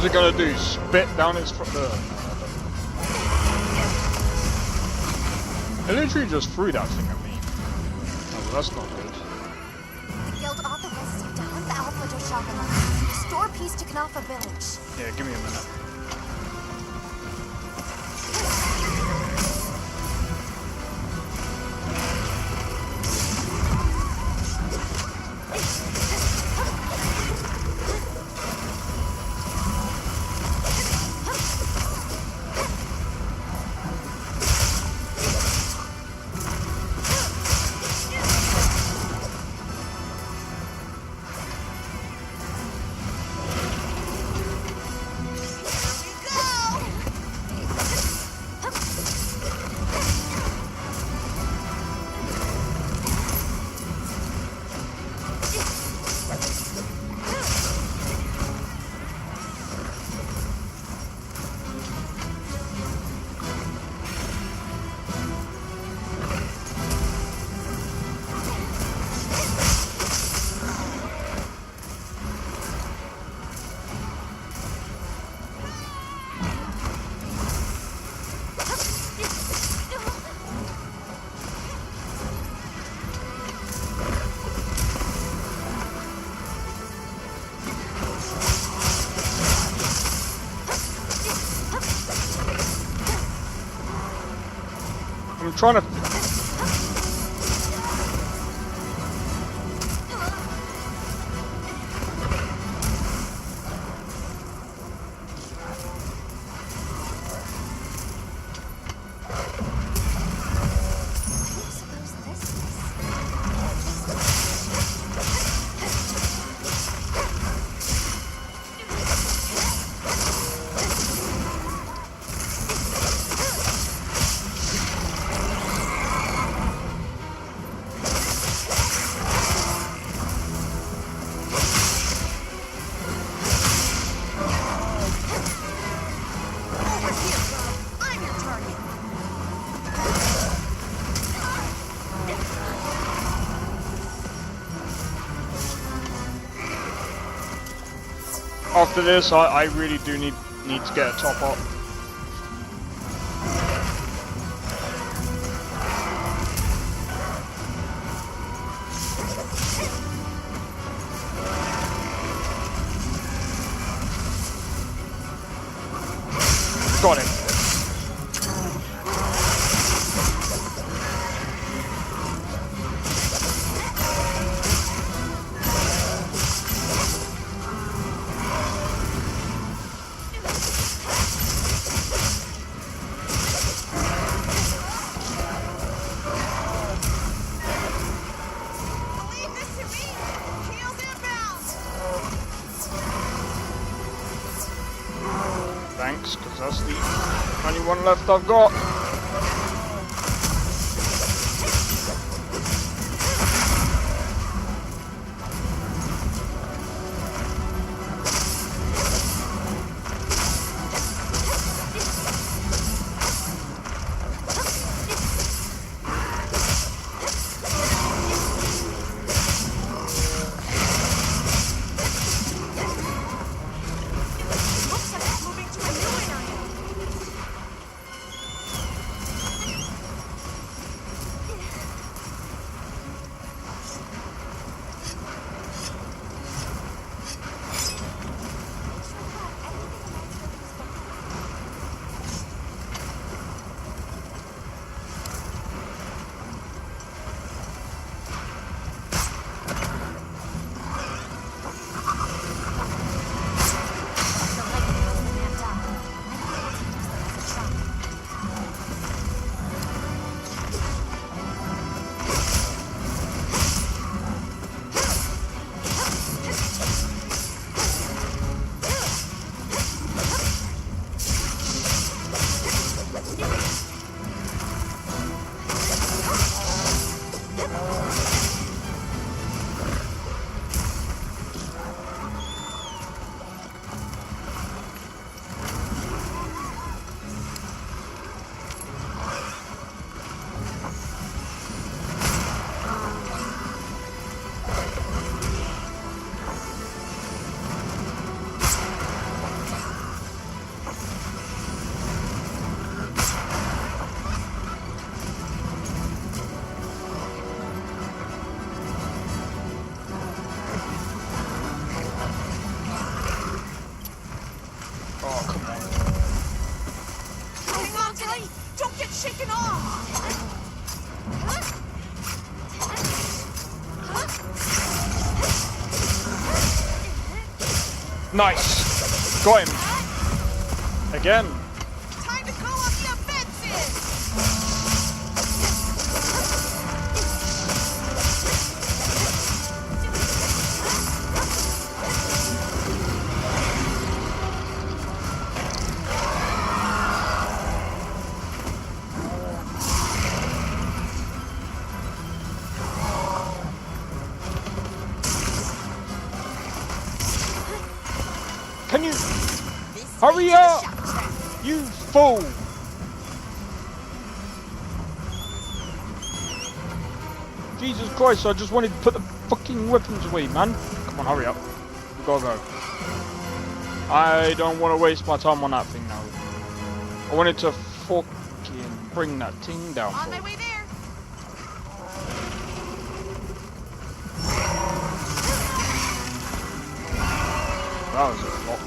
What's it gonna do? Spit down its front? It literally just threw that thing at me. Oh, well, that's not good. The guild authorizes you to hunt the Alpha Doshagama. Restore peace to Knafa village. Yeah, give me a minute. I'm trying to... After this, I really do need to get a top up. Got it. Thanks, because that's the only one left I've got. Oh, come on. Hang on, Tilly! Don't get shaken off! Nice! Got him! Again! Time to go on the offensive! Can you hurry up? You fool! Jesus Christ, I just wanted to put the fucking weapons away, man. Come on, hurry up. We gotta go. I don't want to waste my time on that thing now. I wanted to fucking bring that thing down. On my way there! That was a lot.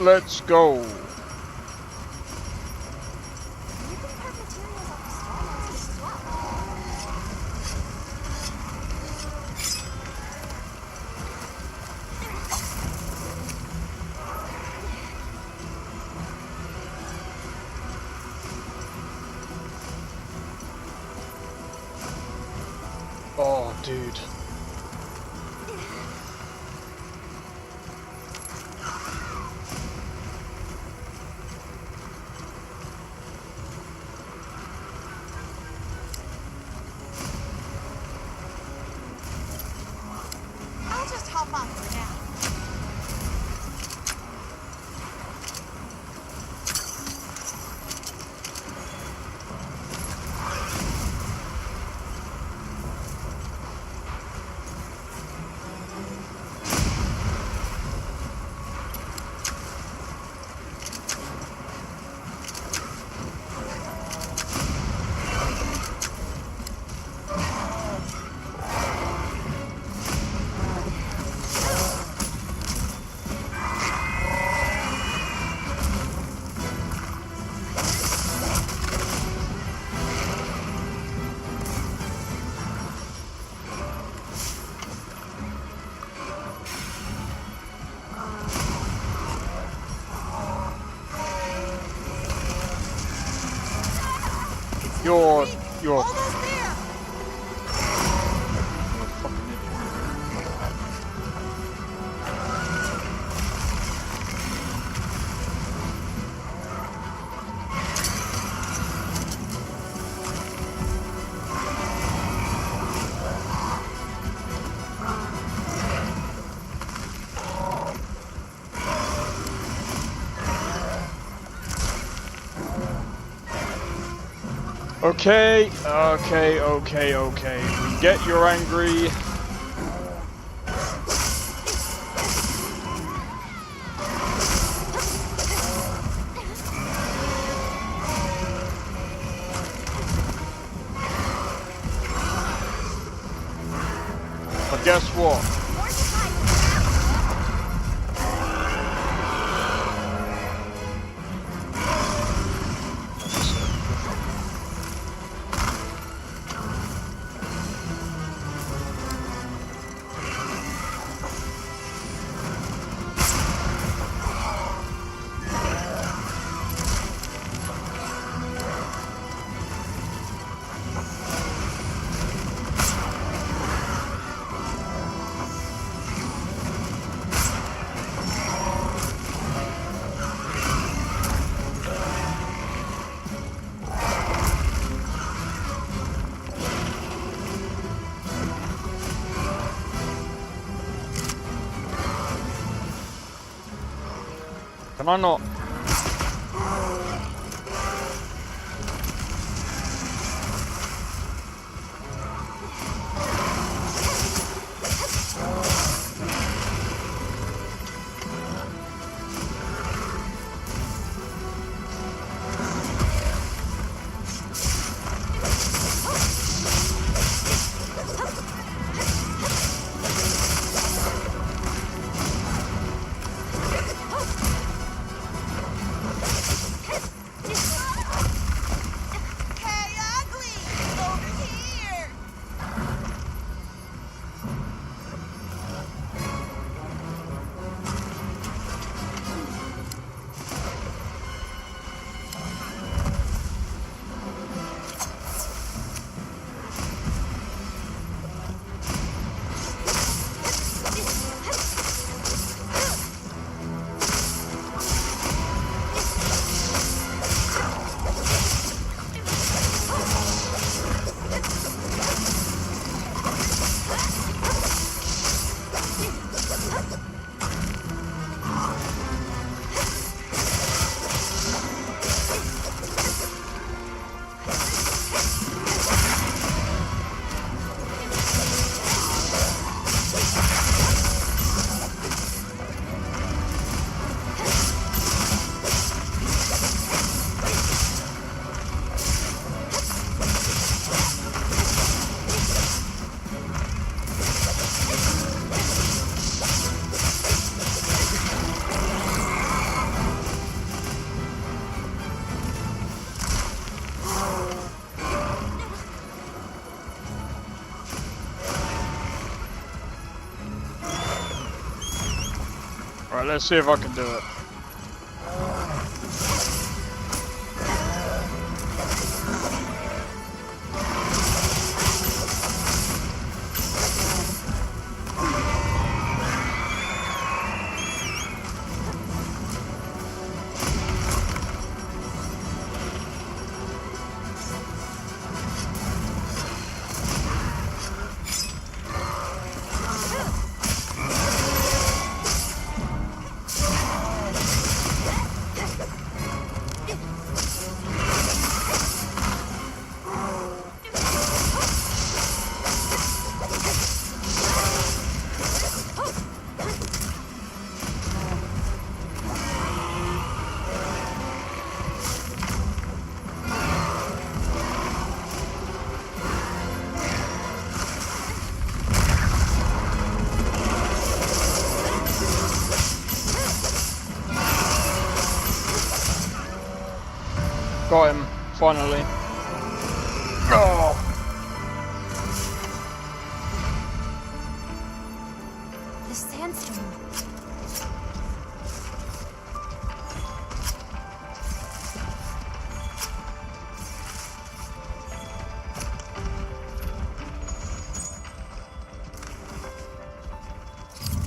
Let's go. Oh, dude. I'll just hop on for now. You're Almost there! You're a fucking idiot. Okay. We get you're angry. guess what? Can I not? Alright, let's see if I can do it. Got him, finally. Oh. The sandstorm.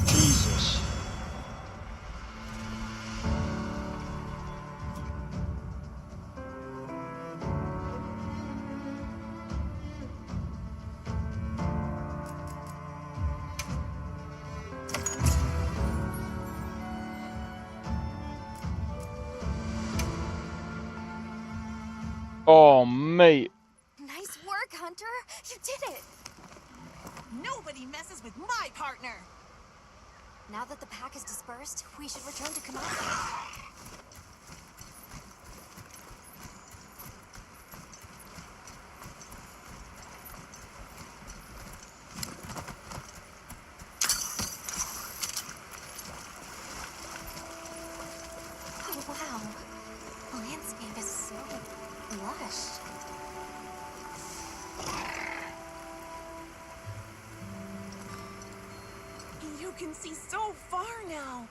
Jesus. Oh, mate. Nice work, Hunter. You did it. Nobody messes with my partner. Now that the pack is dispersed, we should return to Kanata. this. You can see so far now.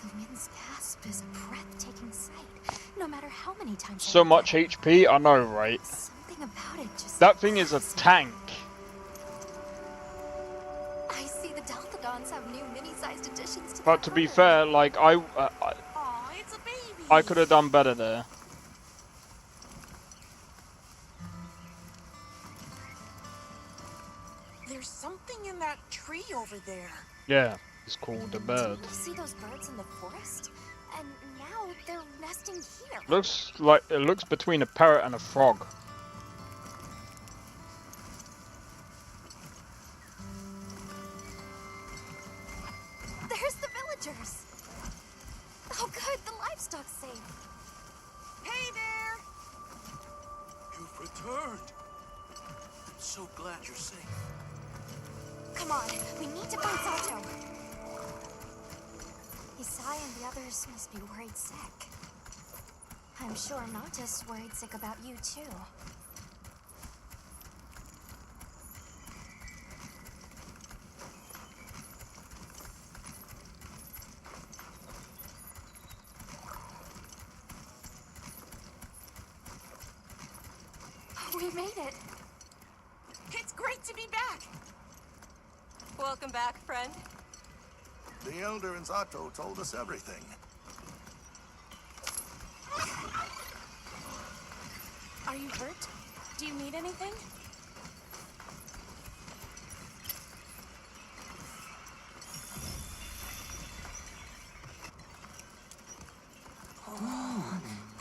The wind's gasp is a breathtaking sight, no matter how many times. So much HP, I know, right? Something about it just. That thing is a tank. I see the Delthodons have new mini-sized additions to. But to be fair, like I It's a baby. I could have done better there. There's something in that tree over there. Yeah, it's called a bird. You see those birds in the forest? And now they're nesting here. Looks like it looks between a parrot and a frog. There's the villagers. Oh good, the livestock's safe. Hey there! You've returned. I'm so glad you're safe. Come on, we need to find Sato. Isai and the others must be worried sick. I'm sure Nata's worried sick about you too. We made it. It's great to be back. Welcome back, friend. The Elder and Zato told us everything. Are you hurt? Do you need anything?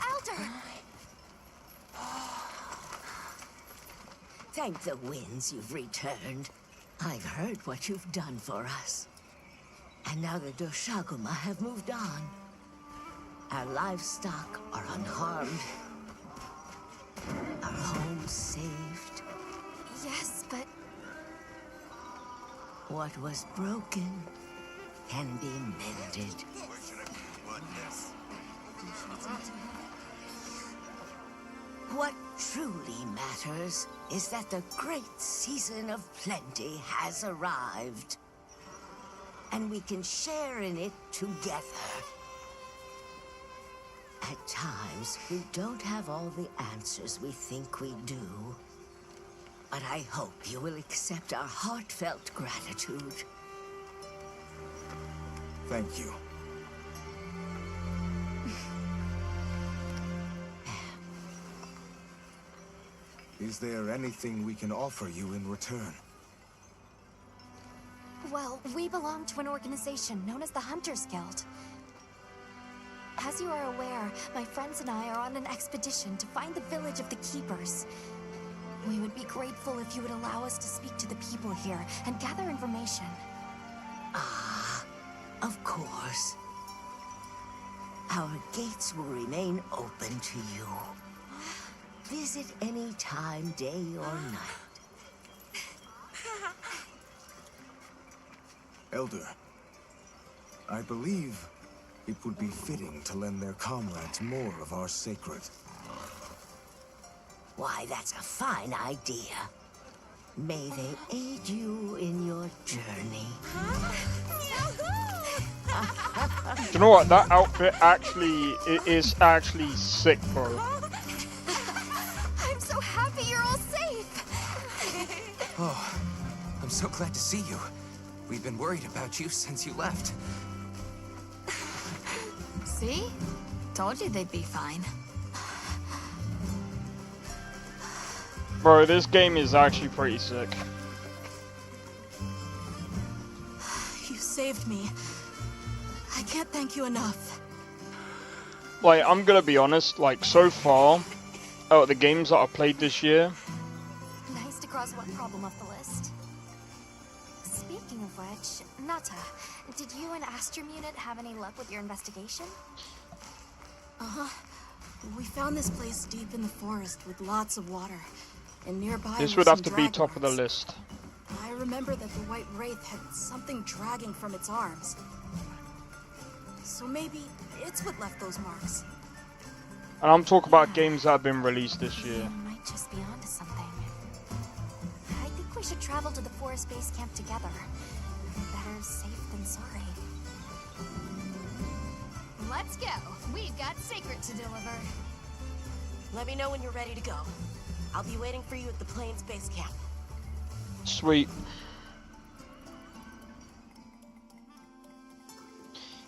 Elder! Thank the winds you've returned. I've heard what you've done for us. And now the Doshaguma have moved on. Our livestock are unharmed. Our home saved. Yes, but what was broken can be mended. What truly matters is that the great season of plenty has arrived. And we can share in it together. At times, we don't have all the answers we think we do. But I hope you will accept our heartfelt gratitude. Thank you. Is there anything we can offer you in return? well, we belong to an organization known as the Hunters Guild. As you are aware, my friends and I are on an expedition to find the village of the Keepers. We would be grateful if you would allow us to speak to the people here and gather information. Ah, of course. Our gates will remain open to you. Visit any time, day or night. Elder, I believe it would be fitting to lend their comrades more of our sacred. Why, that's a fine idea. May they aid you in your journey. Do you know what? That outfit actually is actually sick, bro. I'm so happy you're all safe. Oh, I'm so glad to see you. We've been worried about you since you left. See? Told you they'd be fine. Bro, this game is actually pretty sick. You saved me. I can't thank you enough. Like, I'm gonna be honest, like, so far, out of the games that I've played this year, Nice to cross one problem off the list. Speaking of which, Nata, did you and Astrum Unit have any luck with your investigation? Uh-huh. We found this place deep in the forest with lots of water. And nearby this were would have some to be drag top of the marks. list. I remember that the White Wraith had something dragging from its arms. So maybe it's what left those marks. And I'm talking about games that have been released this year. Might just be onto something. I think we should travel to the forest base camp together. Better safe than sorry. Let's go. We've got Sacred to deliver. Let me know when you're ready to go. I'll be waiting for you at the Plains base camp. Sweet.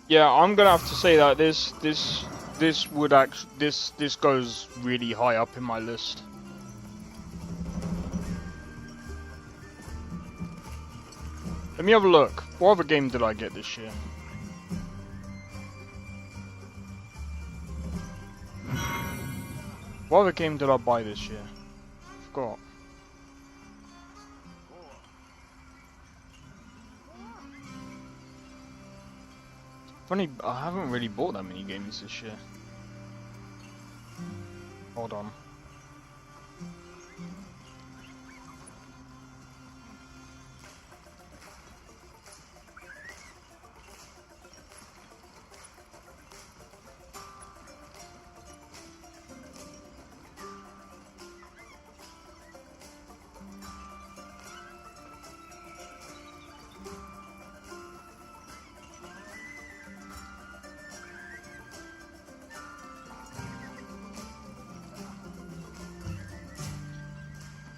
Yeah, I'm gonna have to say that this goes really high up in my list. Let me have a look. What other game did I get this year? What other game did I buy this year? Forgot. Funny, I haven't really bought that many games this year. Hold on.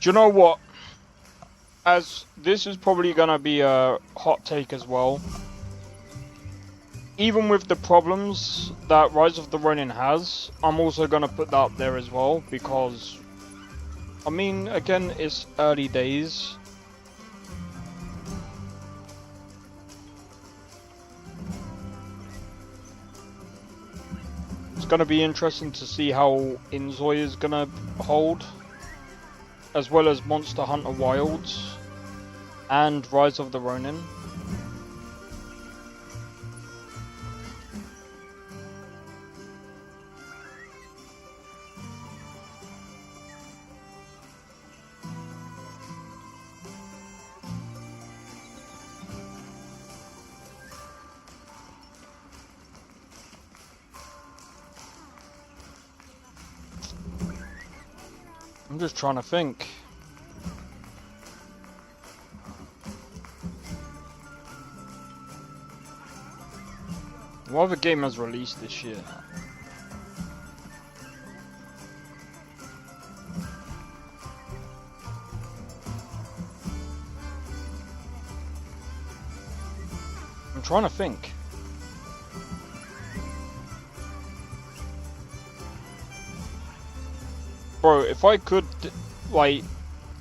Do you know what? As this is probably gonna be a hot take as well. Even with the problems that Rise of the Ronin has, I'm also gonna put that up there as well because, I mean, again, it's early days. It's gonna be interesting to see how Inzoi is gonna hold, as well as Monster Hunter Wilds and Rise of the Ronin. I'm just trying to think. What other game has released this year? I'm trying to think. Bro, if I could, like,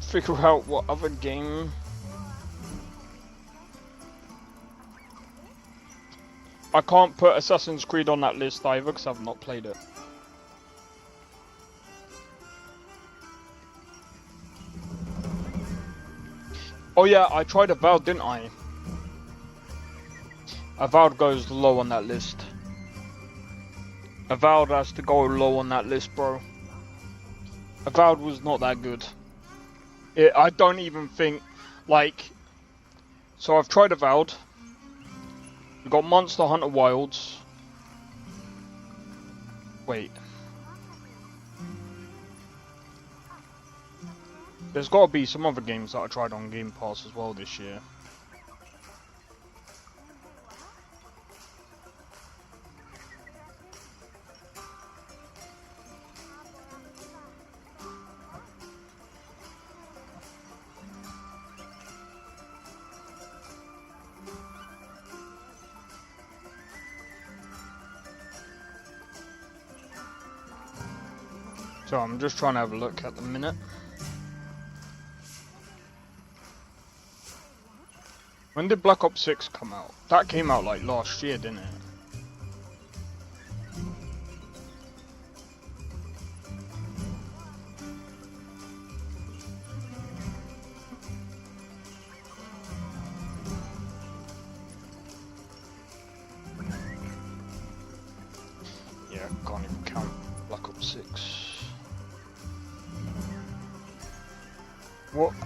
figure out what other game... I can't put Assassin's Creed on that list either because I've not played it. Oh yeah, I tried Avowed, didn't I? Avowed goes low on that list. Avowed has to go low on that list, bro. Avowed was not that good. I don't even think, like... So I've tried Avowed. We've got Monster Hunter Wilds. Wait. There's got to be some other games that I tried on Game Pass as well this year. So I'm just trying to have a look at the minute. When did Black Ops 6 come out? That came out like last year, didn't it? Yeah, can't even count Black Ops 6.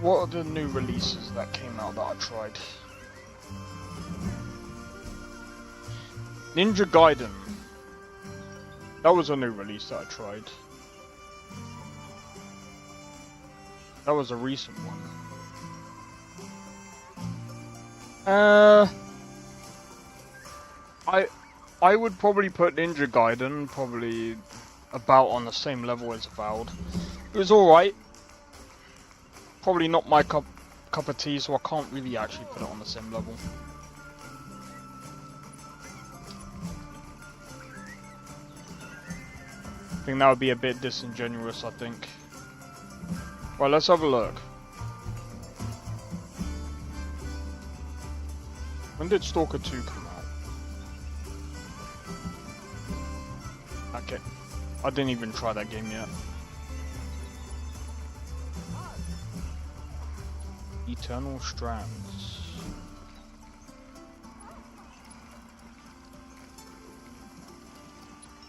What are the new releases that came out that I tried? Ninja Gaiden. That was a new release that I tried. That was a recent one. I would probably put Ninja Gaiden probably about on the same level as Avowed. It was alright. Probably not my cup of tea, so I can't really actually put it on the same level. I think that would be a bit disingenuous, I think. Right, let's have a look. When did Stalker 2 come out? Okay. I didn't even try that game yet. Eternal Strands.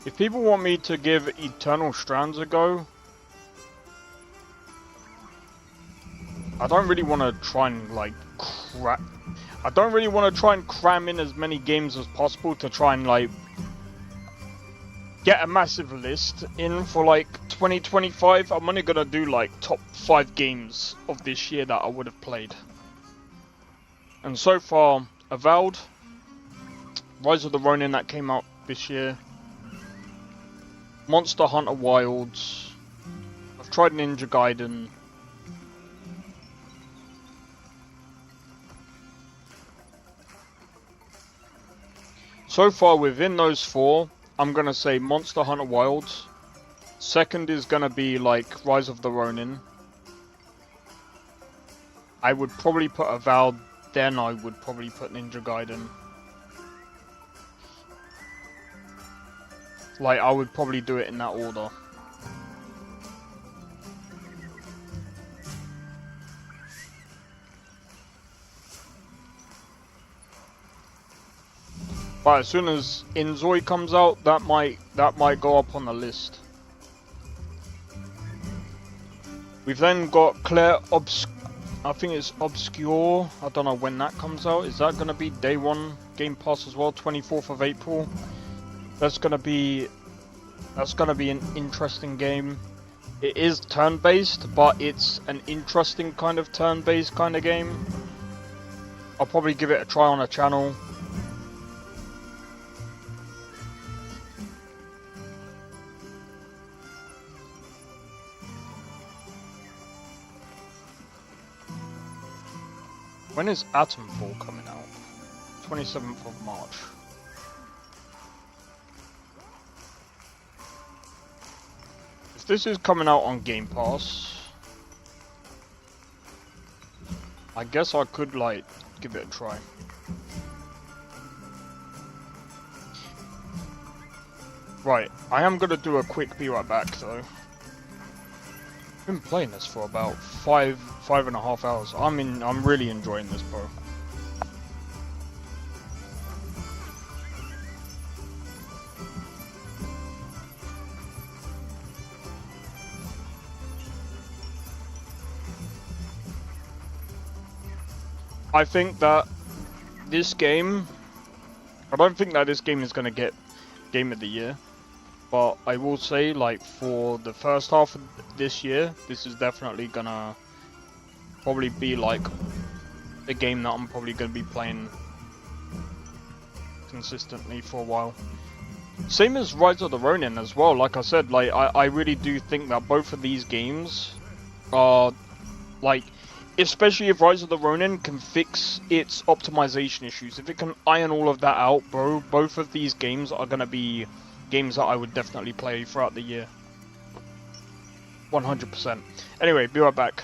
If people want me to give Eternal Strands a go, I don't really want to try and like I don't really want to try and cram in as many games as possible to try and like get a massive list in for like 2025. I'm only gonna do like top 5 games of this year that I would have played. And so far, Avowed, Rise of the Ronin that came out this year, MonsterHunter Wilds, I've tried Ninja Gaiden, so far within those 4, I'm gonna say MonsterHunter Wilds. Second is gonna be like Rise of the Ronin. I would probably put Avowed, then I would probably put Ninja Gaiden. Like, I would probably do it in that order. But as soon as Inzoi comes out, that might go up on the list. We've then got Claire I think it's Obscure. I don't know when that comes out. Is that gonna be day 1 Game Pass as well? 24th of April. That's gonna be an interesting game. It is turn-based, but it's an interesting kind of turn-based kind of game. I'll probably give it a try on a channel. When is Atomfall coming out? 27th of March. If this is coming out on Game Pass, I guess I could like give it a try. Right, I am gonna do a quick be right back though. I've been playing this for about 5.5 hours. I'm really enjoying this, bro. I think that this game, I don't think that this game is gonna get Game of the Year. But I will say, like, for the first half of this year, this is definitely gonna probably be, like, a game that I'm probably gonna be playing consistently for a while. Same as Rise of the Ronin as well. Like I said, like, I really do think that both of these games are, like, especially if Rise of the Ronin can fix its optimization issues. If it can iron all of that out, bro, both of these games are gonna be games that I would definitely play throughout the year. 100%. Anyway, be right back.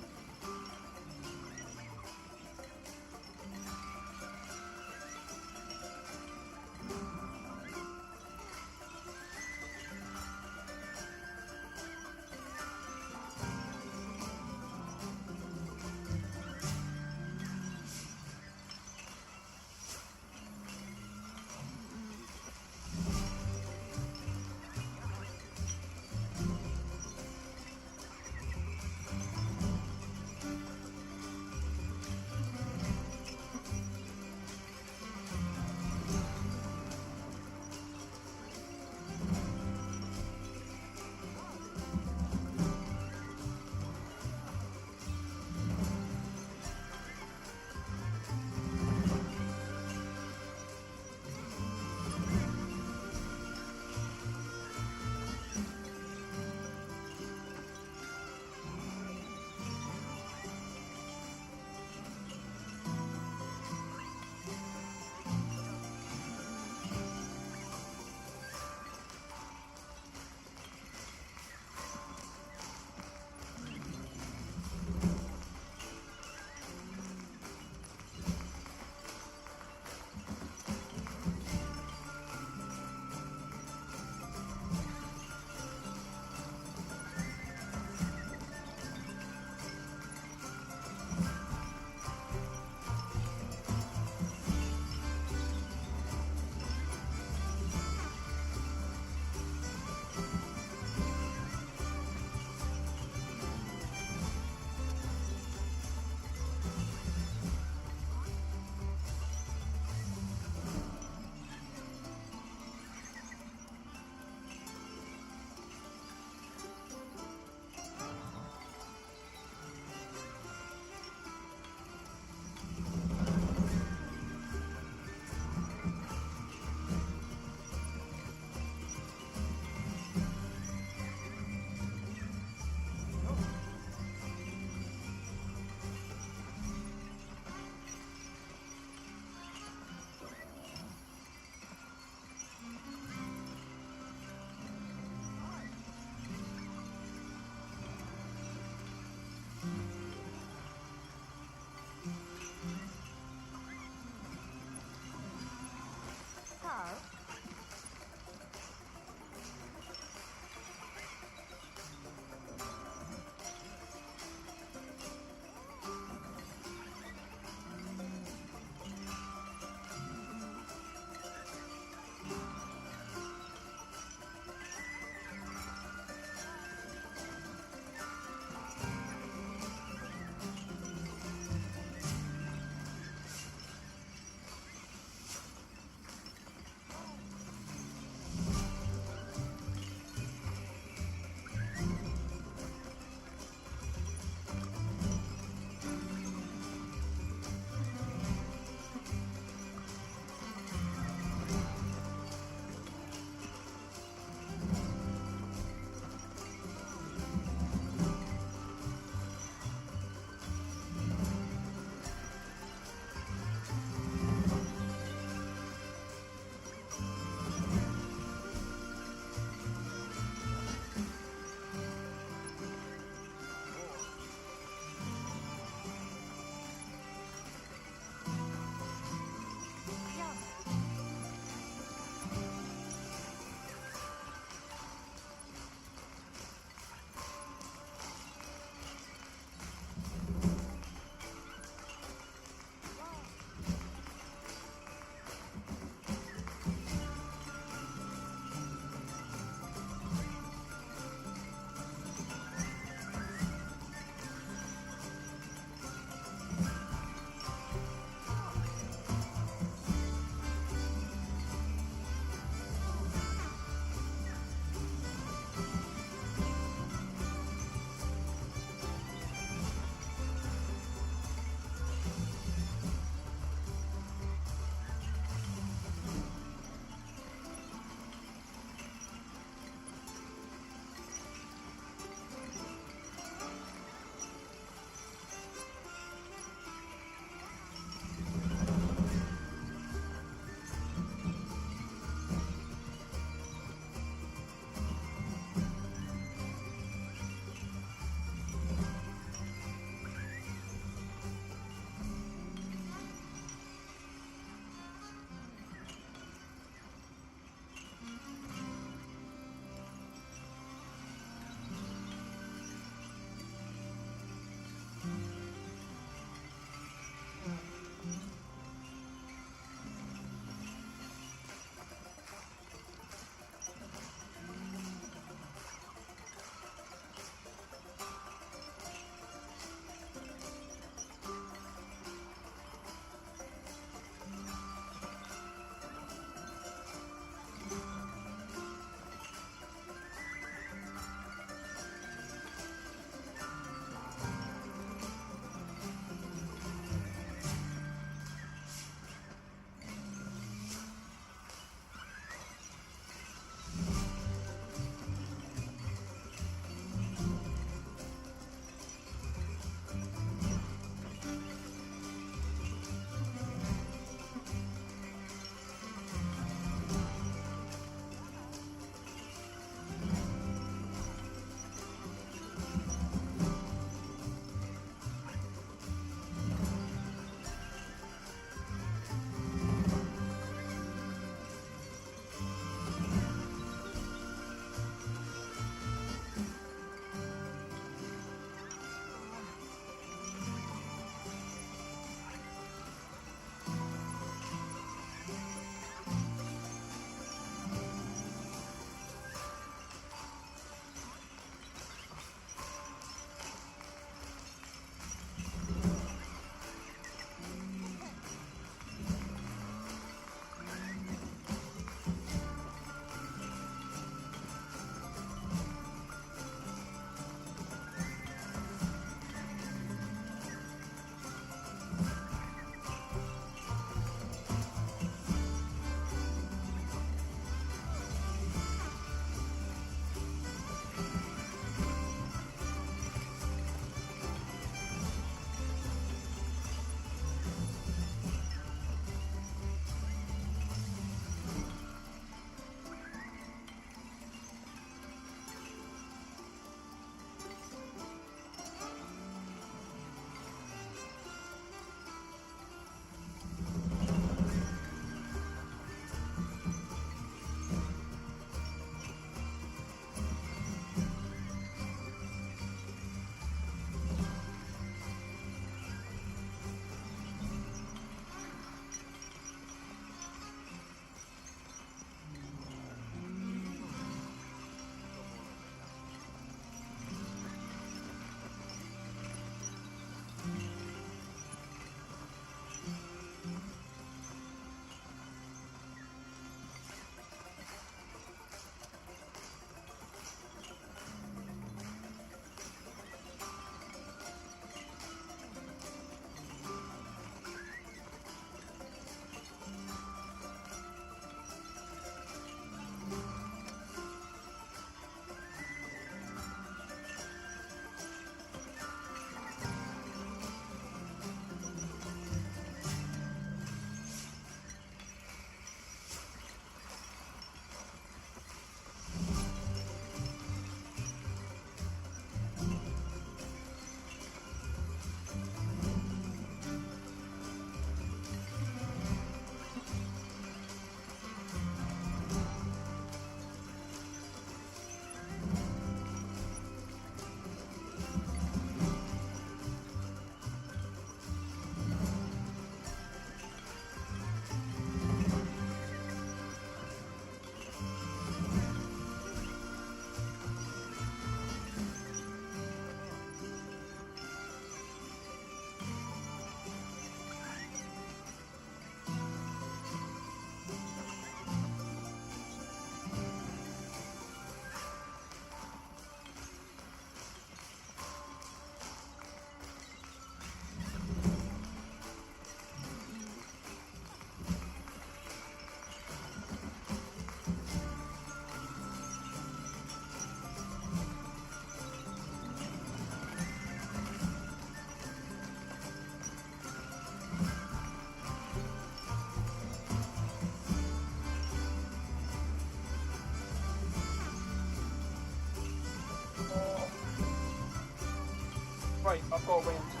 Right, I've got to wait until.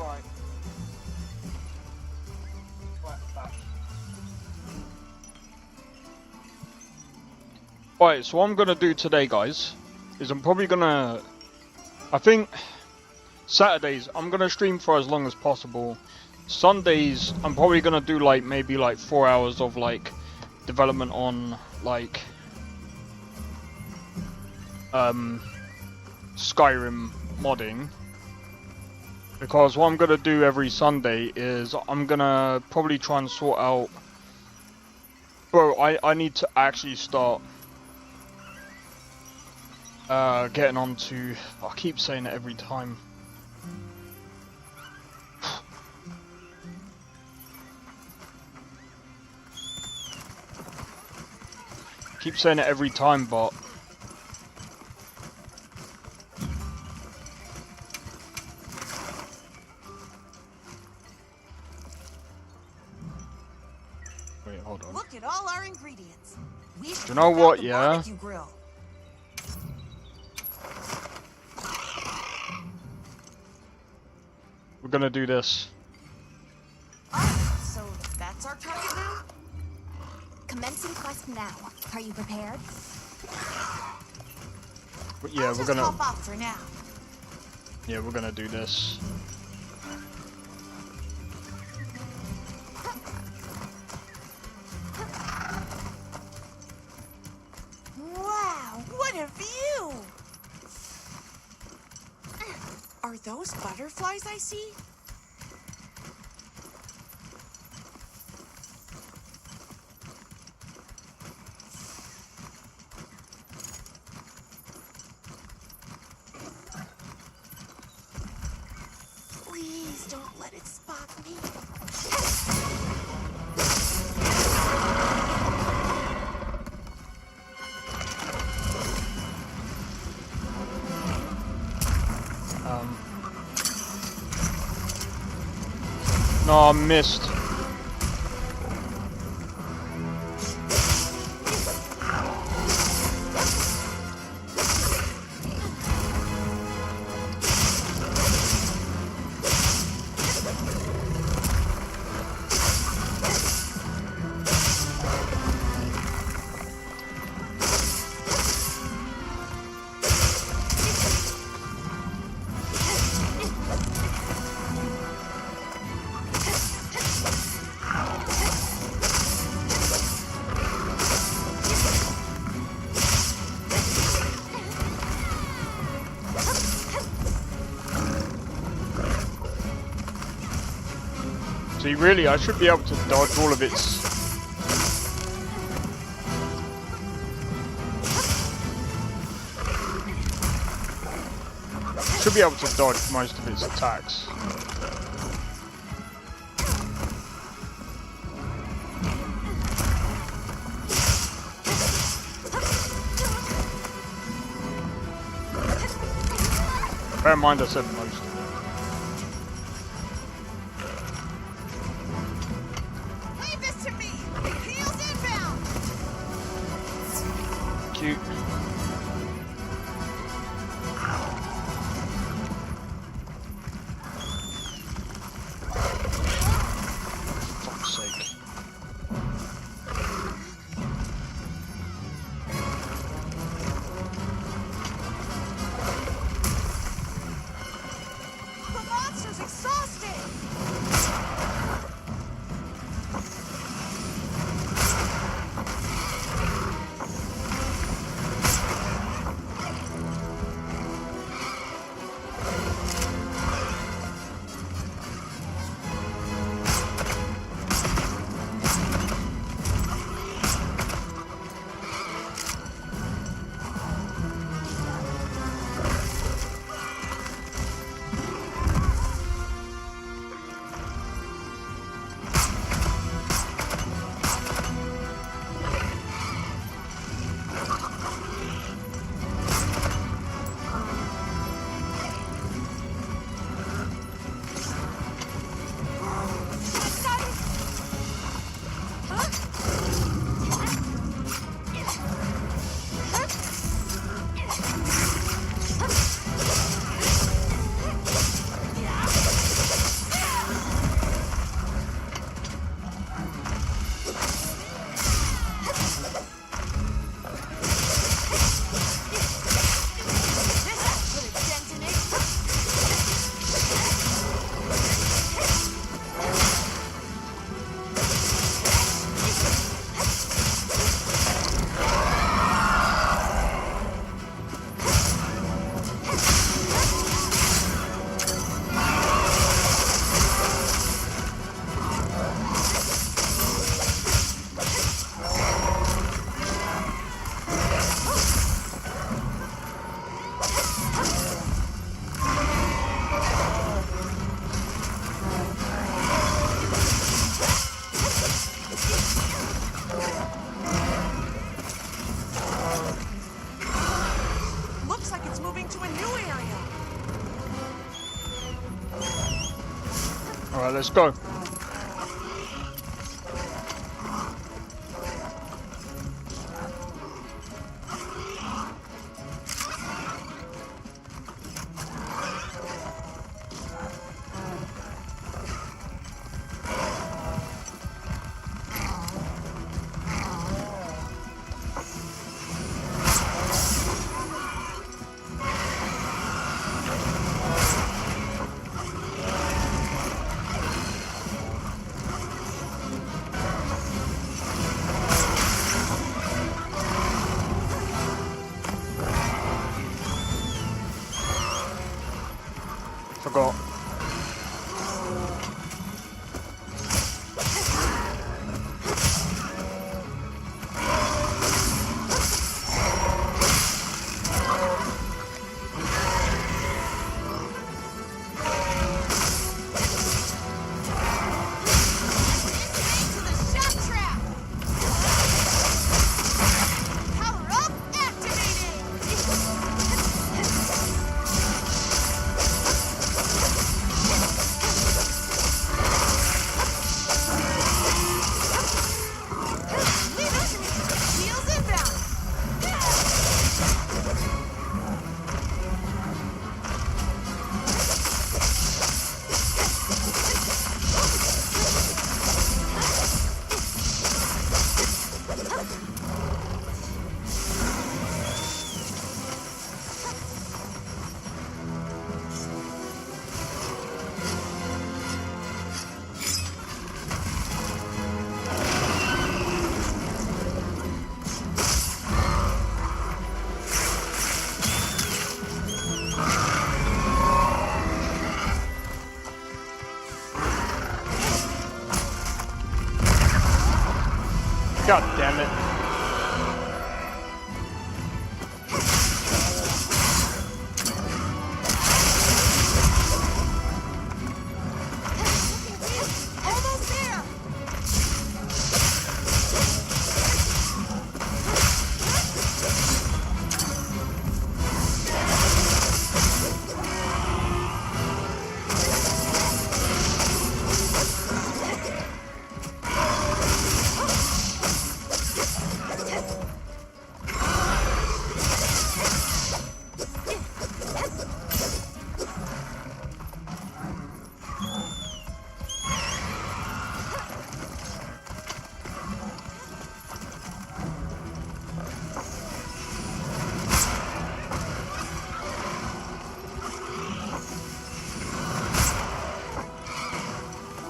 Alright. Back. Alright, so what I'm gonna do today, guys, is I'm probably gonna. I think Saturdays I'm gonna stream for as long as possible. Sundays I'm probably gonna do like maybe like 4 hours of like development on like Skyrim modding, because what I'm gonna do every Sunday is I'm gonna probably try and sort out. Bro, I need to actually start getting onto. I keep saying it every time. Keep saying it every time, but wait, hold on. Look at all our ingredients. We should Do you know whip out what, the yeah? barbecue grill. We're gonna do this. So that's our target now? Commencing quest now. Are you prepared? But yeah, I'll we're just gonna. hop off for now. Yeah, we're gonna do this. Wow, what a view! Are those butterflies I see? Please don't let it spot me. No, I missed. See, really, I should be able to dodge all of its. Should be able to dodge most of its attacks. Bear in mind, I said most. Leave this to me! Heels inbound! Cute. Fuck's sake. The monster's exhausted! Alright, let's go. Forgot. God damn it. Almost there!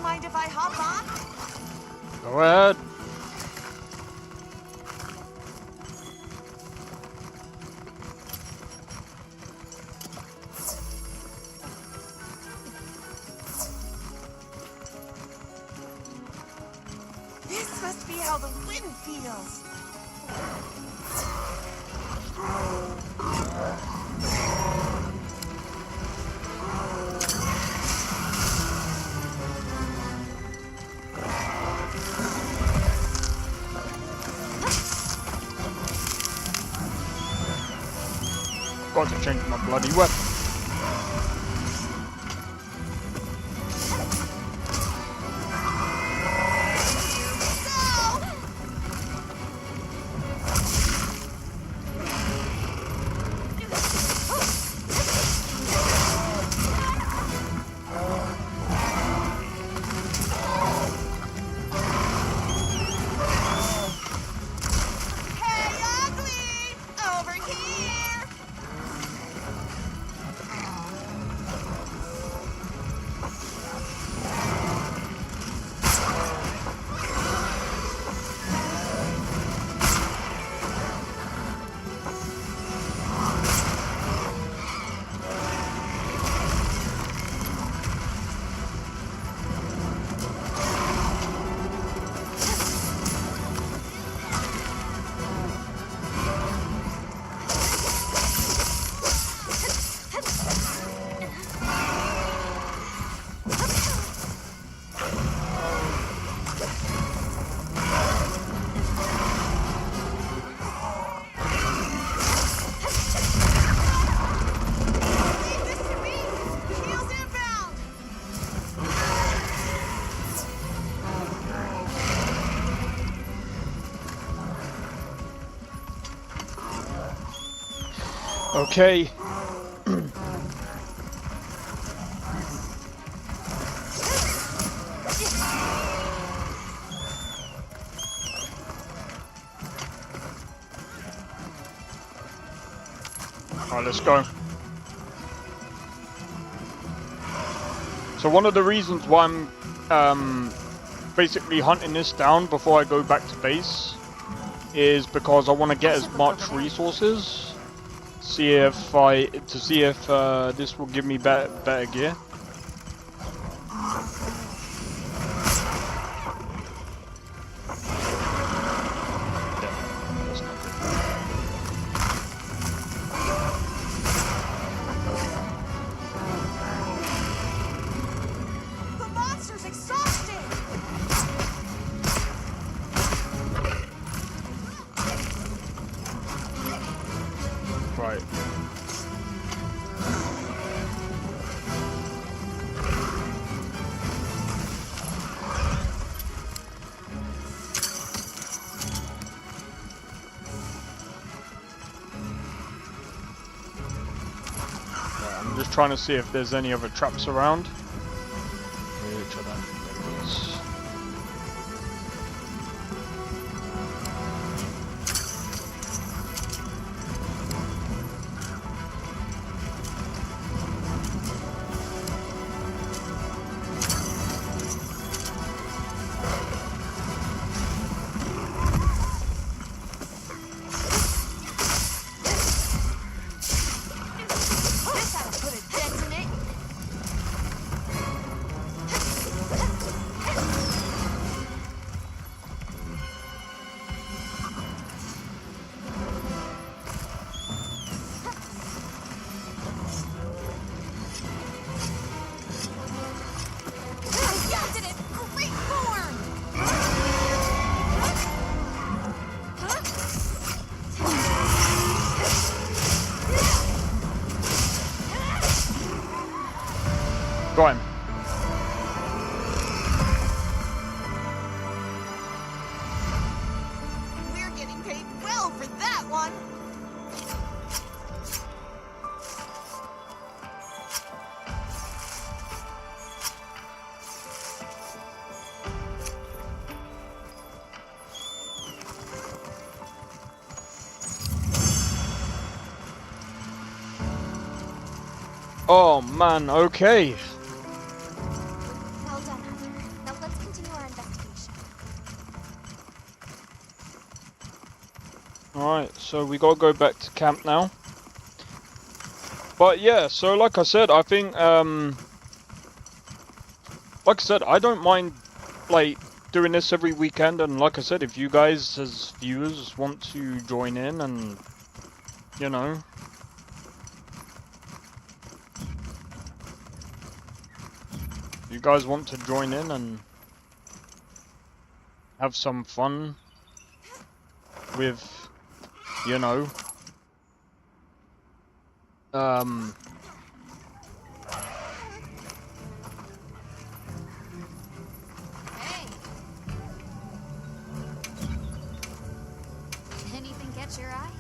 Mind if I hop on? Go ahead. This must be how the wind feels. Got to change my bloody weapon. Hey, ugly! Over here! Okay. Alright, let's go. So one of the reasons why I'm basically hunting this down before I go back to base is because I want to get as much resources. See if this will give me better gear. The monster's exhausted! Right. I'm just trying to see if there's any other traps around. Which are there is. This ought to put a dent in it! I got it! Great form! Got him. We're getting paid well for that one! Oh man, okay. Well done, Hunter. Now let's continue our investigation. Alright, so we gotta go back to camp now. But yeah, so like I said, I think, like I said, I don't mind, like, doing this every weekend, and like I said, if you guys as viewers want to join in and, you know, you guys want to join in and have some fun with, you know, Hey. Anything catch your eye?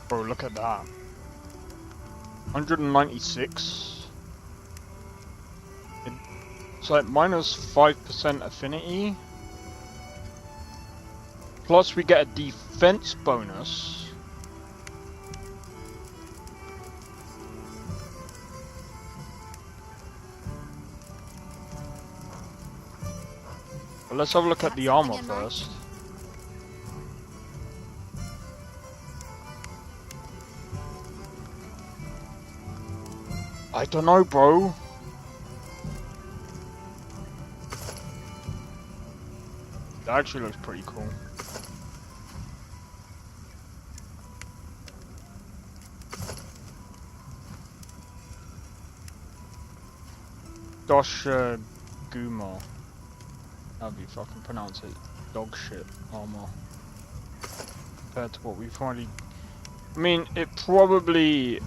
bro, look at that. 196. It's like minus 5% affinity. Plus we get a defense bonus. But let's have a look at the armor first. I don't know, bro. That actually looks pretty cool. Guma. However you fucking pronounce it. Dog shit armor. Compared to what we've already... I mean, it probably...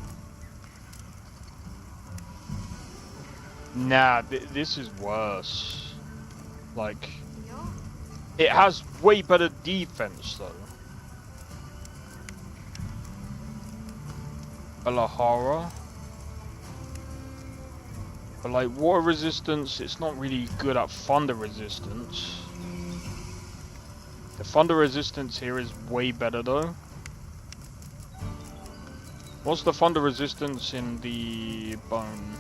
Nah, this is worse. Like... It has way better defense though. Alahara. But like water resistance, it's not really good at thunder resistance. The thunder resistance here is way better though. What's the thunder resistance in the bone?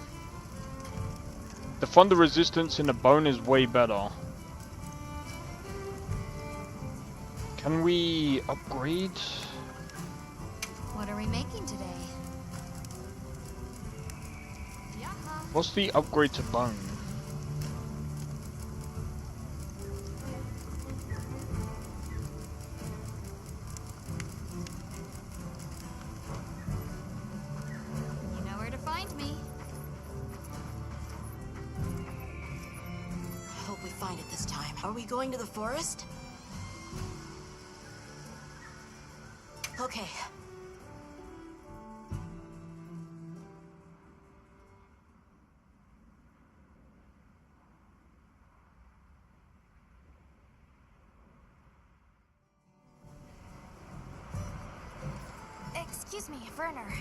The thunder resistance in the bone is way better. Can we upgrade? What are we making today? What's the upgrade to bone? You know where to find me. I hope we find it this time. Are we going to the forest? Okay. Excuse me, Werner.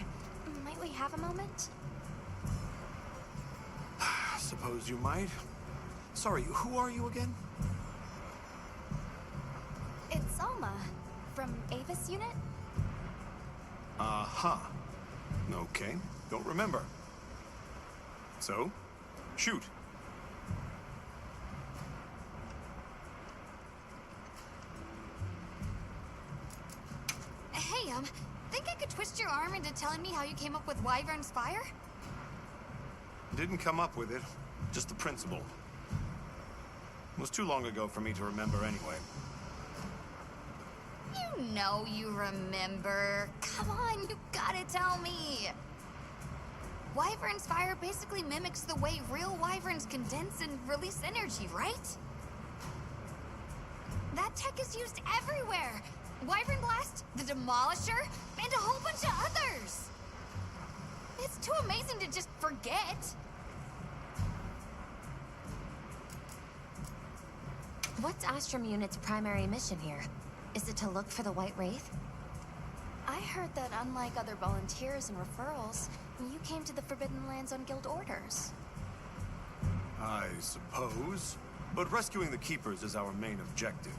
Might we have a moment? Suppose you might. Sorry, who are you again? It's Alma, from Avis Unit. Uh-huh. Okay, don't remember. So, shoot. Hey, think I could twist your arm into telling me how you came up with Wyvern's Fire? Didn't come up with it, just the principle. It was too long ago for me to remember anyway. You know you remember. Come on, you gotta tell me. Wyvern's Fire basically mimics the way real wyverns condense and release energy, right? That tech is used everywhere. Wyvern Blast, the Demolisher, and a whole bunch of others. It's too amazing to just forget. What's Astrum Unit's primary mission here? Is it to look for the White Wraith? I heard that unlike other volunteers and referrals, you came to the Forbidden Lands on guild orders. I suppose. But rescuing the Keepers is our main objective.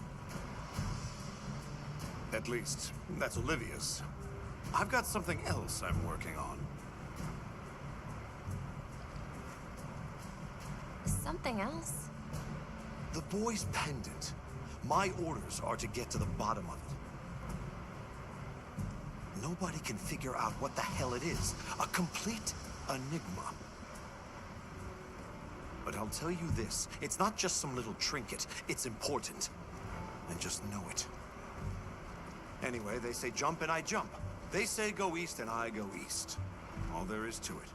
At least, that's Olivia's. I've got something else I'm working on. Something else? The boy's pendant. My orders are to get to the bottom of it. Nobody can figure out what the hell it is. A complete enigma. But I'll tell you this, it's not just some little trinket. It's important. And just know it. Anyway, they say jump and I jump. They say go east and I go east. All there is to it.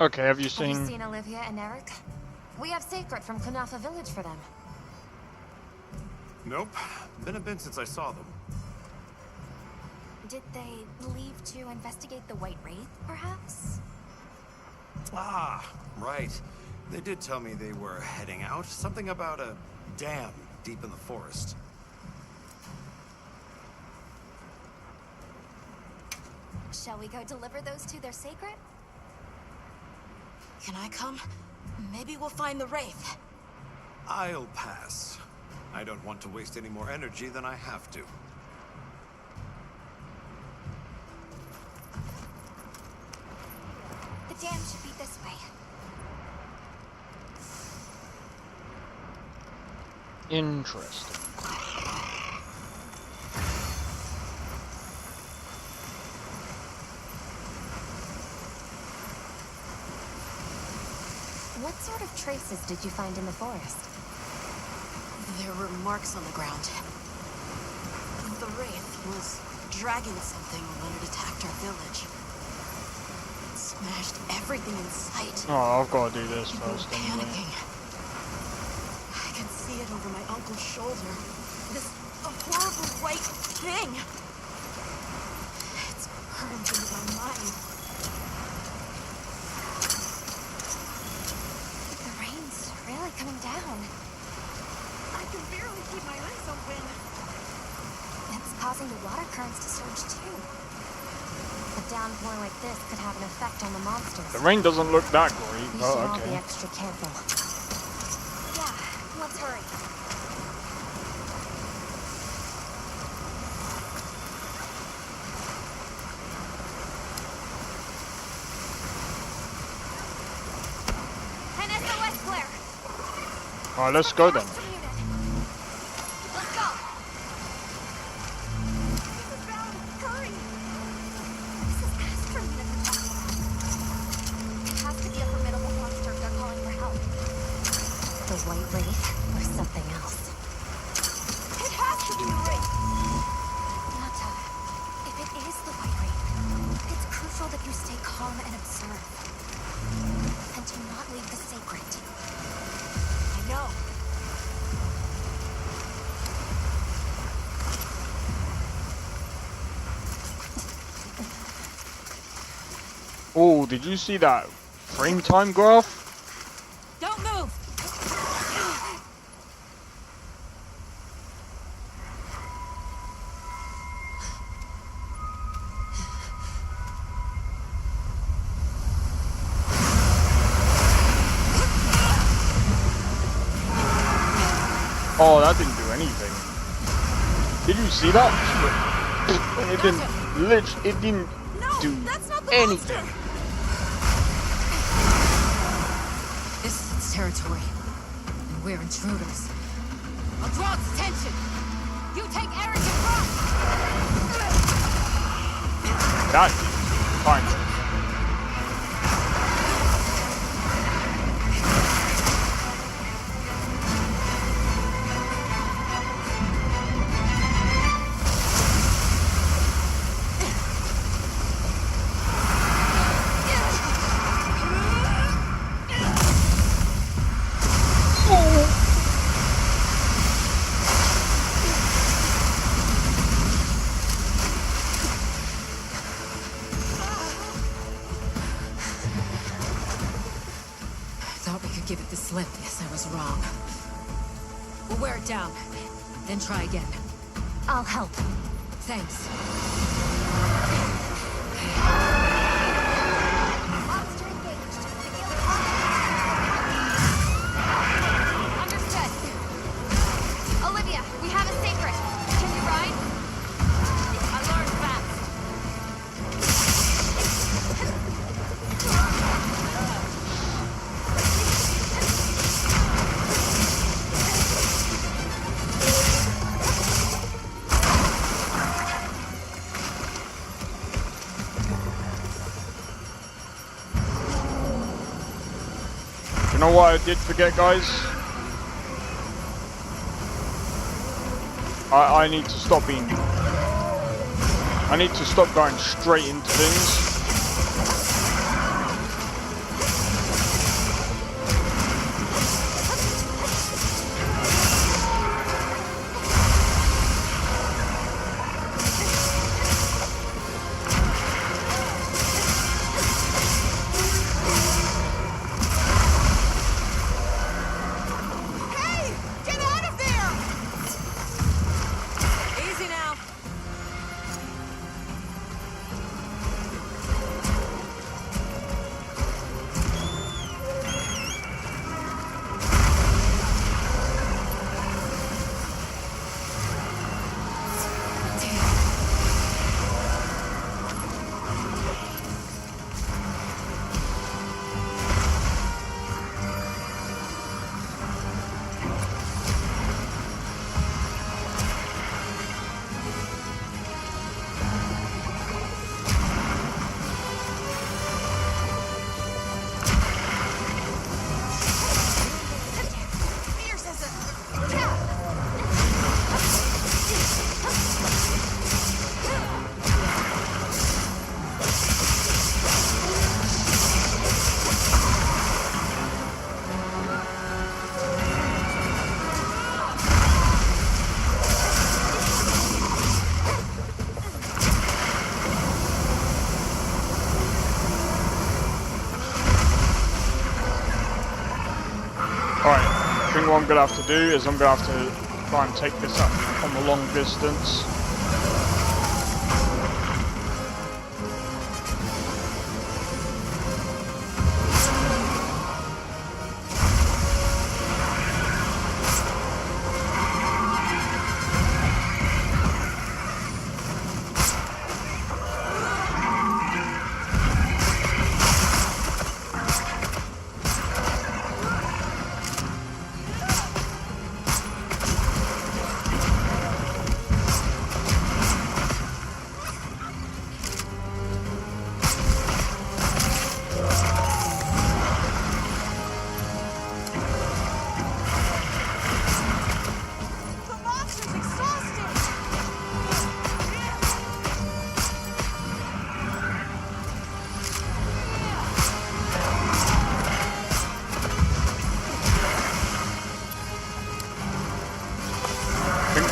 Okay, have you Have seen... you seen Olivia and Eric? We have Sacred from Kunafa Village for them. Nope. Been a bit since I saw them. Did they leave to investigate the White Wraith, perhaps? Ah, right. They did tell me they were heading out. Something about a dam deep in the forest. Shall we go deliver those to their Sacred? Can I come? Maybe we'll find the Wraith. I'll pass. I don't want to waste any more energy than I have to. The dam should be this way. Interesting. What sort of traces did you find in the forest? There were marks on the ground. The Wraith was dragging something when it attacked our village. It smashed everything in sight. Oh, I've got to do this first. Panicking. I can see it over my uncle's shoulder. This horrible white thing. It's burned into my mind. coming down. I can barely keep my eyes open. It's causing the water currents to surge too. A downpour like this could have an effect on the monsters. The rain doesn't look that great. We should Oh, all be okay. extra careful. Yeah, let's hurry. Alright, let's go then. Let's go. Mrs. Brown, hurry. This is Astrid that we're talking about. It has to be a formidable monster if they're calling for help. The White Wraith or something else. It has to be the Wraith. Nata, if it is the White Wraith, it's crucial that you stay calm and observe. And do not leave the sacred. No. Oh, did you see that frame time graph? Don't move! Oh, that didn't do anything. Did you see that? It didn't do anything. This is its territory, and we're intruders. I'll draw its attention. You take Eric and run. That fine. Give it the slip. Yes, I was wrong. We'll wear it down, then try again. I'll help. Thanks. Monster engaged. Understood. Olivia, we have a secret. Can you ride? I learned fast. You know what I did forget, guys? I need to stop being... I need to stop going straight into things. Alright. think what I'm going to have to do is I'm going to have to try and take this up from a long distance.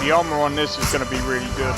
The armor on this is going to be really good.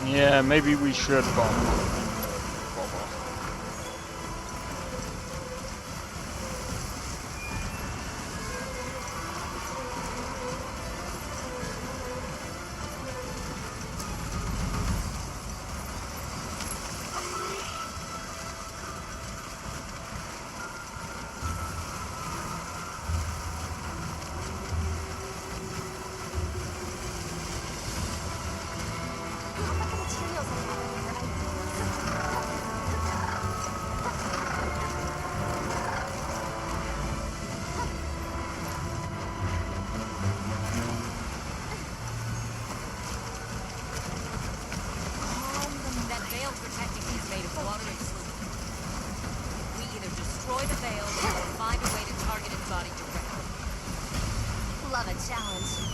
Yeah, maybe we should bomb. Love a challenge.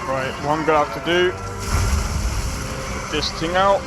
Right, what I'm gonna have to do, get this thing out.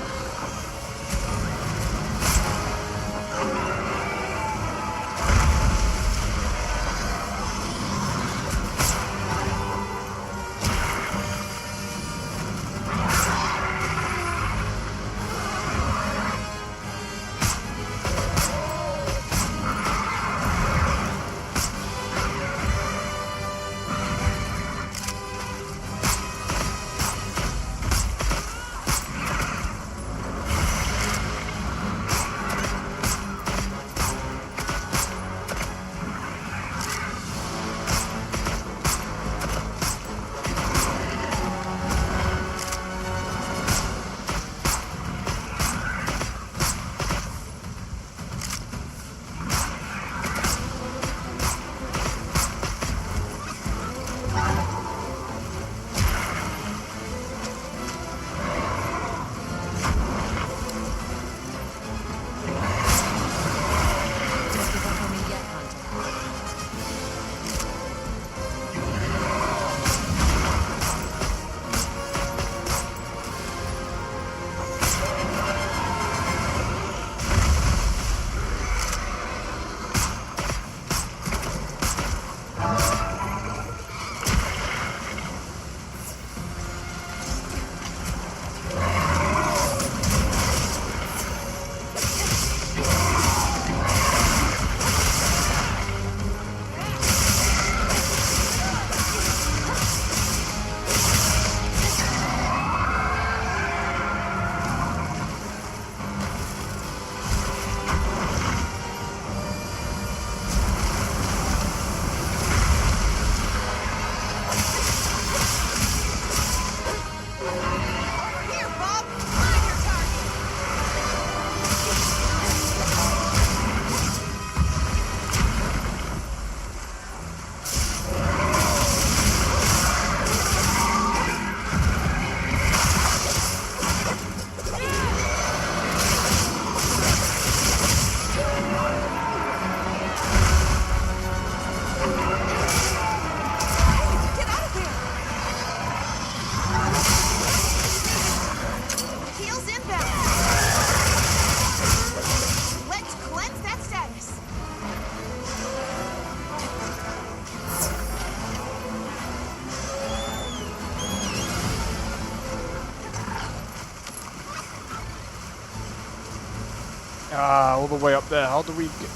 Ah, all the way up there. How do we get...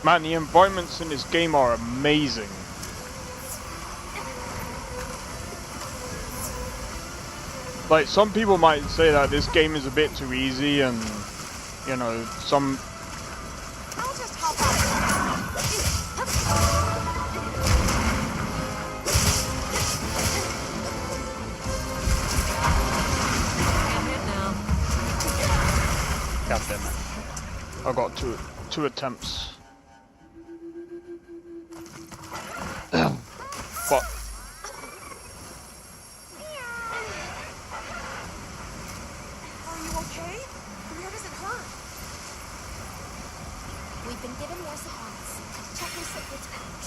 Man, the environments in this game are amazing. Like, some people might say that this game is a bit too easy and, you know, some... I'll just hop on. God damn it. I got two attempts. Fuck. Are you okay? Where does it hurt? We've been given more supplies. Check your secrets pouch.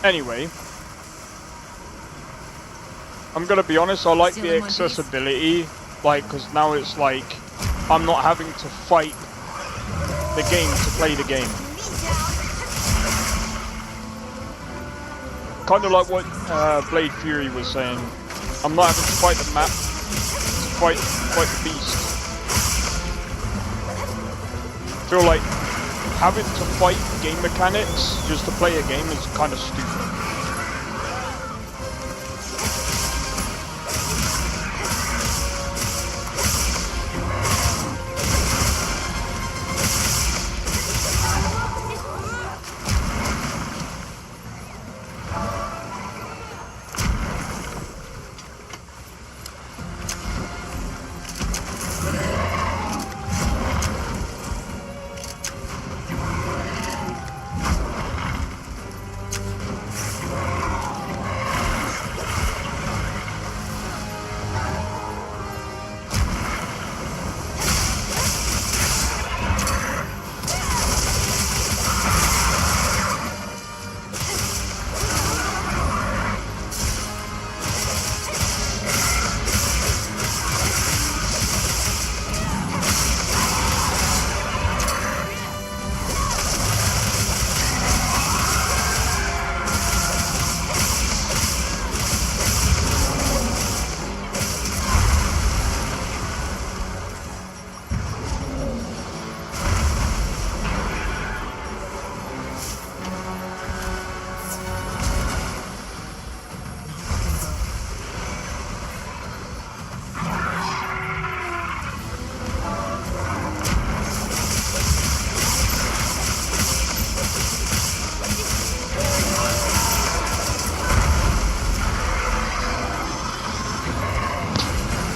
Anyway, I'm gonna be honest, I like the accessibility, like, because now it's like, I'm not having to fight the game to play the game. Kind of like what Blade Fury was saying, I'm not having to fight the map, to fight the beast. I feel like having to fight game mechanics just to play a game is kind of stupid.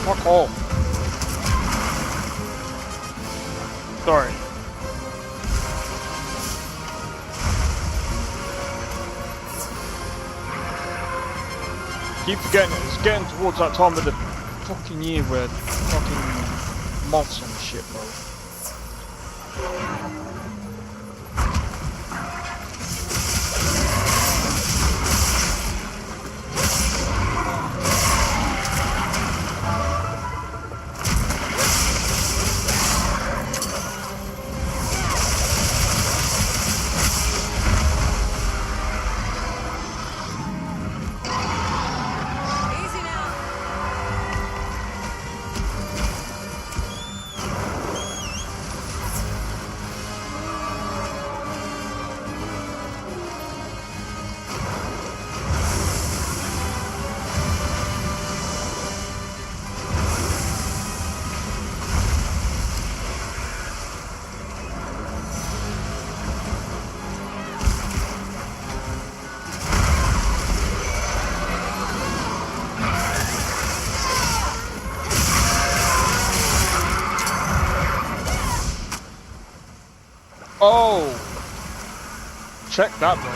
Fuck off. Sorry. Keep forgetting it. It's getting towards that time of the fucking year where fucking moths and shit, bro. Oh! Check that, bro.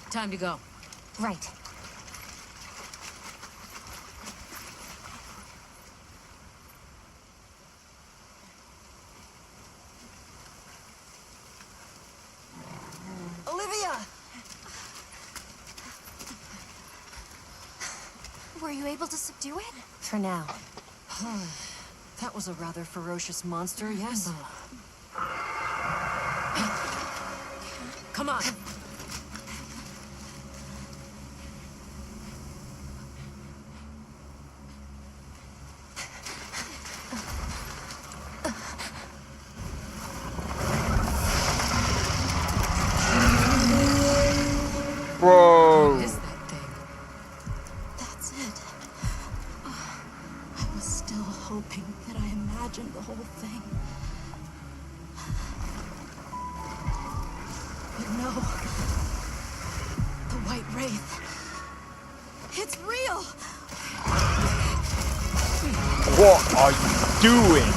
Time to go. Right. Olivia! Were you able to subdue it? For now. That was a rather ferocious monster, yes? Come on. Whoa! What is that thing? That's it. I was still hoping that I imagined the whole thing. But no. The White Wraith. It's real! What are you doing?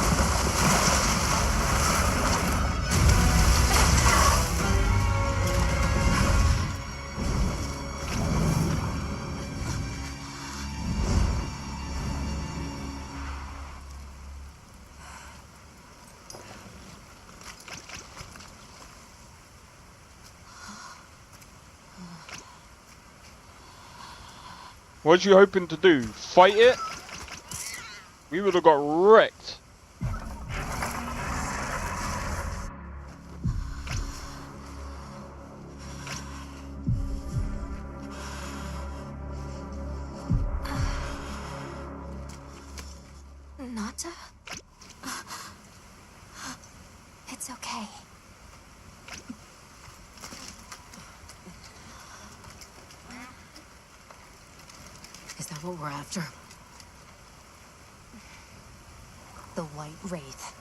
What you hoping to do? Fight it? We would have got wrecked. Nata? It's okay. Is that what we're after? The White Wraith.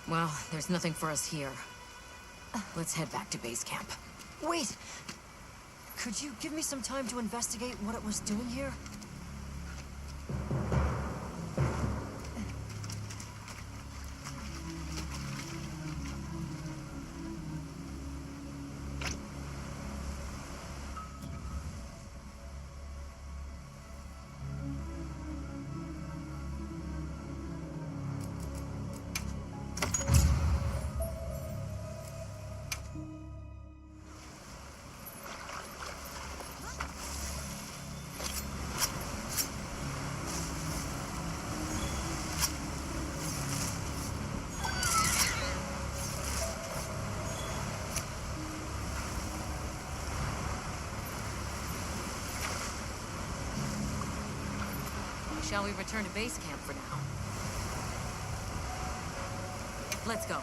Well, there's nothing for us here. Let's head back to base camp. Wait! Could you give me some time to investigate what it was doing here? Shall we return to base camp for now? Let's go.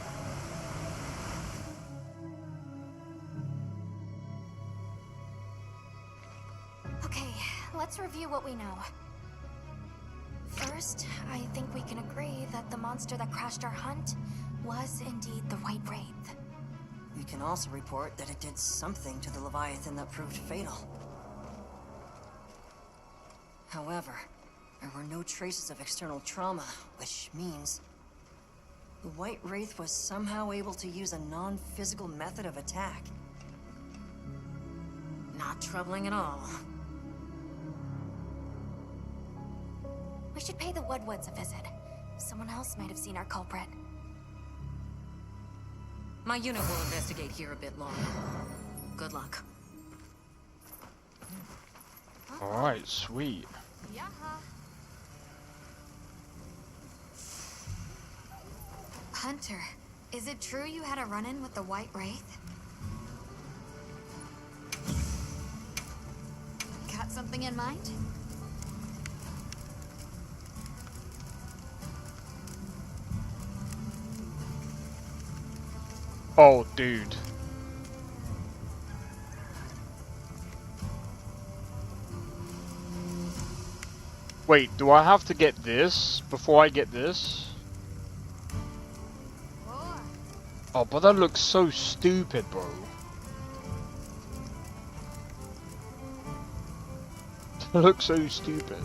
Okay, let's review what we know. First, I think we can agree that the monster that crashed our hunt was indeed the White Wraith. We can also report that it did something to the Leviathan that proved fatal. However, there were no traces of external trauma, which means the White Wraith was somehow able to use a non-physical method of attack. Not troubling at all. We should pay the Woodwoods a visit. Someone else might have seen our culprit. My unit will investigate here a bit longer. Good luck. Alright, sweet. Hunter, is it true you had a run-in with the White Wraith? Got something in mind? Oh, dude. Wait, do I have to get this before I get this? Oh, but that looks so stupid, bro. That looks so stupid.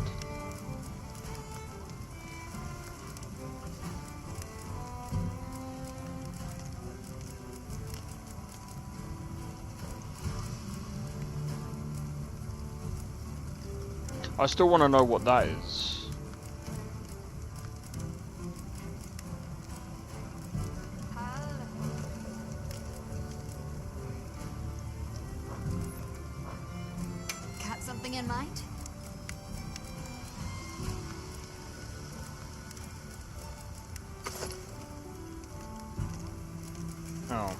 I still want to know what that is. Got something in mind? Oh.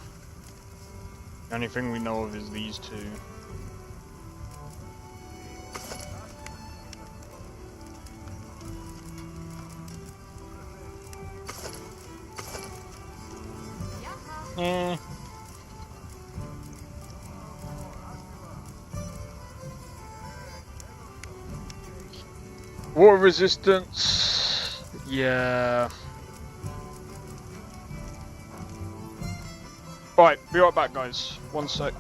The only thing we know of is these two. Eh. Water resistance. Yeah. Right, be right back, guys. One sec.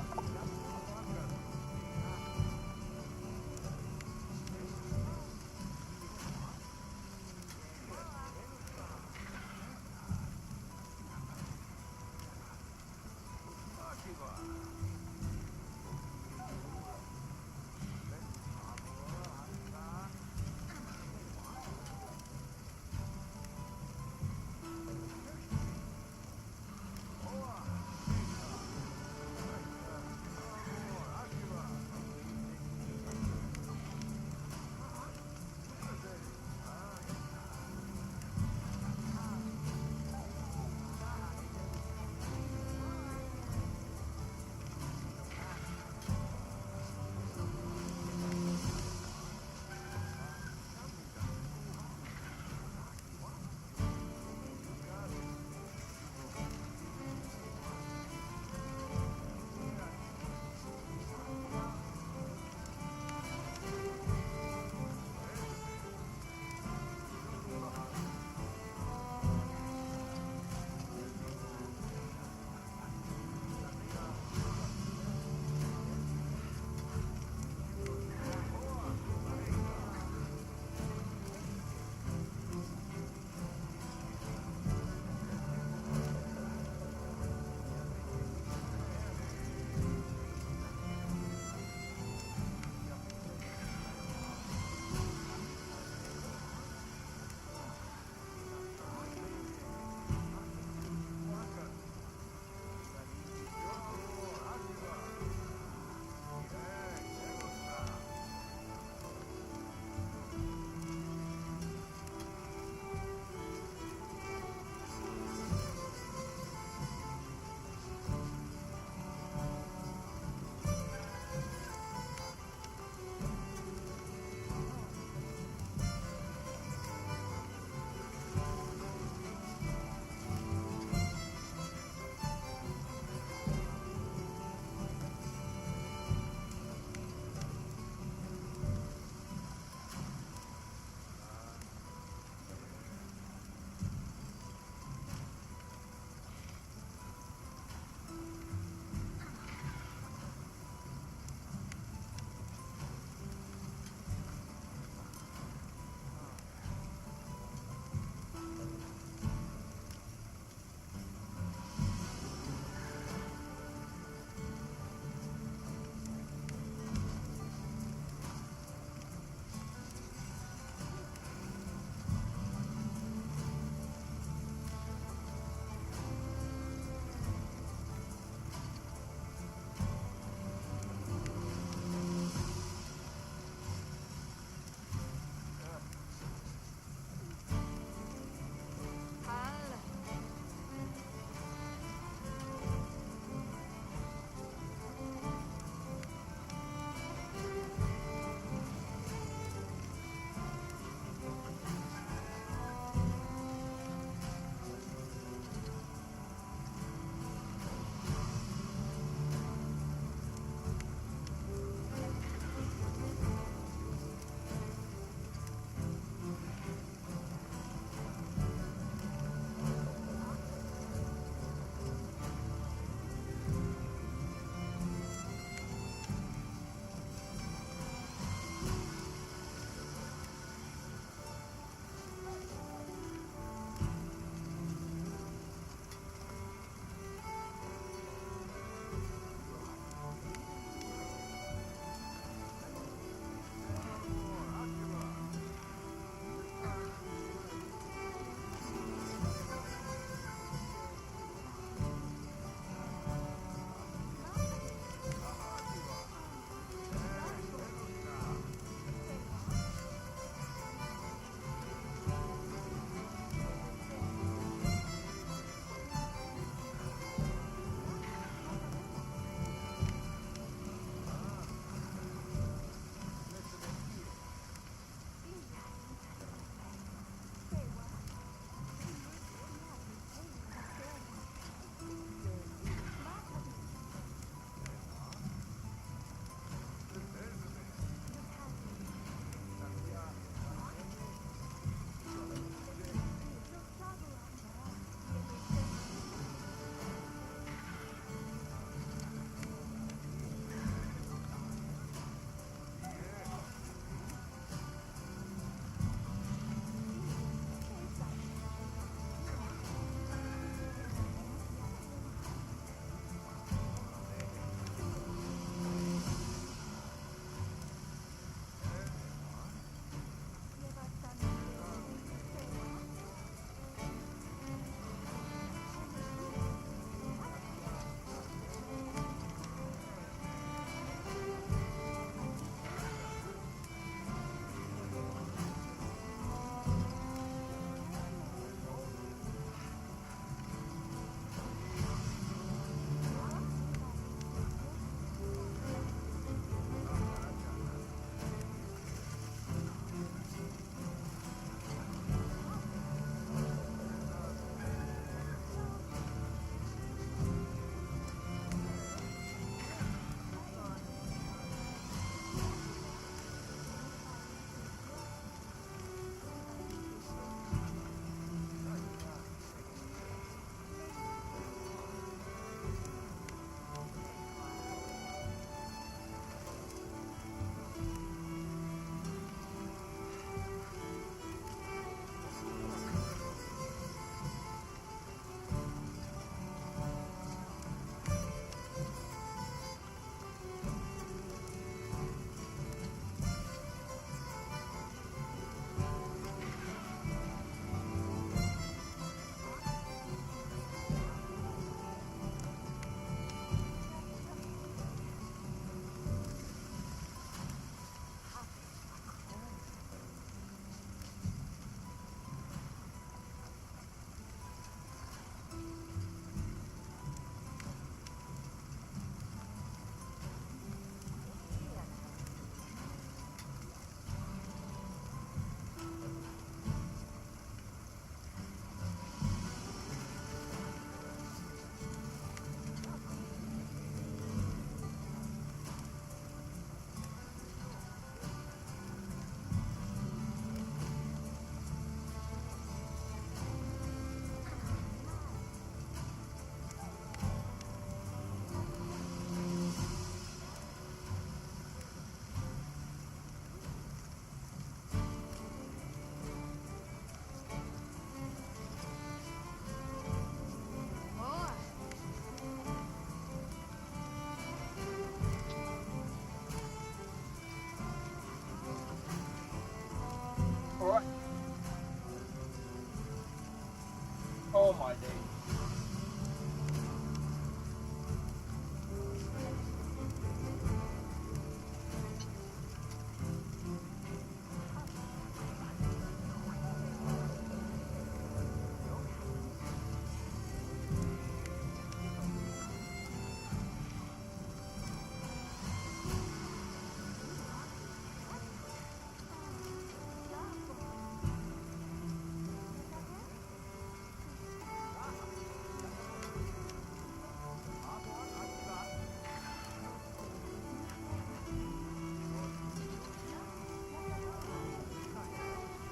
Oh my days.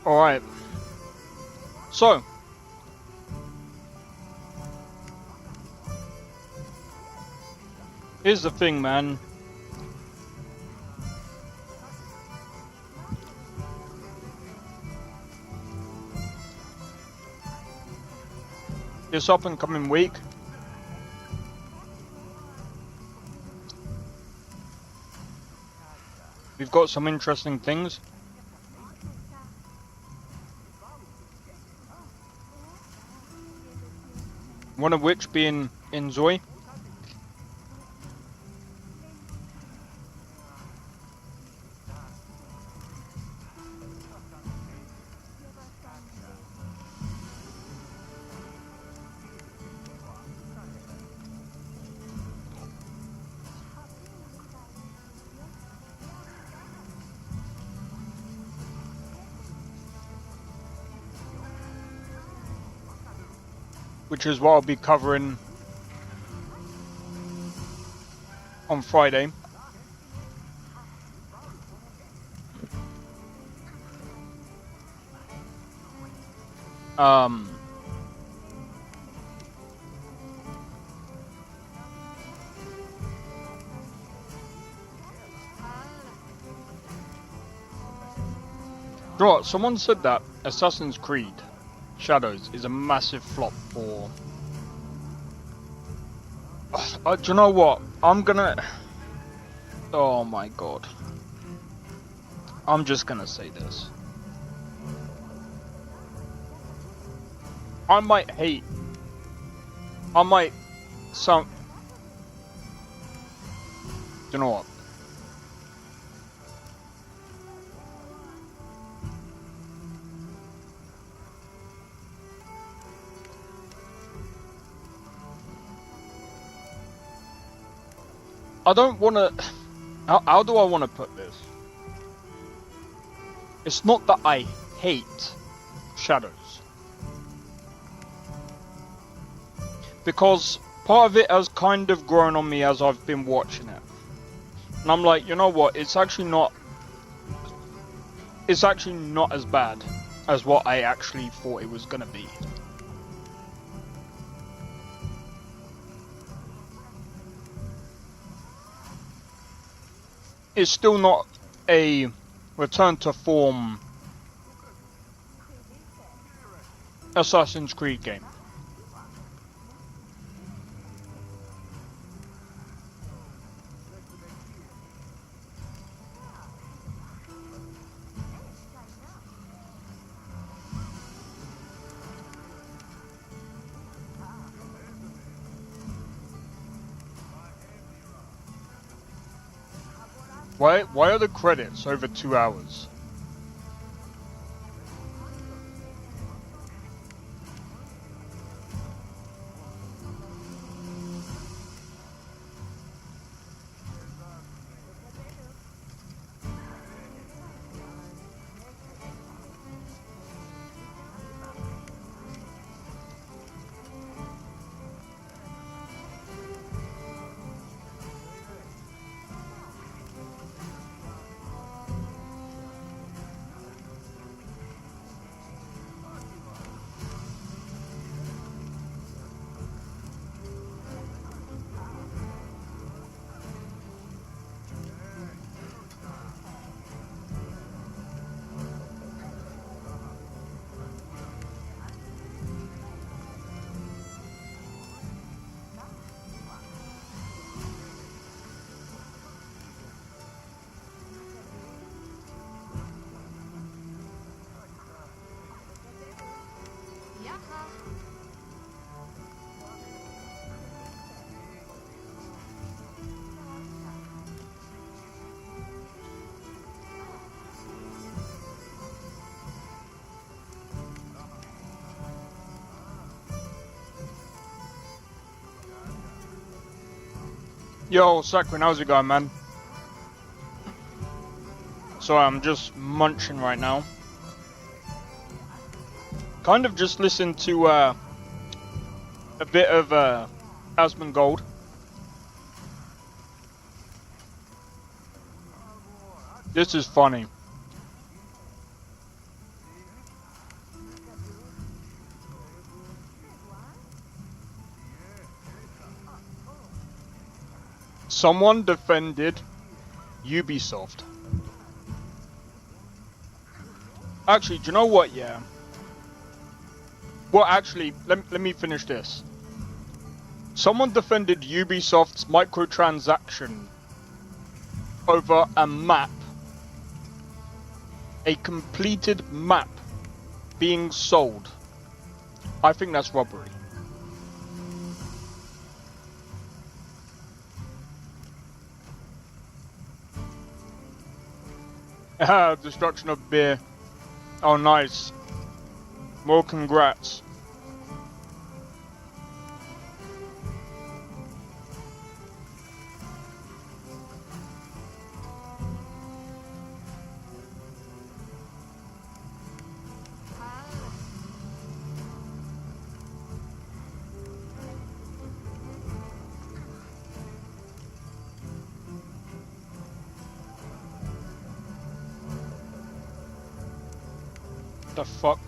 Alright. So. Here's the thing, man. This up and coming week. We've got some interesting things. One of which being in Zoe. Which is what I'll be covering on Friday. Right, someone said that Assassin's Creed Shadows is a massive flop for... do you know what? I'm gonna... Oh my god. I'm just gonna say this. I might hate... I might... Do you know what? I don't want to... How do I want to put this? It's not that I hate Shadows. Because part of it has kind of grown on me as I've been watching it. And I'm like, you know what? It's actually not as bad as what I actually thought it was going to be. It's still not a return to form Assassin's Creed game. Why are the credits over 2 hours? Yo, Sakrin, how's it going, man? So I'm just munching right now. Kind of just listened to a bit of Asmongold. This is funny. Someone defended Ubisoft. Actually, do you know what? Yeah. Well, actually, let me finish this. Someone defended Ubisoft's microtransaction over a map. A completed map being sold. I think that's robbery. Destruction of beer. Oh, nice. More congrats. The fuck?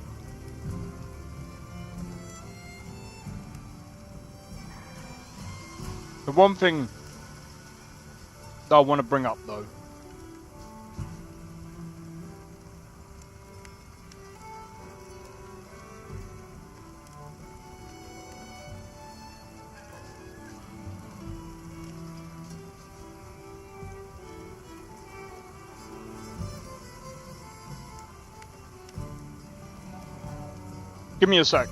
The one thing that I want to bring up though. Give me a sec.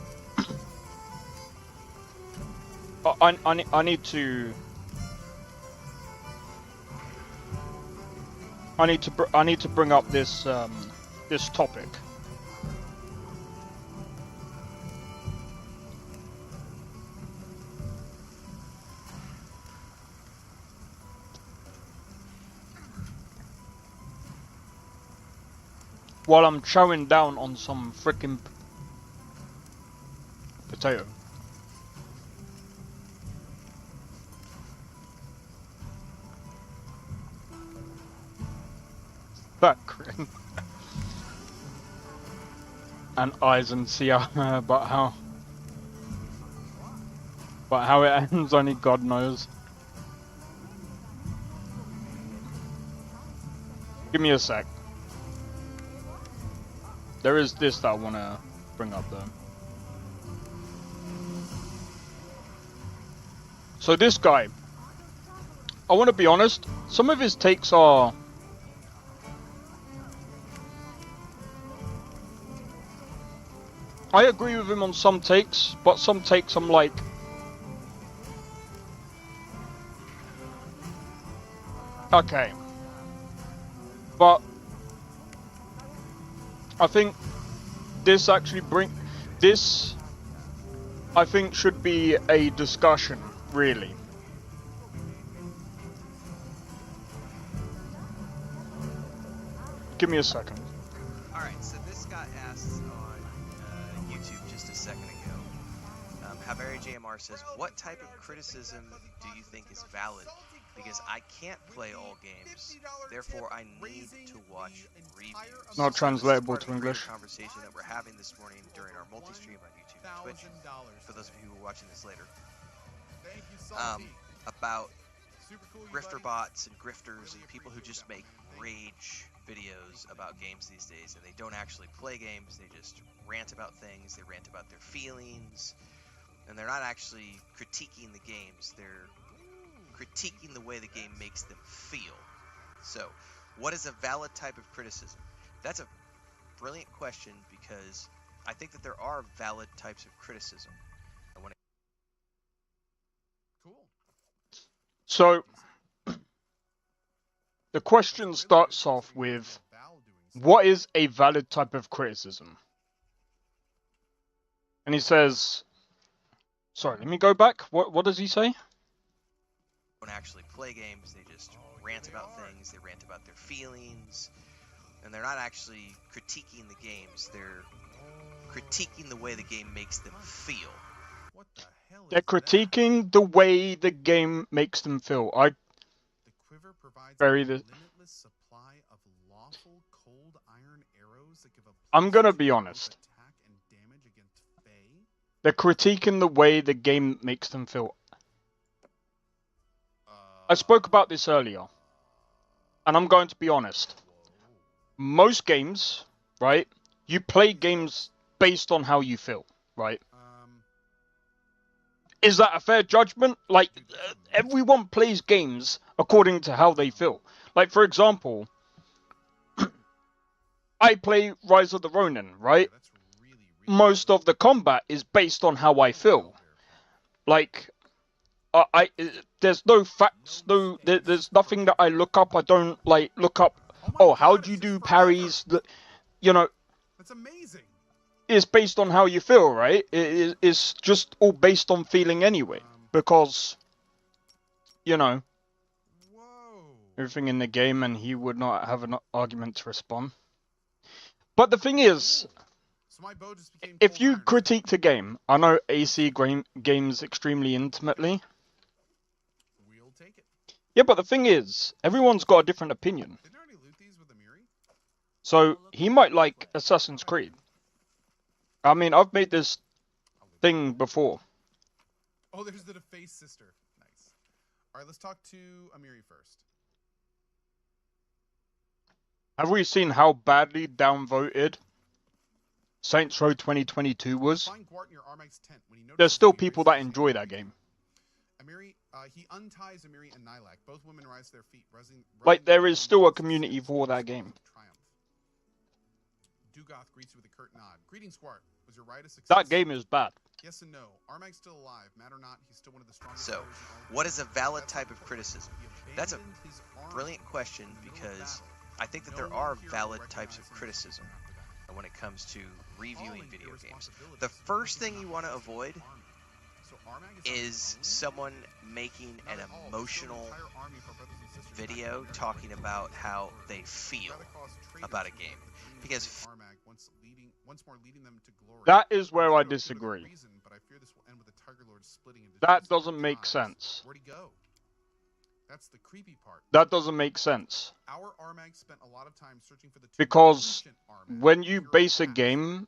I need to bring up this this topic. While I'm chowing down on some frickin' potato. That grin. And eyes and see how, but how it ends, only God knows. Give me a sec. There is this that I want to bring up though. So this guy, I want to be honest, some of his takes are I agree with him on some takes, but some takes I'm like, okay. But I think this actually I think should be a discussion, really. Give me a second. Alright, so this got asked on YouTube just a second ago. Haveri JMR says, what type of criticism do you think is valid? Because I can't play all games, therefore I need to watch reviews. Not translatable to English. Conversation that we're having this morning during our multi-stream on YouTube and Twitch, for those of you who are watching this later, about grifter bots and grifters and people who just make rage videos about games these days, and they don't actually play games, they just rant about things, they rant about their feelings, and they're not actually critiquing the games, they're critiquing the way the game makes them feel. So, what is a valid type of criticism? That's a brilliant question, because I think that there are valid types of criticism. So, the question starts off with, what is a valid type of criticism? And he says, sorry, let me go back. What does he say? don't actually play games. They just rant about things. They rant about their feelings, and they're not actually critiquing the games. They're critiquing the way the game makes them feel. They're critiquing the way the game makes them feel. I'm gonna be honest. They're critiquing the way the game makes them feel. I spoke about this earlier, and I'm going to be honest. Most games, right? You play games based on how you feel, right? Is that a fair judgment? Like, everyone plays games according to how they feel. Like, for example, I play Rise of the Ronin, right? Most of the combat is based on how I feel. Like, there's no facts, there's nothing that I look up. I don't, like, look up, oh, how do you do parries? You know, that's amazing. It's based on how you feel, right? It's just all based on feeling anyway. Because, you know, everything in the game, and he would not have an argument to respond. But the thing is, if you critique the game, I know AC games extremely intimately. Yeah, but the thing is, everyone's got a different opinion. So, he might like Assassin's Creed. I mean, I've made this thing before. Oh, there's the Deface sister. Nice. Alright, let's talk to Amiri first. Have we seen how badly downvoted Saints Row 2022 was? There's still people that enjoy that game. Amiri, he unties Amiri and Nilak. Both women rise to their feet. Like, there is still a community for that game. Dugoth greets you with a curt nod. Greetings, Squart. Was your ride a success? That game is bad. Yes and no. Armag's still alive. Mad or not, he's still one of the strongest. So, what is a valid type of criticism? That's a brilliant question, because I think that there are valid types of criticism when it comes to reviewing video games. The first thing you want to avoid is someone making an emotional video talking about how they feel about a game. Because that is where I disagree. That doesn't make sense. Where'd he go? That's the creepy part. That doesn't make sense. Our Armag spent a lot of time searching for the because when you base a game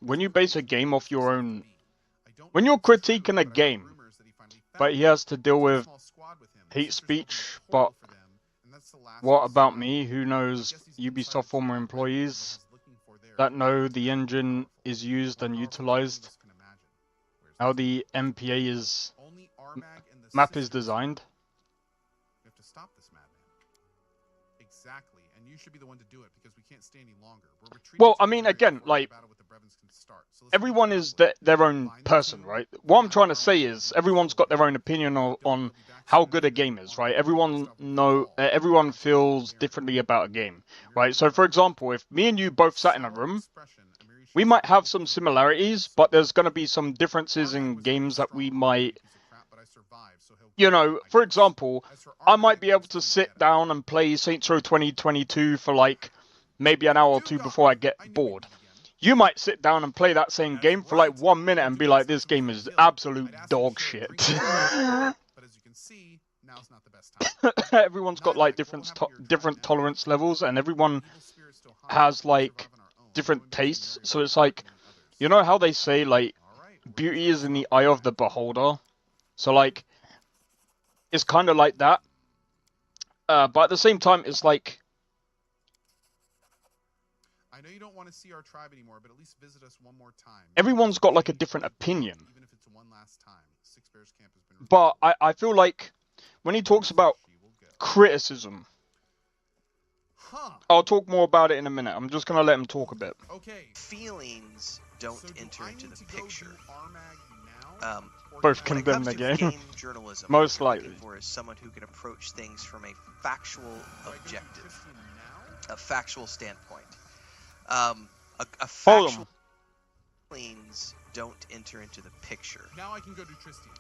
off your own, when you're critiquing a game, but he has to deal with hate speech, but what about me, who knows Ubisoft former employees that know the engine is used and utilized, how the MPA is, map is designed. We have to stop this madman. Exactly, and you should be the one to do it because we can't stay any longer. Well, I mean, again, like, everyone is their own person, right? What I'm trying to say is everyone's got their own opinion on how good a game is, right? Everyone feels differently about a game, right? So, for example, if me and you both sat in a room, we might have some similarities, but there's going to be some differences in games that we might, you know, for example, I might be able to sit down and play Saints Row 2022 for like maybe an hour or two before I get bored. You might sit down and play that same game for like 1 minute and be like, this game is absolute dog shit. Everyone's got like different tolerance levels, and everyone has like different tastes. So it's like, you know how they say like beauty is in the eye of the beholder? So like, it's kind of like that. But at the same time, it's like, I know you don't want to see our tribe anymore, but at least visit us one more time. Everyone's got like a different opinion. Even if it's one last time. Six Bears Camp has been. But I feel like when he talks about criticism, I'll talk more about it in a minute. I'm just gonna let him talk a bit. Okay. Feelings don't enter into the picture. Both condemn the game. Journalism, Most what you're likely. looking for is someone who can approach things from a factual objective, a factual standpoint. A factual feelings don't enter into the picture. Now I can go do Tristan.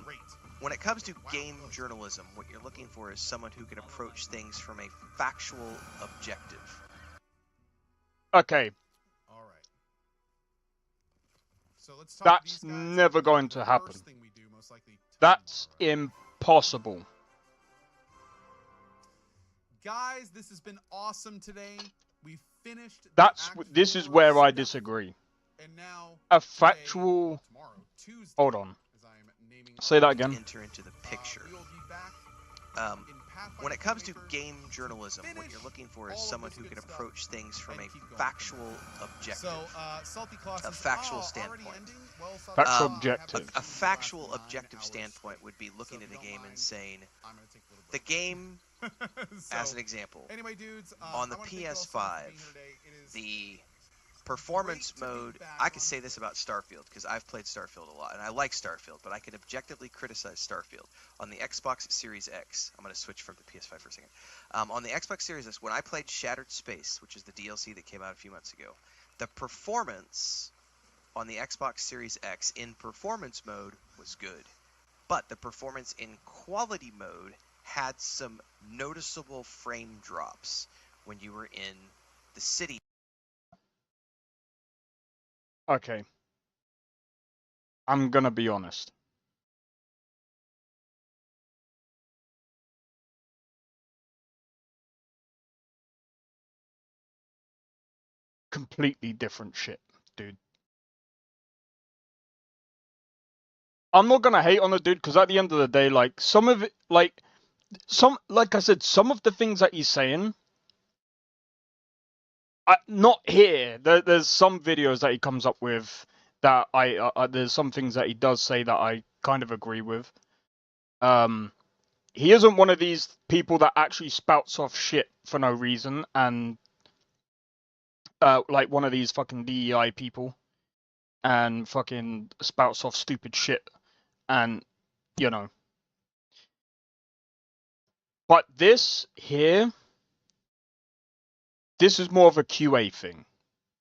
Great. When it comes to game journalism, what you're looking for is someone who can approach things from a factual objective. Okay. All right. So let's talk That's these guys. never going to happen. First thing we do, most likely That's impossible. Guys, this has been awesome today. We finished. This is where I disagree. And now A factual. Hold on. Say that again. Enter into the picture. When it comes to game journalism, what you're looking for is someone who can approach things from a factual objective. A factual standpoint. Factual objective. A factual objective standpoint would be looking at a game and saying, the game, as an example, on the PS5, the performance mode, I could say this about Starfield, because I've played Starfield a lot, and I like Starfield, but I can objectively criticize Starfield. On the Xbox Series X, I'm going to switch from the PS5 for a second. On the Xbox Series X, when I played Shattered Space, which is the DLC that came out a few months ago, the performance on the Xbox Series X in performance mode was good, but the performance in quality mode had some noticeable frame drops when you were in the city. Okay. I'm gonna be honest. Completely different shit, dude. I'm not gonna hate on the dude, because at the end of the day, like, some of it, like I said, some of the things that he's saying, not here. There's some videos that he comes up with that there's some things that he does say that I kind of agree with. He isn't one of these people that actually spouts off shit for no reason, and like one of these fucking DEI people, and fucking spouts off stupid shit, and you know. But this here, this is more of a QA thing.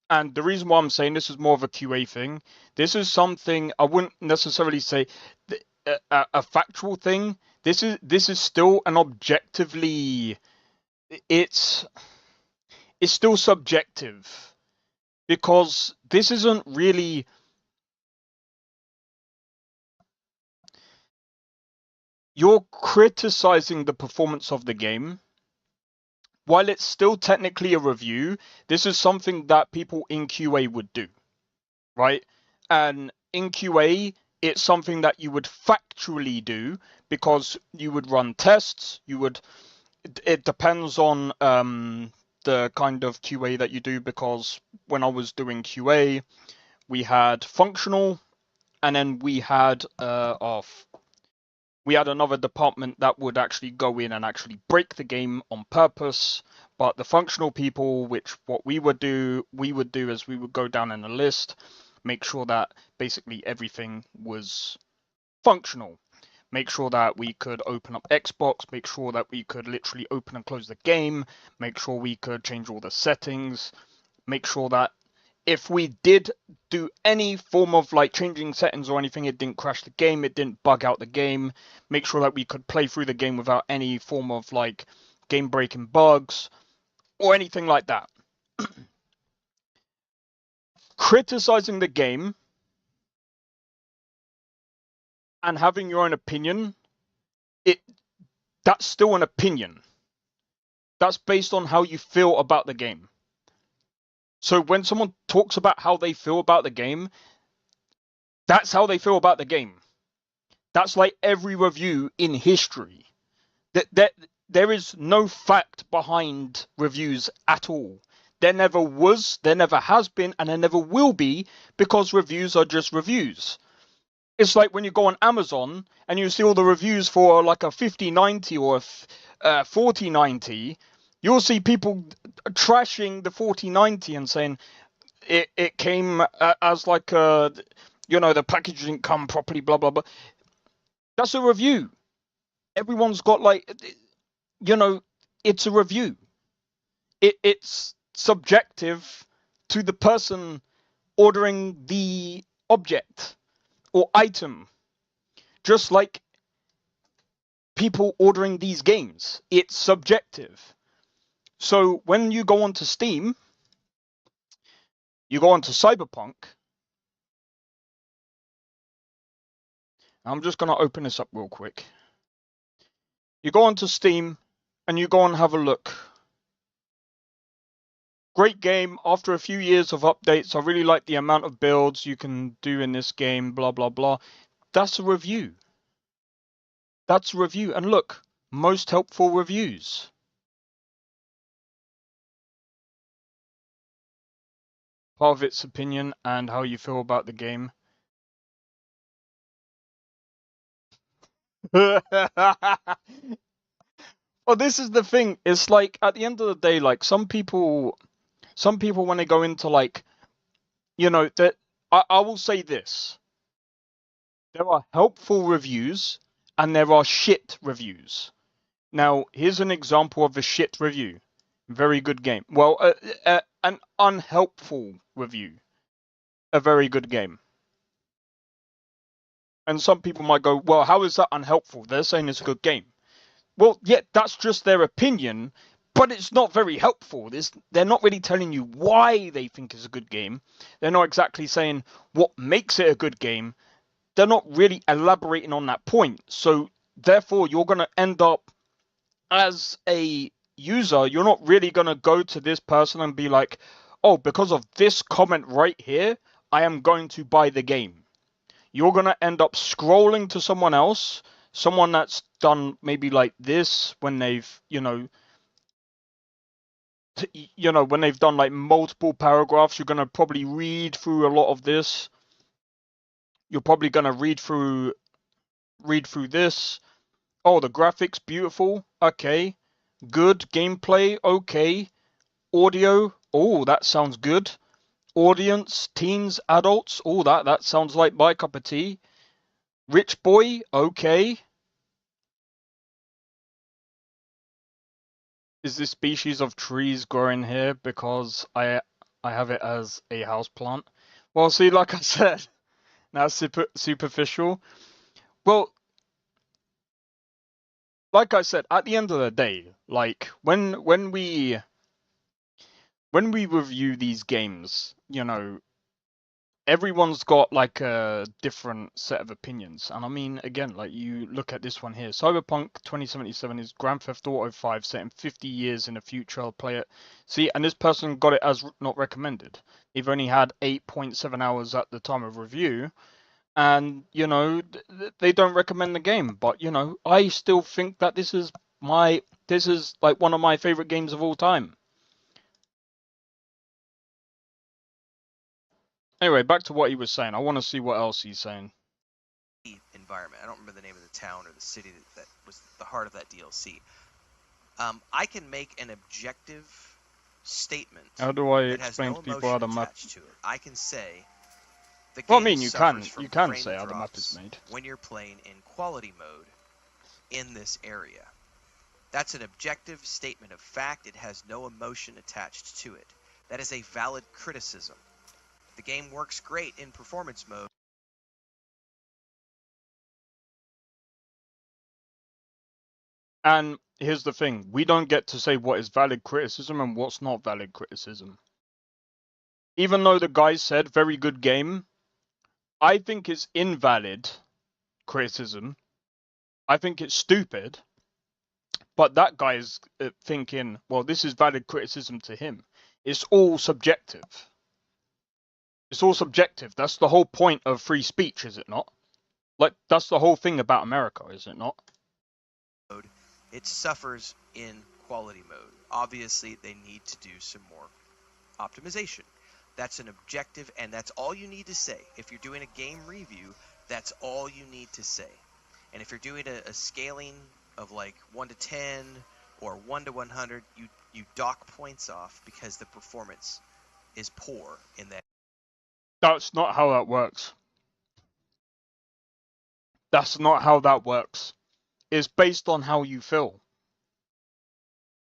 And the reason why I'm saying this is more of a QA thing, this is something I wouldn't necessarily say a factual thing. This is still an objectively, it's still subjective, because this isn't really. You're criticizing the performance of the game. While it's still technically a review, this is something that people in QA would do, right? And in QA, it's something that you would factually do, because you would run tests, it depends on the kind of QA that you do, because when I was doing QA, we had functional, and then we had another department that would actually go in and actually break the game on purpose. But the functional people, what we would do is we would go down in a list, make sure that basically everything was functional. Make sure that we could open up Xbox, make sure that we could literally open and close the game, make sure we could change all the settings, make sure that if we did do any form of like changing settings or anything, it didn't crash the game, it didn't bug out the game. Make sure that we could play through the game without any form of like game breaking bugs or anything like that. Criticizing the game and having your own opinion, that's still an opinion. That's based on how you feel about the game. So when someone talks about how they feel about the game, that's how they feel about the game. That's like every review in history. There is no fact behind reviews at all. There never was, there never has been, and there never will be, because reviews are just reviews. It's like when you go on Amazon and you see all the reviews for like a 5090 or a 4090, you'll see people trashing the 4090 and saying it came as like the package didn't come properly, blah blah blah. That's a review. Everyone's got like, it's a review. It's subjective to the person ordering the object or item. Just like people ordering these games, it's subjective. So when you go onto Steam, you go onto Cyberpunk. I'm just going to open this up real quick. You go onto Steam and you go and have a look. Great game. After a few years of updates, I really like the amount of builds you can do in this game, blah, blah, blah. That's a review. That's a review. And look, most helpful reviews. Part of its opinion and how you feel about the game. Well, this is the thing. It's like, at the end of the day, like, some people when they go into, like, you know, that I will say this. There are helpful reviews and there are shit reviews. Now, here's an example of a shit review. Very good game. Well, an unhelpful review. A very good game. And some people might go, well, how is that unhelpful? They're saying it's a good game. Well, yeah, that's just their opinion, but it's not very helpful. They're not really telling you why they think it's a good game. They're not exactly saying what makes it a good game. They're not really elaborating on that point. So, therefore, you're going to end up, as a user, you're not really going to go to this person and be like, oh, because of this comment right here, I am going to buy the game. You're going to end up scrolling to someone else, someone that's done maybe like this when they've, when they've done like multiple paragraphs, you're going to probably read through a lot of this. You're probably going to read through this. Oh, the graphics, beautiful. Okay. Good. Gameplay, okay. Audio, oh, that sounds good. Audience, teens, adults, oh, that sounds like my cup of tea. Rich boy, okay. Is this species of trees growing here because I have it as a house plant? Well, see, like I said, now superficial. Well, like I said, at the end of the day, like when we review these games, everyone's got like a different set of opinions. And I mean, again, like you look at this one here, Cyberpunk 2077 is Grand Theft Auto 5 set in 50 years in the future. I'll play it. See, and this person got it as not recommended. They've only had 8.7 hours at the time of review. And, they don't recommend the game. But, I still think that this is like one of my favorite games of all time. Anyway, back to what he was saying. I want to see what else he's saying. Environment. I don't remember the name of the town or the city that was the heart of that DLC. I can make an objective statement. How do I that has explain no to people how the map? To it. I can say. The game well, I mean, you can frame say how the map is made when you're playing in quality mode in this area. That's an objective statement of fact. It has no emotion attached to it. That is a valid criticism. The game works great in performance mode. And here's the thing. We don't get to say what is valid criticism and what's not valid criticism. Even though the guy said, very good game, I think it's invalid criticism. I think it's stupid. But that guy is thinking, well, this is valid criticism to him. It's all subjective. It's all subjective. That's the whole point of free speech, is it not? Like, that's the whole thing about America, is it not? It suffers in quality mode. Obviously, they need to do some more optimization. That's an objective, and that's all you need to say. If you're doing a game review, that's all you need to say. And if you're doing a scaling of like 1 to 10 or 1 to 100, you dock points off because the performance is poor in that. That's not how that works. That's not how that works. It's based on how you feel.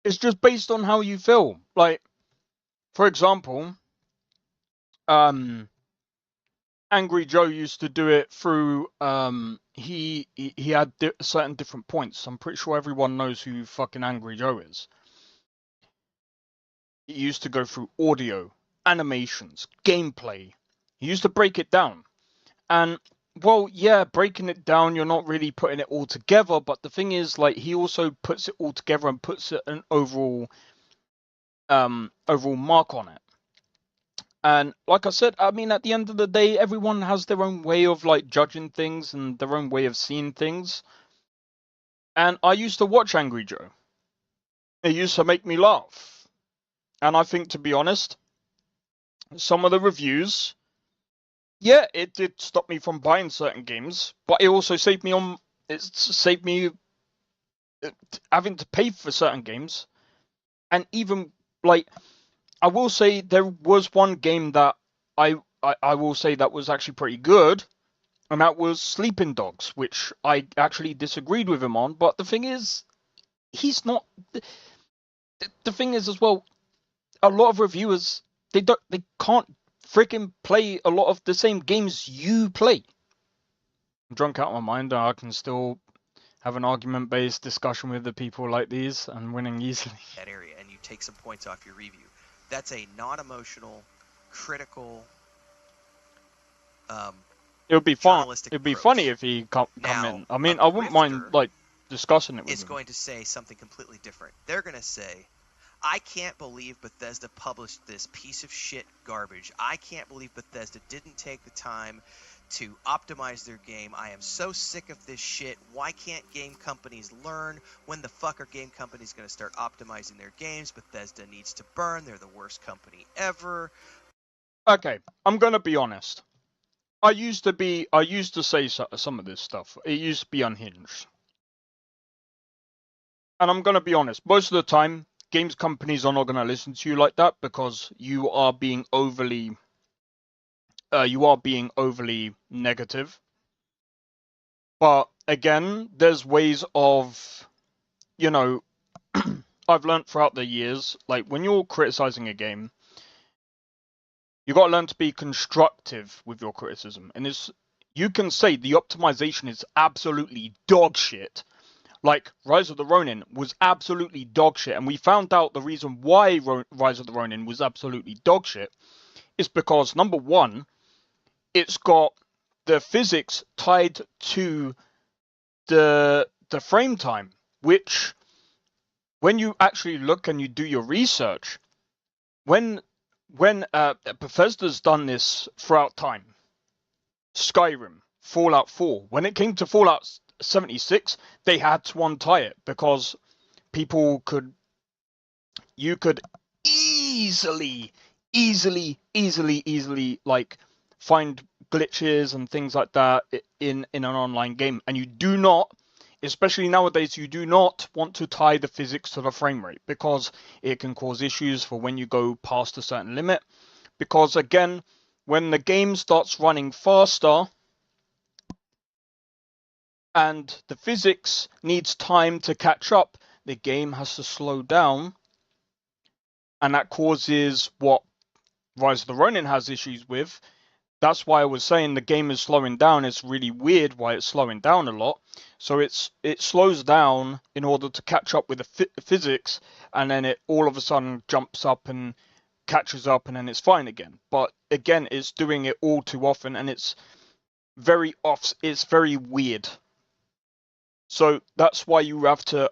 It's just based on how you feel. Like, for example, Angry Joe used to do it through he had certain different points. I'm pretty sure everyone knows who fucking Angry Joe is. He used to go through audio, animations, gameplay. He used to break it down. And well, yeah, breaking it down, you're not really putting it all together, but the thing is, like, he also puts it all together and puts it an overall mark on it. And like I said, I mean, at the end of the day, everyone has their own way of like judging things and their own way of seeing things. And I used to watch Angry Joe. It used to make me laugh. And I think, to be honest, some of the reviews, yeah, it did stop me from buying certain games, but it also saved me having to pay for certain games. And even like, I will say there was one game that I will say that was actually pretty good, and that was Sleeping Dogs, which I actually disagreed with him on. But the thing is, he's not. The thing is as well, a lot of reviewers they can't freaking play a lot of the same games you play. I'm drunk out of my mind. I can still have an argument-based discussion with the people like these and winning easily. That area, and you take some points off your review. That's a non-emotional, critical. It would be fun. It'd be funny if he come in. I mean, I wouldn't mind like discussing it with him. Is going to say something completely different. They're going to say, I can't believe Bethesda published this piece of shit garbage. I can't believe Bethesda didn't take the time to optimize their game. I am so sick of this shit. Why can't game companies learn? When the fuck are game companies going to start optimizing their games? Bethesda needs to burn. They're the worst company ever. Okay, I'm going to be honest. I used to say some of this stuff. It used to be unhinged. And I'm going to be honest. Most of the time, games companies are not going to listen to you like that because you are being overly negative. But again, there's ways of, you know, I've learned throughout the years, like when you're criticizing a game, you got to learn to be constructive with your criticism. And you can say the optimization is absolutely dog shit. Like, Rise of the Ronin was absolutely dog shit. And we found out the reason why Rise of the Ronin was absolutely dog shit is because, number one, it's got the physics tied to the frame time, which, when you actually look and you do your research, when Bethesda's done this throughout time, Skyrim, Fallout 4, when it came to Fallout 76, they had to untie it because you could easily like find glitches and things like that in an online game, and you do not, especially nowadays, you do not want to tie the physics to the frame rate because it can cause issues for when you go past a certain limit. Because again, when the game starts running faster and the physics needs time to catch up, the game has to slow down, and that causes what Rise of the Ronin has issues with. That's why I was saying the game is slowing down. It's really weird why it's slowing down a lot. So it slows down in order to catch up with the physics, and then it all of a sudden jumps up and catches up, and then it's fine again. But again, it's doing it all too often, and it's very off. It's very weird. So that's why you have to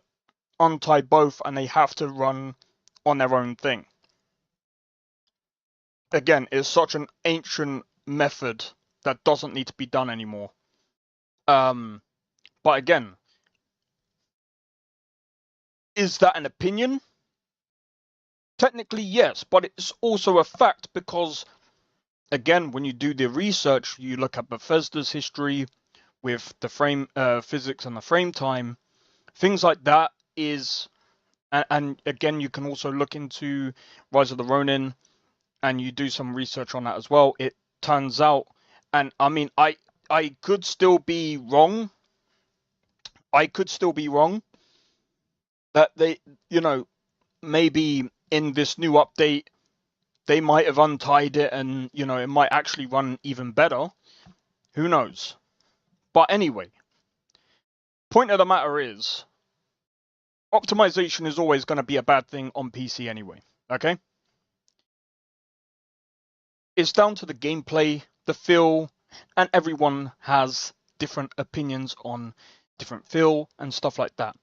untie both, and they have to run on their own thing. Again, it's such an ancient method that doesn't need to be done anymore. But again, is that an opinion? Technically, yes, but it's also a fact because, again, when you do the research, you look at Bethesda's history with the frame physics and the frame time, things like that is, and again, you can also look into Rise of the Ronin, and you do some research on that as well. It turns out, and I mean, I could still be wrong. I could still be wrong that they, maybe in this new update, they might have untied it and, it might actually run even better. Who knows? But anyway, point of the matter is, optimization is always going to be a bad thing on PC anyway, okay? It's down to the gameplay, the feel, and everyone has different opinions on different feel and stuff like that.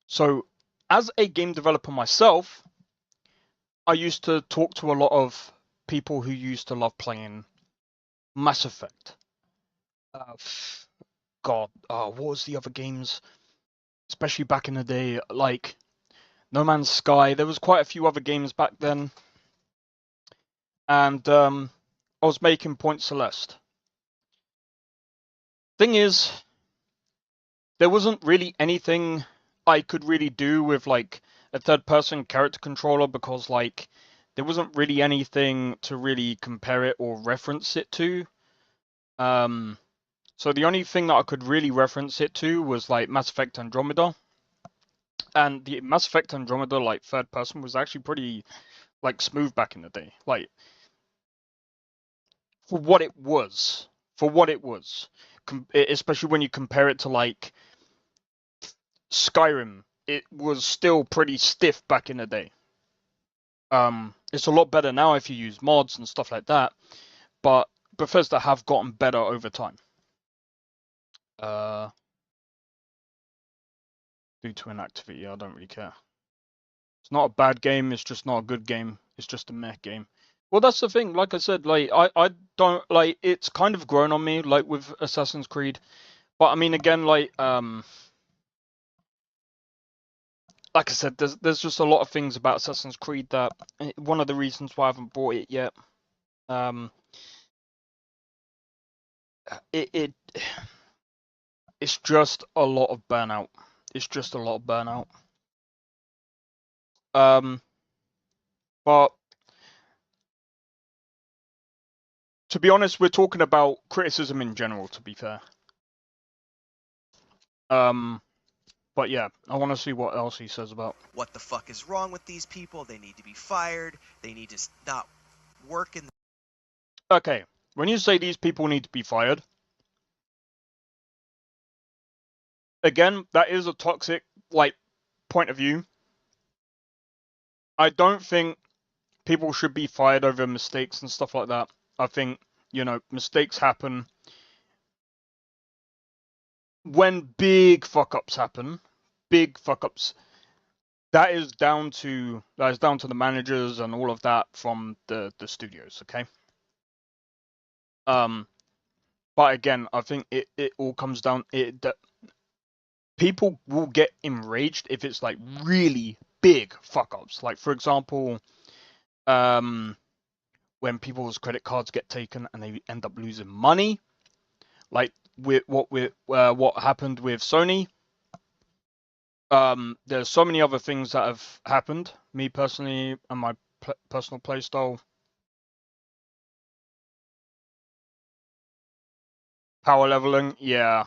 So, as a game developer myself, I used to talk to a lot of people who used to love playing Mass Effect. What was the other games? Especially back in the day, like No Man's Sky. There was quite a few other games back then. And I was making Point Celeste. Thing is, there wasn't really anything I could really do with like a third-person character controller because like there wasn't really anything to really compare it or reference it to. So the only thing that I could really reference it to was like Mass Effect Andromeda. And the Mass Effect Andromeda like third person was actually pretty like smooth back in the day. Like for what it was. Especially when you compare it to like Skyrim, it was still pretty stiff back in the day. It's a lot better now if you use mods and stuff like that, but Bethesda have gotten better over time. Due to inactivity, I don't really care. It's not a bad game, it's just not a good game. It's just a meh game. Well, that's the thing. Like I said, like I don't like. It's kind of grown on me, like with Assassin's Creed. But I mean, again, like I said, there's just a lot of things about Assassin's Creed that one of the reasons why I haven't bought it yet. It's just a lot of burnout. It's just a lot of burnout. But to be honest, we're talking about criticism in general, to be fair. But yeah, I want to see what else he says about What the fuck is wrong with these people? They need to be fired. They need to not work in. Okay, when you say these people need to be fired, again, that is a toxic, like, point of view. I don't think people should be fired over mistakes and stuff like that. I think, mistakes happen. When big fuck-ups happen, that is down to the managers and all of that from the studios, okay? But again, I think it all comes down that people will get enraged if it's like really big fuck-ups. Like for example, when people's credit cards get taken and they end up losing money, like what happened with Sony. There's so many other things that have happened. Me personally and my personal playstyle. Power leveling, yeah.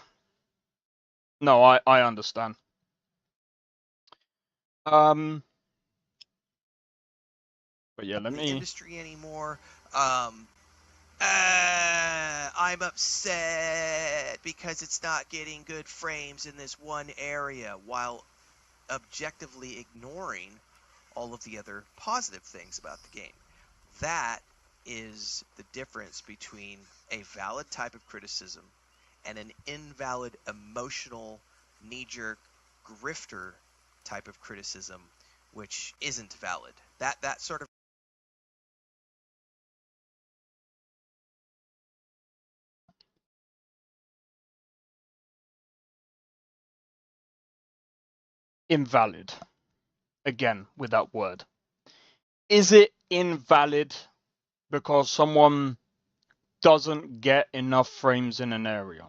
No, I understand. But yeah, let me. Industry anymore. I'm upset because it's not getting good frames in this one area, while objectively ignoring all of the other positive things about the game. That is the difference between a valid type of criticism and an invalid, emotional, knee-jerk, grifter type of criticism, which isn't valid. That sort of invalid. Again, with that word. Is it invalid because someone doesn't get enough frames in an area?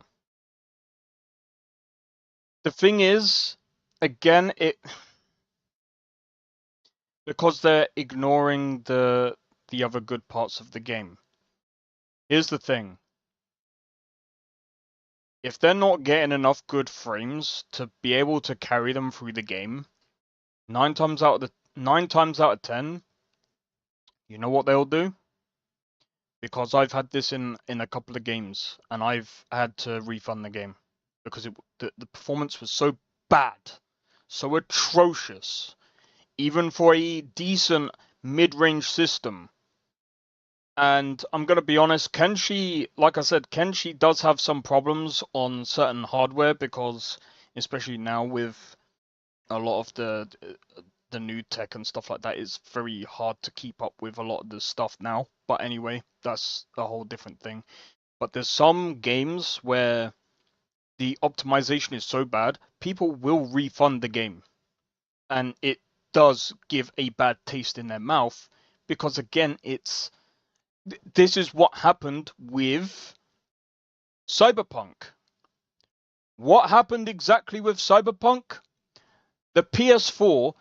The thing is, again, because they're ignoring the other good parts of the game. Here's the thing. If they're not getting enough good frames to be able to carry them through the game, 9 times out of 10, you know what they'll do? because I've had this in a couple of games, and I've had to refund the game because the performance was so bad, so atrocious, even for a decent mid-range system. And I'm gonna be honest, Kenshi, like I said, Kenshi does have some problems on certain hardware because, especially now with a lot of the new tech and stuff like that, it's very hard to keep up with a lot of the stuff now. But anyway, that's a whole different thing. But there's some games where the optimization is so bad, people will refund the game, and it does give a bad taste in their mouth because again, this is what happened with Cyberpunk. What happened exactly with Cyberpunk? The PS4,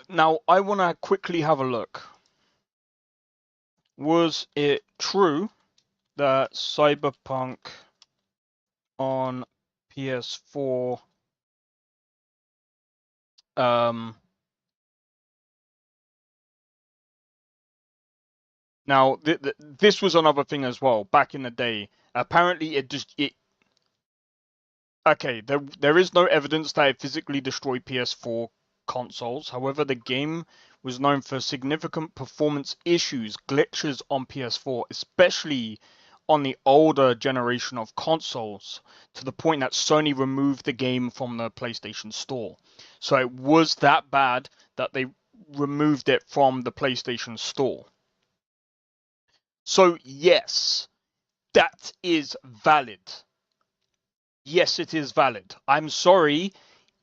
now I want to quickly have a look. Was it true that Cyberpunk on PS4 now this was another thing as well back in the day. Apparently okay, there is no evidence that it physically destroyed PS4 consoles. However, the game was known for significant performance issues, glitches on PS4, especially on the older generation of consoles, to the point that Sony removed the game from the PlayStation Store. So it was that bad that they removed it from the PlayStation Store. So yes, that is valid. Yes, it is valid. I'm sorry.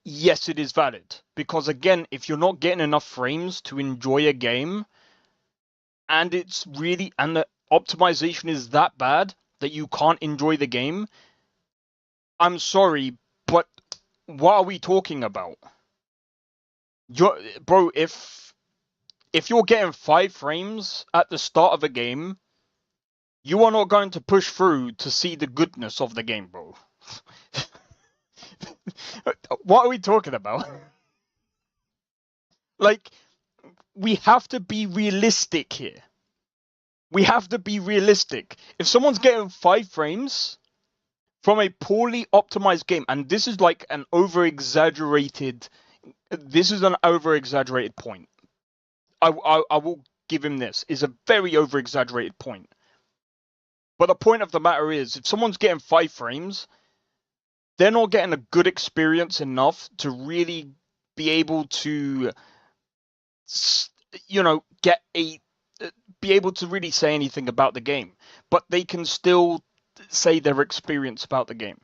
Yes, it is valid. Because again, if you're not getting enough frames to enjoy a game, and the optimization is that bad that you can't enjoy the game, I'm sorry, but what are we talking about? Bro, if you're getting 5 frames at the start of a game, you are not going to push through to see the goodness of the game, bro. What are we talking about? Like, we have to be realistic here. We have to be realistic. If someone's getting 5 frames from a poorly optimized game, and this is like an over-exaggerated point. I will give him this. Is a very over-exaggerated point. But the point of the matter is, if someone's getting 5 frames, they're not getting a good experience enough to really be able to, be able to really say anything about the game. But they can still say their experience about the game.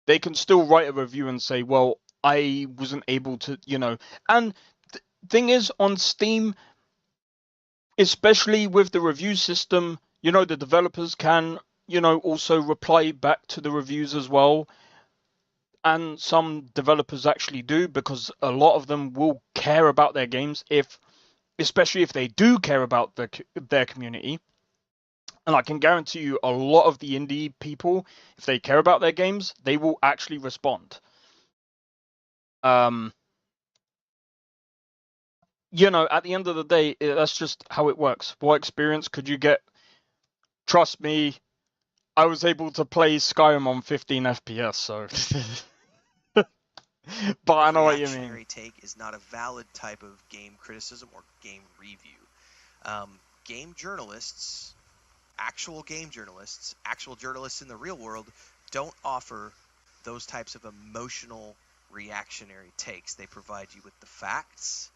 They can still write a review and say, well, I wasn't able to, And the thing is, on Steam, especially with the review system, the developers can, also reply back to the reviews as well. And some developers actually do, because a lot of them will care about their games, especially if they do care about their community. And I can guarantee you, a lot of the indie people, if they care about their games, they will actually respond. At the end of the day, that's just how it works. What experience could you get? Trust me, I was able to play Skyrim on 15 FPS, so... But I know what you mean. Reactionary take is not a valid type of game criticism or game review. Game journalists, actual journalists in the real world, don't offer those types of emotional reactionary takes. They provide you with the facts.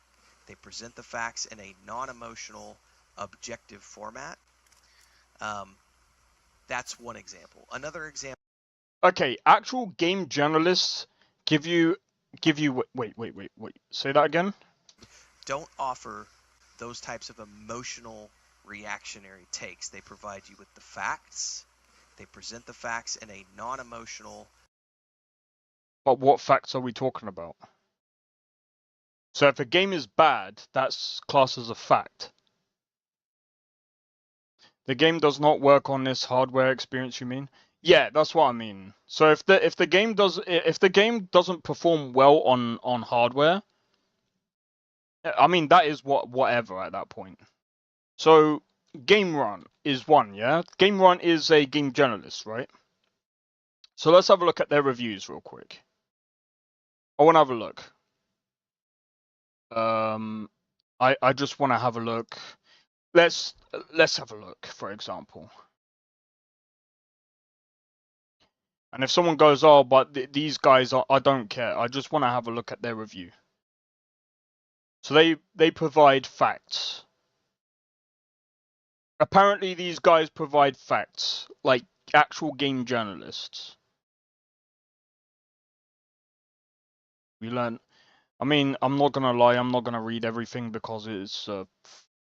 They present the facts in a non-emotional, objective format. That's one example. Another example. Okay, actual game journalists give you. Wait. Say that again. Don't offer those types of emotional reactionary takes. They provide you with the facts. They present the facts in a non-emotional. But what facts are we talking about? So if a game is bad, that's classed as a fact. The game does not work on this hardware experience, you mean? Yeah, that's what I mean. So if the game doesn't perform well on hardware, I mean that is whatever at that point. So Game Run is one, yeah? Game Run is a game journalist, right? So let's have a look at their reviews real quick. I want to have a look. I just want to have a look. Let's have a look, for example. And if someone goes, oh, but these guys are, I don't care. I just want to have a look at their review. So they provide facts. Apparently these guys provide facts, like actual game journalists. We learn. I mean, I'm not gonna lie, I'm not gonna read everything because it's a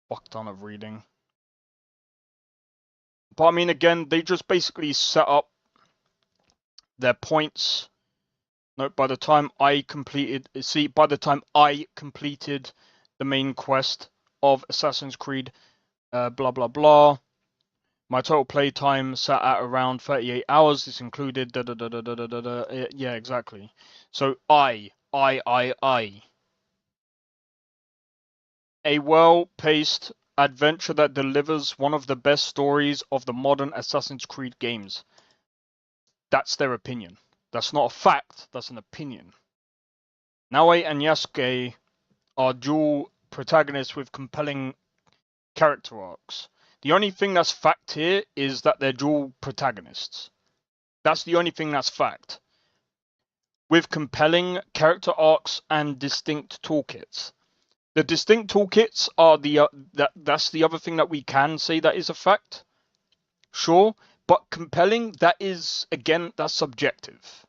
fuck ton of reading. But I mean, again, they just basically set up their points. No, by the time I completed the main quest of Assassin's Creed, blah blah blah. My total play time sat at around 38 hours. This included da da da da da da da. Yeah, exactly. So I. A well-paced adventure that delivers one of the best stories of the modern Assassin's Creed games. That's their opinion. That's not a fact, that's an opinion. Naoe and Yasuke are dual protagonists with compelling character arcs. The only thing that's fact here is that they're dual protagonists. That's the only thing that's fact. With compelling character arcs and distinct toolkits. The distinct toolkits are that's the other thing that we can say that is a fact. Sure, but compelling, that is, again, that's subjective.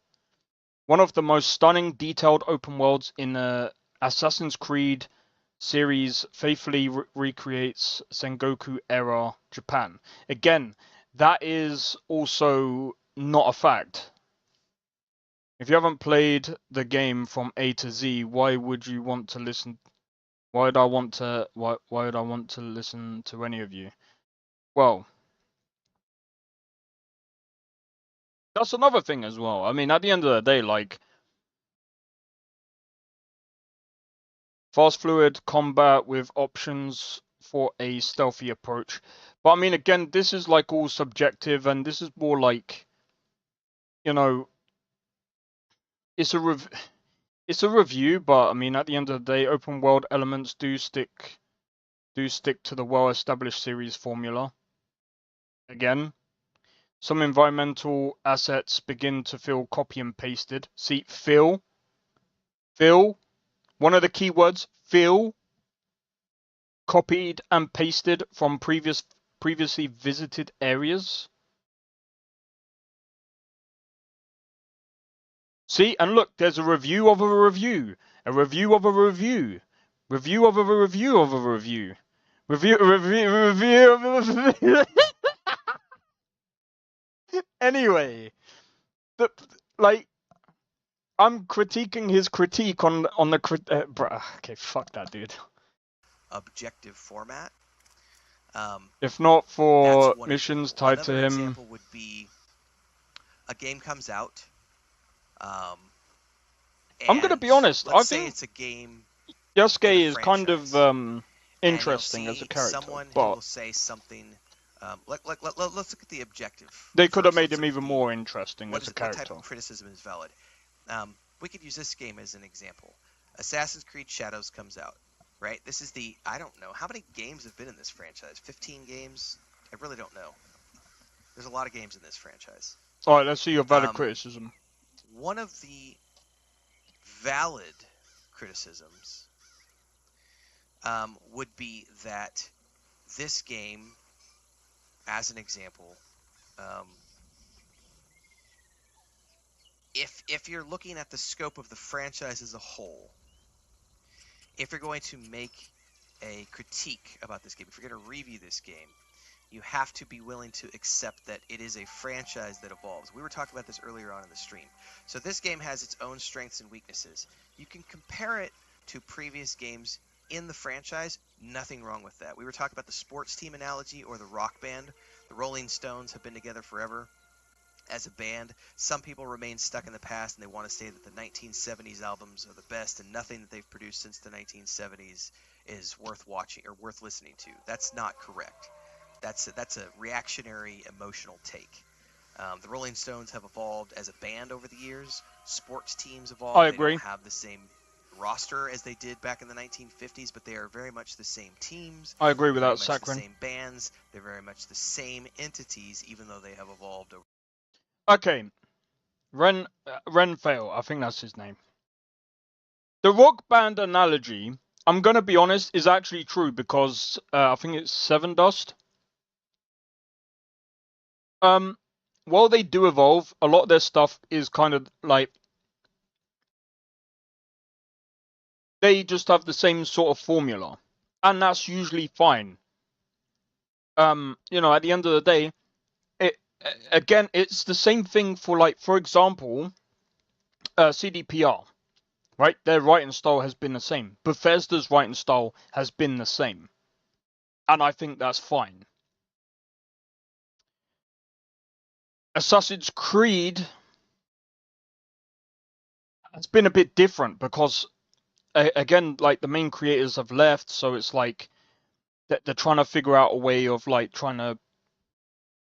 One of the most stunning, detailed open worlds in the Assassin's Creed series faithfully recreates Sengoku-era Japan. Again, that is also not a fact. If you haven't played the game from A to Z, why would you want to listen? Why would I want to? Why would I want to listen to any of you? Well, that's another thing as well. I mean, at the end of the day, like, fast fluid combat with options for a stealthy approach. But I mean, again, this is like all subjective, and this is more like, you know, it's a review. But I mean, at the end of the day, open world elements do stick to the well-established series formula. Again, some environmental assets begin to feel copy and pasted. See, feel. One of the keywords, feel. Copied and pasted from previously visited areas. See, and look, there's a review of a review. A review of a review. Review of a review of a review. Review of a review. Anyway, like, I'm critiquing his critique on the okay, fuck that, dude. Objective format. If not for missions tied to him. Example would be a game comes out. I'm gonna be honest. I think it's a game. Yasuke is kind of interesting as a character. Someone but who will say something. Let's look at the objective. They could have made him even more interesting as a character. What type of criticism is valid? We could use this game as an example. Assassin's Creed Shadows comes out, right? This is the, I don't know, how many games have been in this franchise? 15 games? I really don't know. There's a lot of games in this franchise. Alright, let's see your valid criticism. One of the valid criticisms would be that this game, as an example, if you're looking at the scope of the franchise as a whole, if you're going to make a critique about this game, if you're going to review this game, you have to be willing to accept that it is a franchise that evolves. We were talking about this earlier on in the stream. So this game has its own strengths and weaknesses. You can compare it to previous games in the franchise. Nothing wrong with that. We were talking about the sports team analogy or the rock band. The Rolling Stones have been together forever as a band. Some people remain stuck in the past and they want to say that the 1970s albums are the best and nothing that they've produced since the 1970s is worth watching or worth listening to. That's not correct. That's a reactionary, emotional take. The Rolling Stones have evolved as a band over the years. Sports teams evolved. I They agree. don't have the same roster as they did back in the 1950s, but they are very much the same teams. I agree with very that, much the Sakrin. same bands. They're very much the same entities, even though they have evolved over. Okay, Renfail, I think that's his name. The rock band analogy, I'm gonna be honest, is actually true because I think it's Seven Dust. While they do evolve, a lot of their stuff is kind of like they just have the same sort of formula, and that's usually fine. You know, at the end of the day, again, it's the same thing for, like, for example, CDPR, right? Their writing style has been the same. Bethesda's writing style has been the same, and I think that's fine. Assassin's Creed has been a bit different because, again, like, the main creators have left, so it's like they're trying to figure out a way of, like, trying to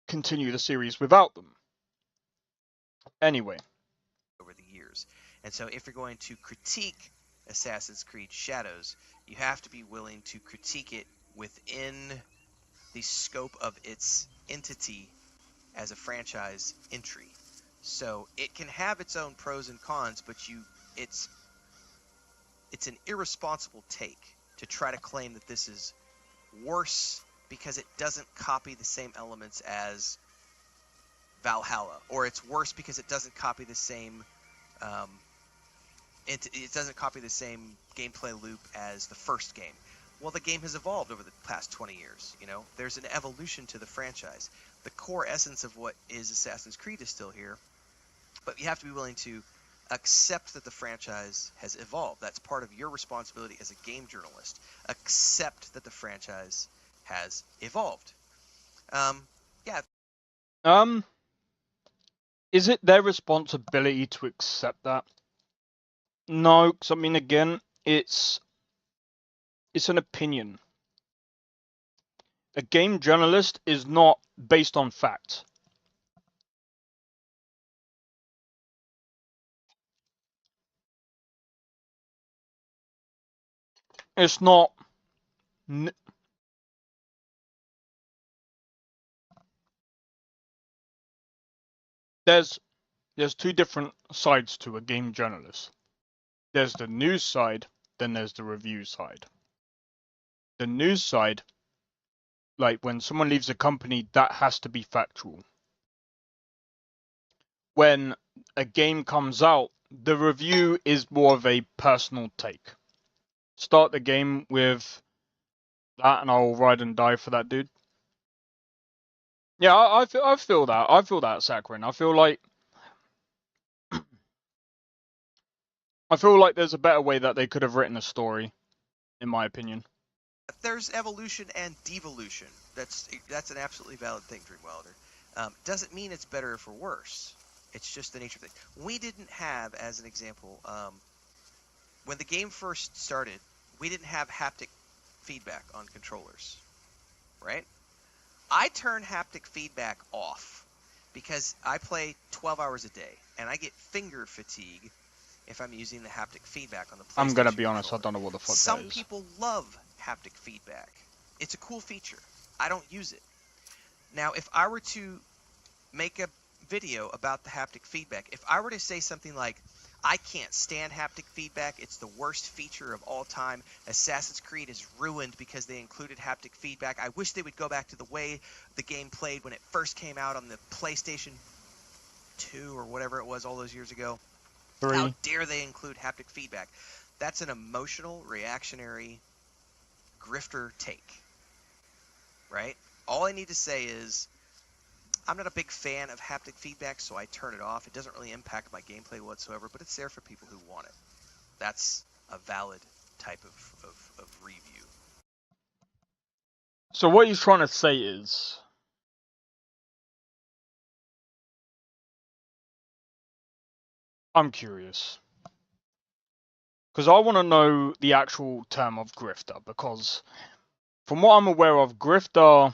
continue the series without them. Anyway. Over the years. And so if you're going to critique Assassin's Creed Shadows, you have to be willing to critique it within the scope of its entity as a franchise entry. So it can have its own pros and cons, but it's an irresponsible take to try to claim that this is worse because it doesn't copy the same elements as Valhalla, or it's worse because it doesn't copy the same it doesn't copy the same gameplay loop as the first game. Well, the game has evolved over the past 20 years. You know, there's an evolution to the franchise. The core essence of what is Assassin's Creed is still here, but you have to be willing to accept that the franchise has evolved. That's part of your responsibility as a game journalist. Accept that the franchise has evolved. Yeah. Is it their responsibility to accept that? No, because I mean, again, it's an opinion. A game journalist is not based on fact. It's not. There's two different sides to a game journalist. There's the news side, then there's the review side. The news side, like when someone leaves a company, that has to be factual. When a game comes out, the review is more of a personal take. Start the game with that and I'll ride and die for that dude. Yeah, I feel that. I feel that, Sakrin. I feel like there's a better way that they could have written a story, in my opinion. There's evolution and devolution. That's an absolutely valid thing, Dreamwilder. Doesn't mean it's better or worse. It's just the nature of things. We didn't have, as an example, when the game first started, we didn't have haptic feedback on controllers, right? I turn haptic feedback off because I play 12 hours a day, and I get finger fatigue if I'm using the haptic feedback on the PlayStation. I'm gonna be honest, I don't know what the fuck that is. Some people love haptic feedback. It's a cool feature. I don't use it. Now, if I were to make a video about the haptic feedback, if I were to say something like, I can't stand haptic feedback, it's the worst feature of all time, Assassin's Creed is ruined because they included haptic feedback, I wish they would go back to the way the game played when it first came out on the PlayStation 2 or whatever it was all those years ago. 3. How dare they include haptic feedback? That's an emotional, reactionary, grifter take, right? All I need to say is, I'm not a big fan of haptic feedback, so I turn it off. It doesn't really impact my gameplay whatsoever, but it's there for people who want it. That's a valid type of review. So what he's trying to say is, I'm curious. Because I want to know the actual term of grifter, because from what I'm aware of, grifter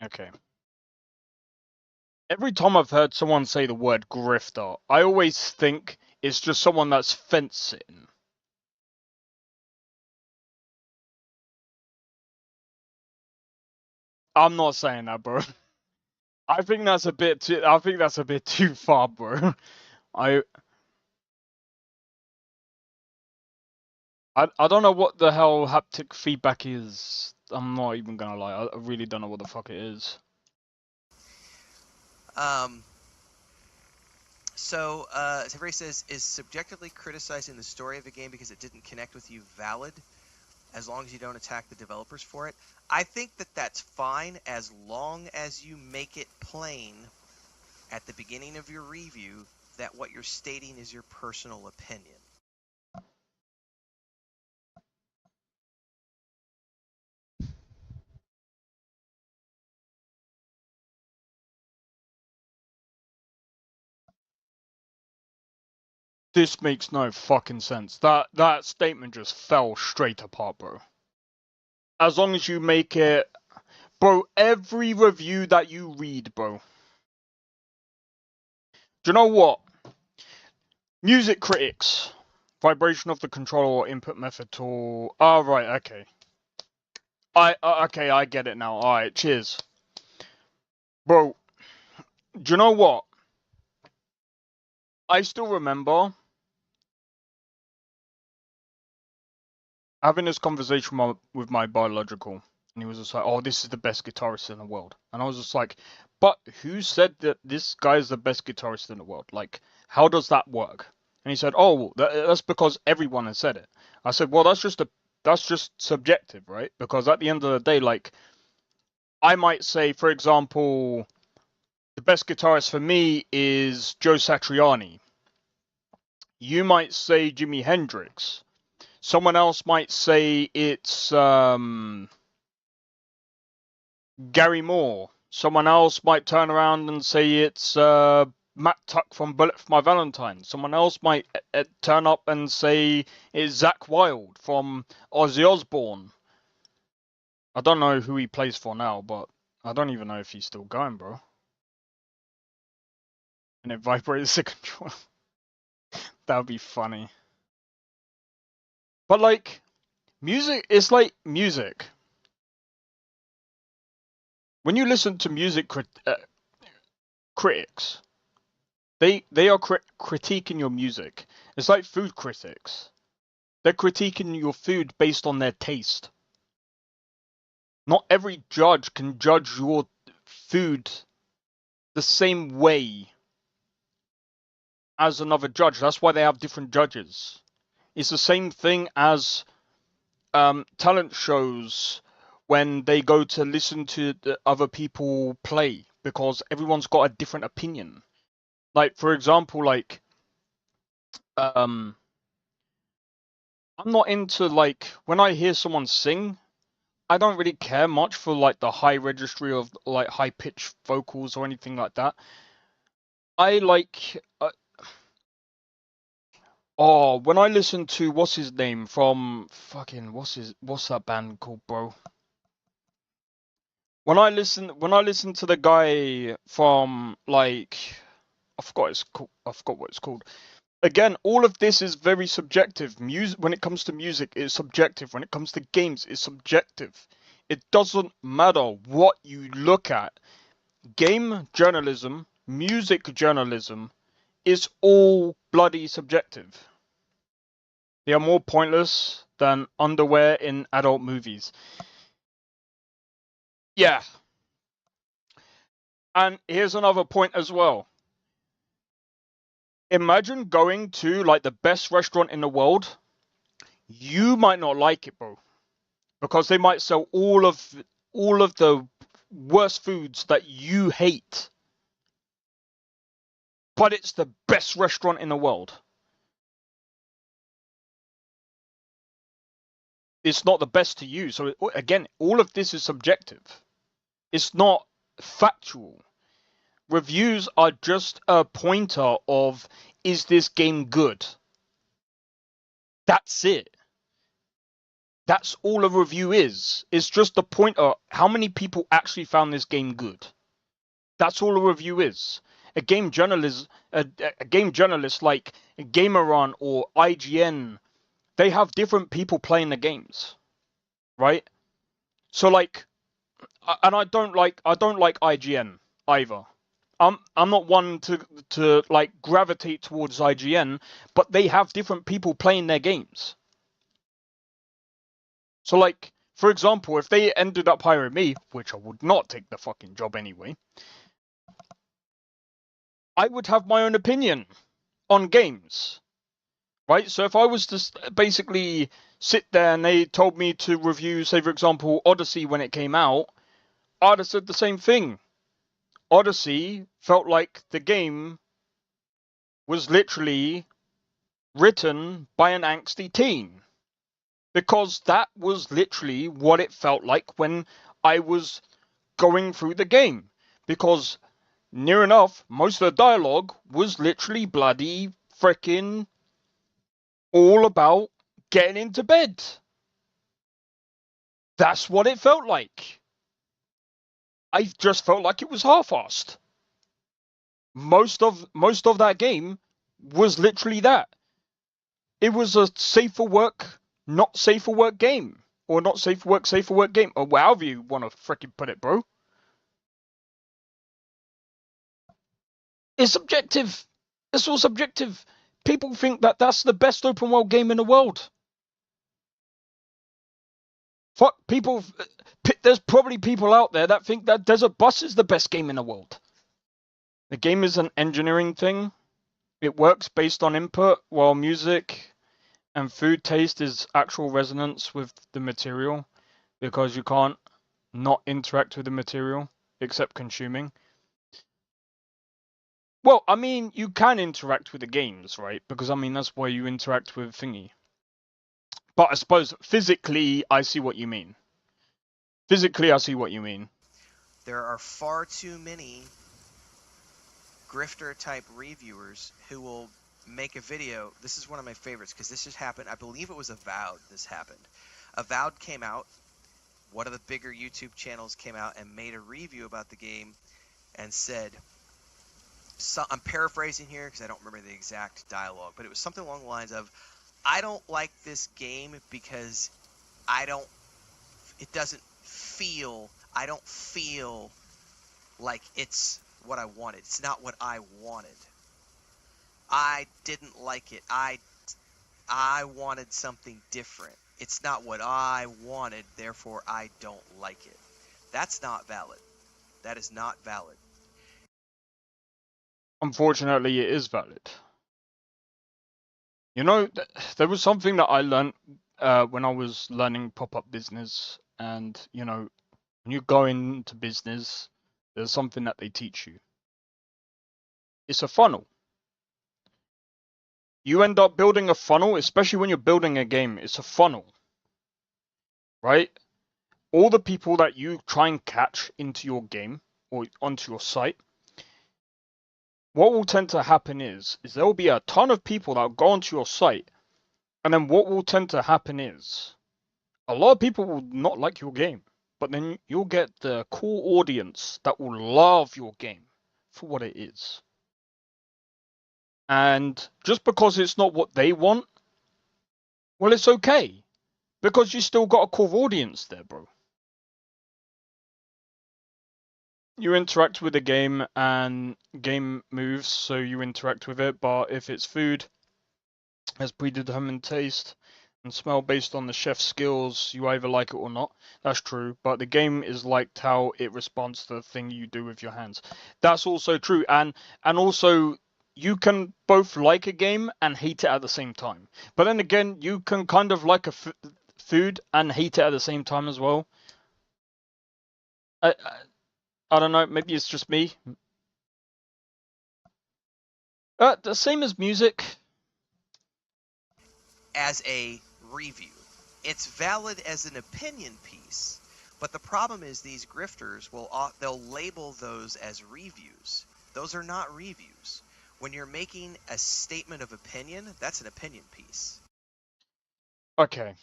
Okay. Every time I've heard someone say the word grifter, I always think it's just someone that's fencing. I'm not saying that, bro. I think that's a bit too. I think that's a bit too far, bro. I I don't know what the hell haptic feedback is. I'm not even gonna lie. I really don't know what the fuck it is. So, Ray says, is subjectively criticizing the story of a game because it didn't connect with you valid, as long as you don't attack the developers for it? I think that that's fine as long as you make it plain at the beginning of your review that what you're stating is your personal opinion. This makes no fucking sense. That statement just fell straight apart, bro. As long as you make it... Bro, every review that you read, bro. Do you know what? Music critics. Vibration of the controller or input method tool. Oh, right, okay. Okay, I get it now. Alright, cheers. Bro, do you know what? I still remember having this conversation with my biological, and he was just like, "Oh, this is the best guitarist in the world," and I was just like, "But who said that this guy is the best guitarist in the world? Like, how does that work?" And he said, "Oh, well, that's because everyone has said it." I said, "Well, that's just subjective, right? Because at the end of the day, like, I might say, for example, the best guitarist for me is Joe Satriani. You might say Jimi Hendrix. Someone else might say it's Gary Moore. Someone else might turn around and say it's Matt Tuck from Bullet for My Valentine. Someone else might turn up and say it's Zach Wilde from Ozzy Osbourne. I don't know who he plays for now, but I don't even know if he's still going, bro. And it vibrates the controller. That would be funny. But like, music is like music. When you listen to music critics, they are critiquing your music. It's like food critics. They're critiquing your food based on their taste. Not every judge can judge your food the same way as another judge. That's why they have different judges. It's the same thing as talent shows when they go to listen to the other people play, because everyone's got a different opinion. Like, for example, like I'm not into, like, when I hear someone sing, I don't really care much for like the high registry of like high pitched vocals or anything like that. I like when I listen to what's his name from fucking what's that band called, bro? When I listen to the guy from, like, I forgot what it's called. Again, all of this is very subjective. Music, when it comes to music, is subjective. When it comes to games, it's subjective. It doesn't matter what you look at. Game journalism, music journalism, is all bloody subjective. They are more pointless than underwear in adult movies. Yeah. And here's another point as well. Imagine going to like the best restaurant in the world. You might not like it, bro, because they might sell all of the worst foods that you hate. But it's the best restaurant in the world. It's not the best to you. So again, all of this is subjective. It's not factual. Reviews are just a pointer of, is this game good? That's it. That's all a review is. It's just the point of how many people actually found this game good. That's all a review is. A game journalist like Gameron or IGN, they have different people playing the games, right? So like, and I don't like IGN either. I'm not one to like gravitate towards IGN, but they have different people playing their games. So like, for example, if they ended up hiring me, which I would not take the fucking job anyway, I would have my own opinion on games, right? So if I was to basically sit there and they told me to review, say for example, Odyssey when it came out, I'd have said the same thing. Odyssey felt like the game was literally written by an angsty teen. Because that was literally what it felt like when I was going through the game. Because near enough, most of the dialogue was literally bloody frickin' all about getting into bed. That's what it felt like. I just felt like it was half-assed. Most of that game was literally that. It was a safe for work, not safe for work game. Or not safe for work game. Or however you want to frickin' put it, bro. It's subjective. It's all subjective. People think that that's the best open world game in the world. Fuck, people. There's probably people out there that think that Desert Bus is the best game in the world. The game is an engineering thing. It works based on input, while music and food taste is actual resonance with the material, because you can't not interact with the material except consuming. Well, I mean, you can interact with the games, right? Because I mean, that's why you interact with thingy. But I suppose physically, I see what you mean. Physically, I see what you mean. There are far too many grifter-type reviewers who will make a video. This is one of my favorites because this just happened. I believe it was Avowed this happened. Avowed came out. One of the bigger YouTube channels came out and made a review about the game and said, I'm paraphrasing here because I don't remember the exact dialogue, but it was something along the lines of, I don't like this game because I don't feel like it's what I wanted. It's not what I wanted. I didn't like it. I wanted something different. It's not what I wanted, therefore I don't like it. That's not valid. That is not valid. Unfortunately, it is valid. You know, there was something that I learned when I was learning pop-up business, and you know, when you go into business, there's something that they teach you. It's a funnel. You end up building a funnel, especially when you're building a game. It's a funnel, right? All the people that you try and catch into your game or onto your site, what will tend to happen is there will be a ton of people that will go onto your site, and then what will tend to happen is a lot of people will not like your game, but then you'll get the core audience that will love your game for what it is. And just because it's not what they want, well, it's okay, because you still got a core audience there, bro. You interact with the game and game moves, so you interact with it, but if it's food, has predetermined taste and smell based on the chef's skills, you either like it or not. That's true, but the game is liked how it responds to the thing you do with your hands. That's also true, and also you can both like a game and hate it at the same time. But then again, you can kind of like a food and hate it at the same time as well. I don't know, maybe it's just me. The same as music. As a review. It's valid as an opinion piece, but the problem is these grifters they'll label those as reviews. Those are not reviews. When you're making a statement of opinion, that's an opinion piece. Okay.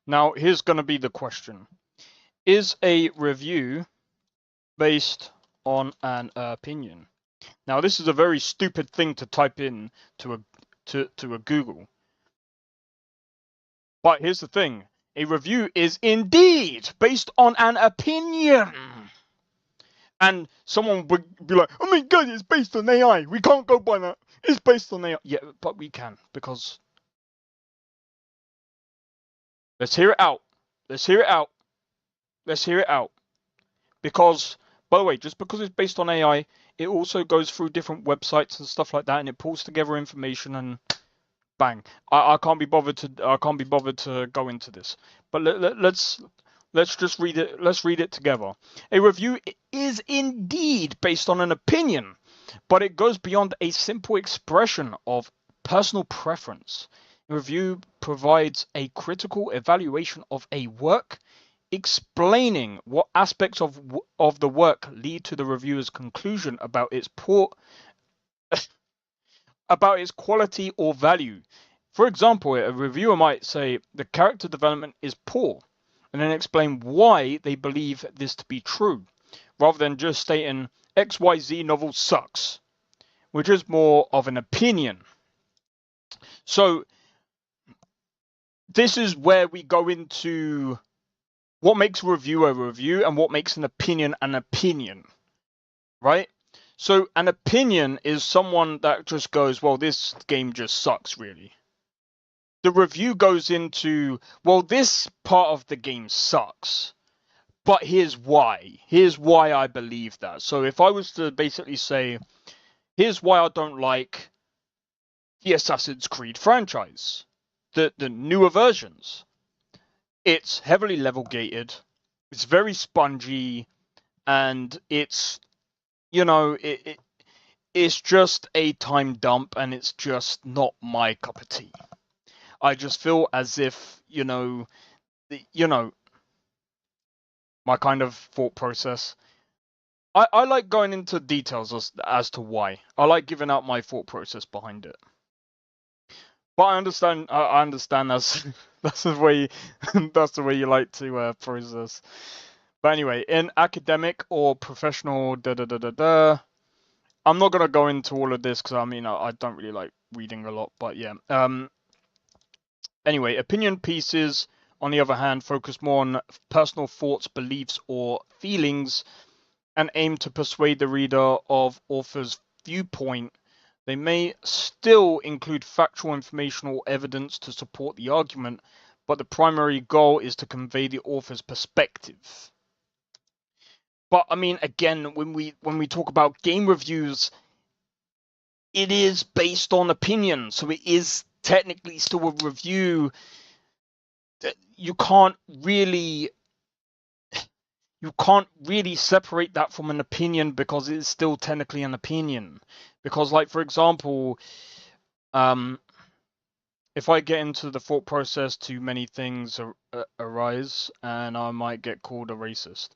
Now, here's going to be the question. Is a review based on an opinion? Now, this is a very stupid thing to type in to a Google. But here's the thing. A review is indeed based on an opinion. And someone would be like, oh my god, it's based on AI. We can't go by that. It's based on AI. Yeah, but we can, because... Let's hear it out. Let's hear it out. Let's hear it out. Because, by the way, just because it's based on AI, it also goes through different websites and stuff like that, and it pulls together information and bang. I can't be bothered to go into this. But let's just read it. Let's read it together. A review is indeed based on an opinion, but it goes beyond a simple expression of personal preference. A review provides a critical evaluation of a work, explaining what aspects of the work lead to the reviewer's conclusion about its quality or value. For example, a reviewer might say the character development is poor, and then explain why they believe this to be true, rather than just stating XYZ novel sucks, which is more of an opinion. So this is where we go into what makes a review and what makes an opinion, right? So an opinion is someone that just goes, well, this game just sucks, really. The review goes into, well, this part of the game sucks, but here's why. Here's why I believe that. So if I was to basically say, here's why I don't like the Assassin's Creed franchise, the newer versions. It's heavily level gated, it's very spongy, and it's, you know, it's just a time dump, and it's just not my cup of tea. I just feel as if, my kind of thought process. I like going into details as to why. I like giving out my thought process behind it. But I understand that's that's the way you like to process. But anyway, in academic or professional I'm not gonna go into all of this because I don't really like reading a lot. But yeah. Anyway, opinion pieces, on the other hand, focus more on personal thoughts, beliefs, or feelings, and aim to persuade the reader of author's viewpoint. They may still include factual information or evidence to support the argument, but the primary goal is to convey the author's perspective. But I mean, again, when we talk about game reviews, it is based on opinion, so it is technically still a review. You can't really separate that from an opinion, because it's still technically an opinion. Because, like, for example, if I get into the thought process, too many things arise, and I might get called a racist.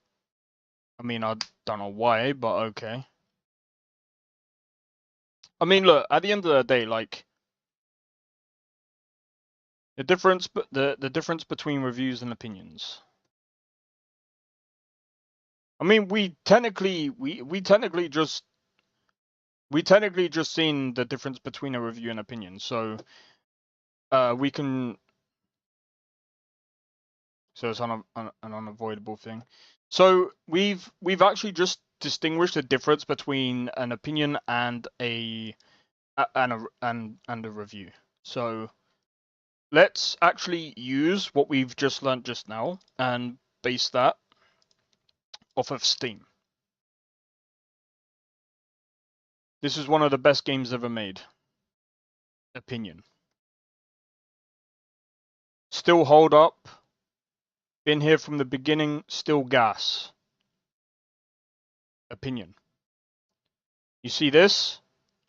I mean, I don't know why, but okay. I mean, look, at the end of the day, like, the difference between reviews and opinions. I mean, we technically just seen the difference between a review and opinion, so we can. So it's an unavoidable thing. So we've actually just distinguished the difference between an opinion and a review. So let's actually use what we've just learned just now and base that off of Steam. This is one of the best games ever made. Opinion. Still hold up. Been here from the beginning. Still gas. Opinion. You see this?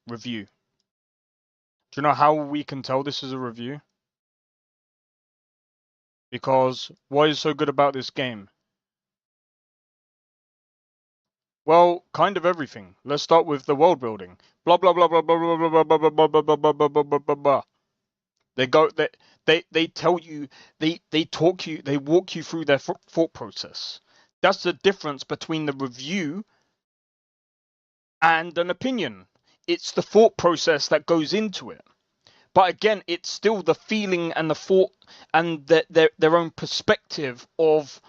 Review. Do you know how we can tell this is a review? Because what is so good about this game? Well, kind of everything. Let's start with the world building. Blah blah blah blah blah blah blah blah blah blah blah blah blah blah blah blah. They tell you, they walk you through their thought process. That's the difference between the review and an opinion. It's the thought process that goes into it. But again, it's still the feeling and the thought and their own perspective of,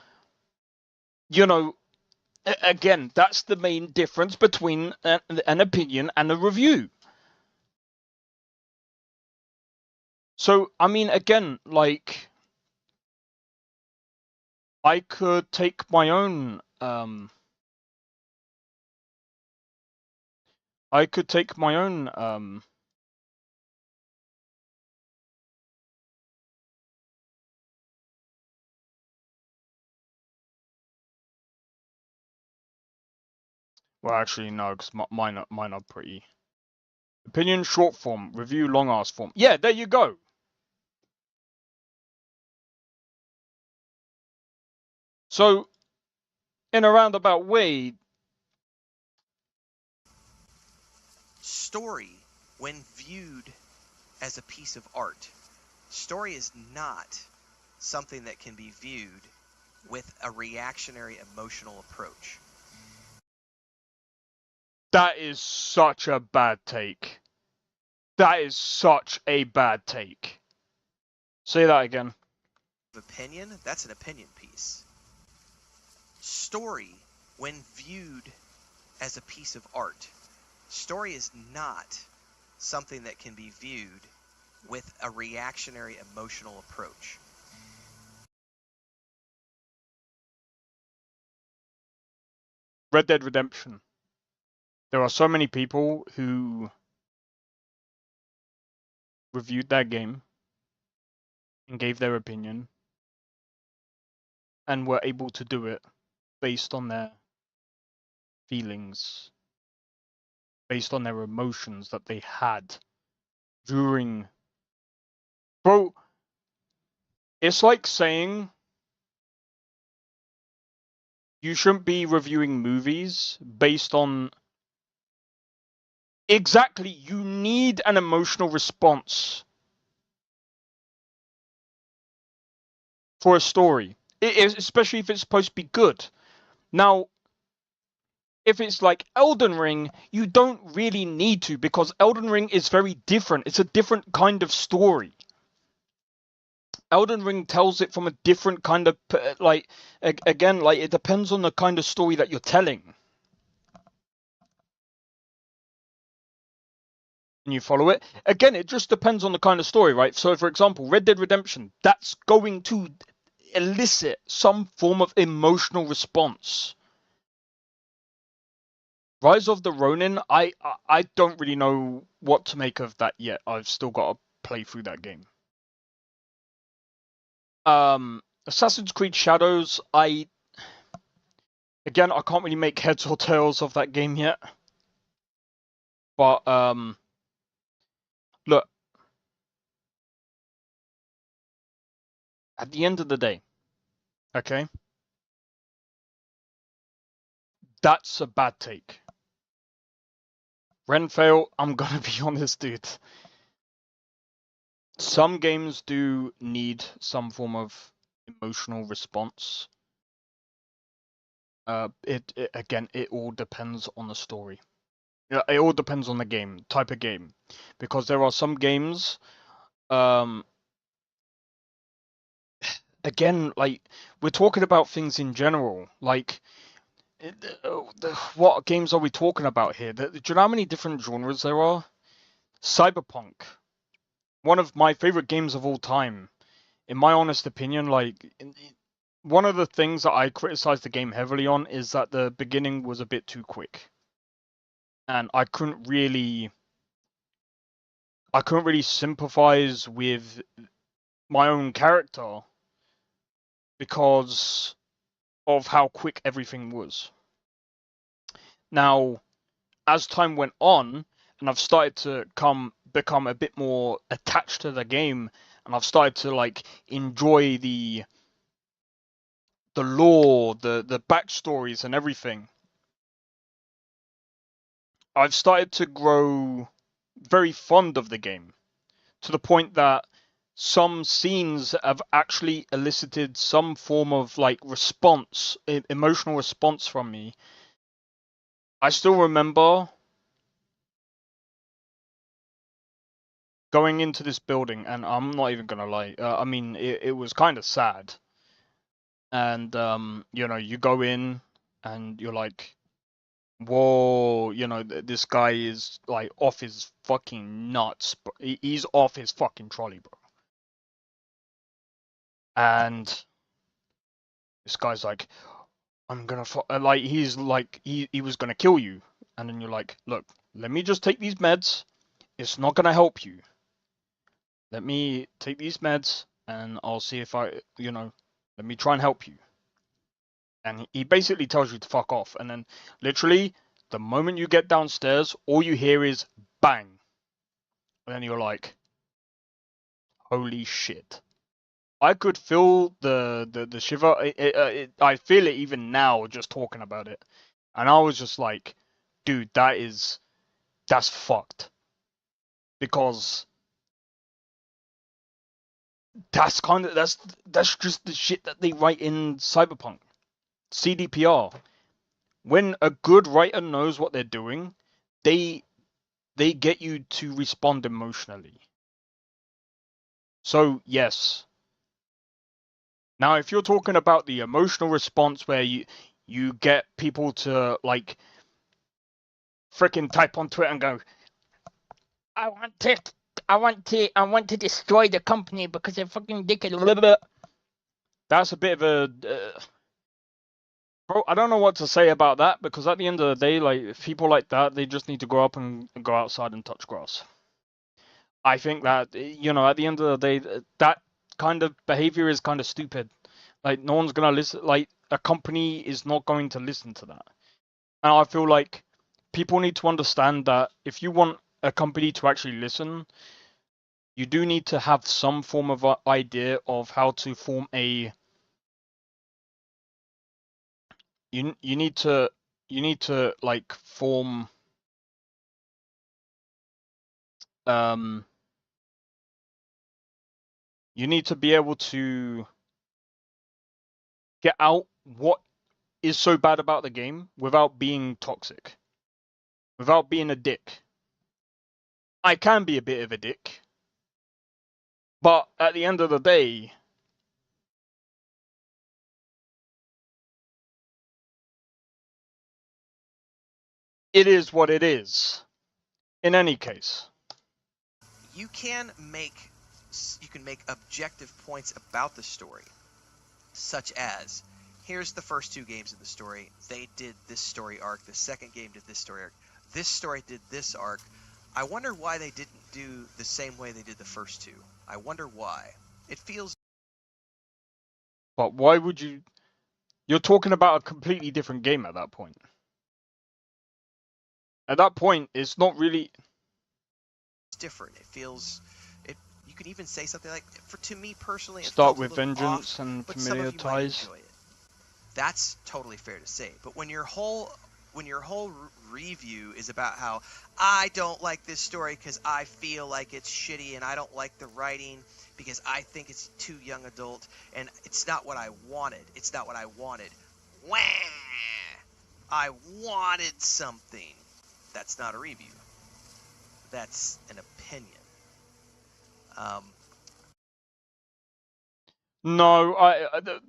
again, that's the main difference between an opinion and a review. So, I mean, again, like, I could take my own, well, actually, no, because mine are pretty. Opinion short form, review long ass form. Yeah, there you go. So, in a roundabout way, Story, when viewed as a piece of art, story is not something that can be viewed with a reactionary emotional approach. that is such a bad take. That is such a bad take. Say that again. Opinion, that's an opinion piece. Story, when viewed as a piece of art, story is not something that can be viewed with a reactionary emotional approach. Red Dead Redemption. There are so many people who reviewed that game and gave their opinion and were able to do it based on their feelings, based on their emotions that they had during. Bro, it's like saying you shouldn't be reviewing movies based on. Exactly, you need an emotional response for a story, especially if it's supposed to be good. Now, if it's like Elden Ring, you don't really need to, because Elden Ring is very different. It's a different kind of story. Elden Ring tells it from a different kind of, like, again, like, it depends on the kind of story that you're telling. And you follow it. Again, it just depends on the kind of story, right? So, for example, Red Dead Redemption, that's going to elicit some form of emotional response. Rise of the Ronin, I don't really know what to make of that yet. I've still got to play through that game. Assassin's Creed Shadows, again, I can't really make heads or tails of that game yet. But look, at the end of the day, okay, that's a bad take. Renfail, I'm gonna be honest, dude. Some games do need some form of emotional response. Again, it all depends on the story. Yeah, it all depends on the game, type of game, because there are some games, again, like, we're talking about things in general, like, what games are we talking about here? Do you know how many different genres there are? Cyberpunk, one of my favorite games of all time, in my honest opinion. Like, one of the things that I criticized the game heavily on is that the beginning was a bit too quick, and I couldn't really sympathize with my own character because of how quick everything was. Now, as time went on, and I've started to become a bit more attached to the game, and I've started to, like, enjoy the lore, the backstories and everything, I've started to grow very fond of the game, to the point that some scenes have actually elicited some form of like response, emotional response from me. I still remember going into this building, and I'm not even gonna lie. I mean, it was kind of sad. And you know, you go in, and you're like, whoa, you know, this guy is like off his fucking nuts. He's off his fucking trolley, bro. And this guy's like, I'm gonna like, he's like, he was gonna kill you. And then you're like, look, let me just take these meds. It's not gonna help you. Let me take these meds, and I'll see if you know, let me try and help you. And he basically tells you to fuck off. And then literally, the moment you get downstairs, all you hear is bang. And then you're like, holy shit. I could feel the shiver. I feel it even now just talking about it. And I was just like, dude, that's fucked. Because that's just the shit that they write in Cyberpunk. CDPR. When a good writer knows what they're doing, they get you to respond emotionally. So yes. Now, if you're talking about the emotional response where you get people to like freaking type on Twitter and go, I want to destroy the company because they're fucking ridiculous. That's a bit of a bro. I don't know what to say about that, because at the end of the day, like, people like that, they just need to grow up and go outside and touch grass. I think that, you know, at the end of the day, that kind of behavior is kind of stupid. Like, no one's gonna listen. Like, a company is not going to listen to that. And I feel like people need to understand that if you want a company to actually listen, you do need to have some form of idea of how to form a. You need to like form you need to be able to get out what is so bad about the game without being toxic, without being a dick. I can be a bit of a dick, but at the end of the day, it is what it is. In any case, You can make objective points about the story, such as, here's the first two games of the story. They did this story arc. The second game did this story arc. This story did this arc. I wonder why they didn't do the same way they did the first two. I wonder why. It feels. But why would you? You're talking about a completely different game at that point. At that point, it's not really. It's different. It feels. You could even say something like, to me personally, it Start felt with a little vengeance off, and but familiar some of you ties. might enjoy it. That's totally fair to say. But when your whole review is about how I don't like this story because I feel like it's shitty, and I don't like the writing because I think it's too young adult, and it's not what I wanted. It's not what I wanted. Wah! I wanted something. That's not a review. That's an opinion. No,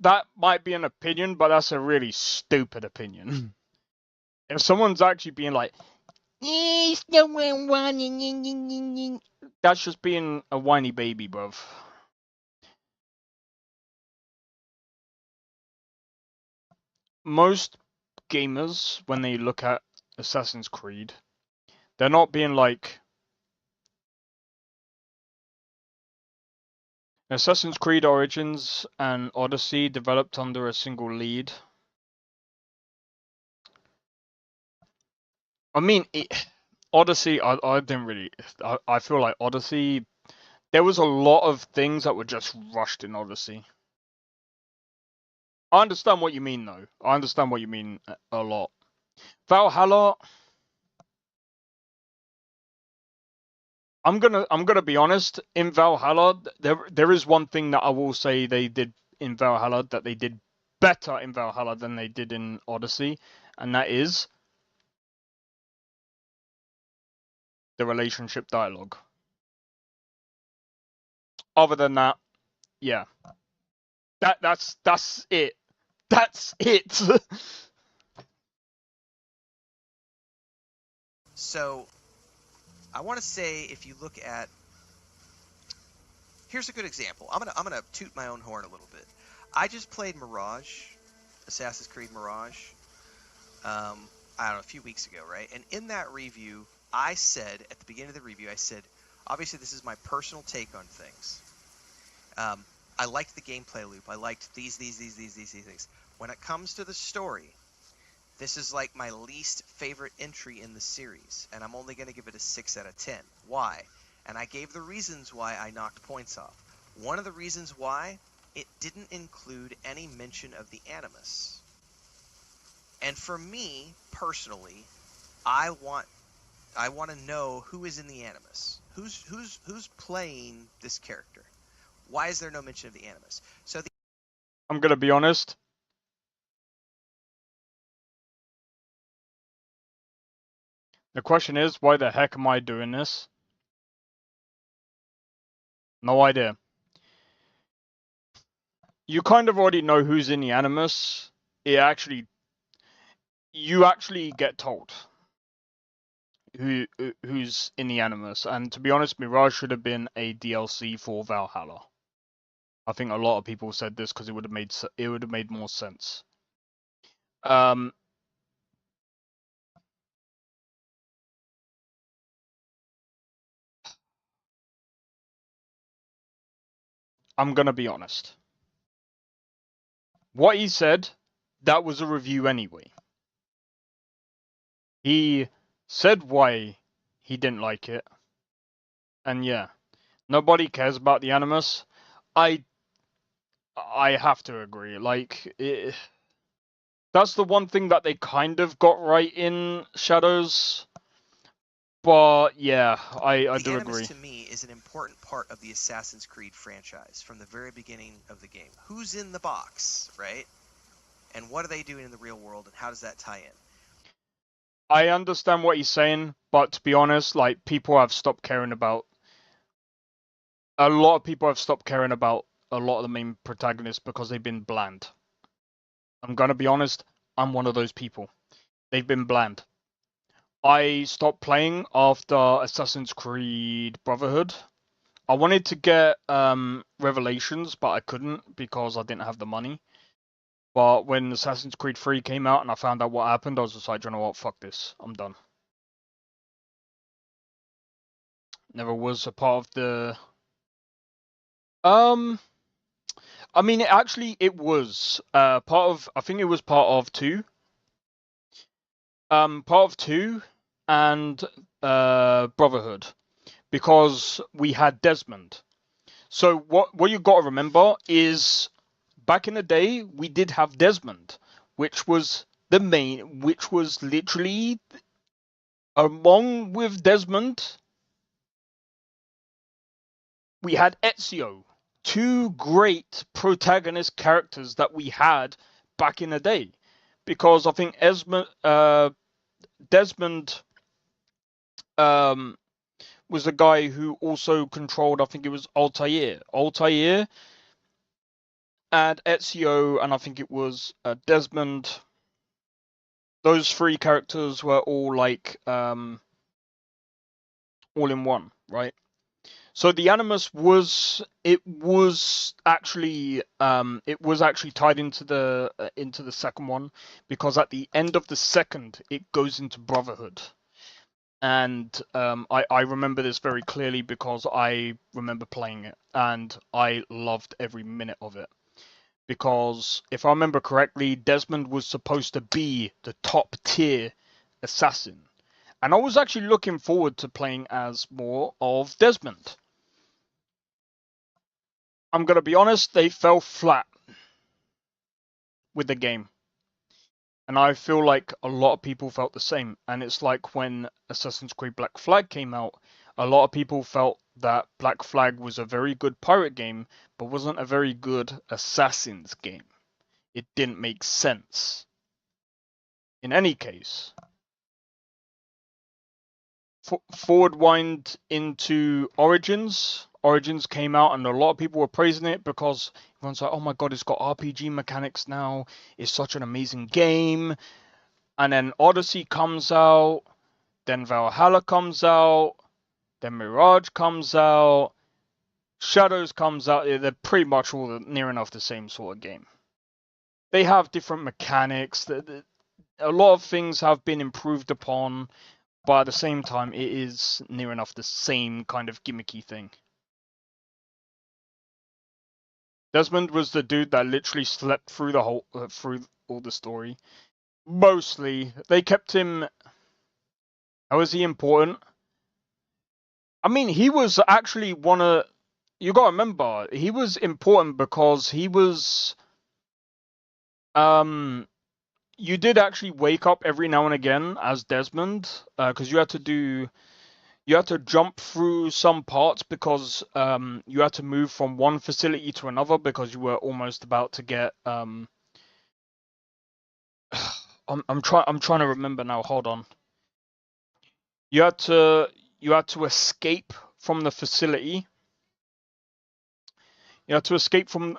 that might be an opinion, but that's a really stupid opinion. If someone's actually being like, that's just being a whiny baby, bruv. Most gamers, when they look at Assassin's Creed, they're not being like, Assassin's Creed Origins and Odyssey developed under a single lead. I mean, Odyssey, I didn't really. I feel like Odyssey, there was a lot of things that were just rushed in Odyssey. I understand what you mean, though. I understand what you mean a lot. Valhalla, I'm gonna be honest. In Valhalla, there is one thing that I will say they did in Valhalla that they did better in Valhalla than they did in Odyssey, and that is the relationship dialogue. Other than that, yeah, that's it. That's it. So, I want to say if you look at, here's a good example. I'm gonna toot my own horn a little bit. I just played Mirage, Assassin's Creed Mirage. I don't know, a few weeks ago, right? And in that review, I said at the beginning of the review, I said, obviously this is my personal take on things. I liked the gameplay loop. I liked these things. When it comes to the story, this is like my least favorite entry in the series, and I'm only going to give it a 6 out of 10. Why? And I gave the reasons why I knocked points off. One of the reasons why, it didn't include any mention of the Animus. And for me, personally, I want to know who is in the Animus. Who's playing this character? Why is there no mention of the Animus? So I'm gonna be honest. The question is, why the heck am I doing this? No idea. You kind of already know who's in the Animus. You actually get told who's in the Animus, and to be honest, Mirage should have been a DLC for Valhalla. I think a lot of people said this because it would have made more sense. I'm gonna be honest. What he said, that was a review anyway. He said why he didn't like it, and yeah, nobody cares about the Animus. I have to agree. Like, that's the one thing that they kind of got right in Shadows. But yeah, I do Animus agree. To me is an important part of the Assassin's Creed franchise from the very beginning of the game. Who's in the box, right? And what are they doing in the real world, and how does that tie in? I understand what he's saying, but to be honest, like, people have stopped caring about. A lot of people have stopped caring about a lot of the main protagonists because they've been bland. I'm gonna be honest, I'm one of those people. They've been bland. I stopped playing after Assassin's Creed Brotherhood. I wanted to get Revelations, but I couldn't because I didn't have the money. But when Assassin's Creed 3 came out and I found out what happened, I was just like, you know what, fuck this, I'm done. Never was a part of the... I mean, it was part of... I think it was part of 2. Part of 2 and Brotherhood. Because we had Desmond. So what you got to remember is... Back in the day, we did have Desmond, which was literally, along with Desmond, we had Ezio, two great protagonist characters that we had back in the day, because I think Desmond was the guy who also controlled, I think it was Altair, and Ezio, and I think it was Desmond. Those three characters were all like all in one, right? So the Animus was actually tied into the second one, because at the end of the second it goes into Brotherhood. And I remember this very clearly because I remember playing it and I loved every minute of it. Because if I remember correctly, Desmond was supposed to be the top tier assassin. And I was actually looking forward to playing as more of Desmond. I'm going to be honest, they fell flat with the game. And I feel like a lot of people felt the same. And it's like when Assassin's Creed Black Flag came out, a lot of people felt that Black Flag was a very good pirate game, but wasn't a very good Assassin's game. It didn't make sense. In any case, forward wind into Origins. Origins came out and a lot of people were praising it because everyone's like, oh my god, it's got RPG mechanics now. It's such an amazing game. And then Odyssey comes out. Then Valhalla comes out. Then Mirage comes out. Shadows comes out. They're pretty much all near enough the same sort of game. They have different mechanics. A lot of things have been improved upon. But at the same time, it is near enough the same kind of gimmicky thing. Desmond was the dude that literally slept through the whole through all the story. Mostly, they kept him. How is he important? I mean, he was actually one of. You gotta remember, he was important because he was. You did actually wake up every now and again as Desmond, because you had to jump through some parts because you had to move from one facility to another because you were almost about to get I'm trying to remember now. Hold on. You had to escape from the facility. You had to escape from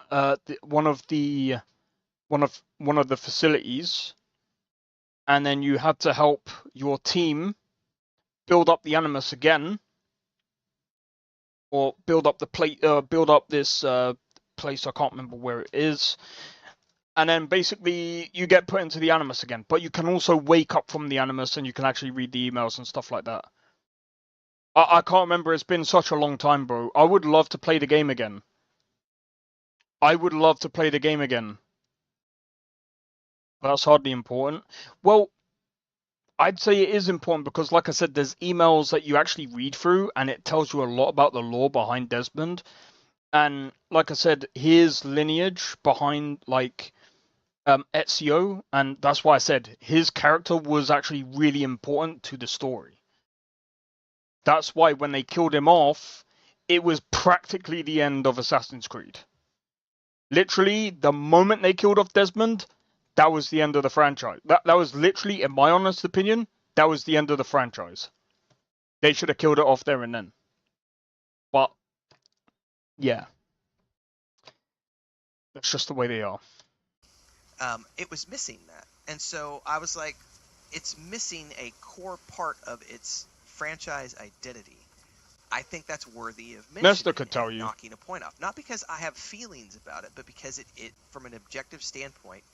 one of the facilities, and then you had to help your team build up the Animus again. Or build up this place. I can't remember where it is. And then basically you get put into the Animus again. But you can also wake up from the Animus and you can actually read the emails and stuff like that. I can't remember. It's been such a long time, bro. I would love to play the game again. That's hardly important. Well, I'd say it is important because, like I said, there's emails that you actually read through and it tells you a lot about the lore behind Desmond. And like I said, his lineage behind like Ezio, and that's why I said his character was actually really important to the story. That's why when they killed him off, it was practically the end of Assassin's Creed. Literally, the moment they killed off Desmond, that was the end of the franchise. That was literally, in my honest opinion, that was the end of the franchise. They should have killed it off there and then. But, yeah. That's just the way they are. It was missing that. And so I was like, it's missing a core part of its franchise identity. I think that's worthy of mentioning and knocking a point off. Not because I have feelings about it, but because it from an objective standpoint,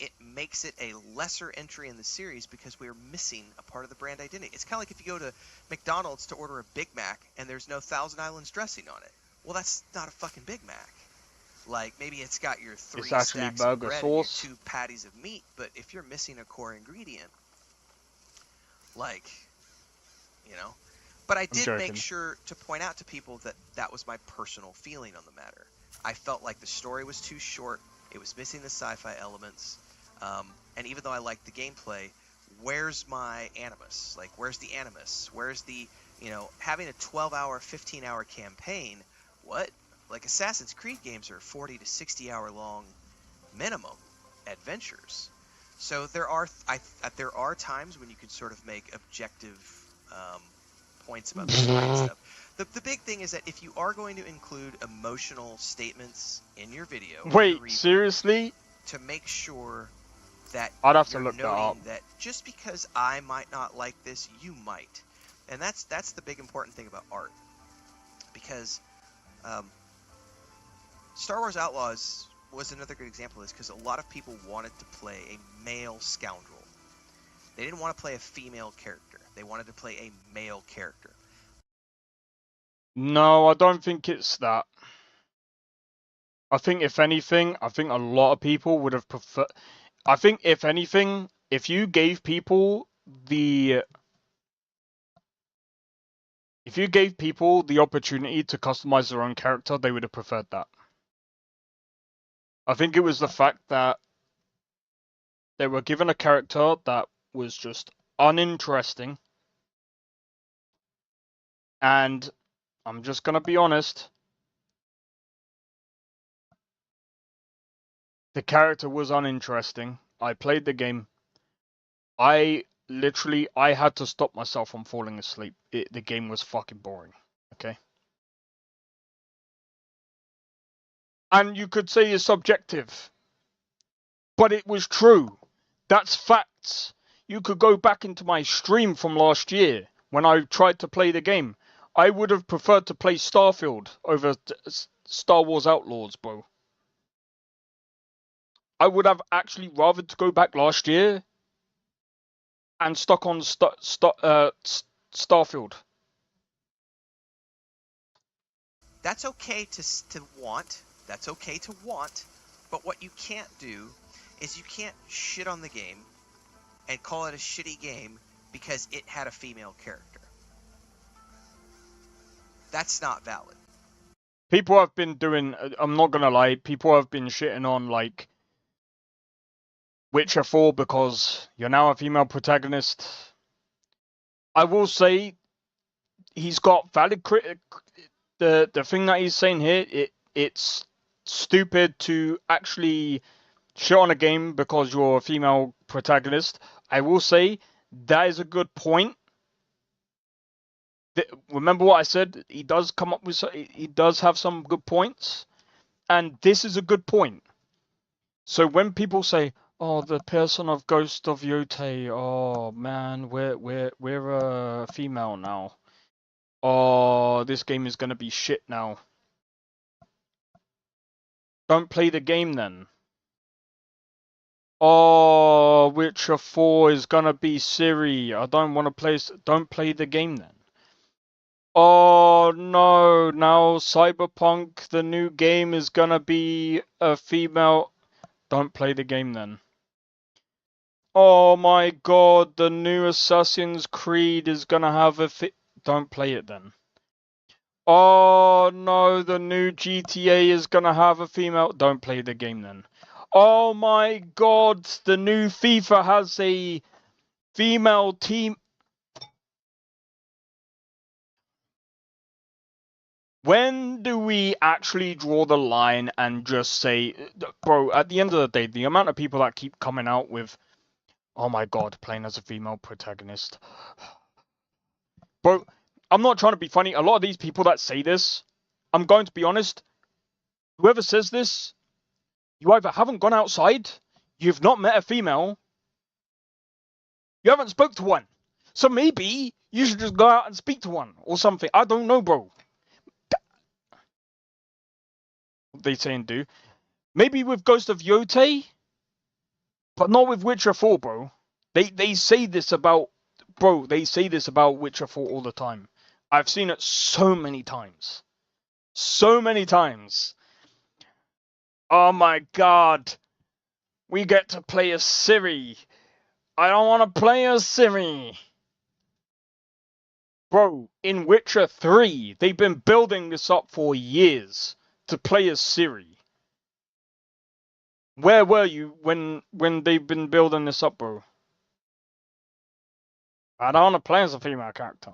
it makes it a lesser entry in the series because we're missing a part of the brand identity. It's kind of like if you go to McDonald's to order a Big Mac and there's no Thousand Islands dressing on it. Well, that's not a fucking Big Mac. Like, maybe it's got your 3 stacks of bread and your 2 patties of meat, but if you're missing a core ingredient, like, you know. But I did make sure to point out to people that that was my personal feeling on the matter. I felt like the story was too short. It was missing the sci-fi elements. And even though I liked the gameplay, where's my Animus? Like, where's the Animus? Where's the, you know, having a 12-hour, 15-hour campaign, what? Like, Assassin's Creed games are 40 to 60-hour long minimum adventures. So there are times when you can sort of make objective points about the story and stuff. The big thing is that if you are going to include emotional statements in your video, wait, seriously? To make sure that I'd have to look that up. That just because I might not like this, you might, and that's the big important thing about art, because Star Wars Outlaws was another good example of this, because a lot of people wanted to play a male scoundrel. They didn't want to play a female character. They wanted to play a male character. No, I don't think it's that. I think if anything, I think a lot of people would have preferred. I think if anything, if you gave people the opportunity to customize their own character, they would have preferred that. I think it was the fact that they were given a character that was just uninteresting. And I'm just gonna be honest. The character was uninteresting. I played the game. I had to stop myself from falling asleep. The game was fucking boring. Okay. And you could say it's subjective. But it was true. That's facts. You could go back into my stream from last year when I tried to play the game. I would have preferred to play Starfield over Star Wars Outlaws, bro. I would have actually rather to go back last year and stuck on Starfield. That's okay to want. That's okay to want. But what you can't do is you can't shit on the game and call it a shitty game because it had a female character. That's not valid. People have been doing, I'm not gonna lie, people have been shitting on, like, Witcher 4 because you're now a female protagonist. I will say, he's got valid the thing that he's saying here, it's stupid to actually shit on a game because you're a female protagonist. I will say, that is a good point. Remember what I said? He does come up with, he does have some good points, and this is a good point. So when people say, "Oh, the person of Ghost of Yotei, oh man, we're a female now. Oh, this game is gonna be shit now." Don't play the game then. Oh, Witcher 4 is gonna be Siri. I don't want to play. Don't play the game then. Oh no, now Cyberpunk, the new game, is gonna be a female. Don't play the game then. Oh my god, the new Assassin's Creed is gonna have a Don't play it then. Oh no, the new GTA is gonna have a female. Don't play the game then. Oh my god, the new FIFA has a female team. When do we actually draw the line and just say, bro, at the end of the day, the amount of people that keep coming out with, oh my god, playing as a female protagonist. Bro, I'm not trying to be funny. A lot of these people that say this, I'm going to be honest, whoever says this, you either haven't gone outside, you've not met a female, you haven't spoke to one. So maybe you should just go out and speak to one or something. I don't know, bro. They say and do. Maybe with Ghost of Yotei, but not with Witcher 4, bro. They say this about, bro, they say this about Witcher 4 all the time. I've seen it so many times. So many times. Oh my god. We get to play as Ciri. I don't want to play as Ciri. Bro, in Witcher 3, they've been building this up for years to play as Ciri. Where were you when they've been building this up, bro? I don't want to play as a female character.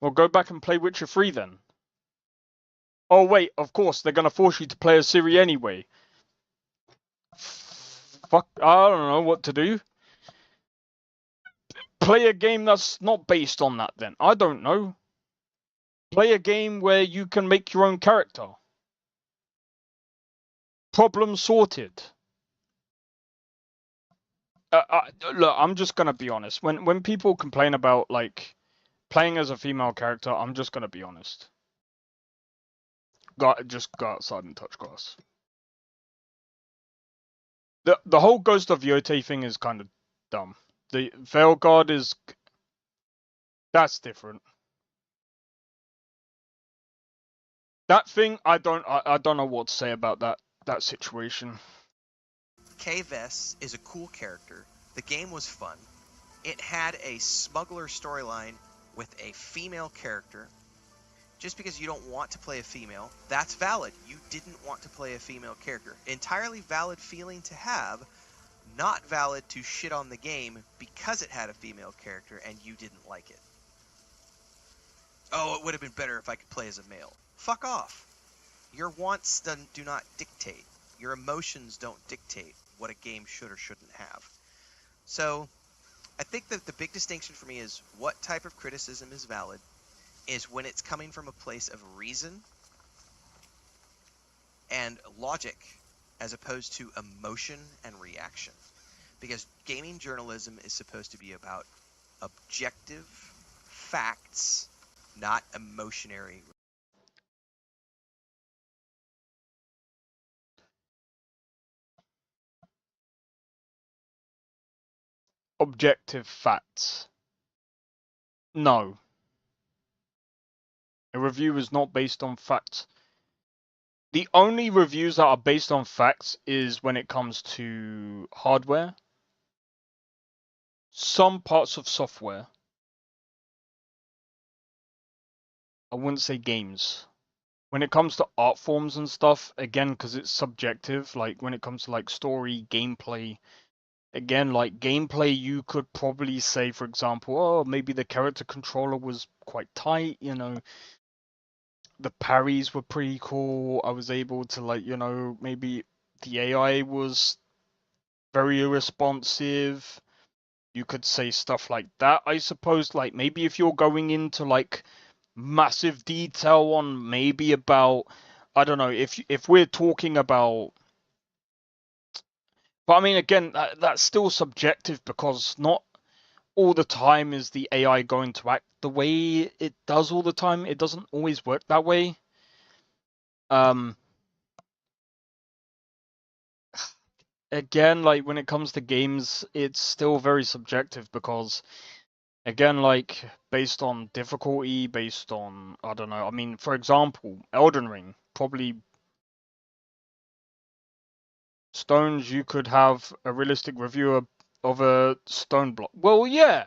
Well, go back and play Witcher 3 then. Oh wait, of course, they're gonna force you to play as Ciri anyway. Fuck, I don't know what to do. Play a game that's not based on that then. I don't know. Play a game where you can make your own character. Problem sorted. Look, I'm just gonna be honest. When people complain about, like, playing as a female character, I'm just gonna be honest. Just go outside and touch grass. The whole Ghost of Yotei thing is kind of dumb. The Veilguard is... That's different. That thing, I don't know what to say about that situation. K-Vess is a cool character. The game was fun. It had a smuggler storyline with a female character. Just because you don't want to play a female, that's valid. You didn't want to play a female character. Entirely valid feeling to have, not valid to shit on the game because it had a female character and you didn't like it. oh, it would have been better if I could play as a male. Fuck off. Your wants do not dictate. Your emotions don't dictate what a game should or shouldn't have. So, I think that the big distinction for me is what type of criticism is valid is when it's coming from a place of reason and logic as opposed to emotion and reaction. Because gaming journalism is supposed to be about objective facts, not emotionary. Objective facts. No. A review is not based on facts. The only reviews that are based on facts is when it comes to hardware, some parts of software. I wouldn't say games. When it comes to art forms and stuff, again, because it's subjective, like when it comes to like story, gameplay, again, like gameplay, you could probably say, for example, oh, maybe the character controller was quite tight, you know, the parries were pretty cool. I was able to, like, you know, maybe the AI was very responsive. You could say stuff like that, I suppose. Like, maybe if you're going into, like, massive detail on maybe about, I don't know, if we're talking about, but I mean, again, that's still subjective because not all the time is the AI going to act the way it does all the time. It doesn't always work that way. Again, like when it comes to games, it's still very subjective because, again, like based on difficulty, based on, I don't know. I mean, for example, Elden Ring, probably stones, you could have a realistic review of a stone block. Well, yeah.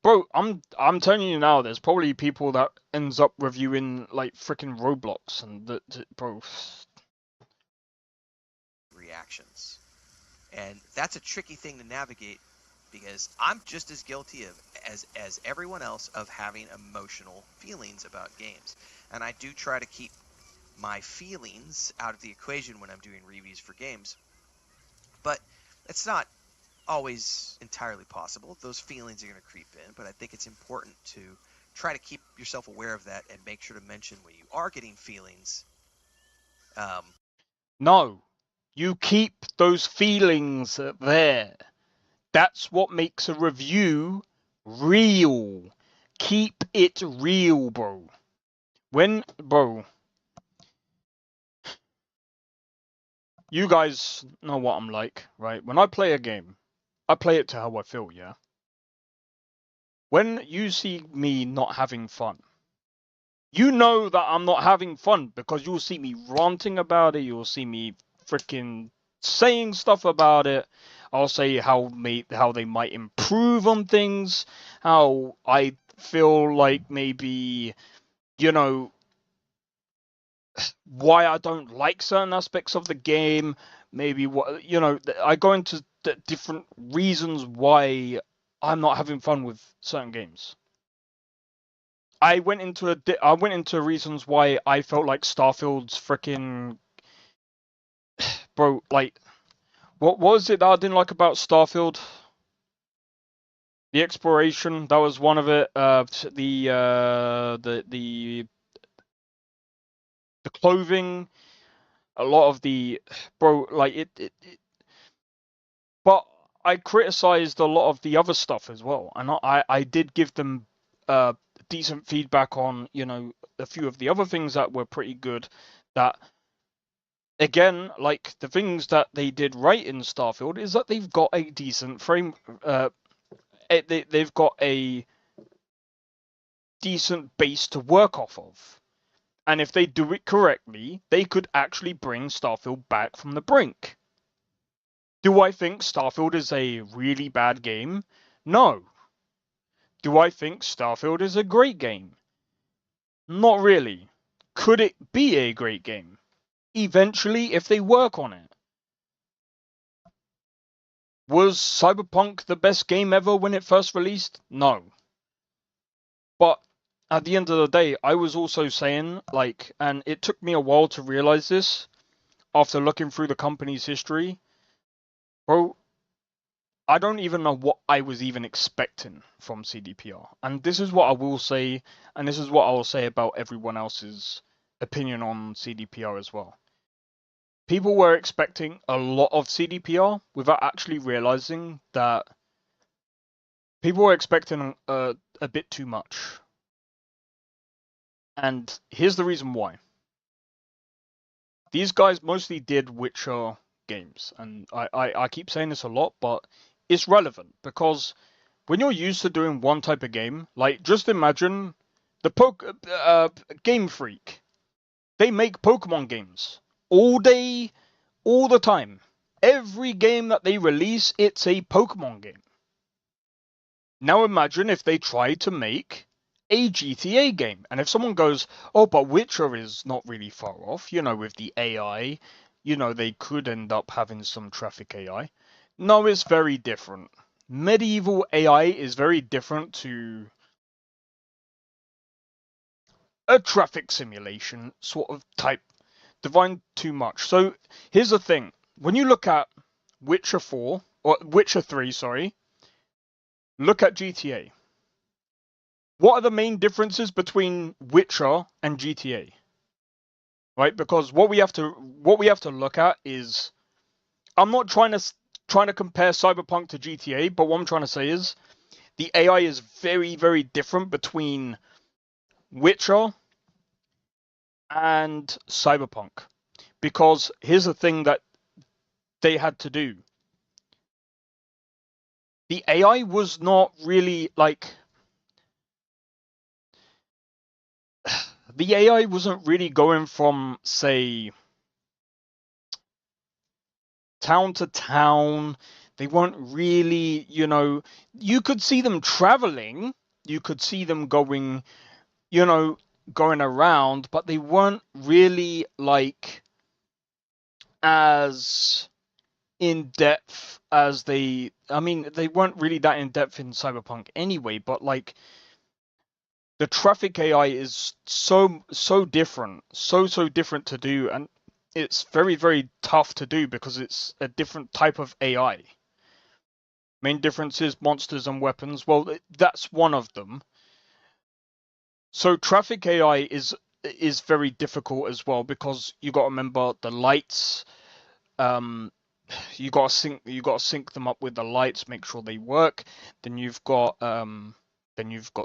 Bro, I'm telling you now, there's probably people that ends up reviewing like freaking Roblox and bro. Reactions. And that's a tricky thing to navigate because I'm just as guilty of as everyone else of having emotional feelings about games. And I do try to keep my feelings out of the equation when I'm doing reviews for games. But it's not always entirely possible. Those feelings are going to creep in, but I think it's important to try to keep yourself aware of that and make sure to mention when you are getting feelings. No, you keep those feelings there. That's what makes a review real. Keep it real, bro. Bro, you guys know what I'm like, right? When I play a game, I play it to how I feel, yeah? When you see me not having fun, you know that I'm not having fun because you'll see me ranting about it, you'll see me freaking saying stuff about it. I'll say how they might improve on things, how I feel like maybe, you know, why I don't like certain aspects of the game, maybe what, you know, I go into different reasons why I'm not having fun with certain games. I went into reasons why I felt like Starfield's freaking bro, like what was it that I didn't like about Starfield? The exploration, that was one of it. The clothing, a lot of the bro, like it. But I criticized a lot of the other stuff as well, and I did give them decent feedback on, you know, a few of the other things that were pretty good. That, again, like the things that they did right in Starfield is that they've got a decent frame. They've got a decent base to work off of, and if they do it correctly, they could actually bring Starfield back from the brink. Do I think Starfield is a really bad game? No. Do I think Starfield is a great game? Not really. Could it be a great game? Eventually, if they work on it. Was Cyberpunk the best game ever when it first released? No. But at the end of the day, I was also saying, like, and it took me a while to realize this after looking through the company's history. Bro, I don't even know what I was even expecting from CDPR. And this is what I will say, and this is what I will say about everyone else's opinion on CDPR as well. People were expecting a lot of CDPR without actually realizing that people were expecting a bit too much. And here's the reason why. These guys mostly did Witcher games, and I keep saying this a lot, but it's relevant because when you're used to doing one type of game, like just imagine the Game Freak. They make Pokemon games all day, all the time. Every game that they release, it's a Pokemon game. Now imagine if they try to make a GTA game. And if someone goes, oh, but Witcher is not really far off, you know, with the AI, you know, they could end up having some traffic AI. No, it's very different. Medieval AI is very different to a traffic simulation sort of type. Divine too much. So here's the thing. When you look at Witcher 4, or Witcher 3, sorry, look at GTA. What are the main differences between Witcher and GTA? Right? Because what we have to look at is, I'm not trying to compare Cyberpunk to GTA, but what I'm trying to say is the AI is very, very different between Witcher and Cyberpunk. Because here's the thing that they had to do. The AI was not really like the AI wasn't really going from, say, town to town. They weren't really, you know, you could see them traveling, you could see them going, you know, going around, but they weren't really like as in depth as they, I mean, they weren't really that in depth in Cyberpunk anyway, but like the traffic AI is so different, so different to do, and it's very, very tough to do because it's a different type of AI. Main difference is monsters and weapons. Well, that's one of them. So traffic AI is very difficult as well because you got to remember the lights. You got to sync them up with the lights, make sure they work. Then you've got the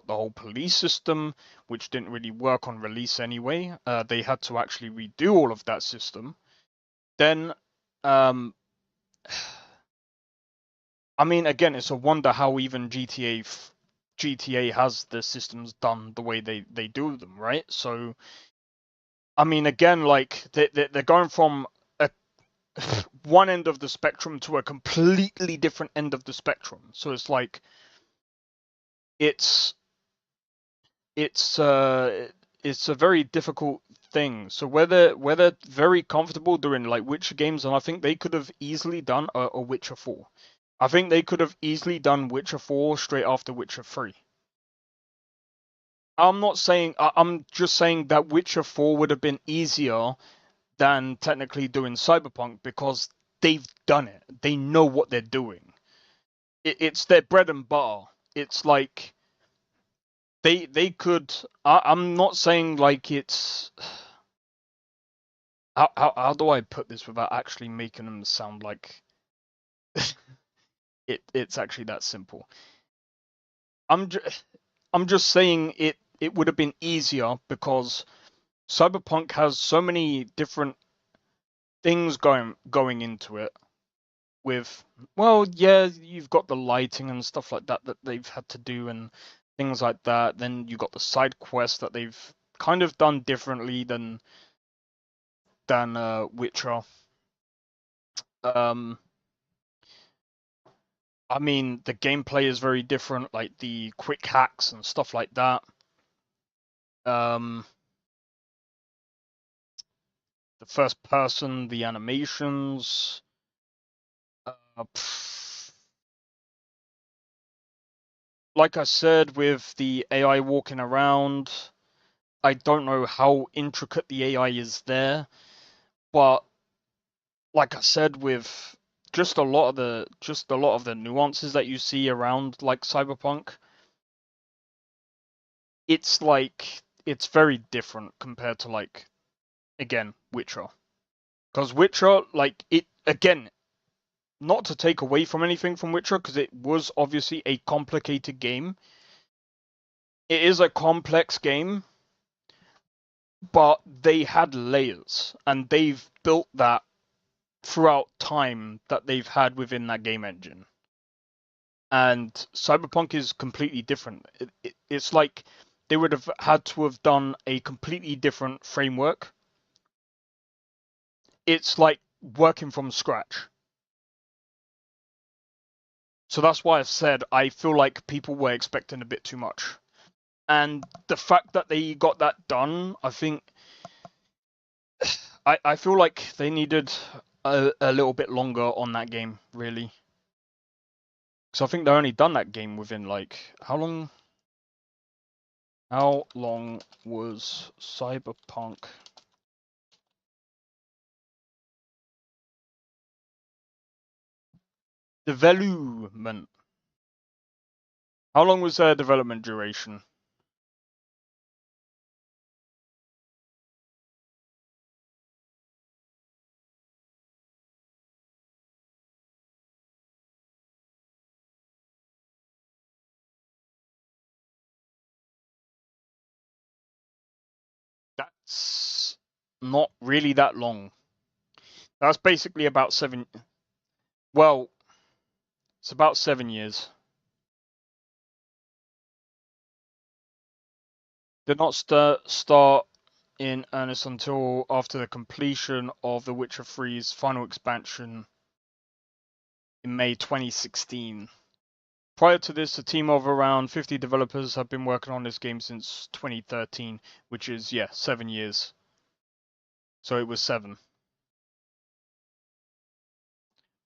whole police system, which didn't really work on release anyway. They had to actually redo all of that system. Then, I mean, again, it's a wonder how even GTA has the systems done the way they do them, right? So, I mean, again, like they're going from one end of the spectrum to a completely different end of the spectrum. So it's like it's a very difficult thing. So whether very comfortable doing like Witcher games, and I think they could have easily done a Witcher 4. I think they could have easily done Witcher 4 straight after Witcher 3. I'm not saying, I'm just saying that Witcher 4 would have been easier than technically doing Cyberpunk because they've done it. They know what they're doing. It's their bread and butter. It's like they could. I'm not saying like it's. How do I put this without actually making them sound like it's actually that simple? I'm just saying it would have been easier because Cyberpunk has so many different things going into it. With, well, yeah, you've got the lighting and stuff like that they've had to do and things like that. Then you got the side quests that they've kind of done differently than Witcher. I mean, the gameplay is very different, like the quick hacks and stuff like that. The first person, the animations. like I said, with the AI walking around, I don't know how intricate the AI is there, but like I said, with just a lot of the nuances that you see around like Cyberpunk, it's like it's very different compared to like again Witcher. Because Witcher, like it again, not to take away from anything from Witcher, because it was obviously a complicated game. It is a complex game, but they had layers, and they've built that throughout time that they've had within that game engine. And Cyberpunk is completely different. It's like they would have had to have done a completely different framework. It's like working from scratch. So that's why I said I feel like people were expecting a bit too much. And the fact that they got that done, I think I feel like they needed a little bit longer on that game, really. So I think they only done that game within like how long? How long was Cyberpunk? Development. How long was their development duration? That's not really that long. That's basically about 7. Well, it's about 7 years. Did not start in earnest until after the completion of The Witcher 3's final expansion in May 2016. Prior to this, a team of around 50 developers have been working on this game since 2013, which is, 7 years. So it was 7.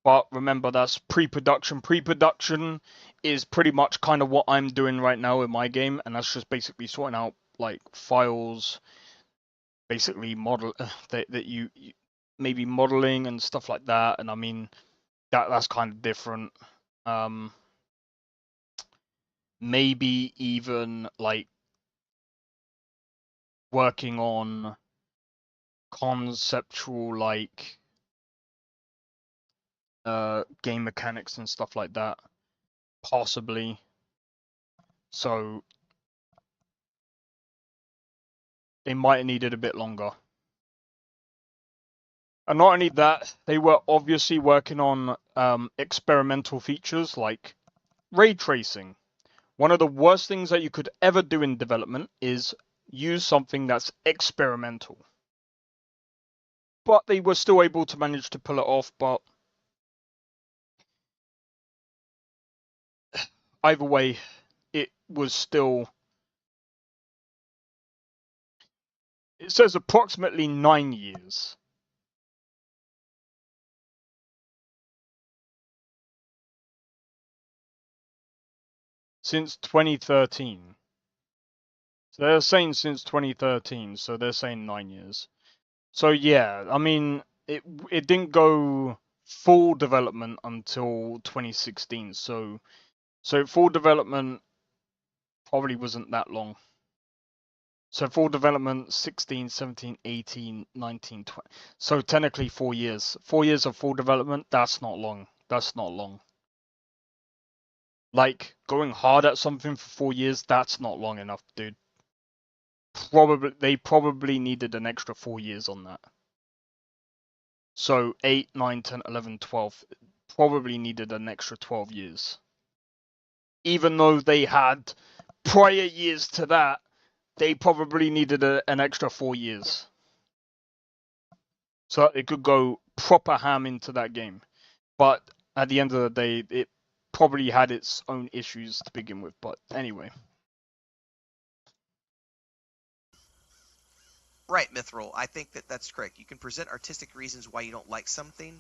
But remember, that's pre-production. Pre-production is pretty much kind of what I'm doing right now in my game, and that's just basically sorting out like files, basically model that you maybe modeling and stuff like that. And I mean that's kind of different. Maybe even like working on conceptual like game mechanics and stuff like that, possibly. So they might have needed a bit longer. And not only that, they were obviously working on experimental features like ray tracing. One of the worst things that you could ever do in development is use something that's experimental. But they were still able to manage to pull it off, but either way, it was still... It says approximately 9 years. Since 2013. So they're saying since 2013, so they're saying 9 years. So yeah, I mean, it didn't go full development until 2016, so full development probably wasn't that long. So full development 16, 17, 18, 19, 20. So technically 4 years. 4 years of full development, that's not long. That's not long. Like, going hard at something for 4 years, that's not long enough, dude. They probably needed an extra 4 years on that. So 8, 9, 10, 11, 12 probably needed an extra 12 years. Even though they had prior years to that, they probably needed an extra 4 years. So it could go proper ham into that game. But at the end of the day, it probably had its own issues to begin with. But anyway. Right, Mithril. I think that's correct. You can present artistic reasons why you don't like something,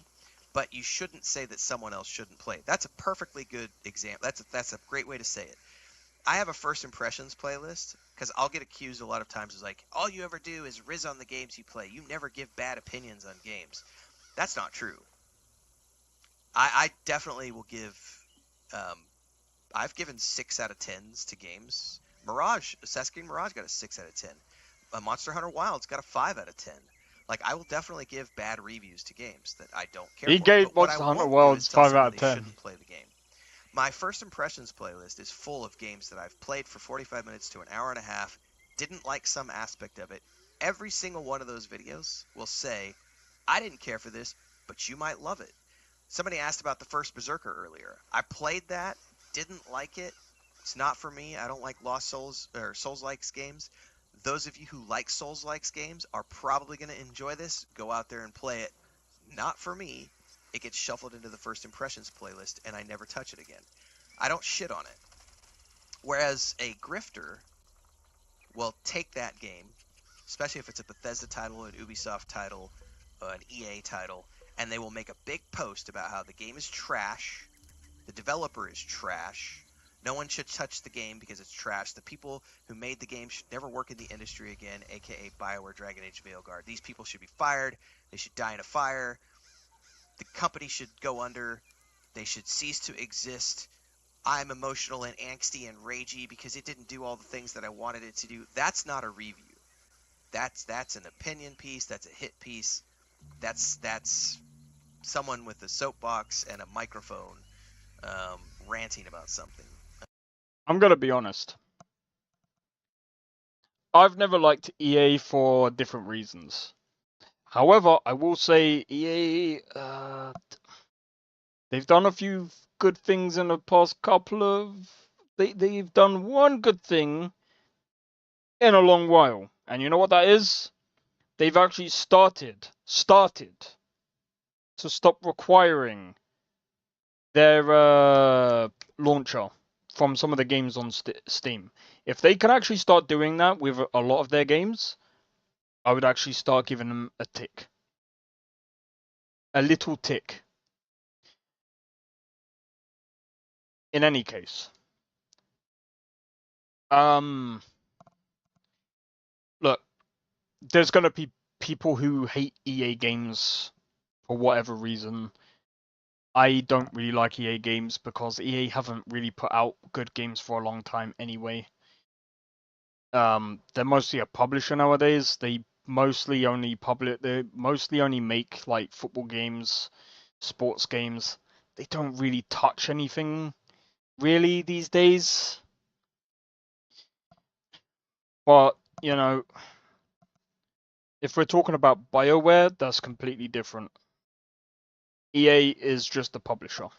but you shouldn't say that someone else shouldn't play. That's a perfectly good example. That's a great way to say it. I have a first impressions playlist because I'll get accused a lot of times as like, all you ever do is riz on the games you play. You never give bad opinions on games. That's not true. I definitely will give. I've given 6 out of 10s to games. Assassin's Creed Mirage got a 6 out of 10. Monster Hunter Wilds got a 5 out of 10. Like, I will definitely give bad reviews to games that I don't care He for. gave But what I Monster Hunter won't do Worlds is tell 5 out somebody of they 10. shouldn't play the game. My first impressions playlist is full of games that I've played for 45 minutes to an hour and a half, didn't like some aspect of it. Every single one of those videos will say, I didn't care for this, but you might love it. Somebody asked about the first Berserker earlier. I played that, didn't like it. It's not for me. I don't like Lost Souls or Souls-likes games. Those of you who like Souls-likes games are probably going to enjoy this. Go out there and play it. Not for me. It gets shuffled into the first impressions playlist, and I never touch it again. I don't shit on it. Whereas a grifter will take that game, especially if it's a Bethesda title, an Ubisoft title, an EA title, and they will make a big post about how the game is trash, the developer is trash, no one should touch the game because it's trash, the people who made the game should never work in the industry again, aka BioWare Dragon Age Veilguard. These people should be fired, they should die in a fire, the company should go under, they should cease to exist. I'm emotional and angsty and ragey because it didn't do all the things that I wanted it to do. That's not a review. That's an opinion piece, that's a hit piece. That's someone with a soapbox and a microphone ranting about something. I'm gonna be honest. I've never liked EA for different reasons. However, I will say EA, they've done a few good things in the past couple of... They've done one good thing in a long while. And you know what that is? They've actually started to stop requiring their launcher from some of the games on Steam. If they can actually start doing that with a lot of their games, I would actually start giving them a tick. A little tick. In any case. Look, there's gonna be people who hate EA games for whatever reason. I don't really like EA games because EA haven't really put out good games for a long time anyway. They're mostly a publisher nowadays. They mostly only make like football games, sports games. They don't really touch anything really these days. But, you know, if we're talking about BioWare, that's completely different. EA is just a publisher.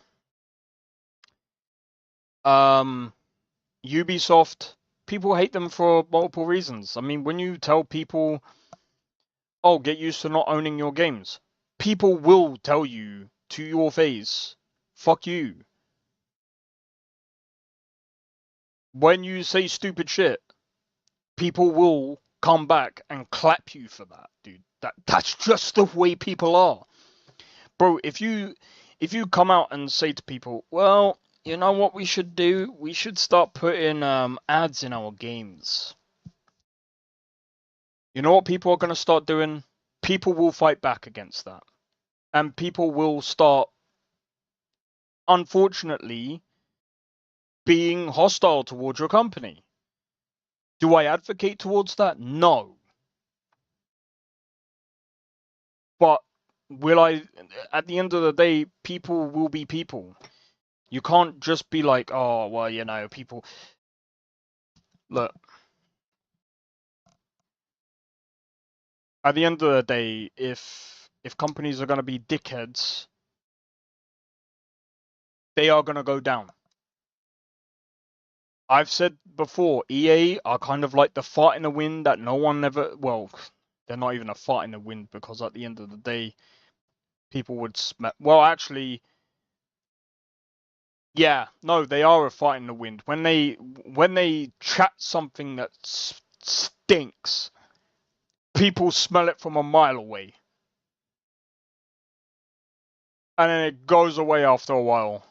Ubisoft, people hate them for multiple reasons. I mean, when you tell people, oh, get used to not owning your games, people will tell you to your face, fuck you. When you say stupid shit, people will come back and clap you for that, dude. That's just the way people are. Bro, if you come out and say to people, well, you know what we should do? We should start putting ads in our games. You know what people are going to start doing? People will fight back against that. And people will start, unfortunately, being hostile towards your company. Do I advocate towards that? No. But will I, at the end of the day, people will be people. You can't just be like, oh, well, you know, people... Look. At the end of the day, if companies are going to be dickheads, they are going to go down. I've said before, EA are kind of like the fart in the wind that no one ever... Well, they're not even a fart in the wind because at the end of the day, people would smell... Well, actually... Yeah, no, they are a fart in the wind. When they chat something that stinks, people smell it from a mile away. And then it goes away after a while.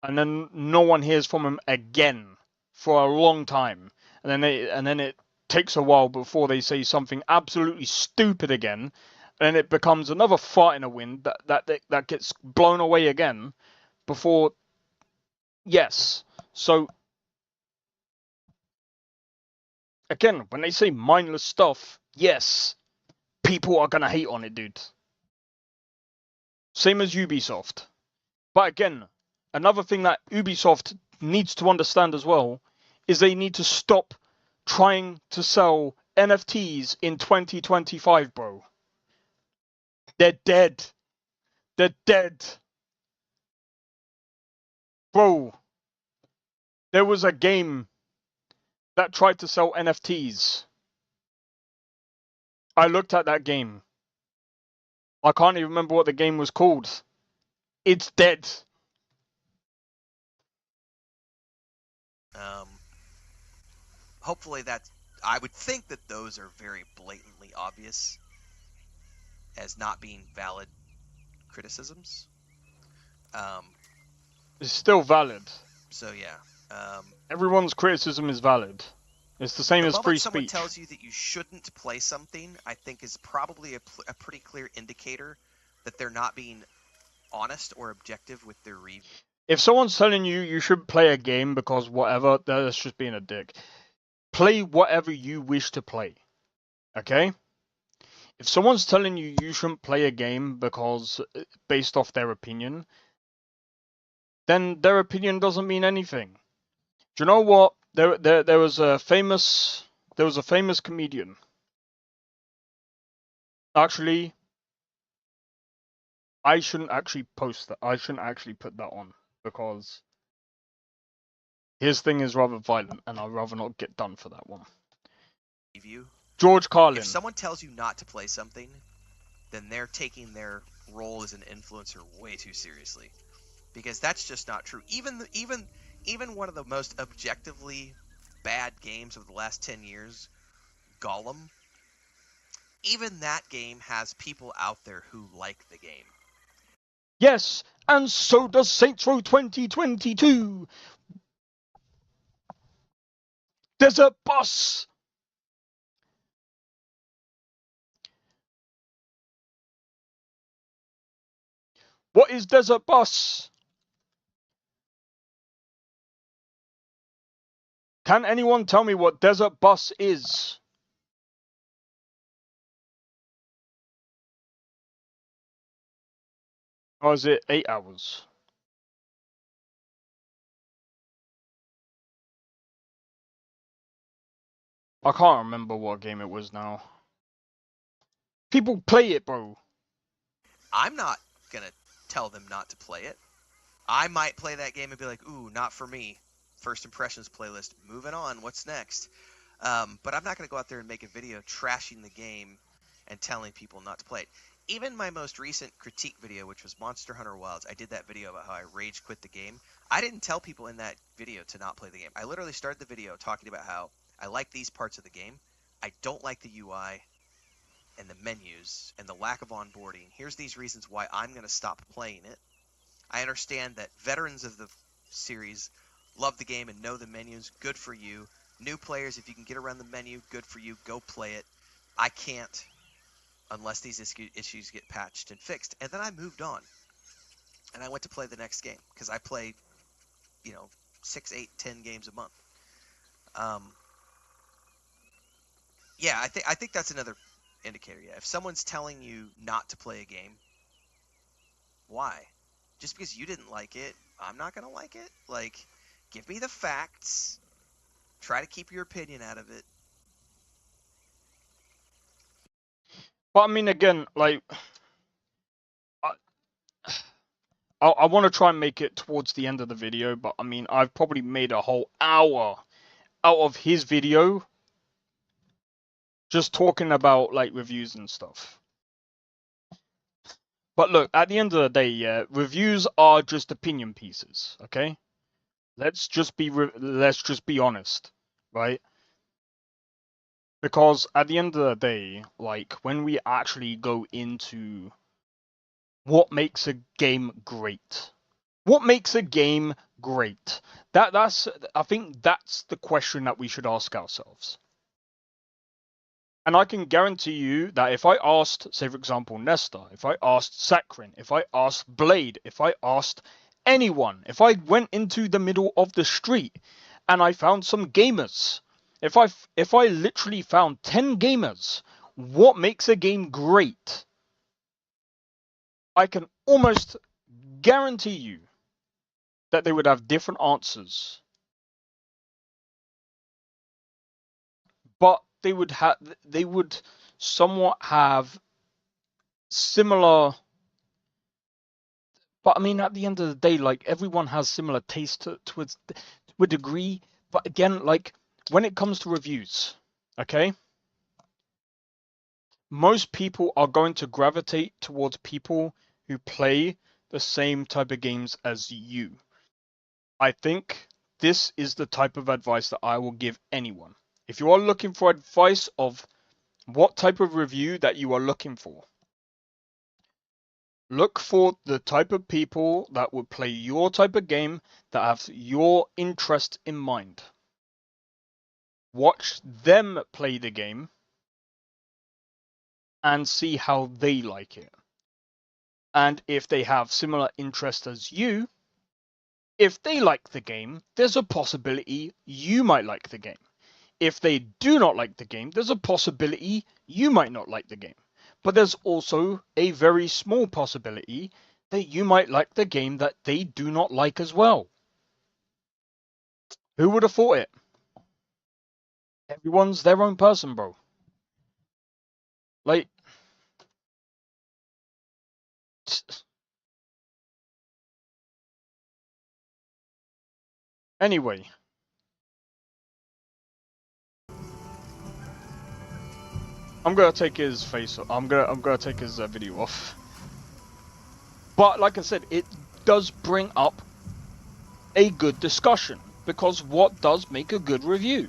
And then no one hears from them again for a long time, and then it takes a while before they say something absolutely stupid again, and it becomes another fart in the wind that gets blown away again before. Yes. So again, when they say mindless stuff, yes, people are gonna hate on it, dude. Same as Ubisoft. But again, another thing that Ubisoft needs to understand as well is they need to stop trying to sell NFTs in 2025, bro. They're dead. They're dead. Bro, there was a game that tried to sell NFTs. I looked at that game. I can't even remember what the game was called. It's dead. Hopefully I would think that those are very blatantly obvious as not being valid criticisms. It's still valid. So yeah. Everyone's criticism is valid. It's the same as free speech. The moment someone speech. tells you that you shouldn't play something, I think is probably a pretty clear indicator that they're not being honest or objective with their review. If someone's telling you you shouldn't play a game because whatever, that's just being a dick. Play whatever you wish to play. Okay? If someone's telling you you shouldn't play a game because based off their opinion, then their opinion doesn't mean anything. Do you know what? There was a famous comedian. Actually, I shouldn't actually post that. I shouldn't actually put that on because his thing is rather violent, and I'd rather not get done for that one. George Carlin. If someone tells you not to play something, then they're taking their role as an influencer way too seriously, because that's just not true. Even one of the most objectively bad games of the last 10 years, Gollum, even that game has people out there who like the game. Yes, and so does Saints Row 2022. Desert Bus. What is Desert Bus? Can anyone tell me what Desert Bus is? Or is it 8 hours? I can't remember what game it was now. People play it, bro. I'm not gonna tell them not to play it. I might play that game and be like, ooh, not for me. First impressions playlist. Moving on. What's next? But I'm not going to go out there and make a video trashing the game and telling people not to play it. Even my most recent critique video, which was Monster Hunter Wilds, I did that video about how I rage quit the game. I didn't tell people in that video to not play the game. I literally started the video talking about how I like these parts of the game. I don't like the UI and the menus and the lack of onboarding. Here's these reasons why I'm going to stop playing it. I understand that veterans of the series love the game and know the menus. Good for you. New players, if you can get around the menu, good for you. Go play it. I can't unless these issues get patched and fixed. And then I moved on. And I went to play the next game because I play, 6, 8, 10 games a month. Yeah, I think that's another indicator. Yeah, if someone's telling you not to play a game, why? Just because you didn't like it, I'm not going to like it? Like, give me the facts. Try to keep your opinion out of it. But I mean, again, like, I want to try and make it towards the end of the video, but I mean, I've probably made a whole hour out of his video just talking about, like, reviews and stuff. But look, at the end of the day, yeah, reviews are just opinion pieces, okay? Let's just be honest, right? Because at the end of the day, like, when we actually go into what makes a game great, What makes a game great? I think that's the question that we should ask ourselves. And I can guarantee you that if I asked, say for example, Nestor, if I asked Sakrin, if I asked Blade, if I asked anyone, if I went into the middle of the street and I found some gamers, if I literally found 10 gamers, what makes a game great? I can almost guarantee you that they would have different answers. But they would somewhat have similar. But I mean, at the end of the day, like, everyone has similar taste to a degree. But again, like, when it comes to reviews, okay, most people are going to gravitate towards people who play the same type of games as you. I think this is the type of advice that I will give anyone. If you are looking for advice of what type of review that you are looking for, look for the type of people that would play your type of game, that have your interest in mind. Watch them play the game and see how they like it. And if they have similar interest as you, if they like the game, there's a possibility you might like the game. If they do not like the game, there's a possibility you might not like the game. But there's also a very small possibility that you might like the game that they do not like as well. Who would have thought it? Everyone's their own person, bro. Like, anyway. I'm gonna take his face off. I'm gonna take his video off. But like I said, it does bring up a good discussion, because what does make a good review?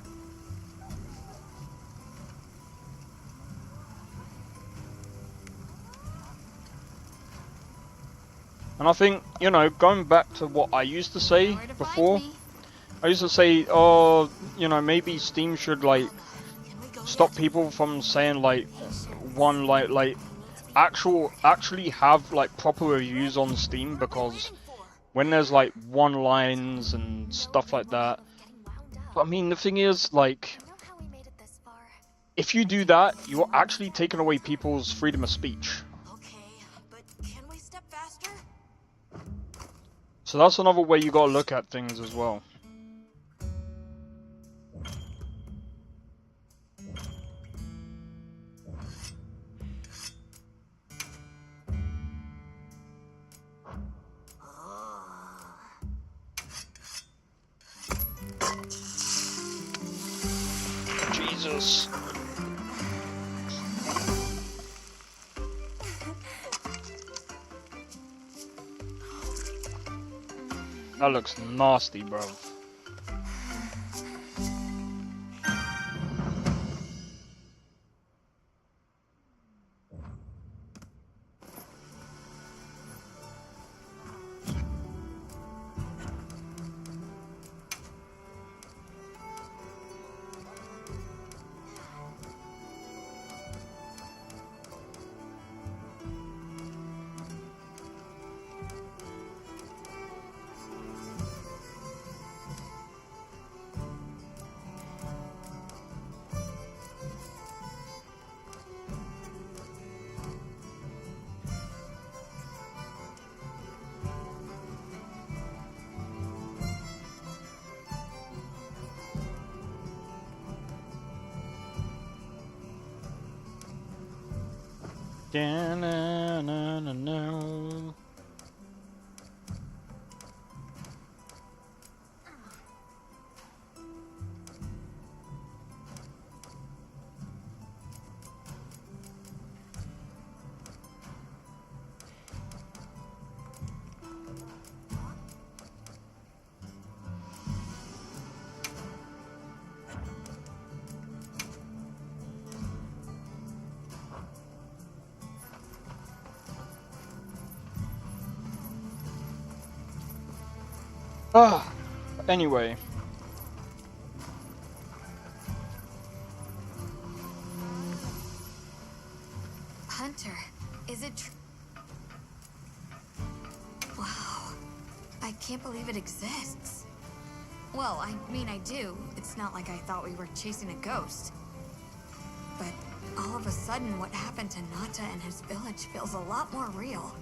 And I think, you know, going back to what I used to say before, I used to say, oh, you know, maybe Steam should, like, stop people from saying, like, actually have, like, proper reviews on Steam, because when there's, like, one-liners and stuff like that, I mean, the thing is, like, if you do that, you're actually taking away people's freedom of speech. So that's another way you gotta look at things as well. Jesus. That looks nasty, bro. Da-na-na-na-na. Ah, anyway. Hunter, is it true? Wow, I can't believe it exists. Well, I mean, I do. It's not like I thought we were chasing a ghost. But all of a sudden, what happened to Nata and his village feels a lot more real.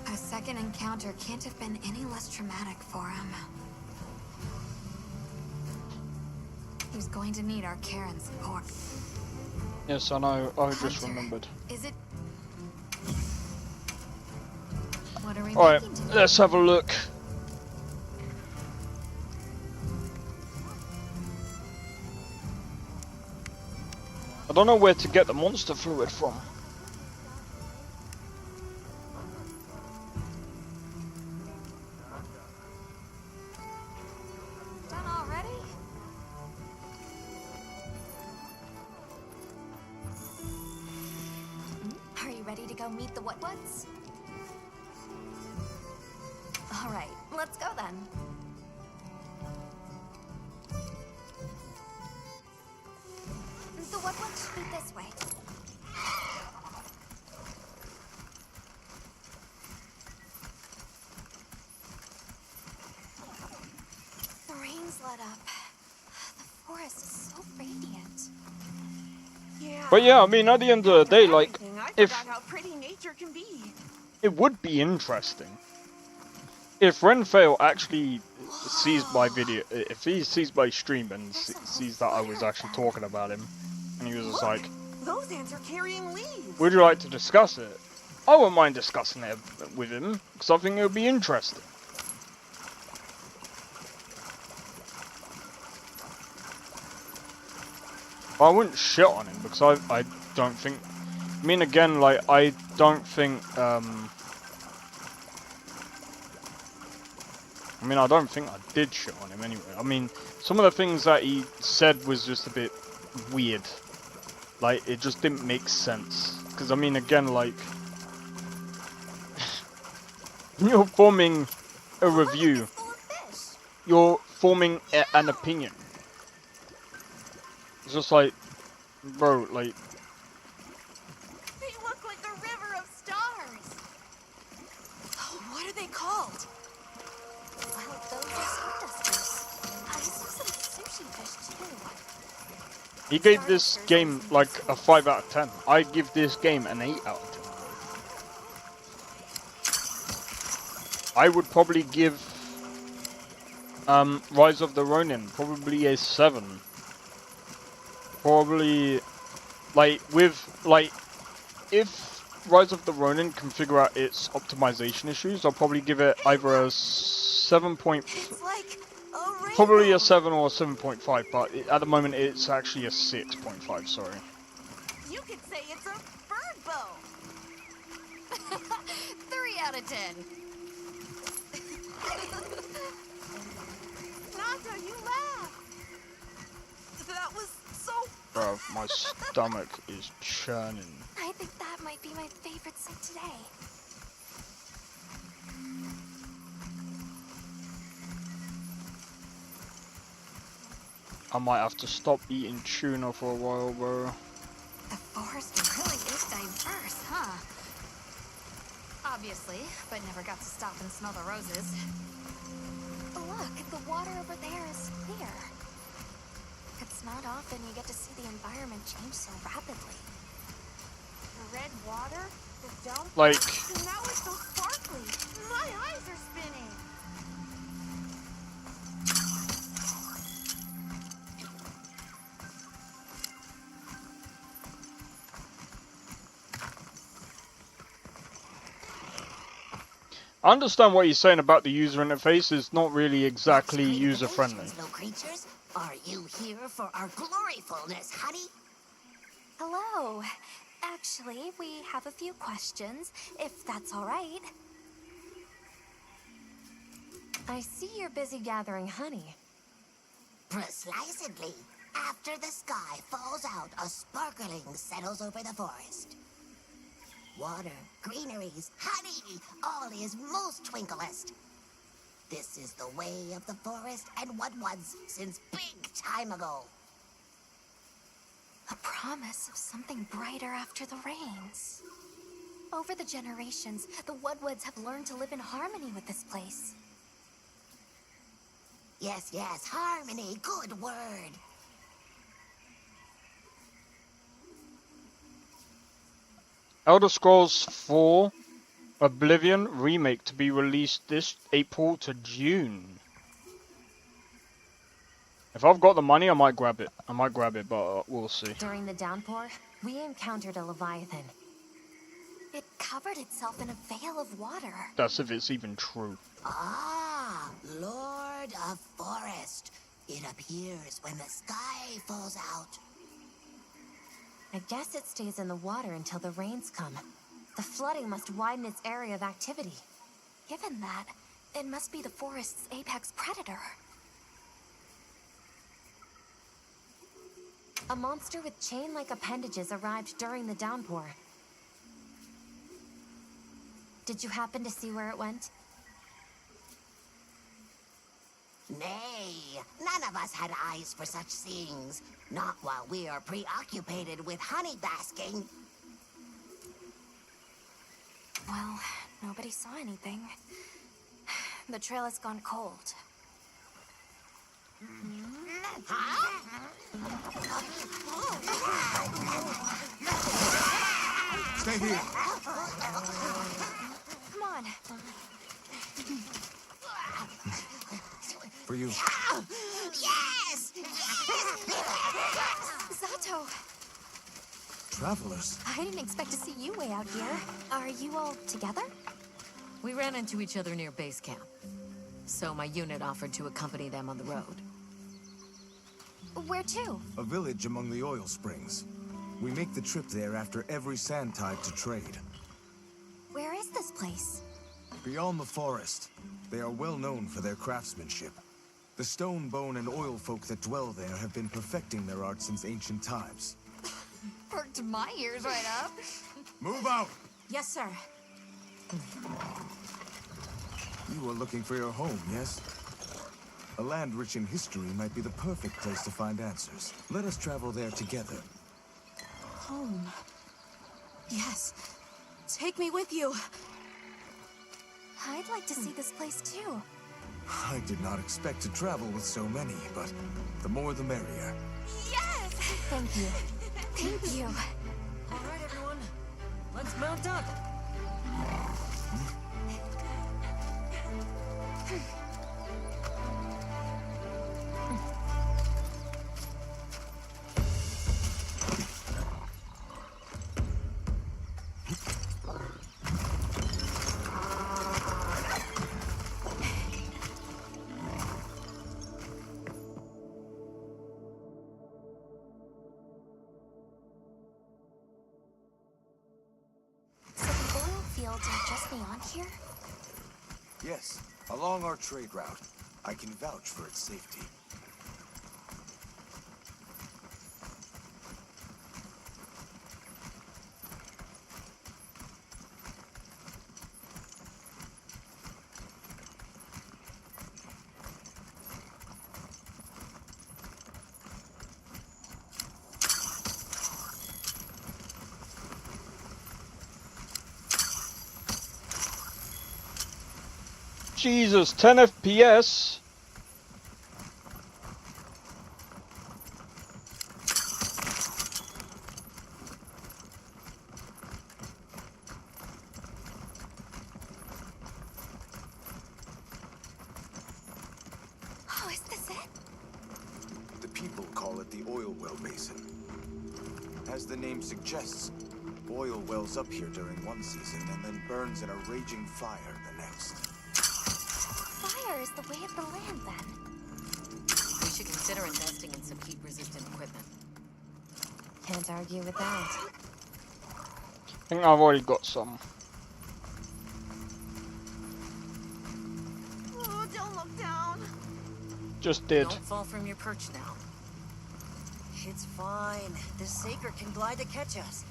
A second encounter can't have been any less traumatic for him. He's going to need our care and support. Yes, I know. I just remembered. Is it? What are we Alright, making today? let's have a look. I don't know where to get the monster fluid from. Done already? Are you ready to go meet the what-whats? All right, let's go then. The what-whats should be this way. The rain's let up. The forest is so radiant. Yeah. But yeah, I mean, at the end of the day, like, I if forgot how pretty nature can be. it would be interesting if Renfail actually sees my video, if he sees my stream and sees that I was actually talking about him, and he was just like, Those ants are carrying leaves. would you like to discuss it? I wouldn't mind discussing it with him, because I think it would be interesting. I wouldn't shit on him, because I don't think, I mean, again, like, I don't think, I mean, I don't think I did shit on him anyway. I mean, some of the things that he said was just a bit weird. Like, it just didn't make sense. Because, I mean, again, like, you're forming a review. You're forming an opinion. It's just like, bro, like... They look like a river of stars. Oh, what are they called? Well, those are stardusters. I saw some sushi fish too. He gave this game like a 5 out of 10. I give this game an 8 out of 10. I would probably give Rise of the Ronin probably a 7. Probably, like, with, like, if Rise of the Ronin can figure out its optimization issues, I'll probably give it either a 7. Probably a 7 or a 7.5, but at the moment it's actually a 6.5, sorry. You could say it's a bird bow. 3 out of 10. Nata, you laughed. That was so... Bro, my stomach is churning. I think that might be my favorite sight today. I might have to stop eating tuna for a while, bro. The forest really is diverse, huh? Obviously, but never got to stop and smell the roses. Look, the water over there is clear. It's not often you get to see the environment change so rapidly. The red water, the dome. Like... Now it's so sparkly. My eyes are spinning. I understand what you're saying about the user interface. It's not really exactly user-friendly. Little creatures, are you here for our gloryfulness, honey? Hello. Actually, we have a few questions, if that's all right. I see you're busy gathering honey. Precisely. After the sky falls out, a sparkling settles over the forest. Water, greeneries, honey, all is most twinklest. This is the way of the forest and what was since big time ago. A promise of something brighter after the rains. Over the generations, the Woodwoods have learned to live in harmony with this place. Yes, yes, harmony, good word. Elder Scrolls 4 Oblivion remake to be released this April to June. If I've got the money, I might grab it. But we'll see. During the downpour, we encountered a Leviathan. It covered itself in a veil of water. That's if it's even true. Ah, Lord of Forest. It appears when the sky falls out. I guess it stays in the water until the rains come. The flooding must widen its area of activity. Given that, it must be the forest's apex predator. A monster with chain-like appendages arrived during the downpour. Did you happen to see where it went? Nay, none of us had eyes for such things. Not while we are preoccupied with honey basking. Well, nobody saw anything. The trail has gone cold. Stay here. Come on. For you. Yes! Zato! Travelers. I didn't expect to see you way out here. Are you all together? We ran into each other near base camp. So my unit offered to accompany them on the road. Where to? A village among the oil springs. We make the trip there after every sand tide to trade. Where is this place? Beyond the forest, they are well known for their craftsmanship. The stone, bone, and oil folk that dwell there have been perfecting their art since ancient times. Perked my ears right up. Move out! Yes, sir. You are looking for your home, yes? A land rich in history might be the perfect place to find answers. Let us travel there together. Home. Yes. Take me with you. I'd like to see this place too. I did not expect to travel with so many, but the more the merrier. Yes! Thank you. Thank you. All right, everyone. Let's mount up. So the oil fields are just beyond here? Yes, along our trade route. I can vouch for its safety. Jesus, 10 FPS. Oh, is this it? The people call it the oil well basin. As the name suggests, oil wells up here during one season and then burns in a raging fire the next. Fire is the way of the land, then. We should consider investing in some heat-resistant equipment. Can't argue with that. I think I've already got some. Oh, don't look down. Just did. Don't fall from your perch now. It's fine. The Sacred can glide to catch us.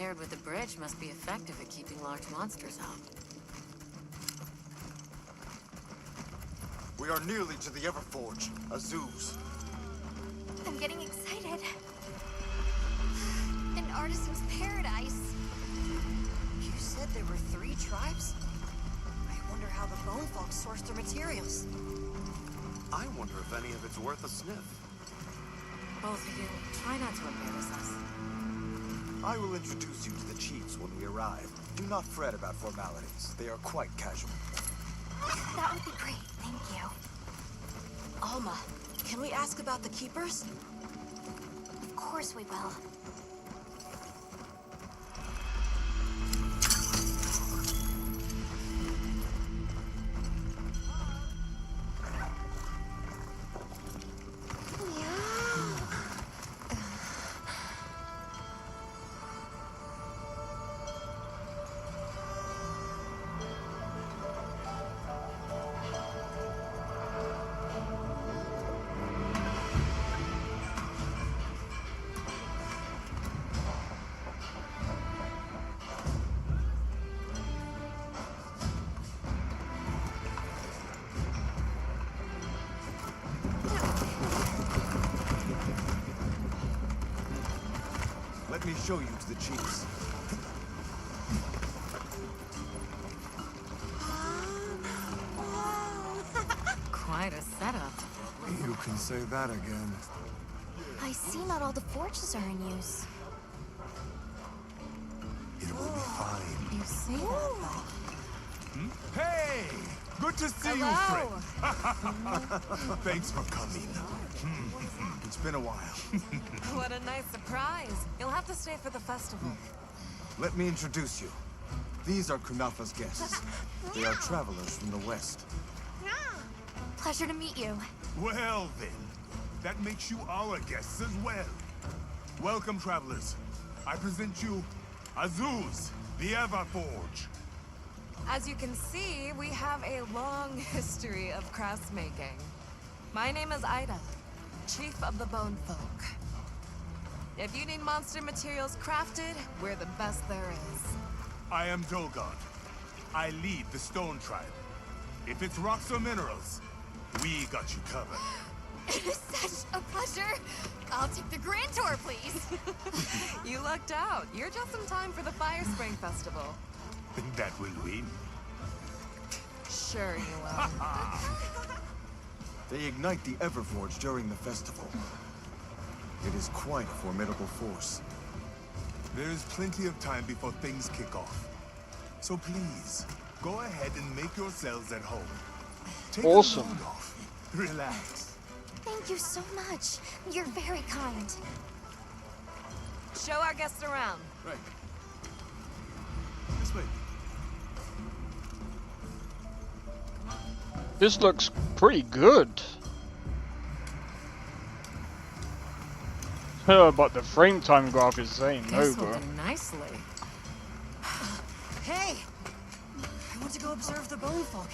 paired with the bridge must be effective at keeping large monsters out. We are nearly to the Everforge, Azuz. I'm getting excited. An artisan's paradise. You said there were 3 tribes? I wonder how the bone folk source their materials. I wonder if any of it's worth a sniff. Both of you, try not to embarrass us. I will introduce you to the chiefs when we arrive. Do not fret about formalities. They are quite casual. That would be great, thank you. Alma, can we ask about the keepers? Of course we will. Let me show you to the chiefs. Quite a setup. You can say that again. I see not all the forges are in use. It will be fine. You see that, though? Hey! Good to see Hello. you, friend. Thanks for coming. It's been a while. What a nice surprise. You'll have to stay for the festival. Let me introduce you. These are Kunafa's guests. They are travelers from the west. Pleasure to meet you. Well then, that makes you our guests as well. Welcome, travelers. I present you Azuz, the Everforge. As you can see, we have a long history of craftsmaking. My name is Ida, Chief of the Bone Folk. If you need monster materials crafted, we're the best there is. I am Dolgard. I lead the Stone Tribe. If it's rocks or minerals, we got you covered. It is such a pleasure. I'll take the grand tour, please. You lucked out. You're just in time for the Fire Spring Festival. That will win. Sure you will. They ignite the Everforge during the festival. It is quite a formidable force. There is plenty of time before things kick off. So please, go ahead and make yourselves at home. Take Awesome. the load off. Relax. Thank you so much. You're very kind. Show our guests around. Right. This way. This looks pretty good. But the frame time graph is saying no, This will bro. do nicely. Hey! I want to go observe the bone folk.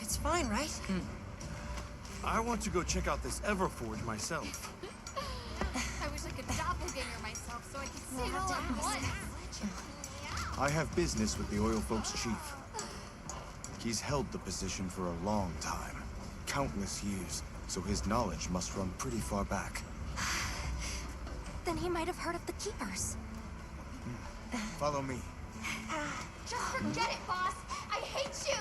It's fine, right? I want to go check out this Everforge myself. I wish I could doppelganger myself so I could see it all at once. I have business with the Oil Folks chief. He's held the position for a long time. Countless years, so his knowledge must run pretty far back. Then he might have heard of the keepers. Follow me. Just forget it, boss. I hate you.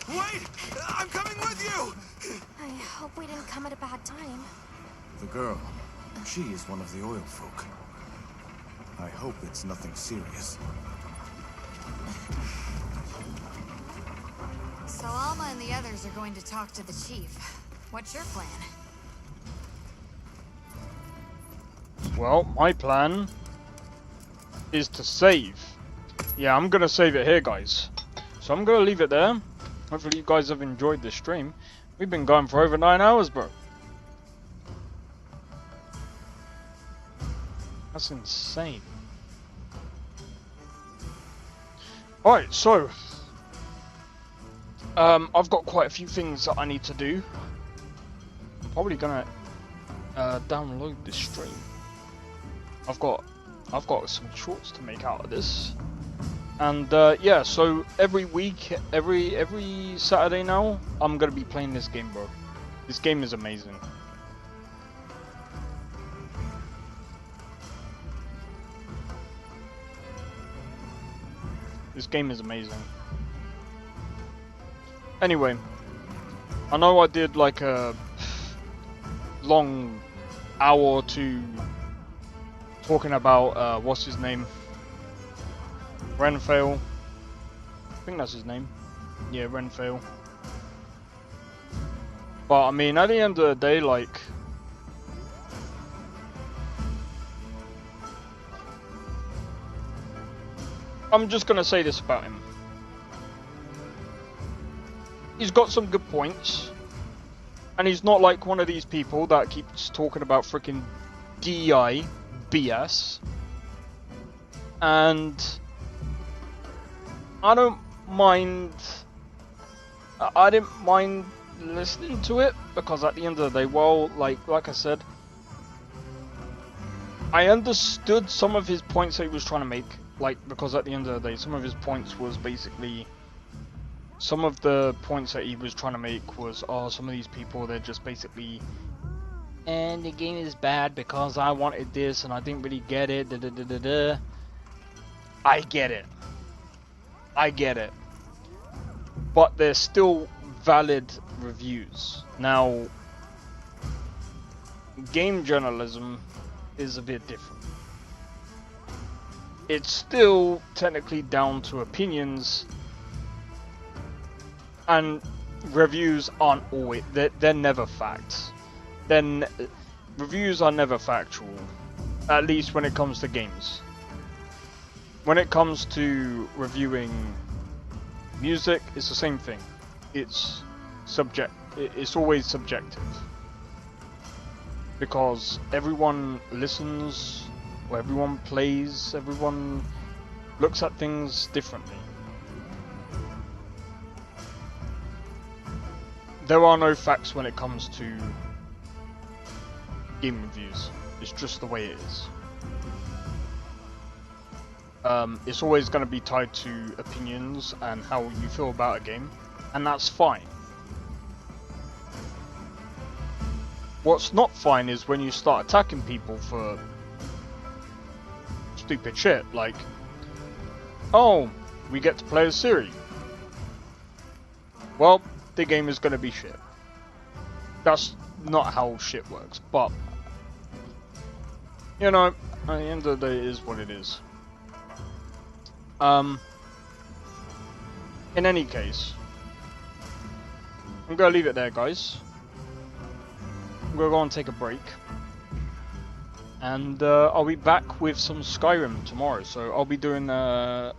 Wait! I'm coming with you! I hope we didn't come at a bad time. The girl, she is one of the Oil Folk. I hope it's nothing serious. So Alma and the others are going to talk to the chief. What's your plan? Well, my plan is to save. Yeah, I'm gonna save it here, guys. So I'm gonna leave it there. Hopefully you guys have enjoyed the stream. We've been going for over 9 hours, bro. That's insane. Alright, so I've got quite a few things that I need to do. I'm probably gonna download this stream. I've got some shorts to make out of this. And yeah, so every week, every Saturday now, I'm gonna be playing this game, bro. This game is amazing. This game is amazing. Anyway, I know I did like a long hour or two talking about what's his name? Renfail. I think that's his name. Yeah, Renfail. But I mean, at the end of the day, like, I'm just gonna say this about him. He's got some good points, and he's not like one of these people that keeps talking about freaking DI BS. And I don't mind. I didn't mind listening to it, because at the end of the day, well, like I said, I understood some of his points that he was trying to make. Like, because at the end of the day, some of his points was basically, some of the points that he was trying to make was, oh, some of these people, they're just basically, and the game is bad because I wanted this and I didn't really get it, da da da da da. I get it. I get it. But they're still valid reviews. Now, game journalism is a bit different. It's still technically down to opinions, and reviews aren't always, they're never facts. Then reviews are never factual, at least when it comes to games. When it comes to reviewing music, it's the same thing. It's always subjective, because everyone listens, or everyone plays, everyone looks at things differently. There are no facts when it comes to game reviews. It's just the way it is. It's always going to be tied to opinions and how you feel about a game, and that's fine. What's not fine is when you start attacking people for stupid shit, like, oh, we get to play as Siri. Well, the game is going to be shit. That's not how shit works, but, you know, at the end of the day, it is what it is. In any case, I'm going to leave it there, guys. I'm going to go and take a break. And I'll be back with some Skyrim tomorrow, so I'll be doing my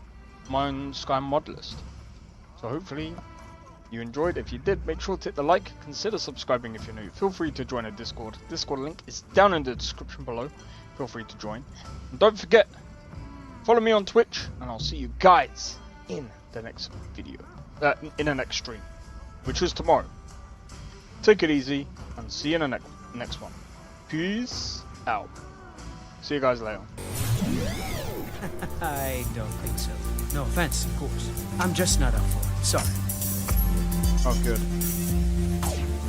own Skyrim mod list. So hopefully you enjoyed. If you did, make sure to hit the like, consider subscribing if you're new. Feel free to join a Discord. Discord link is down in the description below. Feel free to join. And don't forget, follow me on Twitch, and I'll see you guys in the next video. In the next stream, which is tomorrow. Take it easy, and see you in the next one. Peace out. See you guys later. I don't think so. No offense, of course. I'm just not up for it. Sorry. Oh, good.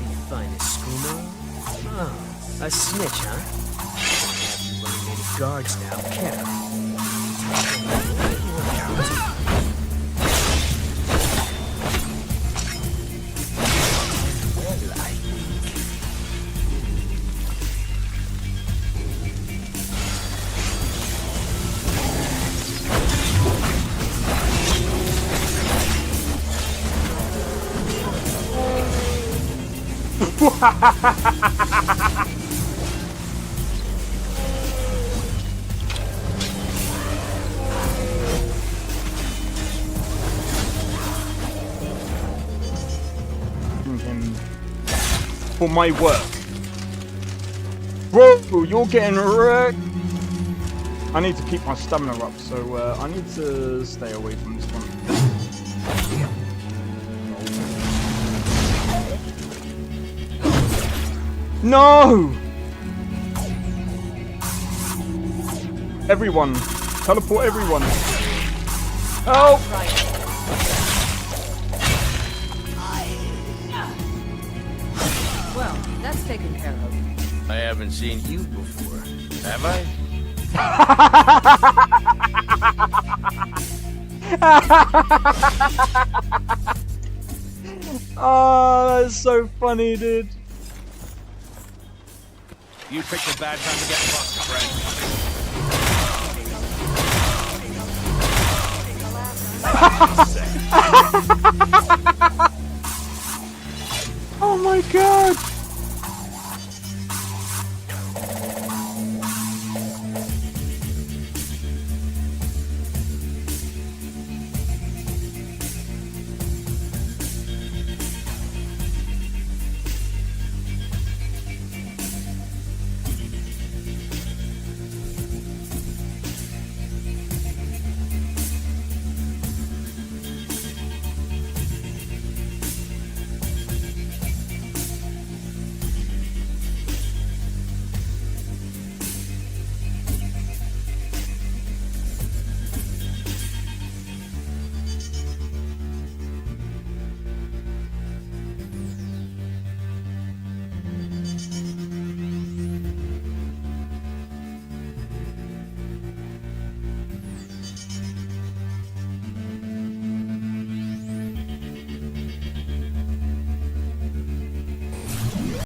You find a schooner? Oh, a snitch, huh? Have you eliminated guards now, Kev? Him for my work. Whoa, you're getting wrecked. I need to keep my stamina up, so I need to stay away from this one. No! Everyone. Teleport everyone. Help! Well, that's taken care of. I haven't seen you before, have I? Oh, that's so funny, dude. You picked a bad time to get fucked, friend.